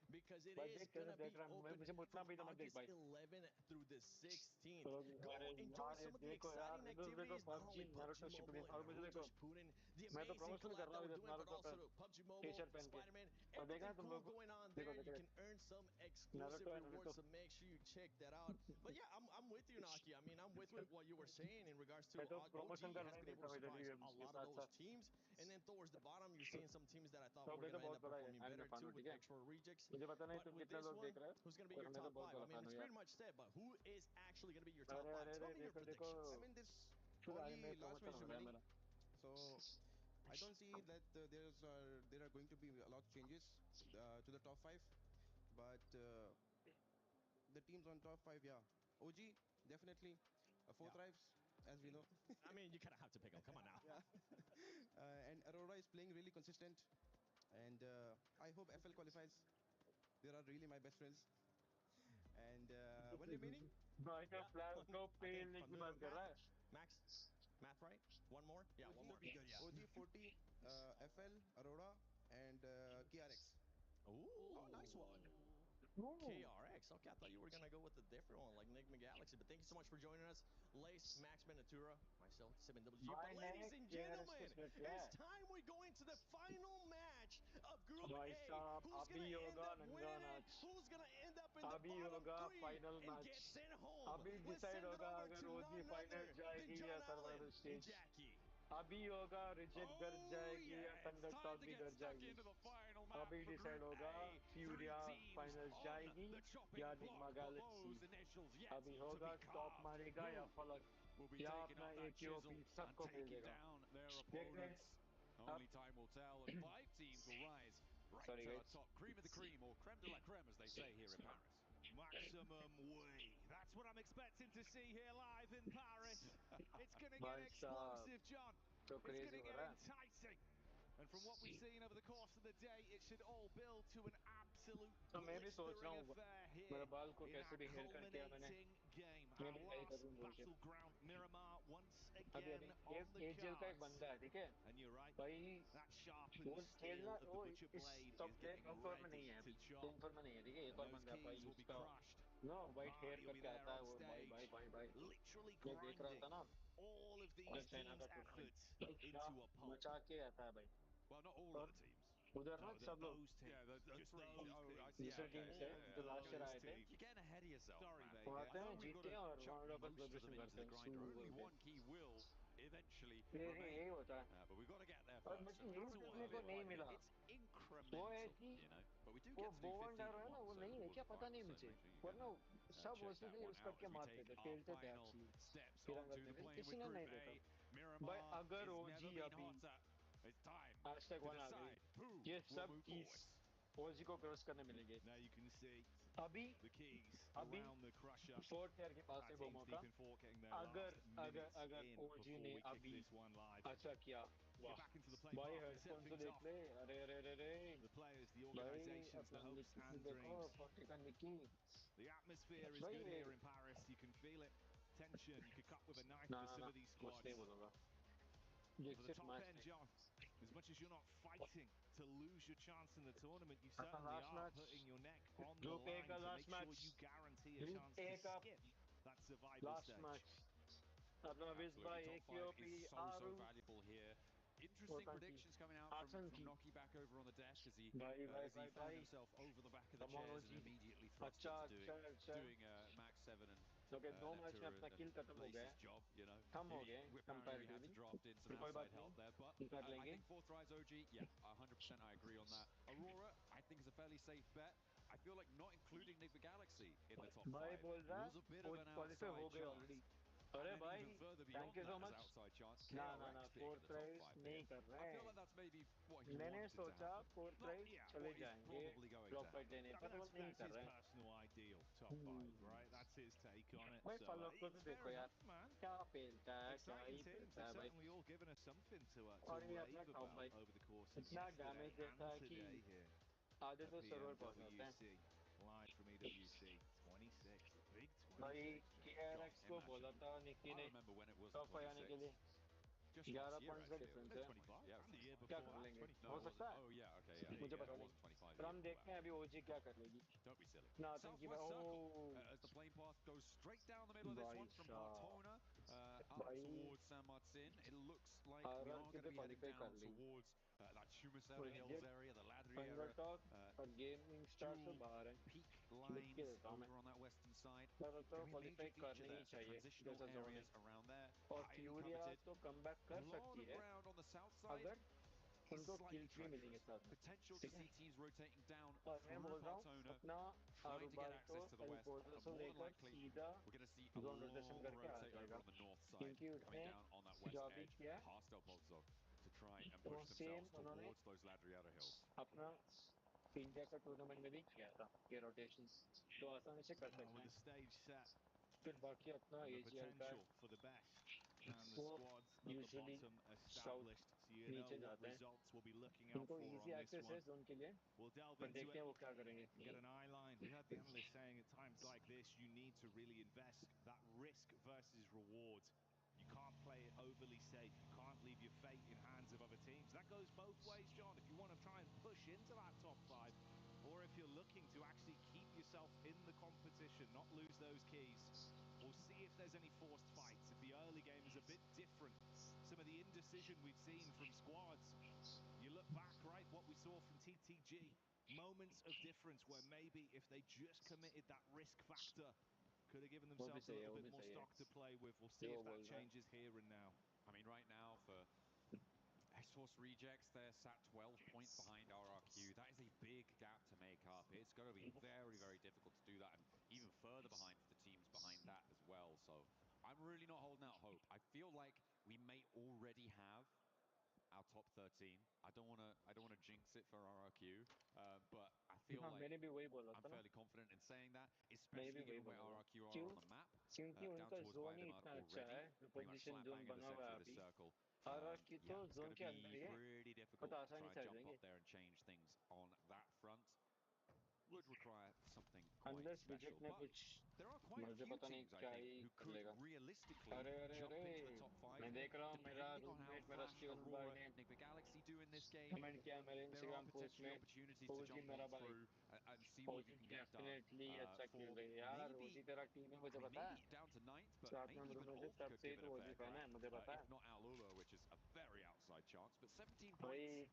because it is going to be open from August 11th through the 16th. Go enjoy some of the exciting activities, not only PUBG Mobile and Rouge Putin, the amazing collab that we're doing, but also PUBG Mobile, Spider-Man, everything cool going on there. You can earn some exclusive rewards, so make sure you check that out. But yeah, I'm with you, Naki. I mean, I'm with what you were saying in regards to OG has been able to surprise a lot of those teams, and then towards the bottom you're seeing some teams that I thought were going to end up performing better too, with extra rejects. But with this one, who's going to be your top 5? I mean, it's pretty much said, but who is actually going to be your top 5? Tell me your predictions. I mean, this only last match remaining, so I don't see that there are going to be a lot of changes to the top 5, but the teams on top 5, yeah, OG definitely 4 drives, as we know. I mean, you kind of have to pick them. Come on now. Yeah. And Aurora is playing really consistent, and I hope FL qualifies. They are really my best friends. And one remaining. Max, math right? One more? Yeah, one more. Good, yeah. OG 40, FL, Aurora, and KRX. Ooh, oh, nice one. KRX. Okay, I thought you were going to go with a different one, like Enigma Galaxy. But thank you so much for joining us. Lace, Max Benatura, myself, 7WG. But ladies and gentlemen, it's time we go into the final match of Group A. Who's going to end up winning it? Who's going to end up in the bottom 3 and get sent home? Let's send it over to none other than John Allen and Jackie. अभी होगा reject कर जाएगी या thunder top भी कर जाएगी अभी decide होगा फ्यूरिया फाइनल्स जाएगी या निग्मा गैलेक्सी अभी होगा टॉप मारेगा या फलक या अपना एटीओपी सबको मिल देगा Only time will tell, and 5 teams will rise right to the top. Cream of the cream, or creme de la creme, as they say here in Paris. Maximum way. That's what I'm expecting to see here live in Paris. It's going to get explosive, John. It's going to get enticing. And from what we've seen over the course of the day, it should all build to an absolute blistering affair here in our culminating game. Our last battleground, Miramar, once again on the cards. And you're right, that sharpened steel of the Butcher Blade is getting ready to chop. And those keys will be crushed. Party will be there on stage, literally grinding all of these teams' efforts into a pulp. Well, not all of the teams. No, those teams. Yeah, just those teams. I see. You're getting ahead of yourself, sorry, mate. I know we've got to chuck most of them into the grinder. Only one key will eventually remain. But we've got to get there first. So it's incremental, you know. But we do get to do 15 at once, so we'll fight. So make sure you check that one out as we take our final steps onto the plane with Group A. Miramar has never been hotter. It's time to decide who will move forward. Now you can see the keys around the crusher. Our teams deep in four getting their last minutes in before we kick this one live. Get back into the play path and set things off. The players, the organisations, the hopes and dreams. The atmosphere is good here in Paris. You can feel it. Tension. You could cut with a knife for some of these squads. For the top end, John, as much as you're not fighting to lose your chance in the tournament, you certainly are putting your neck on the line to make sure you guarantee a chance to skip that survival stage. Absolutely, top 5 is so valuable here. Interesting predictions coming out from Noki back over on the desk as he found himself over the back of the chairs and immediately thrust into doing Max 7 and Blaze's job, you know. Apparently we had to draft in some outside help there, but I think fourth rise OG, yeah, 100% I agree on that. Aurora, I think is a fairly safe bet. I feel like not including Nick the Galaxy in the top 5 was a bit of an outside chance. And then even further beyond that as outside chance, KRX being the top 5 for him. I feel like that's maybe what he wanted to happen. Not, yeah, what is probably going to happen. I mean, that's his personal ideal top 5, right? That's his take on it. So it's fair enough, man. Exciting teams. They've certainly all given us something to rave about over the course of yesterday and today here at PMWC. Live from EWC, 26, big 26. I remember when it was 26. Just last year, actually. It was 25. Yeah, and the year before that. 20, no, it wasn't. Oh, yeah, okay, yeah. It wasn't 25. Don't be silly. Southwest Circle, as the plane path goes straight down the middle of this one from Partona up towards Saint Martin. It looks like we are going to be heading down towards that Schumacher Hills area, the Ladriera, peak lines over on that western side. Very major feature there, so transitional areas around there, highly coveted. A lot of ground on the south side is slightly treacherous. Potential to see teams rotating down through Partona, trying to get access to the west, but more than likely, we're going to see a long rotate over on the north side, coming down on that west edge, past El Pozo, to try and push themselves towards those Ladriera Hills. With the stage set, and the potential for the best, and the squads at the bottom established, so you know what results we'll be looking out for on this one. We'll delve into it and get an eye line. We heard the analyst saying at times like this, you need to really invest that risk versus reward. You can't play it overly safe. You can't leave your fate in hands of other teams. That goes both ways, John. If you want to try and push into that top 5, or if you're looking to actually keep yourself in the competition, not lose those keys, or see if there's any forced fights, if the early game is a bit different. Some of the indecision we've seen from squads. You look back, right, what we saw from TTG, moments of difference where maybe if they just committed that risk factor, could have given themselves a little bit more stock to play with. We'll see if that changes here and now. I mean, right now for Esports Rejects, they're sat 12 points behind RRQ. That is a big gap to make up. It's going to be very, very difficult to do that, and even further behind for the teams behind that as well. So I'm really not holding out hope. I feel like we may already have our top 13. I don't want to jinx it for RRQ, but I feel like I'm fairly confident in saying that, especially given where RRQ are on the map. down towards Valdemar already. Pretty much slap bang in the center of the circle. Yeah, it's going to be pretty difficult to try and jump up there and change things on that front. Would require something quite special, but there are quite a few teams, I think, who could realistically jump into the top 5 here, depending on how flash Aurora and the Galaxy do in this game. There are potentially opportunities to jump on through and see what you can get done for maybe down to 9th, but maybe even Ulf could give it a fair crack, if not Alula, which is a very outside chance, but 17 points.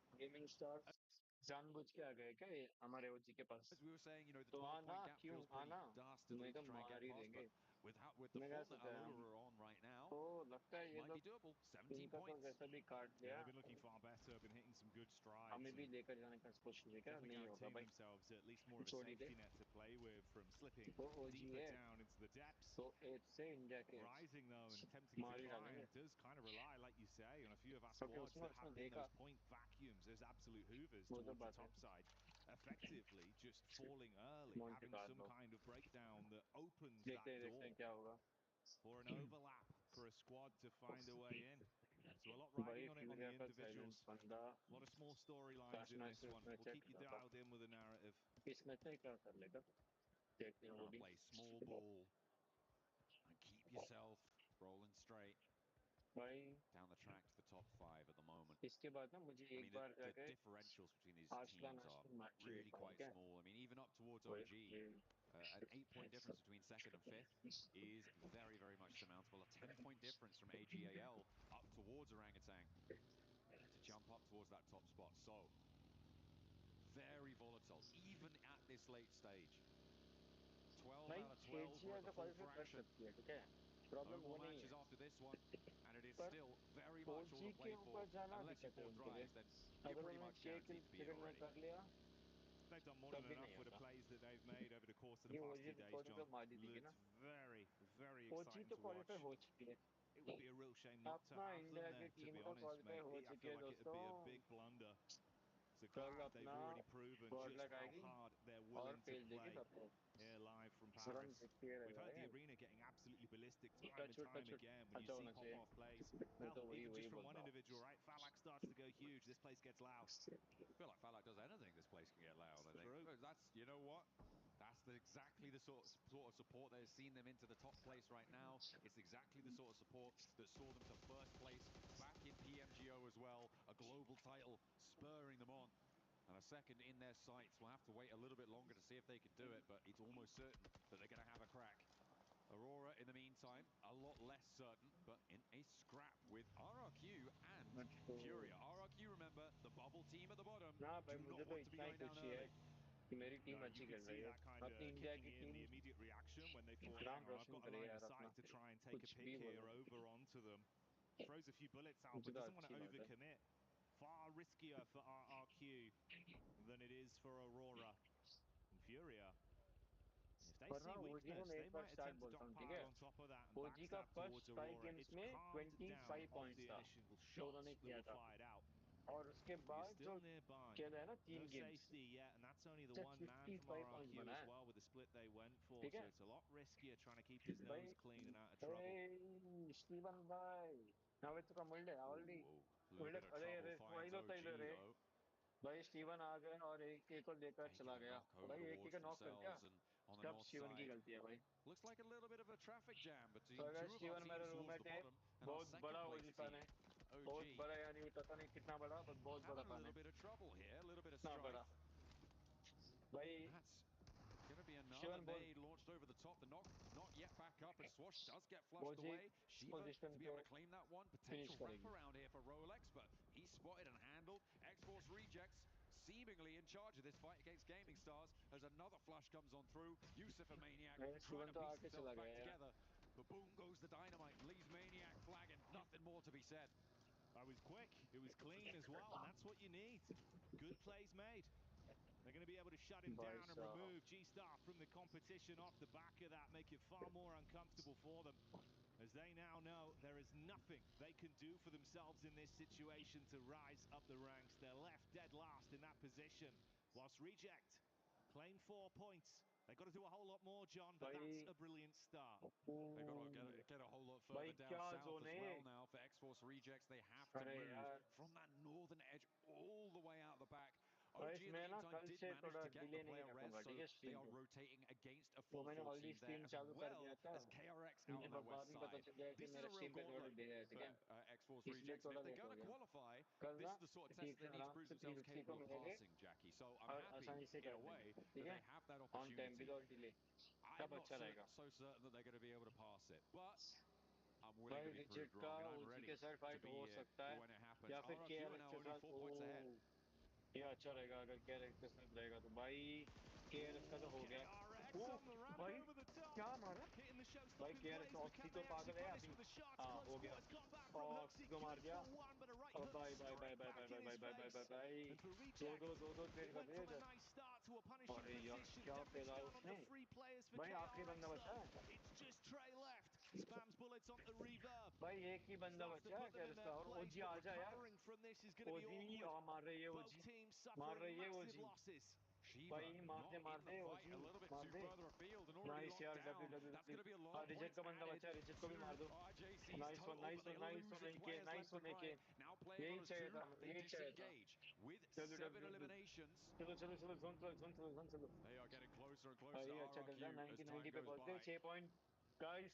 जानबूझ के आ गए क्या ये हमारे ओजी के पास? As we were saying, you know, the तो 12-point gap feels pretty dastardly to try and get past, but with the form that Alula are on right now, might be doable. 17 points. Yeah, they've been looking far better, been hitting some good strides. Definitely guaranteeing themselves at least more of a safety net to play with from slipping deeper down into the depths. Rising though and attempting to climb does kind of rely, like you say, on a few of our squads that have been those point vacuums, those absolute hoovers towards the top side, effectively just falling early, having some kind of breakdown that opens that door for an overlap for a squad to find a way in. So a lot riding on it on the individuals. A lot of small storylines in this one. We'll keep you dialed in with the narrative. Play small ball and keep yourself rolling straight down the track to the top 5 at the moment. I mean, the differentials between these teams are really quite small. I mean, even up towards OG, an 8-point difference between 2nd and 5th is very, very much surmountable. A 10-point difference from AGAL up towards Orangutan to jump up towards that top spot. So, very volatile, even at this late stage. 12 out of 12 were at the full fraction. No more matches after this one, and it is still very much all to play for. Unless you pull drives, then you're pretty much guaranteed to be in already. They've done more than enough with the plays that they've made over the course of the past few days, John. Looks very, very exciting to watch. It would be a real shame not to have them there, to be honest, mate. I feel like it would be a big blunder. So glad they've already proven just how hard they're willing to play here live from Paris. We've heard the arena getting absolutely ballistic time and time again when you see pop-off plays. Hell, even just from one individual, right? Falak starts to go huge. This place gets loud. I feel like Falak does anything, this place can get loud, I think. True. That's, you know what? That's exactly the sort of support that has seen them into the top place right now. It's exactly the sort of support that saw them to first place back in PMGO as well. A global title spurring them on. And a second in their sights. We'll have to wait a little bit longer to see if they can do it, but it's almost certain that they're going to have a crack. Aurora, in the meantime, a lot less certain, but in a scrap with RRQ and Furia. RRQ, remember, the bubble team at the bottom, do not want to be going down early. You can see that kind of kicking in, the immediate reaction when they thought, hang on, I've got a line of sight to try and take a pick here over onto them. Throws a few bullets out, but doesn't want to overcommit. Far riskier for RRQ than it is for Aurora and Furia. If they see weakness, they might attempt to pile on top of that and backstab towards Aurora. It's calmed down off the initial shots that were fired out. You're still nearby. No safety yet, and that's only the one man from RRQ as well with the split they went for. So it's a lot riskier trying to keep his nose clean and out of trouble. Ooh, a little bit of trouble finds OG though. भाई Steven आ गए और एक और लेकर चला गया भाई एक का नॉक कर दिया सब स्टीवन की गलती है भाई Looks like a little bit of a traffic jam between तो अगर two of our स्टीवन मेरा teams towards रूममेट the है bottom and our बहुत second बड़ा place ओजितान team, है OG. बहुत बड़ा यानी पता नहीं कितना बड़ा पर बहुत बड़ा Having a फन little है bit of trouble here, a little bit of कितना बड़ा strife. भाई That's going to be another nade launched over the top. The knock not yet back up, and Swash does get flushed away. Shiva to be able to claim that one. Potential wraparound here for Rolex, but he's spotted and handled. X-Force Rejects seemingly in charge of this fight against Gaming Stars as another flush comes on through. Yusuf and Maniac trying to piece themselves back together. But boom goes the dynamite. Leaves Maniac flagging. Nothing more to be said. That was quick. It was clean as well, and that's what you need. Good plays made. They're going to be able to shut him down and remove G-Star from the competition off the back of that, make it far more uncomfortable for them, as they now know there is nothing they can do for themselves in this situation to rise up the ranks. They're left dead last in that position, whilst Reject claim 4 points They've got to do a whole lot more, John, but that's a brilliant start. They've got to get a whole lot further down south as well now for X-Force Rejects. They have to move from that northern edge all the way out the back. OG in the meantime did manage to get the player rest, so they are rotating against a 4-4 team there, as well as KRX out on their west side. This is a real gauntlet for X-Force Rejects, and if they're going to qualify, this is the sort of test they need to prove themselves capable of passing, Jackie. So I'm happy, in a way, that they have that opportunity. I'm not so certain that they're going to be able to pass it, but I'm willing to be proved wrong, and I'm ready to be here for when it happens. RRQ are now only 4 points ahead. ये अच्छा रहेगा अगर केआरएक्स के साथ रहेगा तो भाई केआरएक्स का तो हो गया भाई क्या मारा भाई केआरएक्स ऑक्सी तो पागल है अभी हाँ हो गया ऑक्सी को मार दिया और bye bye bye bye bye bye bye bye bye bye दो ट्रेड कर रहे हैं अरे यार क्या पेला उसने भाई आखिरी बंदा बचा है भाई एक ही बंदा बचा है केआरएक्स का और ओजी आ जाए यार ओजी मार रही है ओजी मार रही है ओजी भाई मार दे ओजी मार दे नाइस यार डब्ल्यू रिजेक्ट का बंदा बचा है रिजेक्ट को भी मार दो नाइस वन के यही चाहिए था चलो भाई अच्छा चल रहा है 90 पे पहुंच गए 6 पॉइंट गाइस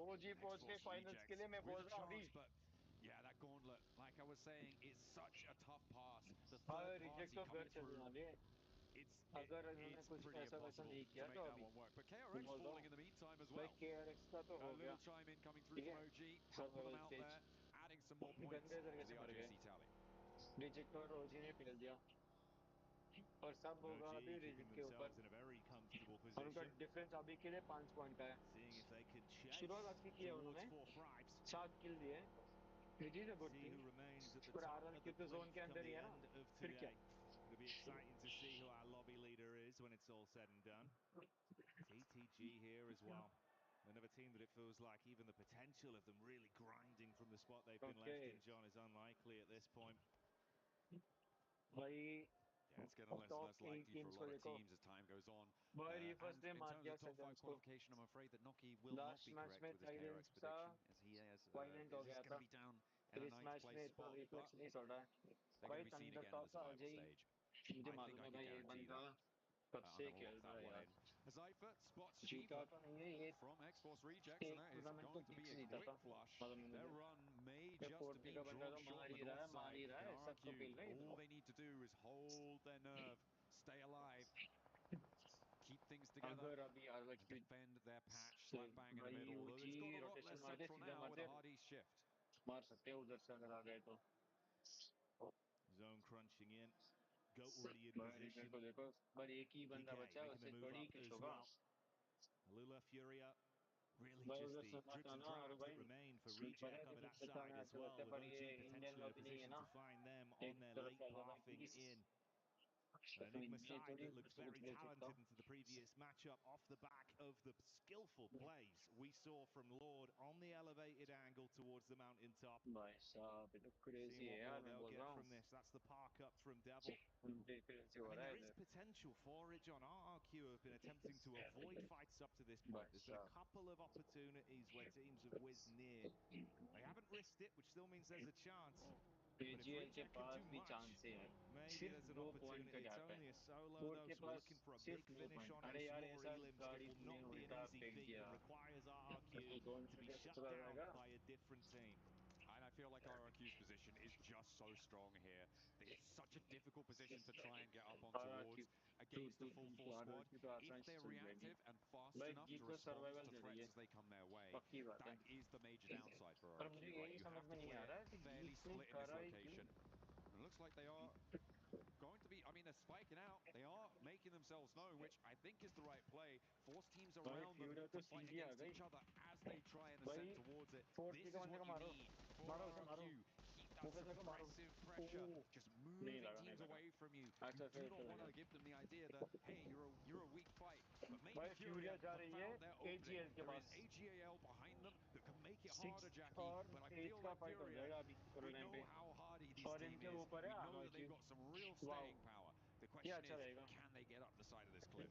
ओजी पहुंच गए फाइनल्स के लिए मैं बोल रहा हूं अभी Yeah, that gauntlet, like I was saying, is such a tough pass. The third party coming through, it's pretty impossible to make that one work. But KRX falling in the meantime as well. A little chime in coming through from OG, helping them out there, adding some more points to the RGC tally. Reject और OG ने fail दिया और सब होगा अभी reject के ऊपर उनका डिफरेंस अभी के लिए 5 पॉइंट का है शुरुआत अच्छी की है उन्होंने 7 किल दिए It is a good thing. But RRQ तो zone के अंदर ही है ना फिर क्या It'll be exciting to see who our lobby leader is when it's all said and done. TTG here as well. Another team that it feels like even the potential of them really grinding from the spot they've been left in, John, is unlikely at this point. Yeah, it's getting less and less likely for a lot of teams as time goes on. And in terms of top 5 qualification, I'm afraid that Noki will not be correct with his KRX prediction, as he is going to be down in a 9th place spot, but they're going to be seen again in the survival stage. I think I can guarantee that. Unlock that one in. Zypher spots Shiva from X-Force Rejects, and that is going to be a quick flush. Their run may just be drawn short on the north side. And RRQ, all they need to do is hold their nerve, stay alive, keep things together, and defend their patch slap bang in the middle. Although it's got a lot less central now with a hard east shift. Zone crunching in. Goat already in position. PK making the move up as well. Alula, Furia, really just the drips and drabs that remain for Reject over that side as well, with OG potentially in a position to find them on their late pathing in. An Enigma side that looked very talented into the previous matchup off the back of the skillful plays we saw from Lord on the elevated angle towards the mountaintop. See what more they'll get from this. That's the park up from Devil. I mean, there is potential for it, John. RRQ have been attempting to avoid fights up to this point. There's been a couple of opportunities where teams have whizzed near. They haven't risked it, which still means there's a chance. But if Reject can do much, maybe there's an opportunity. It's only a solo though, so we're looking for a big finish on it. Small elims. It will not be an easy feat. It requires RRQ to be shut down by a different team. And I feel like RRQ's position is just so strong here. It's such a difficult position to try and get up on towards against the full 4 squad. If they're reactive and fast enough to respond to threats as they come their way, that is the major downside for RRQ. Right? You have to play it fairly split in this location. And it looks like they are going to be, I mean, they're spiking out. They are making themselves known, which I think is the right play. Force teams around them to fight against each other as they try and ascend towards it. This is what you need for RRQ. Keep that suppressive pressure, just moving teams away from you. You do not want to give them the idea that, hey, you're a weak fight. But maybe Furia have found their opening. There is AGAL behind them that can make it harder, Jackie. But I feel like Furia, we know how hardy this team is. We know that they've got some real staying power. The question is, can they get up the side of this cliff?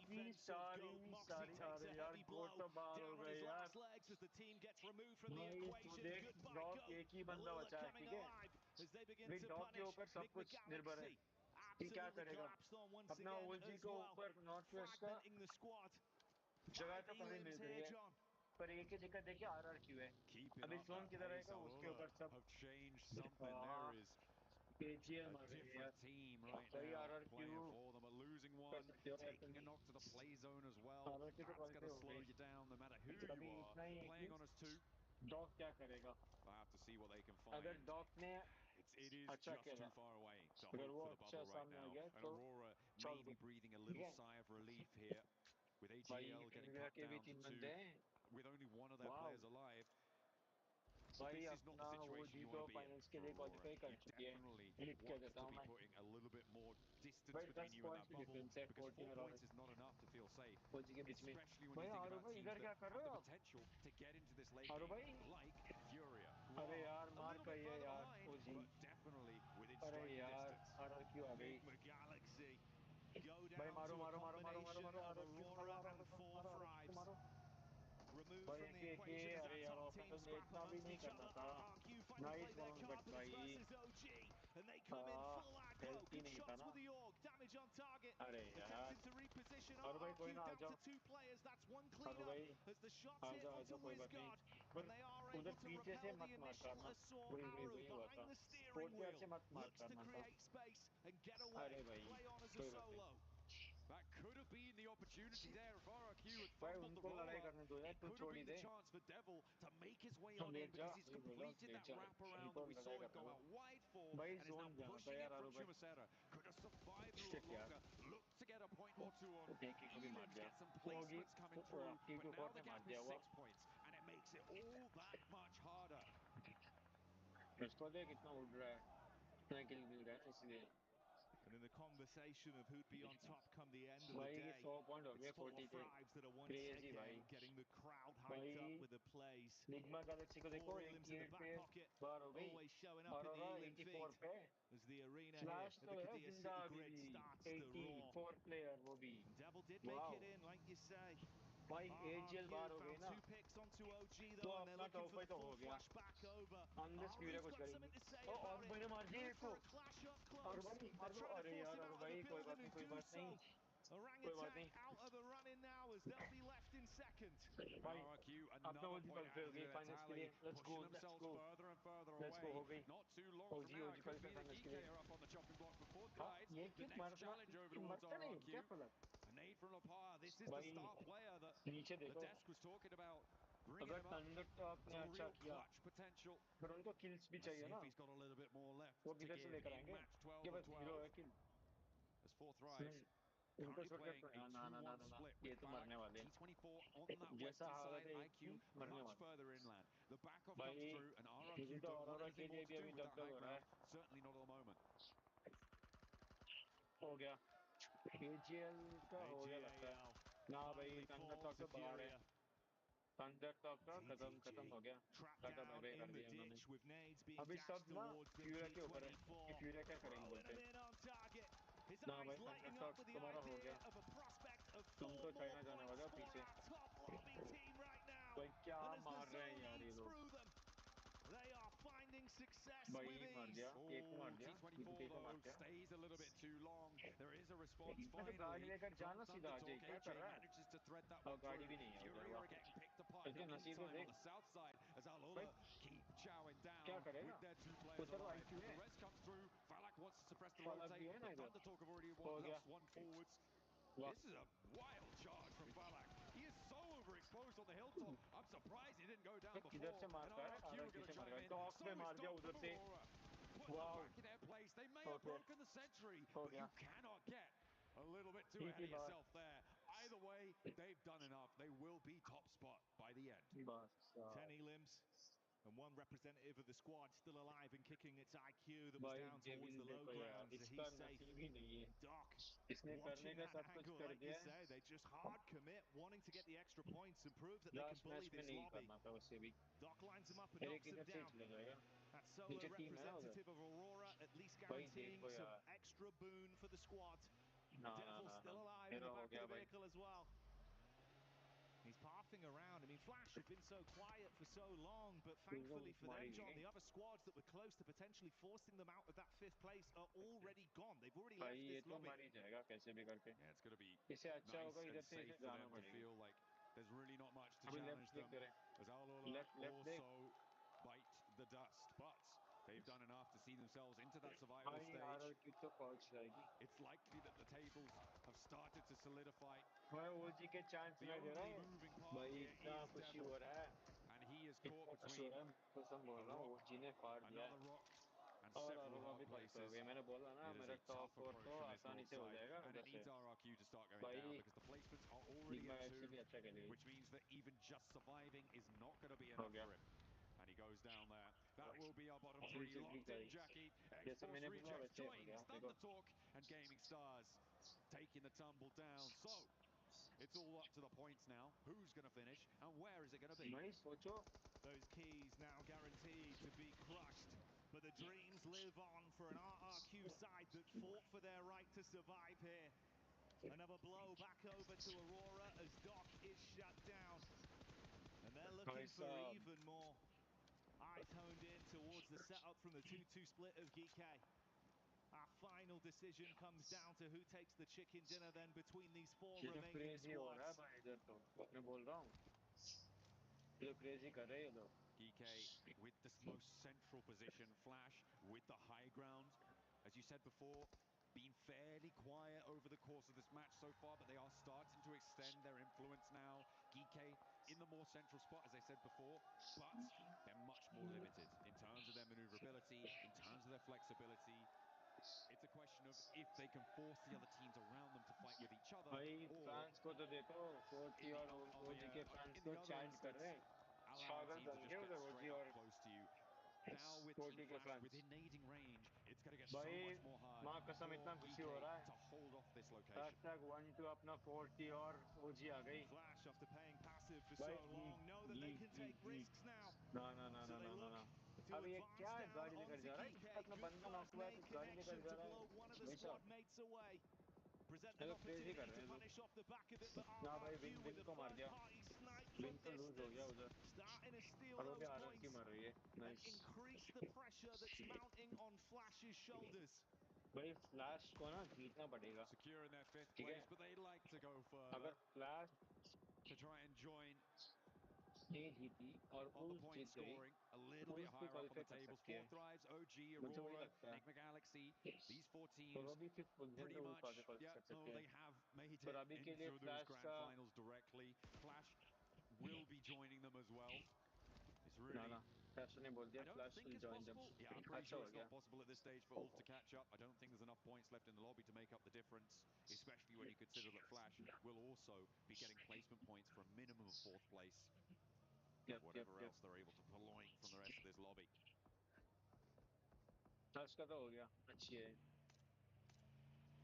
सारी यार गोट तो बाहर हो गए यार भाई तू देख डॉग एक ही बंदा बचा है ठीक है भाई डॉग के ऊपर सब कुछ निर्भर है कि क्या करेगा अपना ओजी को ऊपर नॉर्थ वेस्ट का जगह तो पहले मिल गई है पर एक ही दिक्कत देखिए RRQ है अभी जोन किधर रहेगा उसके ऊपर सब KGL मार रहे हैं यार सही RRQ कर सकते हो taking a knock to the play zone as well. RRQ तो That's going to slow you down no matter who you are playing on us too. Dog क्या करेगा I have to see what they can find. अगर dog ने it is just too far away to hope for the bubble right now. And Aurora may be breathing a little sigh of relief here with AGL getting cut down to 2 with only one of their players alive. भाई अपना वो जी तो finals के लिए qualify कर चुकी है lead कर देता हूँ मैं भाई 10 पॉइंट्स की डिफरेंस है 14 और ओजी के बीच में भाई आरो भाई इधर क्या कर रहे हो आप आरो भाई अरे यार मार पाइए यार ओजी अरे यार आरो क्यों आ गई भाई मारो मारो मारो मारो मारो मारो आरो क्यों मारो भाई एक अरे यार ऑफेंस में इतना भी नहीं करना था नाइस वन बट भाई हेल्थ ही नहीं था ना अरे यार और भाई कोई ना आ जाओ और भाई आ जाओ कोई बात नहीं पर उधर पीछे से मत मार करना वही हुआ था स्पोर्ट प्लेयर से मत मार करना था अरे भाई कोई बात नहीं That could have been the opportunity there if RRQ had भाई fumbled the उनको ball लड़ाई up. करने दो यार It तू could have छोड़ ही been the they chance for Devil to make his way on in because he's completed that wraparound that we saw him go out wide for and is now pushing it from Chumasera. Could have survived a little longer. Looked to get a point or two on. Elims get some placements coming through, but now the gap is 6 points and it makes it all that much harder. इसको देख कितना उड़ रहा है इतना किल मिल रहा है इसलिए And in the conversation of who'd be on top come the end of the भाई day, 100 पॉइंट हो it's गए 4 40 थे Frags that are once crazy भाई again getting the crowd hyped up with the plays. Nigma Galaxy को देखो 88 पे बार हो गई Always showing up in the Elim 84 पे as the arena flash here तो at the है Kadir जिंदा City अभी Grid भी starts to roar. 84 प्लेयर वो भी Devil did make it in, like you say. भाई एजीएल बार हो गई found ना 2 picks onto OG तो though, and they're अपना looking टॉप for the तो full हो गया flashback over. अंदर स्क्यूरिया कुछ करेंगे और मैंने मार दिया एक को और भाई मार दो अरे यार और भाई कोई बात नहीं कोई बात नहीं Orangutan out of the running now as they'll be left in second. RRQ another point added to their tally, pushing themselves further and further away. Not too long from now, it could be that Geek are up on the chopping block for fourth guys. The next challenge over towards RRQ. A nade from Lapar. This is the star player that the desk was talking about. Bringing him up to real clutch potential. पर उनको kills भी चाहिए ना If he's got a little bit more left वो to किधर से give लेकर in आएंगे match 12 के or बस 0 है 12. किल As fourth rise. Currently playing a 2-1 split ये with तो मरने Falak, वाले T24 on that western side, IQ much further inland. The back-off comes through and RRQ don't want anything more to do with that high ground, certainly not at the moment. हो गया AGL का हो गया लगता है ना भाई thunder talk तो बाहर है थंडर टॉक का खत्म हो गया टाटा बाय बाय कर दिया उन्होंने अभी सब ना फ्यूरिया के ऊपर है कि फ्यूरिया क्या करेंगे बोलते हैं ना भाई थंडर टॉक तुम्हारा हो गया तुम तो चाइना जाने वाले हो पीछे भाई क्या मार रहे हैं यार ये लोग They are finding success भाई with मार ease. दिया एक को मार दिया T24 though stays a little bit too long. There is a response finally from Thunderdog. AJ manages to thread that one through. Fury are getting picked apart in the meantime on the south side as Alola keep chowing down with their 2 players alive. The rest comes through. Falak wants to suppress the rotate, but Thunderdog have already lost one forwards. This is a wild charge from Falak. He is so overexposed on the hilltop. I'm surprised he didn't go down before. And RRQ are going to chime in. So is Doc from Aurora. Put them back in their place. They may have broken the sentry, but you cannot get a little bit too ahead of yourself there. Either way, they've done enough. They will be top spot by the end. 10 Elims. And one representative of the squad still alive and kicking its IQ that was down towards the low ground, so he's safe. Doc watching that angle, like you say, they just hard commit, wanting to get the extra points and prove that they can bully this lobby. Doc lines him up and knocks him down. That solo representative of Aurora at least guaranteeing some extra boon for the squad. Devil's still alive in the back of the vehicle as well. He's pathing around. I mean, Flash have been so quiet for so long, but thankfully for them, John, the other squads that were close to potentially forcing them out of that 5th place are already gone. They've already left this lobby. Yeah, it's going to be nice and safe for them to feel like there's really not much to challenge them. As Alola also bite the dust, but they've done enough to see themselves into that survival stage. It's likely that the tables have started to solidify. The only moving part here is Devil, and he is caught between another rock and several hard places. It is a tough approach from this north side, and it needs RRQ to start going down because the placements are already at 2, which means that even just surviving is not going to be enough for him. And he goes goes down there. That will be our bottom three. Locked in, Jackie. Esports Rejects joins Thunder Talk and Gaming Stars taking the tumble down. So it's all up to the points now. Who's going to finish and where is it going to be? Those keys now guaranteed to be crushed, but the dreams live on for an RRQ side that fought for their right to survive here. Another blow back over to Aurora as Doc is shut down. And they're looking for even more. Eyes honed in towards the setup from the 2-2 split of GK. Our final decision comes down to who takes the chicken dinner then between these four remaining squads. GK with the most central position. Flash with the high ground. As you said before, been fairly quiet over the course of this match so far, but they are starting to extend their influence now. GK in the more central spot, as I said before, but they're much more limited in terms of their maneuverability, in terms of their flexibility. It's a question of if they can force the other teams around them to fight with each other, or in the other instance, allowing teams to just get straight up close to you. Now with Team Flash within nading range, it's going to get so much more hard for GK to hold off this location. Flash, after paying passive for so long, know that they can take risks now. So they look to advance down onto GK. Good first nade connection to blow one of the squad mates away. Present an opportunity to punish off the back of it, but RRQ with a third-party snipe from distance. Starting to steal those points and increase the pressure that's mounting on Flash's shoulders. Securing their fifth place, but they'd like to go further to try and join on the point scoring a little bit higher up on the tables. Four Thrives, OG, Aurora, Enigma Galaxy. These four teams pretty much, they have made it into those grand finals directly. Flash will be joining them as well. It's really... I don't think it's possible. Yeah, I'm pretty sure it's not possible at this stage for Ulf to catch up. I don't think there's enough points left in the lobby to make up the difference, especially when you consider that Flash will also be getting placement points for a minimum of fourth place. Whatever else they're able to purloin from the rest of this lobby.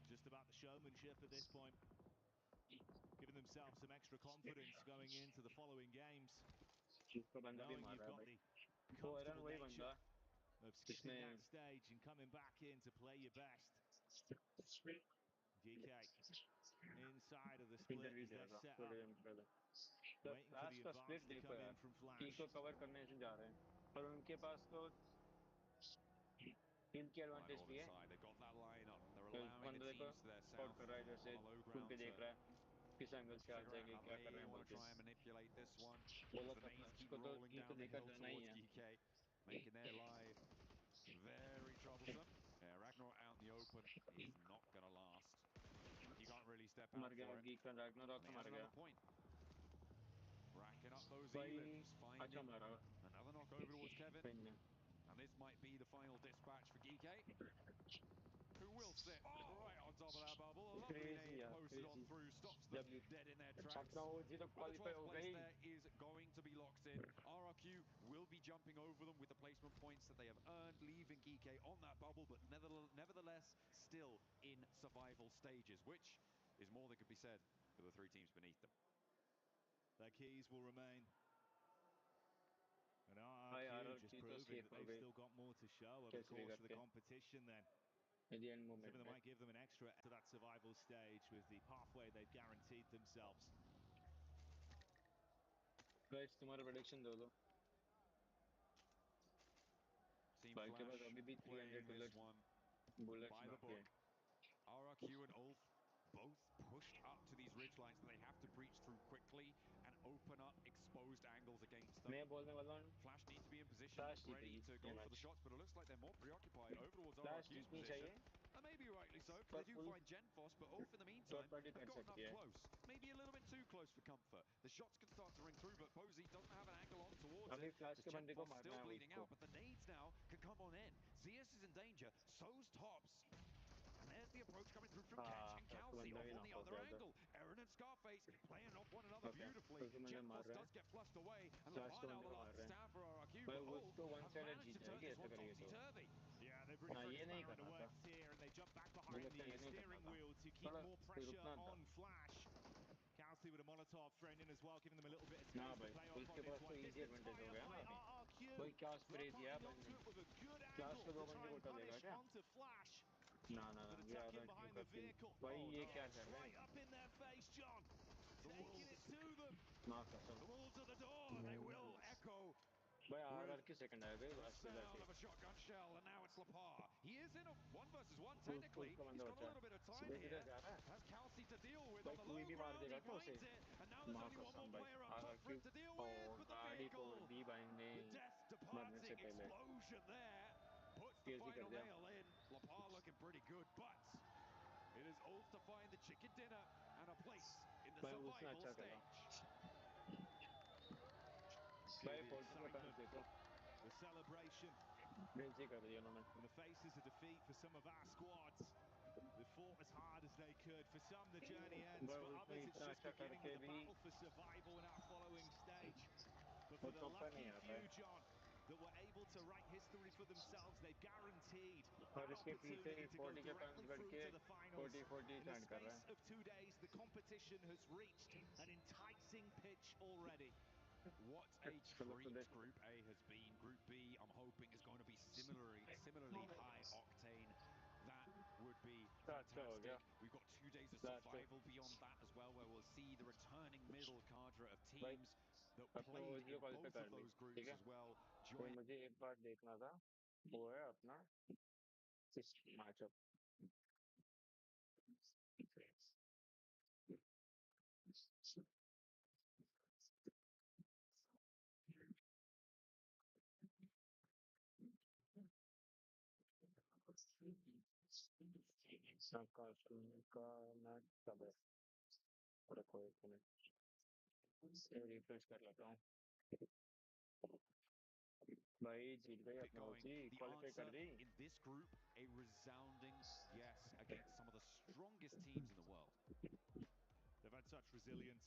Just about the showmanship at this point. Giving themselves some extra confidence going into the following games. Knowing you've got the comfortable nature of skipping that stage and coming back in to play your best. GK inside of the split as they're set up. Waiting for the advance to come in from Flash. Right northern side, they've got that line up. They're allowing the teams to their south on a low ground to figure out how they want to try and manipulate this one. As the nades keep rolling down the hill towards GK, making their life very troublesome. Yeah, Ragnar out in the open is not going to last. He can't really step out for it. And he has another point. Racking up those elims, finding another knock over towards Kevin. And this might be the final dispatch for GK, who will sit right on top of that bubble. A lovely nade posted on through, stops them dead in their tracks. But the 12th place there is going to be locked in. RRQ will be jumping over them with the placement points that they have earned, leaving GK on that bubble, but nevertheless still in survival stages, which is more than could be said for the three teams beneath them. Their keys will remain. And RRQ just proving that they've still got more to show over the course of the competition then. Something that might give them an extra to that survival stage with the pathway they've guaranteed themselves. Guys, तुम्हारा prediction दो दो. Team Flash playing this one by the book. RRQ and Ulf both pushed up to these ridge lines that they have to breach through quickly and open up exposed angles against them. Flash need to be in position, ready to go for the shots, but it looks like they're more preoccupied over towards RRQ's position. And maybe rightly so, because they do find Genfos, but Ulf in the meantime have gotten up close. Maybe a little bit too close for comfort. The shots can start to ring through, but Posey doesn't have an angle on towards it. As Genfos still bleeding out, but the nades now can come on in. Zeus is in danger, so's Tops. And there's the approach coming through from Catch and Kelsey off on the other angle. Aaron and Scarface playing off one another beautifully. Jet Force does get flushed away, and LePar now the last stand for RRQ, but Ulf have managed to turn this one topsy-turvy. Yeah, they've really thrown Sparrow into work here, and they jump back behind the steering wheel to keep more pressure on Flash. Kowsley with a Molotov thrown in as well, giving them a little bit of space to play off on this one. Gets the tie up by RRQ. Flipping onto it with a good angle to try and punish onto Flash. But attacking behind the vehicle. Oh no, straight up in their face, John. Taking it to them. The wolves at the door, they will echo. Second the sound of a shotgun shell, and now it's LePar. He is in a 1v1 technically. He's got a little bit of time here. Has Kelsey to deal with on the low ground. He finds it, and now there's only one more player up top for him to deal with the vehicle. The death departing explosion there puts the final nail in. LePar looking pretty good, but it is Ulf to find the chicken dinner and a place in the survival stage. The celebration and the faces of defeat for some of our squads. They fought as hard as they could. For some, the journey ends. For others, it's just beginning with the battle for survival in our following stage. But for the lucky few, John, that were able to write history for themselves, they guaranteed that opportunity to go directly through to the finals. In the space of 2 days, the competition has reached an enticing pitch already. What a treat Group A has been. Group B, I'm hoping, is going to be similarly high octane. That would be fantastic. We've got 2 days of survival beyond that as well, where we'll see the returning middle cadre of teams that played in both of those groups as well. मुझे एक बार देखना था, वो है अपना matchup. Refresh कर लेता हूँ भाई जीत गए अपना जी क्वालीफाई कर दी in this group a resounding yes against some of the strongest teams in the world. They've had such resilience,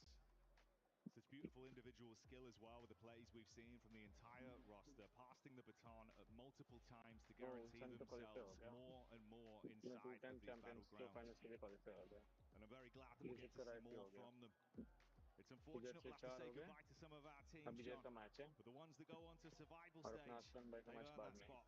such beautiful individual skill as well with the plays we've seen from the entire roster, passing the baton at multiple times to guarantee themselves more and more inside of these battlegrounds. And I'm very glad that we'll get to see more from them. It's unfortunate we'll have to say goodbye to some of our teams, John, but the ones that go on to survival stage, they earn that spot.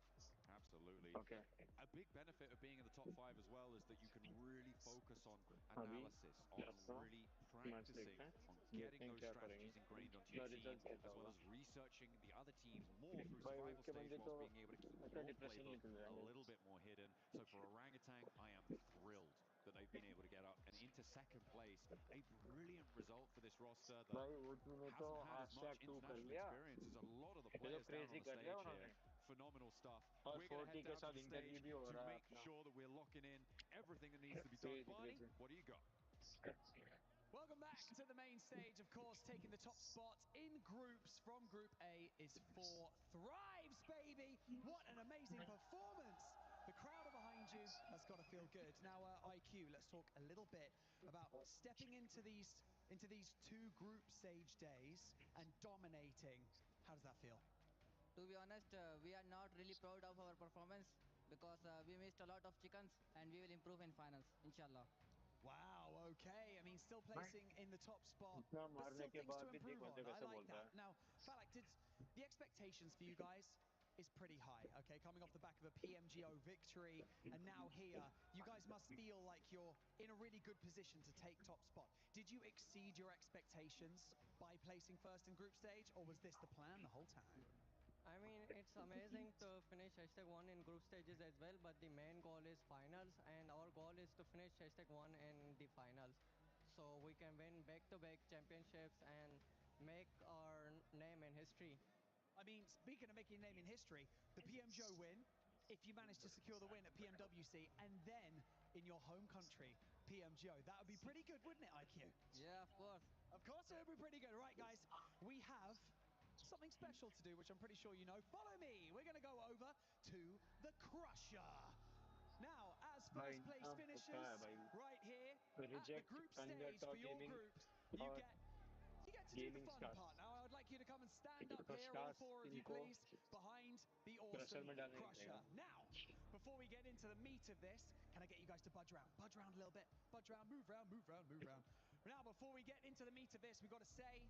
Absolutely. Okay. A big benefit of being in the top 5 as well is that you can really focus on analysis, on really practicing, on getting those strategies ingrained onto your team, as well as researching the other teams more through survival stage, whilst being able to keep your playbook a little bit more hidden. So for Orangutan, I am thrilled that they've been able to get up and into second place. A brilliant result for this roster that hasn't had as much international experience as a lot of the players down on the stage here. Phenomenal stuff. We're going to head down to the stage to make sure that we're locking in everything that needs to be done. Barney, what do you got? Welcome back to the main stage. Of course, taking the top spot in groups from Group A is 4 Thrives, baby. What an amazing performance. The crowd are behind you. That's got to feel good. Now, IQ, let's talk a little bit about stepping into these 2 group stage days and dominating. How does that feel? To be honest, we are not really proud of our performance because we missed a lot of chickens, and we will improve in finals, inshallah. Wow, okay. I mean, still placing in the top spot, but still things to improve on. I like that. Now, Falak, the expectations for you guys is pretty high, okay? Coming off the back of a PMGO victory, and now here, you guys must feel like you're in a really good position to take top spot. Did you exceed your expectations by placing first in group stage, or was this the plan the whole time? I mean, it's amazing to finish #1 in group stages as well, but the main goal is finals, and our goal is to finish #1 in the finals, so we can win back-to-back championships and make our name in history. I mean, speaking of making a name in history, the PMGO win, if you manage to secure the win at PMWC, and then in your home country, PMGO, that would be pretty good, wouldn't it, IQ? Yeah, of course. Of course it would be pretty good. Right, guys, we have something special to do, which I'm pretty sure you know. Follow me. We're going to go over to the Crusher. Now, as first place finishers, right here, at the group stage for your group, you get to do the fun part. Now, I would like you to come and stand up here, all four of you, please, behind the awesome Crusher. Now, before we get into the meat of this, can I get you guys to budge around? Budge around a little bit. Budge around, move around, move around, move around. Now, before we get into the meat of this, we've got to say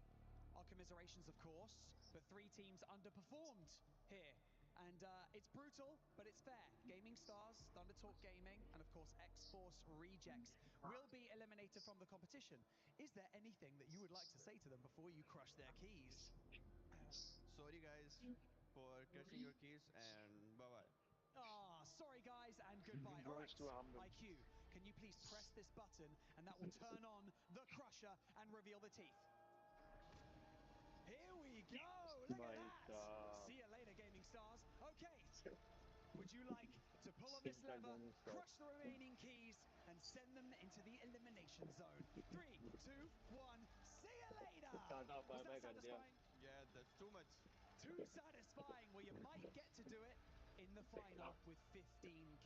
our commiserations, of course, but 3 teams underperformed here. And it's brutal, but it's fair. Gaming Stars, Thunder Talk Gaming, and of course X-Force Rejects will be eliminated from the competition. Is there anything that you would like to say to them before you crush their keys? Sorry guys for crushing your keys, and bye-bye. Ah, sorry guys, and goodbye. All right, IQ, can you please press this button, and that will turn on the Crusher and reveal the teeth. Here we go! Look at that! See you later, Gaming Stars. Okay, would you like to pull on this lever, crush the remaining keys, and send them into the elimination zone? 3, 2, 1, see you later! Was that satisfying? Yeah, that's too much. Too satisfying. Well, you might get to do it in the final with 15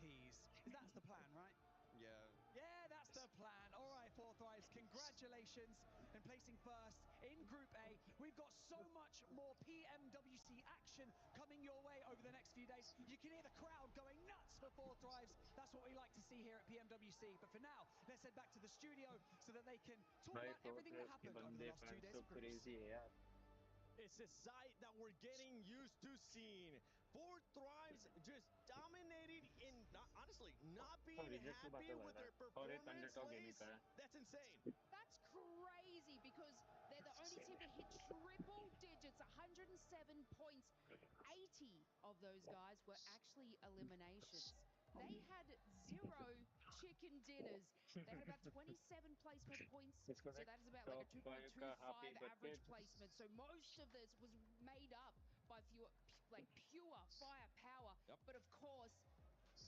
keys. That's the plan, right? Yeah. Yeah, that's the plan. All right, Four Thrives, congratulations in placing first in Group A. We've got so much more PMWC action coming your way over the next few days. You can hear the crowd going nuts for Four Thrives. That's what we like to see here at PMWC. But for now, let's head back to the studio so that they can talk about everything that happened over the last 2 days of groups. It's a sight that we're getting used to seeing. Four Thrives just dominating in, honestly, not being happy with their performance. That's insane. That's crazy because they're the only team to hit triple digits, 107 points. 80 of those guys were actually eliminations. They had 0 chicken dinners. They had about 27 placement points, so that is about like a 2.25 average placement. So most of this was made up by pure firepower. But of course,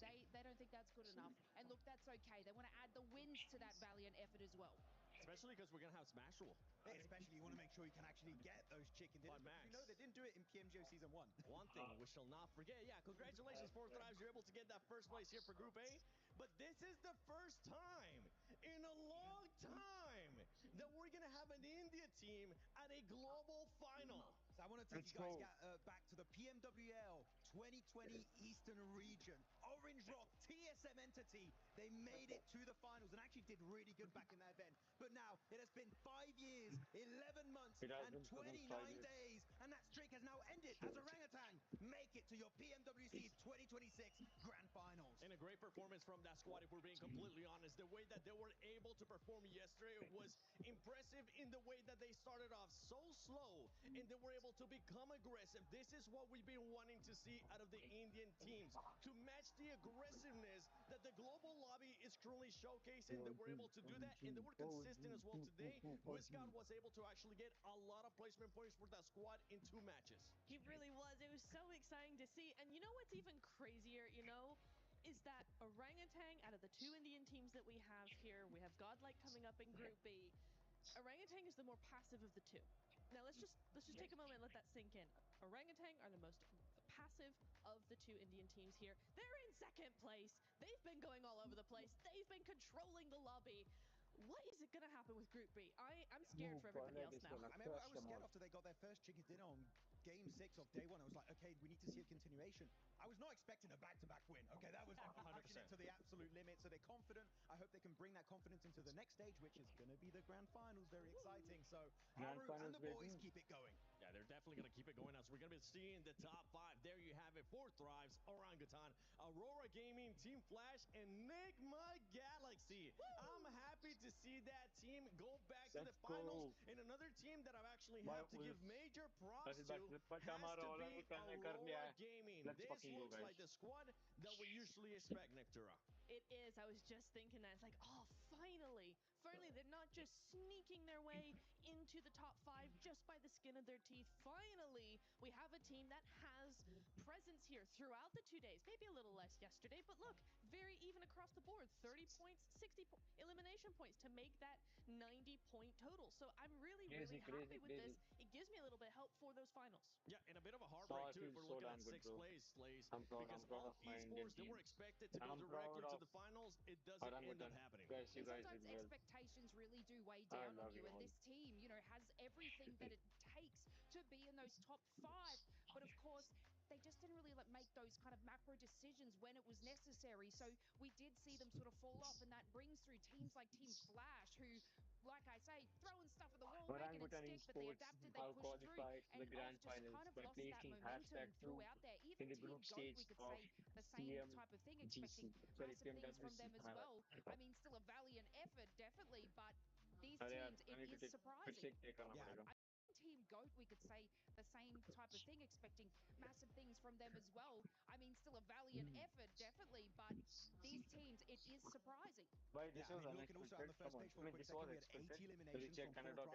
they don't think that's good enough. And look, that's okay. They want to add the wins to that valiant effort as well. Especially because we're going to have Smash Roll. Hey, especially you want to make sure you can actually get those chicken dinners. You know they didn't do it in PMGO Season 1. One thing we shall not forget. Yeah, congratulations, Four Thrives. You're able to get that first place here for Group A. But this is the first time in a long time that we're going to have an India team at a global final. So I want to take you guys back to the PMWL 2020 Eastern Region. Orange Rock, TSM entity, they made it to the finals and actually did really good back in that event. But now it has been 5 years, 11 months, and 29 days, and that streak has now ended as Orangutan make it to your PMWC 2026 Grand Finals. And a great performance from that squad, if we're being completely honest. The way that they were able to perform yesterday was impressive in the way that they started off so slow, and they were able to become aggressive. This is what we've been wanting to see out of the Indian teams, to match the aggressiveness that the global lobby is currently showcasing. They were able to do that, and they were consistent as well today. WizGod was able to actually get a lot of placement points for that squad in 2 matches. He really was. It was so exciting to see. And you know what's even crazier, is that Orangutan, out of the 2 Indian teams that we have here, we have Godlike coming up in Group B. Orangutan is the more passive of the 2. Now let's just take a moment and let that sink in. Orangutan are the most passive of the 2 Indian teams here. They're in 2nd place. They've been going all over the place. They've been controlling the lobby. What is it going to happen with Group B? I'm scared for everybody else now. I mean, I was scared after they got their first chicken dinner on Game 6 of day 1. I was like, okay, we need to see a continuation. I was not expecting a back-to-back win. Okay, that was like 100% to the absolute limit. So they're confident. I hope they can bring that confidence into the next stage, which is going to be the Grand Finals. Very exciting. So Haru and the boys keep it going. Yeah, they're definitely going to keep it going as we're going to be seeing the top 5. There you have it. Four Thrives, Orangutan, Aurora Gaming, Team Flash, and Enigma Galaxy. I'm happy to see that team go back to the finals. And another team that I've actually have to give major props to has to be Aurora Gaming. This looks like the squad that we usually expect, Nectura. It is. I was just thinking that. It's like, oh, finally, they're not just sneaking their way into the top 5 just by the skin of their teeth. Finally, we have a team that has presence here throughout the 2 days. Maybe a little less yesterday, but look, very even across the board. 30 points, 60 elimination points to make that 90-point total. So I'm really happy with this. It gives me a little bit of hope for those finals. Yeah, and a bit of a heartbreak too if we're looking at 6th place, Slays, because all esports, they were expected to go directly to the finals. It doesn't not happening. Guys, you guys Sometimes did well. expectations really do weigh I down on love you, you and all. this team, you know, has everything that it takes to be in those top 5. But of course, they just didn't really make those kind of macro decisions when it was necessary. So we did see them sort of fall off, and that brings through teams like Team Flash, who, like I say, throwing stuff at the wall, making it Orangutan stick, but they Esports adapted, they have pushed through, qualified to the and grand off just finals kind of by lost that placing momentum #2 throughout there. in Even the Team group GOAT, we stage could of say the same type of thing, expecting massive things from them as well. I mean, still a valiant effort, definitely, but these teams, it is surprising. Team GOAT, we could say the same type of thing, expecting massive things from them as well. I mean, still a valiant effort, definitely, but these teams, it is surprising. But this was looking also at the first page for a quick second, we had 80 eliminations from 4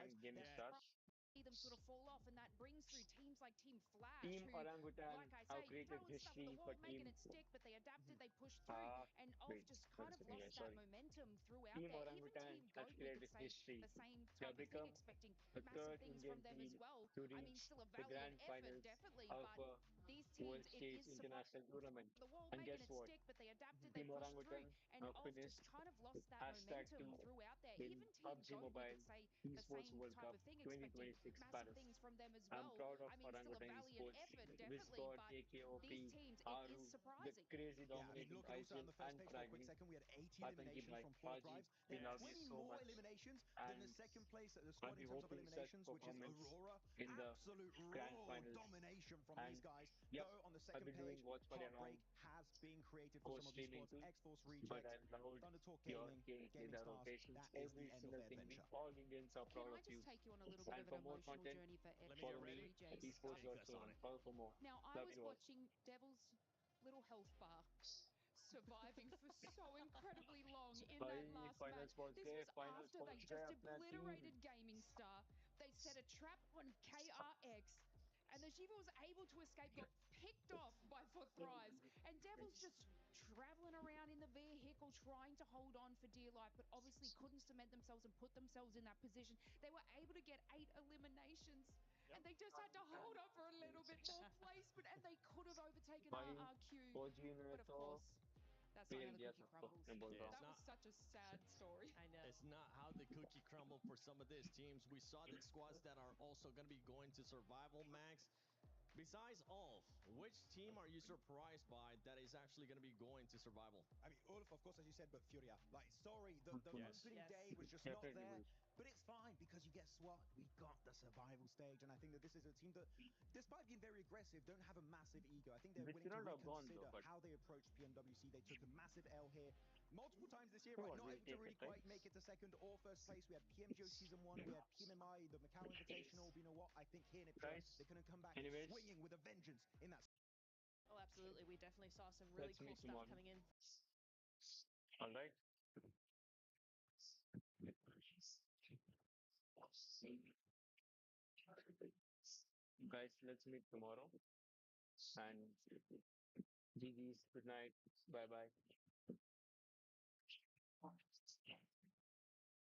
tribes. See them sort of fall off, and that brings through teams like Team Flash, Team who, Orangutan like I have say, created throwing stuff at the history wall, for making Team it stick, but they adapted, they pushed through, and off just kind of lost that momentum throughout Team there. Even Orangutan Team has GOAT, we created could say history. the same They have type of thing, become expecting the massive third things Indian from them as team well. to I mean, reach still a the valiant grand effort, finals definitely, of but these World teams, it Stage is International Tournament. the wall, And making guess it what? stick, but they adapted, they Team pushed through, Orangutan and have off just finished kind of lost that momentum #2 throughout there. in Even Team PUBG GOAT, we Mobile could say the Esports same World type Cup of thing, expecting 2026 massive Paris. things from them as I'm well. proud of I mean, still a Orangutan valiant Esports, effort, definitely, Wizgod, but KKOP, these teams, it Haru, is the surprising. crazy Yeah, I mean, dominating looking also on IGL the first and page for a quick Fraggy. second, we had 80 Patangi eliminations Bhai, from 4 Haji, tribes. we They had love you 20 so more much. eliminations than And the second place at the I'll squad be in terms of hoping such eliminations, which is performance Aurora. in the Absolute grand raw finals. domination from And these guys. yep, Though on the I'll second be doing page, Watch Party heartbreak along has been created for some of these co-streaming squads. too. X-Force But Rejects, I loved Thunder Talk your Gaming, gameplay, Gaming the Stars. rotations, That is every the end of single their thing. adventure. All Indians are Can proud I of you. just take you on a little bit And of for an more emotional content, journey for follow Esports me, Rejects? Esports World Cup. Follow for more. Now, I Love was you all. watching Devil's little health bar surviving for so incredibly long in that last match. This was after they just obliterated Gaming Star. They set a trap on KRX, and the Shiva was able to escape, got picked off by For Thrives, and Devil's just traveling around in the vehicle trying to hold on for dear life, but obviously couldn't cement themselves and put themselves in that position. They were able to get 8 eliminations, and they just had to hold on for a little bit more placement, and they could have overtaken RRQ, but of course, that's not how the cookie crumbles. That was such a sad story. I know. It's not how the cookie crumbled for some of these teams. We saw that squads that are also going to be going to survival, Max. Besides Ulf, which team are you surprised by that is actually going to be going to survival? I mean, Ulf, of course, as you said, but Furia. Like, sorry, the opening day was just not there. But it's fine, because you guess what? We got the survival stage, and I think that this is a team that, despite being very aggressive, don't have a massive ego. I think they're willing to reconsider how they approach PMWC. They took a massive L here multiple times this year, right? Not able to really quite make it to second or first place. We had PMGO Season 1, we had PMMI, the Macau Invitational. But you know what? I think here in Ipswich, they couldn't come back swinging with a vengeance in that. Oh, absolutely. We definitely saw some really cool stuff coming in. All right. Guys, let's meet tomorrow. And GG's, good night. Bye bye.